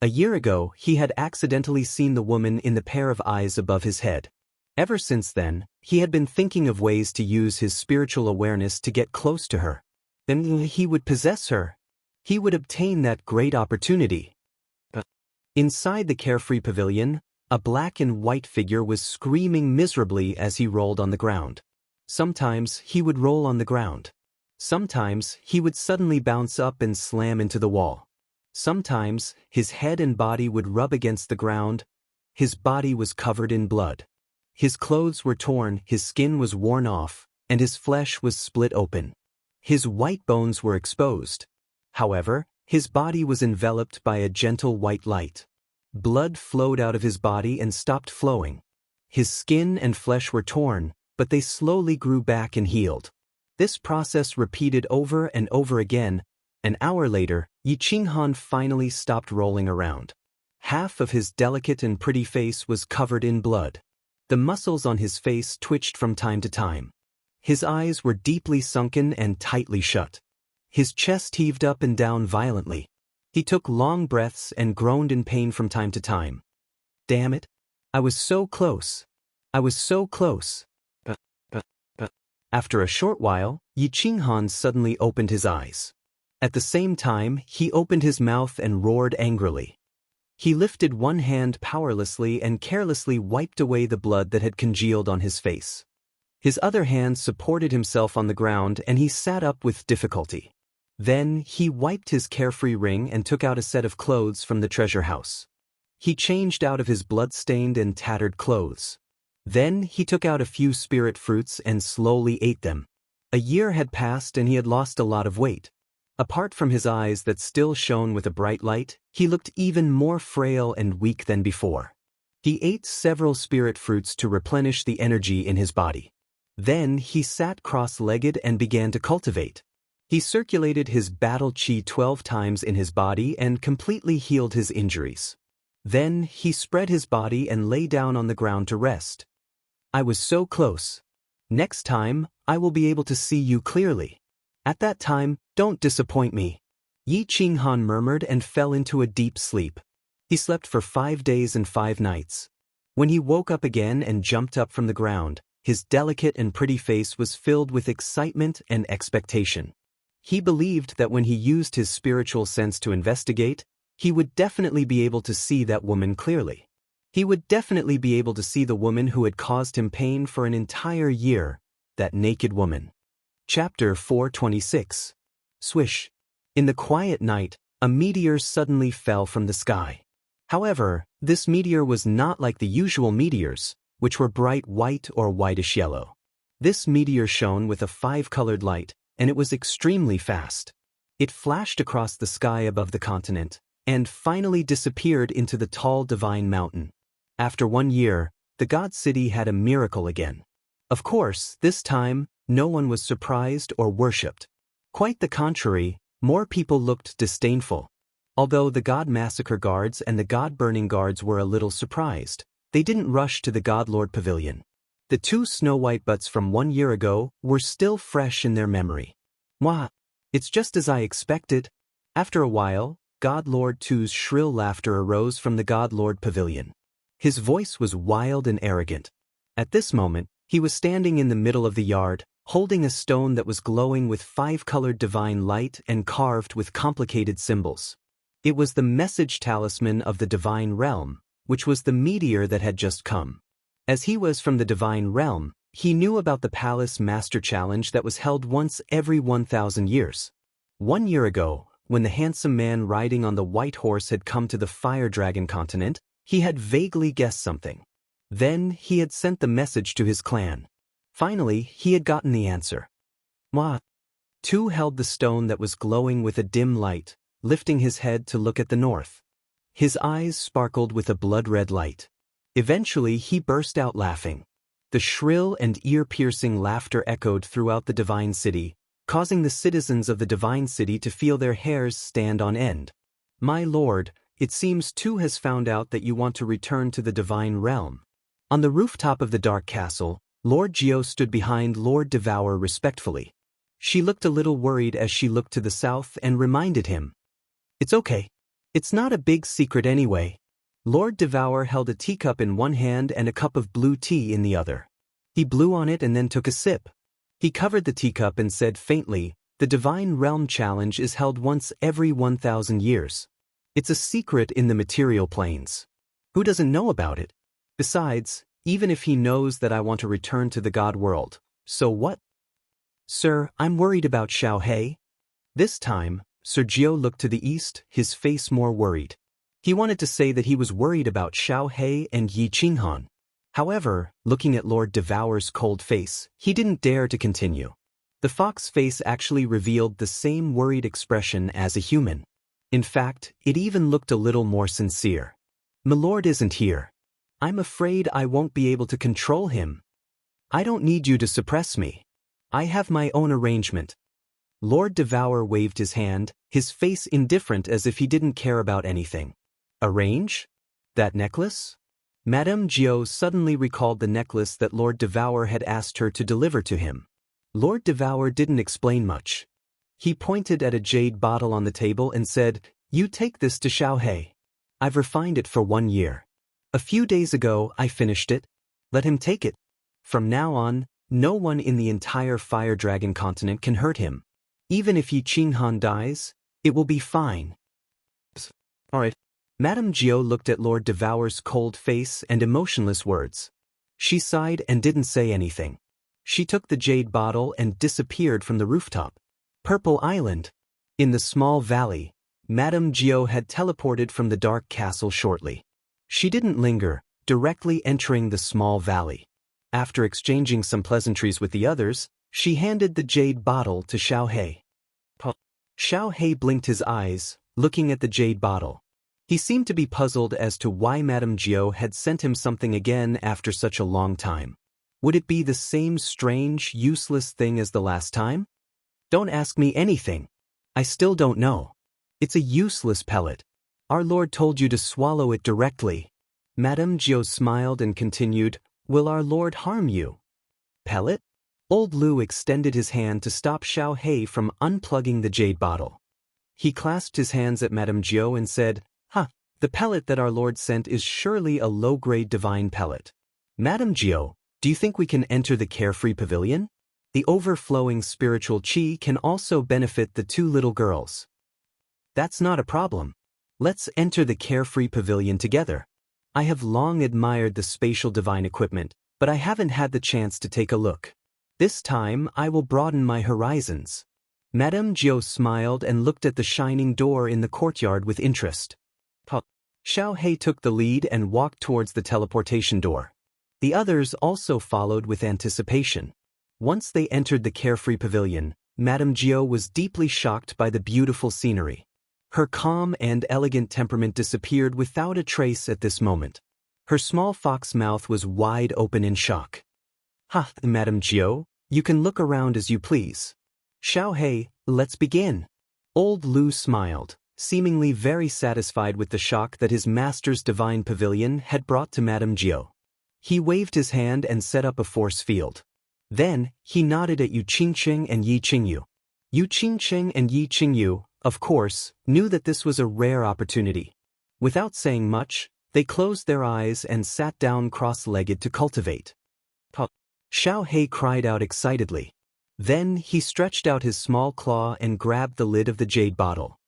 Speaker 1: A year ago, he had accidentally seen the woman in the pair of eyes above his head. Ever since then, he had been thinking of ways to use his spiritual awareness to get close to her. Then he would possess her. He would obtain that great opportunity. Inside the carefree pavilion, a black and white figure was screaming miserably as he rolled on the ground. Sometimes he would roll on the ground. Sometimes he would suddenly bounce up and slam into the wall. Sometimes his head and body would rub against the ground. His body was covered in blood. His clothes were torn, his skin was worn off, and his flesh was split open. His white bones were exposed. However, his body was enveloped by a gentle white light. Blood flowed out of his body and stopped flowing. His skin and flesh were torn, but they slowly grew back and healed. This process repeated over and over again. An hour later, Yi Qinghan finally stopped rolling around. Half of his delicate and pretty face was covered in blood. The muscles on his face twitched from time to time. His eyes were deeply sunken and tightly shut. His chest heaved up and down violently. He took long breaths and groaned in pain from time to time. Damn it! I was so close. I was so close. After a short while, Yi Qinghan suddenly opened his eyes. At the same time, he opened his mouth and roared angrily. He lifted one hand powerlessly and carelessly wiped away the blood that had congealed on his face. His other hand supported himself on the ground and he sat up with difficulty. Then, he wiped his carefree ring and took out a set of clothes from the treasure house. He changed out of his blood-stained and tattered clothes. Then, he took out a few spirit fruits and slowly ate them. A year had passed and he had lost a lot of weight. Apart from his eyes that still shone with a bright light, he looked even more frail and weak than before. He ate several spirit fruits to replenish the energy in his body. Then, he sat cross-legged and began to cultivate. He circulated his battle chi 12 times in his body and completely healed his injuries. Then, he spread his body and lay down on the ground to rest. I was so close. Next time, I will be able to see you clearly. At that time, don't disappoint me. Yi Qinghan murmured and fell into a deep sleep. He slept for 5 days and 5 nights. When he woke up again and jumped up from the ground, his delicate and pretty face was filled with excitement and expectation. He believed that when he used his spiritual sense to investigate, he would definitely be able to see that woman clearly. He would definitely be able to see the woman who had caused him pain for an entire year, that naked woman. Chapter 426. Swish. In the quiet night, a meteor suddenly fell from the sky. However, this meteor was not like the usual meteors, which were bright white or whitish yellow. This meteor shone with a 5-colored light, and it was extremely fast. It flashed across the sky above the continent, and finally disappeared into the tall divine mountain. After 1 year, the god city had a miracle again. Of course, this time, no one was surprised or worshipped. Quite the contrary, more people looked disdainful. Although the god massacre guards and the god burning guards were a little surprised, they didn't rush to the god lord pavilion. The 2 snow-white butts from 1 year ago were still fresh in their memory. Mwah! It's just as I expected. After a while, God Lord 2's shrill laughter arose from the God Lord pavilion. His voice was wild and arrogant. At this moment, he was standing in the middle of the yard, holding a stone that was glowing with 5-colored divine light and carved with complicated symbols. It was the message talisman of the divine realm, which was the meteor that had just come. As he was from the divine realm, he knew about the Palace Master Challenge that was held once every 1,000 years. 1 year ago, when the handsome man riding on the white horse had come to the Fire Dragon continent, he had vaguely guessed something. Then he had sent the message to his clan. Finally, he had gotten the answer. Mwah! 2 held the stone that was glowing with a dim light, lifting his head to look at the north. His eyes sparkled with a blood-red light. Eventually, he burst out laughing. The shrill and ear-piercing laughter echoed throughout the divine city, causing the citizens of the divine city to feel their hairs stand on end. My lord, it seems 2 has found out that you want to return to the divine realm. On the rooftop of the dark castle, Lord Geo stood behind Lord Devour respectfully. She looked a little worried as she looked to the south and reminded him. It's okay. It's not a big secret anyway. Lord Devour held a teacup in one hand and a cup of blue tea in the other. He blew on it and then took a sip. He covered the teacup and said faintly, "The Divine Realm Challenge is held once every 1,000 years. It's a secret in the material planes. Who doesn't know about it? Besides, even if he knows that I want to return to the God world, so what? Sir, I'm worried about Xiaohei." This time, Sergio looked to the east, his face more worried. He wanted to say that he was worried about Xiaohei and Yi Qinghan. However, looking at Lord Devour's cold face, he didn't dare to continue. The fox face actually revealed the same worried expression as a human. In fact, it even looked a little more sincere. "Milord isn't here. I'm afraid I won't be able to control him. I don't need you to suppress me. I have my own arrangement." Lord Devour waved his hand, his face indifferent as if he didn't care about anything. Arrange? That necklace? Madame Geo suddenly recalled the necklace that Lord Devour had asked her to deliver to him. Lord Devour didn't explain much. He pointed at a jade bottle on the table and said, "You take this to Xiaohei. I've refined it for 1 year. A few days ago I finished it. Let him take it. From now on, no one in the entire Fire Dragon continent can hurt him. Even if Yi Qinghan dies, it will be fine." Alright. Madame Geo looked at Lord Devour's cold face and emotionless words. She sighed and didn't say anything. She took the jade bottle and disappeared from the rooftop. Purple Island. In the small valley, Madame Geo had teleported from the dark castle shortly. She didn't linger, directly entering the small valley. After exchanging some pleasantries with the others, she handed the jade bottle to Xiaohei. Xiaohei blinked his eyes, looking at the jade bottle. He seemed to be puzzled as to why Madame Geo had sent him something again after such a long time. Would it be the same strange, useless thing as the last time? Don't ask me anything. I still don't know. It's a useless pellet. Our Lord told you to swallow it directly. Madame Geo smiled and continued, "Will our Lord harm you?" Pellet? Old Lu extended his hand to stop Xiaohei from unplugging the jade bottle. He clasped his hands at Madame Geo and said, "The pellet that our Lord sent is surely a low-grade divine pellet. Madame Geo, do you think we can enter the Carefree Pavilion? The overflowing spiritual chi can also benefit the 2 little girls." "That's not a problem. Let's enter the Carefree Pavilion together. I have long admired the spatial divine equipment, but I haven't had the chance to take a look. This time I will broaden my horizons. Madame Jiao smiled and looked at the shining door in the courtyard with interest. Xiao He took the lead and walked towards the teleportation door. The others also followed with anticipation. Once they entered the carefree pavilion, Madame Jiao was deeply shocked by the beautiful scenery. Her calm and elegant temperament disappeared without a trace at this moment. Her small fox mouth was wide open in shock. "Ha, Madame Jiao, you can look around as you please. Xiao He, let's begin." Old Lu smiled, seemingly very satisfied with the shock that his master's divine pavilion had brought to Madame Jiao. He waved his hand and set up a force field. Then, he nodded at Yu Qingqing and Yi Qingyu. Yu Qingqing and Yi Qingyu, of course, knew that this was a rare opportunity. Without saying much, they closed their eyes and sat down cross-legged to cultivate. Xiao He cried out excitedly. Then he stretched out his small claw and grabbed the lid of the jade bottle.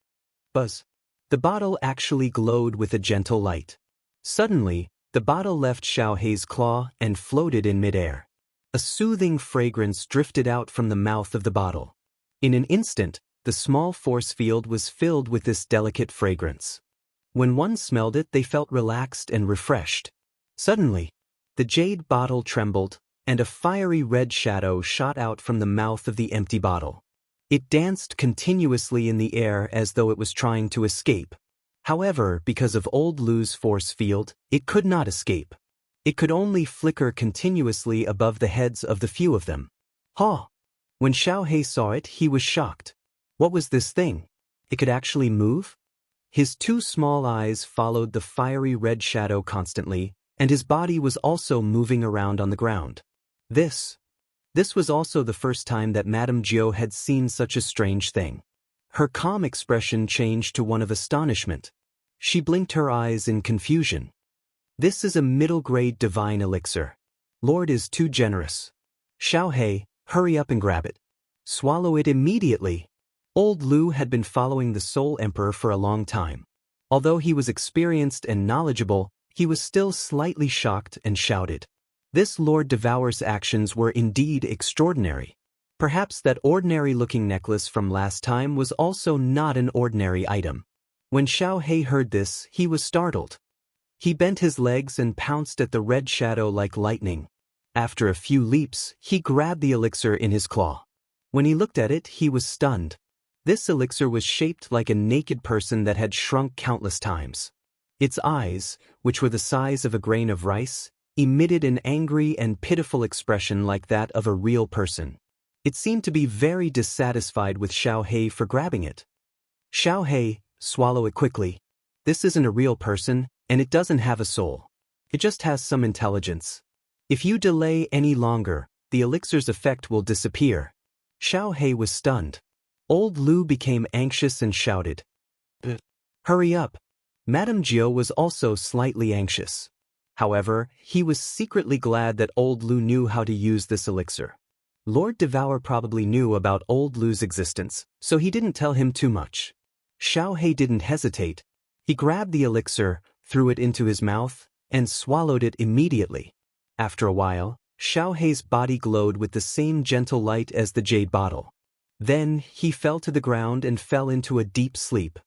Speaker 1: Buzz! The bottle actually glowed with a gentle light. Suddenly, the bottle left Xiao He's claw and floated in midair. A soothing fragrance drifted out from the mouth of the bottle. In an instant, the small force field was filled with this delicate fragrance. When one smelled it, they felt relaxed and refreshed. Suddenly, the jade bottle trembled, and a fiery red shadow shot out from the mouth of the empty bottle. It danced continuously in the air as though it was trying to escape. However, because of Old Lu's force field, it could not escape. It could only flicker continuously above the heads of the few of them. Ha! When Xiao He saw it, he was shocked. What was this thing? It could actually move? His two small eyes followed the fiery red shadow constantly, and his body was also moving around on the ground. This was also the first time that Madame Jiao had seen such a strange thing. Her calm expression changed to one of astonishment. She blinked her eyes in confusion. This is a middle-grade divine elixir. Lord is too generous. Xiao He, hurry up and grab it. Swallow it immediately. Old Lu had been following the Soul Emperor for a long time. Although he was experienced and knowledgeable, he was still slightly shocked and shouted. This Lord Devourer's actions were indeed extraordinary. Perhaps that ordinary-looking necklace from last time was also not an ordinary item. When Xiao He heard this, he was startled. He bent his legs and pounced at the red shadow like lightning. After a few leaps, he grabbed the elixir in his claw. When he looked at it, he was stunned. This elixir was shaped like a naked person that had shrunk countless times. Its eyes, which were the size of a grain of rice, emitted an angry and pitiful expression like that of a real person. It seemed to be very dissatisfied with Xiao He for grabbing it. Xiao He, swallow it quickly. This isn't a real person, and it doesn't have a soul. It just has some intelligence. If you delay any longer, the elixir's effect will disappear. Xiao He was stunned. Old Lu became anxious and shouted. Hurry up. Madame Jiao was also slightly anxious. However, he was secretly glad that Old Lu knew how to use this elixir. Lord Devour probably knew about Old Lu's existence, so he didn't tell him too much. Xiao He didn't hesitate. He grabbed the elixir, threw it into his mouth, and swallowed it immediately. After a while, Xiao He's body glowed with the same gentle light as the jade bottle. Then, he fell to the ground and fell into a deep sleep.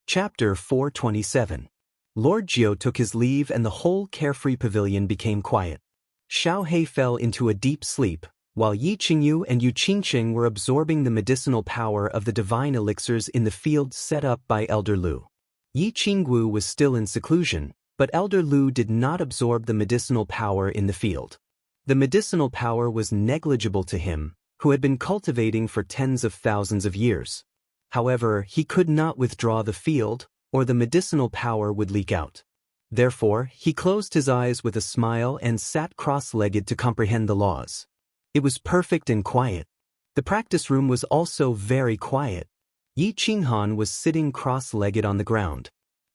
Speaker 1: Chapter 427. Lord Jiao took his leave and the whole carefree pavilion became quiet. Xiao He fell into a deep sleep, while Yi Qingyu and Yu Qingqing were absorbing the medicinal power of the divine elixirs in the field set up by Elder Lu. Yi Qingyu was still in seclusion, but Elder Lu did not absorb the medicinal power in the field. The medicinal power was negligible to him, who had been cultivating for tens of thousands of years. However, he could not withdraw the field, or the medicinal power would leak out. Therefore, he closed his eyes with a smile and sat cross-legged to comprehend the laws. It was perfect and quiet. The practice room was also very quiet. Yi Qinghan was sitting cross-legged on the ground.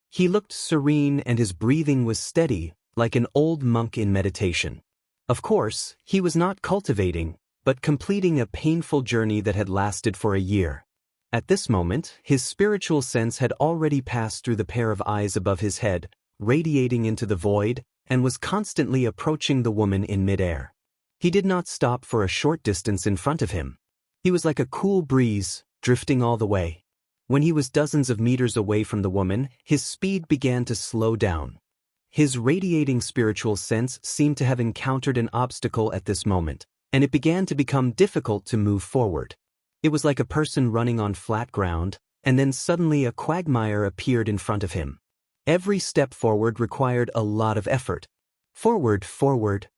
Speaker 1: He looked serene and his breathing was steady, like an old monk in meditation. Of course, he was not cultivating, but completing a painful journey that had lasted for a year. At this moment, his spiritual sense had already passed through the pair of eyes above his head, radiating into the void, and was constantly approaching the woman in midair. He did not stop for a short distance in front of him. He was like a cool breeze, drifting all the way. When he was dozens of meters away from the woman, his speed began to slow down. His radiating spiritual sense seemed to have encountered an obstacle at this moment, and it began to become difficult to move forward. It was like a person running on flat ground, and then suddenly a quagmire appeared in front of him. Every step forward required a lot of effort. Forward, forward.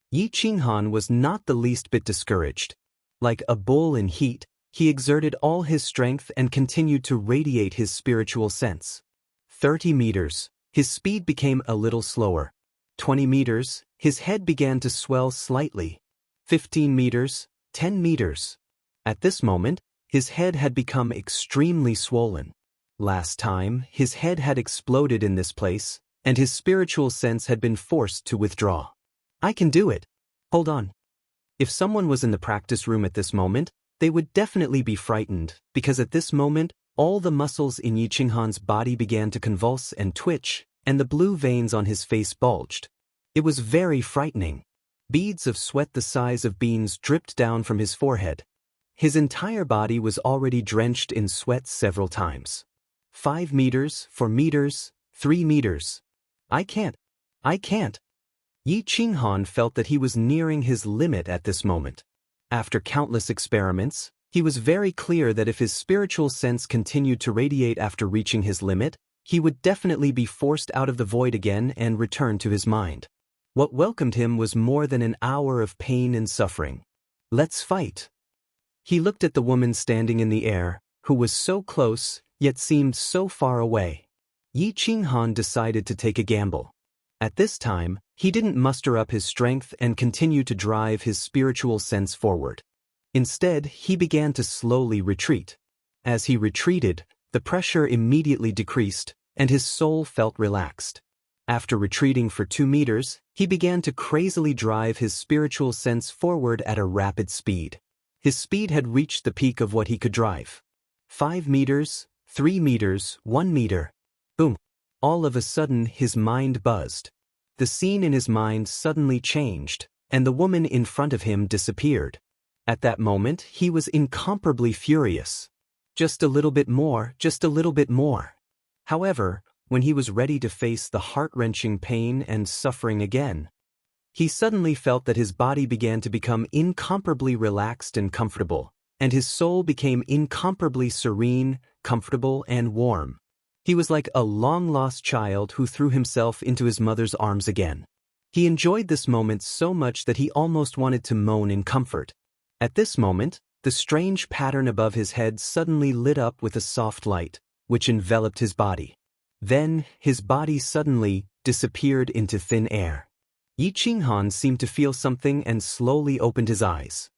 Speaker 1: Yi Qinghan was not the least bit discouraged. Like a bull in heat, he exerted all his strength and continued to radiate his spiritual sense. 30 meters. His speed became a little slower. 20 meters, his head began to swell slightly. 15 meters, 10 meters. At this moment, his head had become extremely swollen. Last time, his head had exploded in this place, and his spiritual sense had been forced to withdraw. I can do it. Hold on. If someone was in the practice room at this moment, they would definitely be frightened, because at this moment, all the muscles in Yi Qinghan's body began to convulse and twitch, and the blue veins on his face bulged. It was very frightening. Beads of sweat the size of beans dripped down from his forehead. His entire body was already drenched in sweat several times. 5 meters, 4 meters, 3 meters. I can't. Yi Qinghan felt that he was nearing his limit at this moment. After countless experiments, he was very clear that if his spiritual sense continued to radiate after reaching his limit, he would definitely be forced out of the void again and return to his mind. What welcomed him was more than an hour of pain and suffering. Let's fight. He looked at the woman standing in the air, who was so close, yet seemed so far away. Yi Qinghan decided to take a gamble. At this time, he didn't muster up his strength and continue to drive his spiritual sense forward. Instead, he began to slowly retreat. As he retreated, the pressure immediately decreased, and his soul felt relaxed. After retreating for 2 meters, he began to crazily drive his spiritual sense forward at a rapid speed. His speed had reached the peak of what he could drive. 5 meters, 3 meters, 1 meter. Boom. All of a sudden, his mind buzzed. The scene in his mind suddenly changed, and the woman in front of him disappeared. At that moment, he was incomparably furious. Just a little bit more, just a little bit more. However, when he was ready to face the heart-wrenching pain and suffering again, he suddenly felt that his body began to become incomparably relaxed and comfortable, and his soul became incomparably serene, comfortable, and warm. He was like a long-lost child who threw himself into his mother's arms again. He enjoyed this moment so much that he almost wanted to moan in comfort. At this moment, the strange pattern above his head suddenly lit up with a soft light, which enveloped his body. Then, his body suddenly disappeared into thin air. Yi Qinghan seemed to feel something and slowly opened his eyes.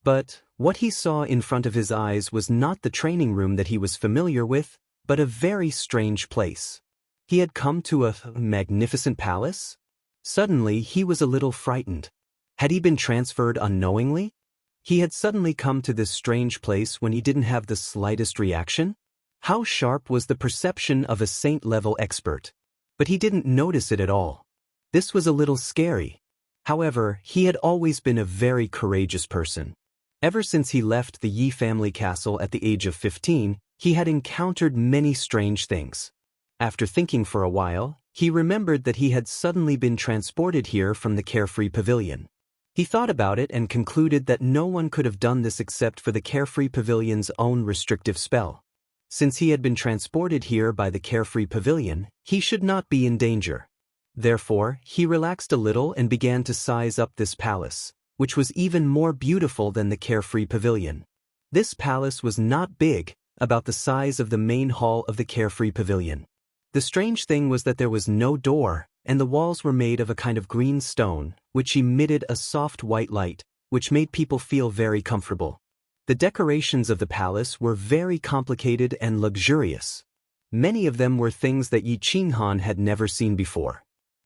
Speaker 1: But what he saw in front of his eyes was not the training room that he was familiar with, but a very strange place. He had come to a magnificent palace? Suddenly, he was a little frightened. Had he been transferred unknowingly? He had suddenly come to this strange place when he didn't have the slightest reaction? How sharp was the perception of a saint-level expert? But he didn't notice it at all. This was a little scary. However, he had always been a very courageous person. Ever since he left the Yi family castle at the age of 15, he had encountered many strange things. After thinking for a while, he remembered that he had suddenly been transported here from the Carefree Pavilion. He thought about it and concluded that no one could have done this except for the Carefree Pavilion's own restrictive spell. Since he had been transported here by the Carefree Pavilion, he should not be in danger. Therefore, he relaxed a little and began to size up this palace, which was even more beautiful than the Carefree Pavilion. This palace was not big, about the size of the main hall of the Carefree Pavilion. The strange thing was that there was no door, and the walls were made of a kind of green stone, which emitted a soft white light, which made people feel very comfortable. The decorations of the palace were very complicated and luxurious. Many of them were things that Yi Qinghan had never seen before.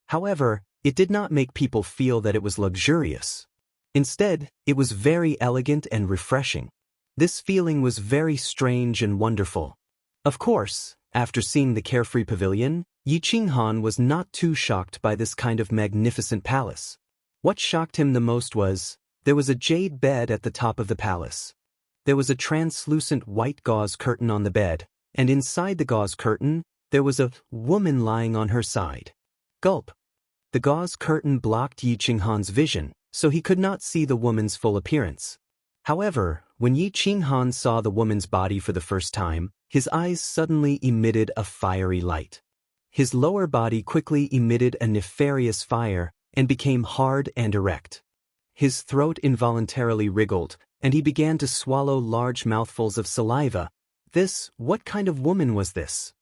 Speaker 1: However, it did not make people feel that it was luxurious. Instead, it was very elegant and refreshing. This feeling was very strange and wonderful. Of course, after seeing the Carefree Pavilion, Yi Qinghan was not too shocked by this kind of magnificent palace. What shocked him the most was, there was a jade bed at the top of the palace. There was a translucent white gauze curtain on the bed, and inside the gauze curtain, there was a woman lying on her side. Gulp. The gauze curtain blocked Yi Qinghan's vision, so he could not see the woman's full appearance. However, when Yi Qinghan saw the woman's body for the first time, his eyes suddenly emitted a fiery light. His lower body quickly emitted a nefarious fire and became hard and erect. His throat involuntarily wriggled, and he began to swallow large mouthfuls of saliva. What kind of woman was this?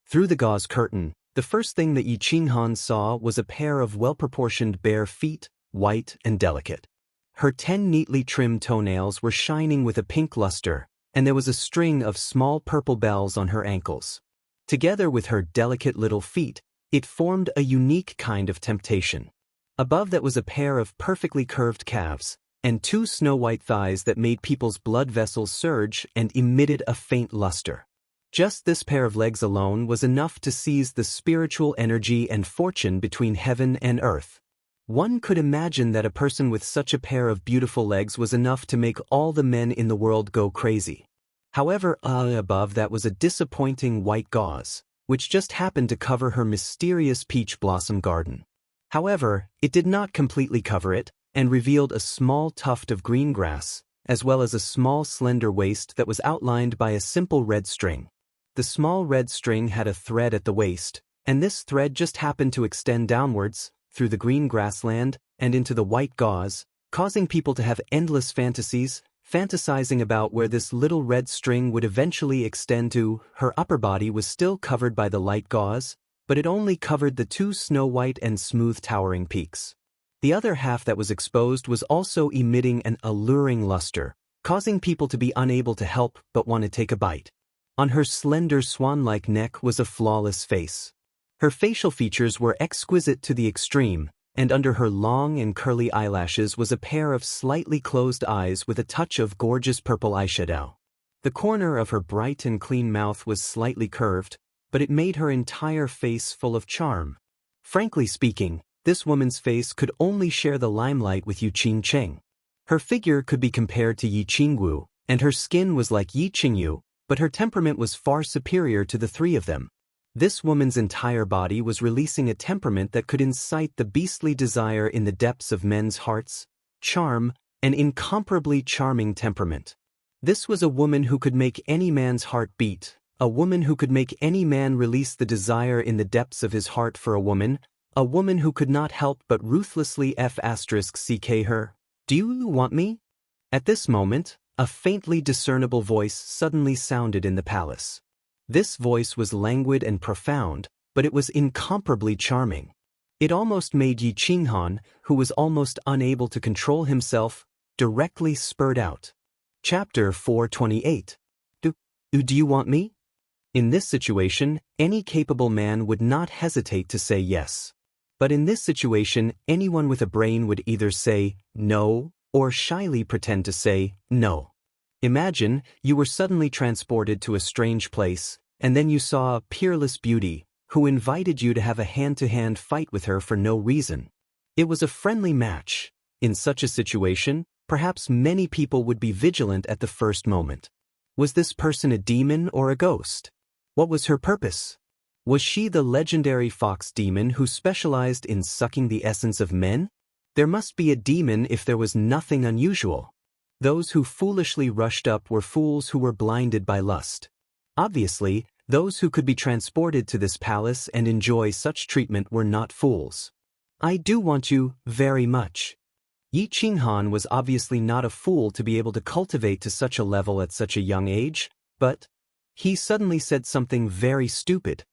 Speaker 1: Through the gauze curtain, the first thing that Yi Qinghan saw was a pair of well-proportioned bare feet, white and delicate. Her 10 neatly trimmed toenails were shining with a pink luster, and there was a string of small purple bells on her ankles. Together with her delicate little feet, it formed a unique kind of temptation. Above that was a pair of perfectly curved calves, and 2 snow-white thighs that made people's blood vessels surge and emitted a faint luster. Just this pair of legs alone was enough to seize the spiritual energy and fortune between heaven and earth. One could imagine that a person with such a pair of beautiful legs was enough to make all the men in the world go crazy. However, above that was a disappointing white gauze, which just happened to cover her mysterious peach blossom garden. However, it did not completely cover it, and revealed a small tuft of green grass, as well as a small slender waist that was outlined by a simple red string. The small red string had a thread at the waist, and this thread just happened to extend downwards, through the green grassland, and into the white gauze, causing people to have endless fantasies, fantasizing about where this little red string would eventually extend to. Her upper body was still covered by the light gauze, but it only covered the 2 snow-white and smooth towering peaks. The other half that was exposed was also emitting an alluring luster, causing people to be unable to help but want to take a bite. On her slender swan-like neck was a flawless face. Her facial features were exquisite to the extreme, and under her long and curly eyelashes was a pair of slightly closed eyes with a touch of gorgeous purple eyeshadow. The corner of her bright and clean mouth was slightly curved, but it made her entire face full of charm. Frankly speaking, this woman's face could only share the limelight with Yu Qingcheng. Her figure could be compared to Yi Qingwu, and her skin was like Yi Qingyu, but her temperament was far superior to the 3 of them. This woman's entire body was releasing a temperament that could incite the beastly desire in the depths of men's hearts, charm, an incomparably charming temperament. This was a woman who could make any man's heart beat, a woman who could make any man release the desire in the depths of his heart for a woman who could not help but ruthlessly ck her. Do you want me? At this moment, a faintly discernible voice suddenly sounded in the palace. This voice was languid and profound, but it was incomparably charming. It almost made Yi Qinghan, who was almost unable to control himself, directly spurt out. Chapter 428. Do you want me? In this situation, any capable man would not hesitate to say yes. But in this situation, anyone with a brain would either say no, or shyly pretend to say no. Imagine you were suddenly transported to a strange place, and then you saw a peerless beauty, who invited you to have a hand-to-hand fight with her for no reason. It was a friendly match. In such a situation, perhaps many people would be vigilant at the first moment. Was this person a demon or a ghost? What was her purpose? Was she the legendary fox demon who specialized in sucking the essence of men? There must be a demon if there was nothing unusual. Those who foolishly rushed up were fools who were blinded by lust. Obviously, those who could be transported to this palace and enjoy such treatment were not fools. I do want you very much. Yi Qinghan was obviously not a fool to be able to cultivate to such a level at such a young age, but he suddenly said something very stupid.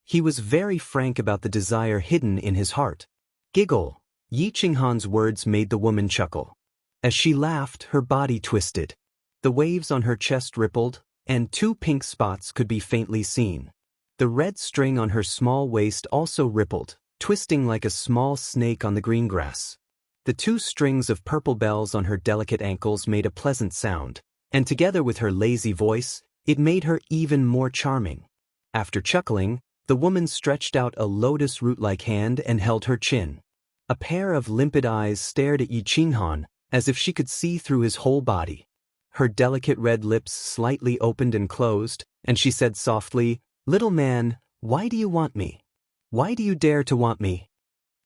Speaker 1: He was very frank about the desire hidden in his heart. Giggle. Yi Qinghan's words made the woman chuckle. As she laughed, her body twisted. The waves on her chest rippled, and 2 pink spots could be faintly seen. The red string on her small waist also rippled, twisting like a small snake on the green grass. The 2 strings of purple bells on her delicate ankles made a pleasant sound, and together with her lazy voice, it made her even more charming. After chuckling, The woman stretched out a lotus root-like hand and held her chin. A pair of limpid eyes stared at Yi Qinghan, as if she could see through his whole body. Her delicate red lips slightly opened and closed, and she said softly, "Little man, why do you want me? Why do you dare to want me?"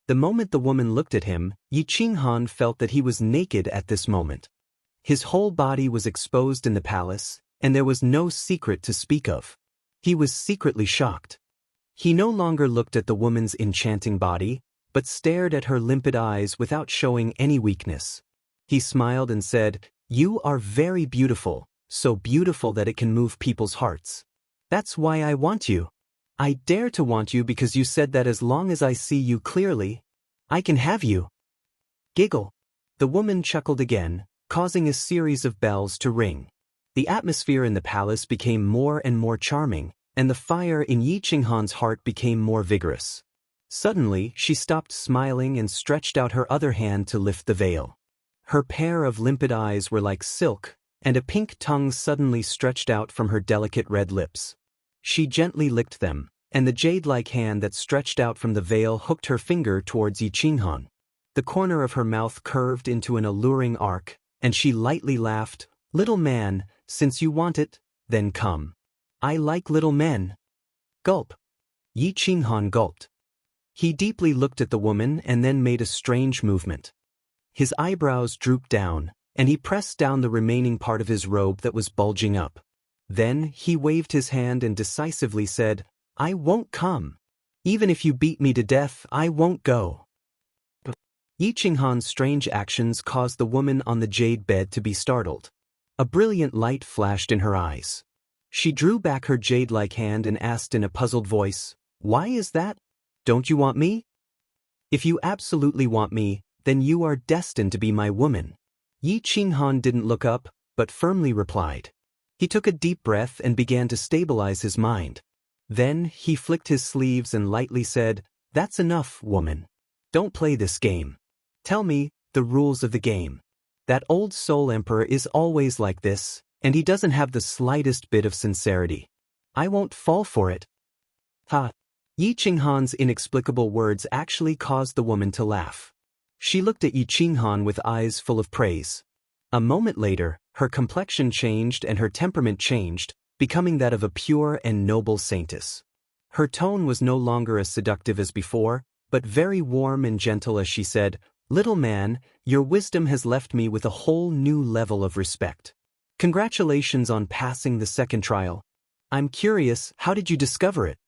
Speaker 1: The moment the woman looked at him, Yi Qinghan felt that he was naked at this moment. His whole body was exposed in the palace, and there was no secret to speak of. He was secretly shocked. He no longer looked at the woman's enchanting body, but stared at her limpid eyes without showing any weakness. He smiled and said, "You are very beautiful, so beautiful that it can move people's hearts. That's why I want you. I dare to want you because you said that as long as I see you clearly, I can have you." Giggle. The woman chuckled again, causing a series of bells to ring. The atmosphere in the palace became more and more charming, and the fire in Yi Qinghan's heart became more vigorous. Suddenly, she stopped smiling and stretched out her other hand to lift the veil. Her pair of limpid eyes were like silk, and a pink tongue suddenly stretched out from her delicate red lips. She gently licked them, and the jade-like hand that stretched out from the veil hooked her finger towards Yi Qinghan. The corner of her mouth curved into an alluring arc, and she lightly laughed, "Little man, since you want it, then come. I like little men." Gulp. Yi Qinghan gulped. He deeply looked at the woman and then made a strange movement. His eyebrows drooped down, and he pressed down the remaining part of his robe that was bulging up. Then he waved his hand and decisively said, "I won't come. Even if you beat me to death, I won't go." Yi Qinghan's strange actions caused the woman on the jade bed to be startled. A brilliant light flashed in her eyes. She drew back her jade-like hand and asked in a puzzled voice, "Why is that? Don't you want me?" "If you absolutely want me, then you are destined to be my woman." Yi Qinghan didn't look up, but firmly replied. He took a deep breath and began to stabilize his mind. Then he flicked his sleeves and lightly said, "That's enough, woman. Don't play this game. Tell me the rules of the game. That old soul emperor is always like this, and he doesn't have the slightest bit of sincerity. I won't fall for it." Ha! Yi Qinghan's inexplicable words actually caused the woman to laugh. She looked at Yi Qinghan with eyes full of praise. A moment later, her complexion changed and her temperament changed, becoming that of a pure and noble saintess. Her tone was no longer as seductive as before, but very warm and gentle as she said, "Little man, your wisdom has left me with a whole new level of respect. Congratulations on passing the second trial. I'm curious, how did you discover it?"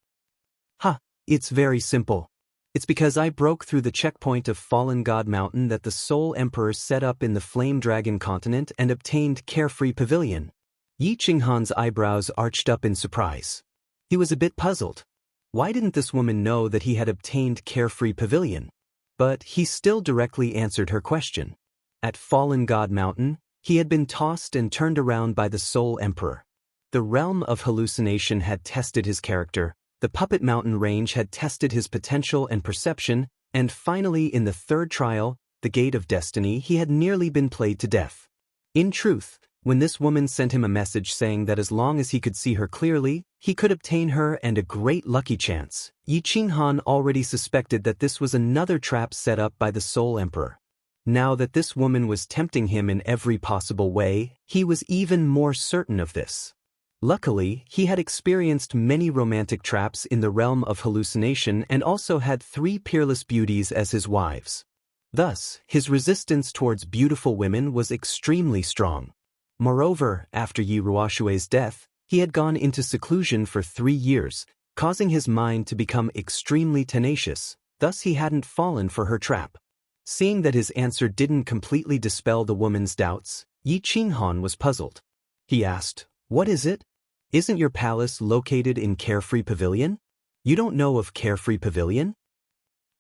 Speaker 1: "Ha, it's very simple. It's because I broke through the checkpoint of Fallen God Mountain that the Soul Emperor set up in the Flame Dragon continent and obtained Carefree Pavilion." Yi Qinghan's eyebrows arched up in surprise. He was a bit puzzled. Why didn't this woman know that he had obtained Carefree Pavilion? But he still directly answered her question. At Fallen God Mountain, he had been tossed and turned around by the Soul Emperor. The realm of hallucination had tested his character, the Puppet Mountain range had tested his potential and perception, and finally in the third trial, the Gate of Destiny, he had nearly been played to death. In truth, when this woman sent him a message saying that as long as he could see her clearly, he could obtain her and a great lucky chance, Yi Qinghan already suspected that this was another trap set up by the Soul Emperor. Now that this woman was tempting him in every possible way, he was even more certain of this. Luckily, he had experienced many romantic traps in the realm of hallucination and also had 3 peerless beauties as his wives. Thus, his resistance towards beautiful women was extremely strong. Moreover, after Yi Ruoshui's death, he had gone into seclusion for 3 years, causing his mind to become extremely tenacious, thus he hadn't fallen for her trap. Seeing that his answer didn't completely dispel the woman's doubts, Yi Qinghan was puzzled. He asked, "What is it? Isn't your palace located in Carefree Pavilion? You don't know of Carefree Pavilion?"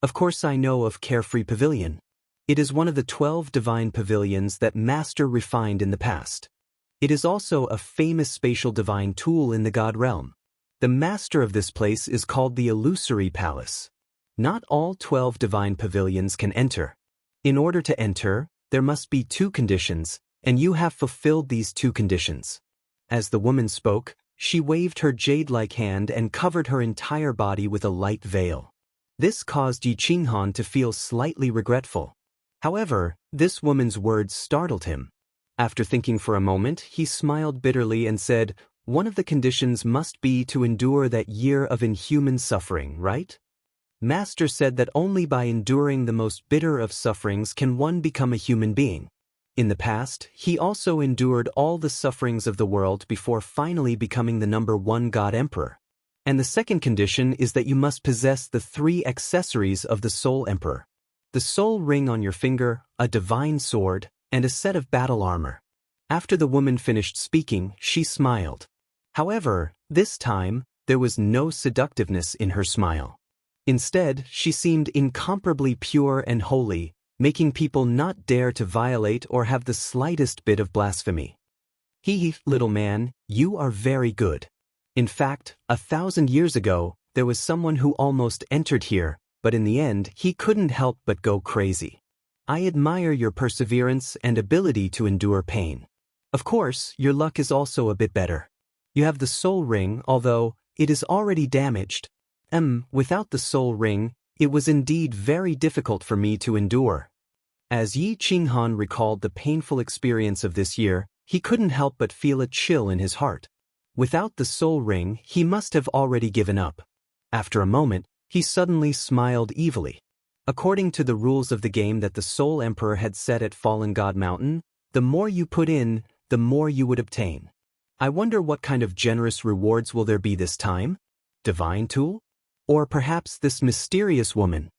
Speaker 1: "Of course I know of Carefree Pavilion. It is one of the 12 divine pavilions that Master refined in the past. It is also a famous spatial divine tool in the God realm. The master of this place is called the Illusory Palace. Not all 12 divine pavilions can enter. In order to enter, there must be 2 conditions, and you have fulfilled these 2 conditions." As the woman spoke, She waved her jade-like hand and covered her entire body with a light veil. This caused Yi Qinghan to feel slightly regretful. However, this woman's words startled him. After thinking for a moment, he smiled bitterly and said, "One of the conditions must be to endure that year of inhuman suffering, right? Master said that only by enduring the most bitter of sufferings can one become a human being. In the past, he also endured all the sufferings of the world before finally becoming the #1 God Emperor. And the second condition is that you must possess the 3 accessories of the Soul Emperor: the soul ring on your finger, a divine sword, and a set of battle armor." After the woman finished speaking, she smiled. However, this time, there was no seductiveness in her smile. Instead, she seemed incomparably pure and holy, making people not dare to violate or have the slightest bit of blasphemy. "Hee, little man, you are very good. In fact, 1,000 years ago, there was someone who almost entered here, but in the end, he couldn't help but go crazy. I admire your perseverance and ability to endure pain. Of course, your luck is also a bit better. You have the soul ring, although it is already damaged. Without the soul ring, it was indeed very difficult for me to endure." As Yi Qinghan recalled the painful experience of this year, he couldn't help but feel a chill in his heart. Without the soul ring, he must have already given up. After a moment, he suddenly smiled evilly. According to the rules of the game that the Soul Emperor had set at Fallen God Mountain, the more you put in, the more you would obtain. I wonder what kind of generous rewards will there be this time? Divine tool? Or perhaps this mysterious woman?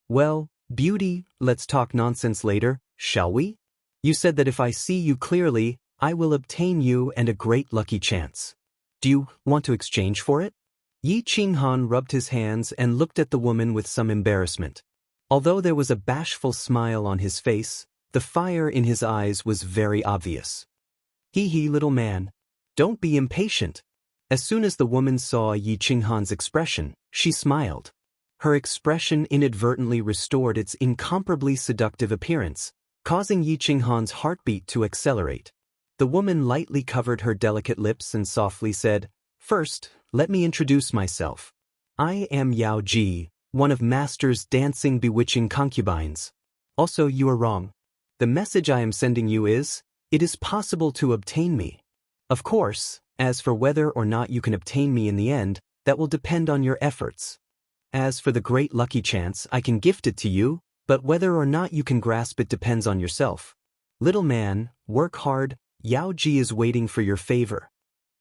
Speaker 1: Well, beauty, let's talk nonsense later, shall we? You said that if I see you clearly, I will obtain you and a great lucky chance. Do you want to exchange for it? Yi Qinghan rubbed his hands and looked at the woman with some embarrassment. Although there was a bashful smile on his face, the fire in his eyes was very obvious. "Hee, little man. Don't be impatient." As soon as the woman saw Yi Qinghan's expression, she smiled. Her expression inadvertently restored its incomparably seductive appearance, causing Yi Qinghan's heartbeat to accelerate. The woman lightly covered her delicate lips and softly said, "First, let me introduce myself. I am Yao Ji, one of Master's dancing bewitching concubines. Also, you are wrong. The message I am sending you is, it is possible to obtain me. Of course, as for whether or not you can obtain me in the end, that will depend on your efforts. As for the great lucky chance, I can gift it to you, but whether or not you can grasp it depends on yourself. Little man, work hard, Yao Ji is waiting for your favor."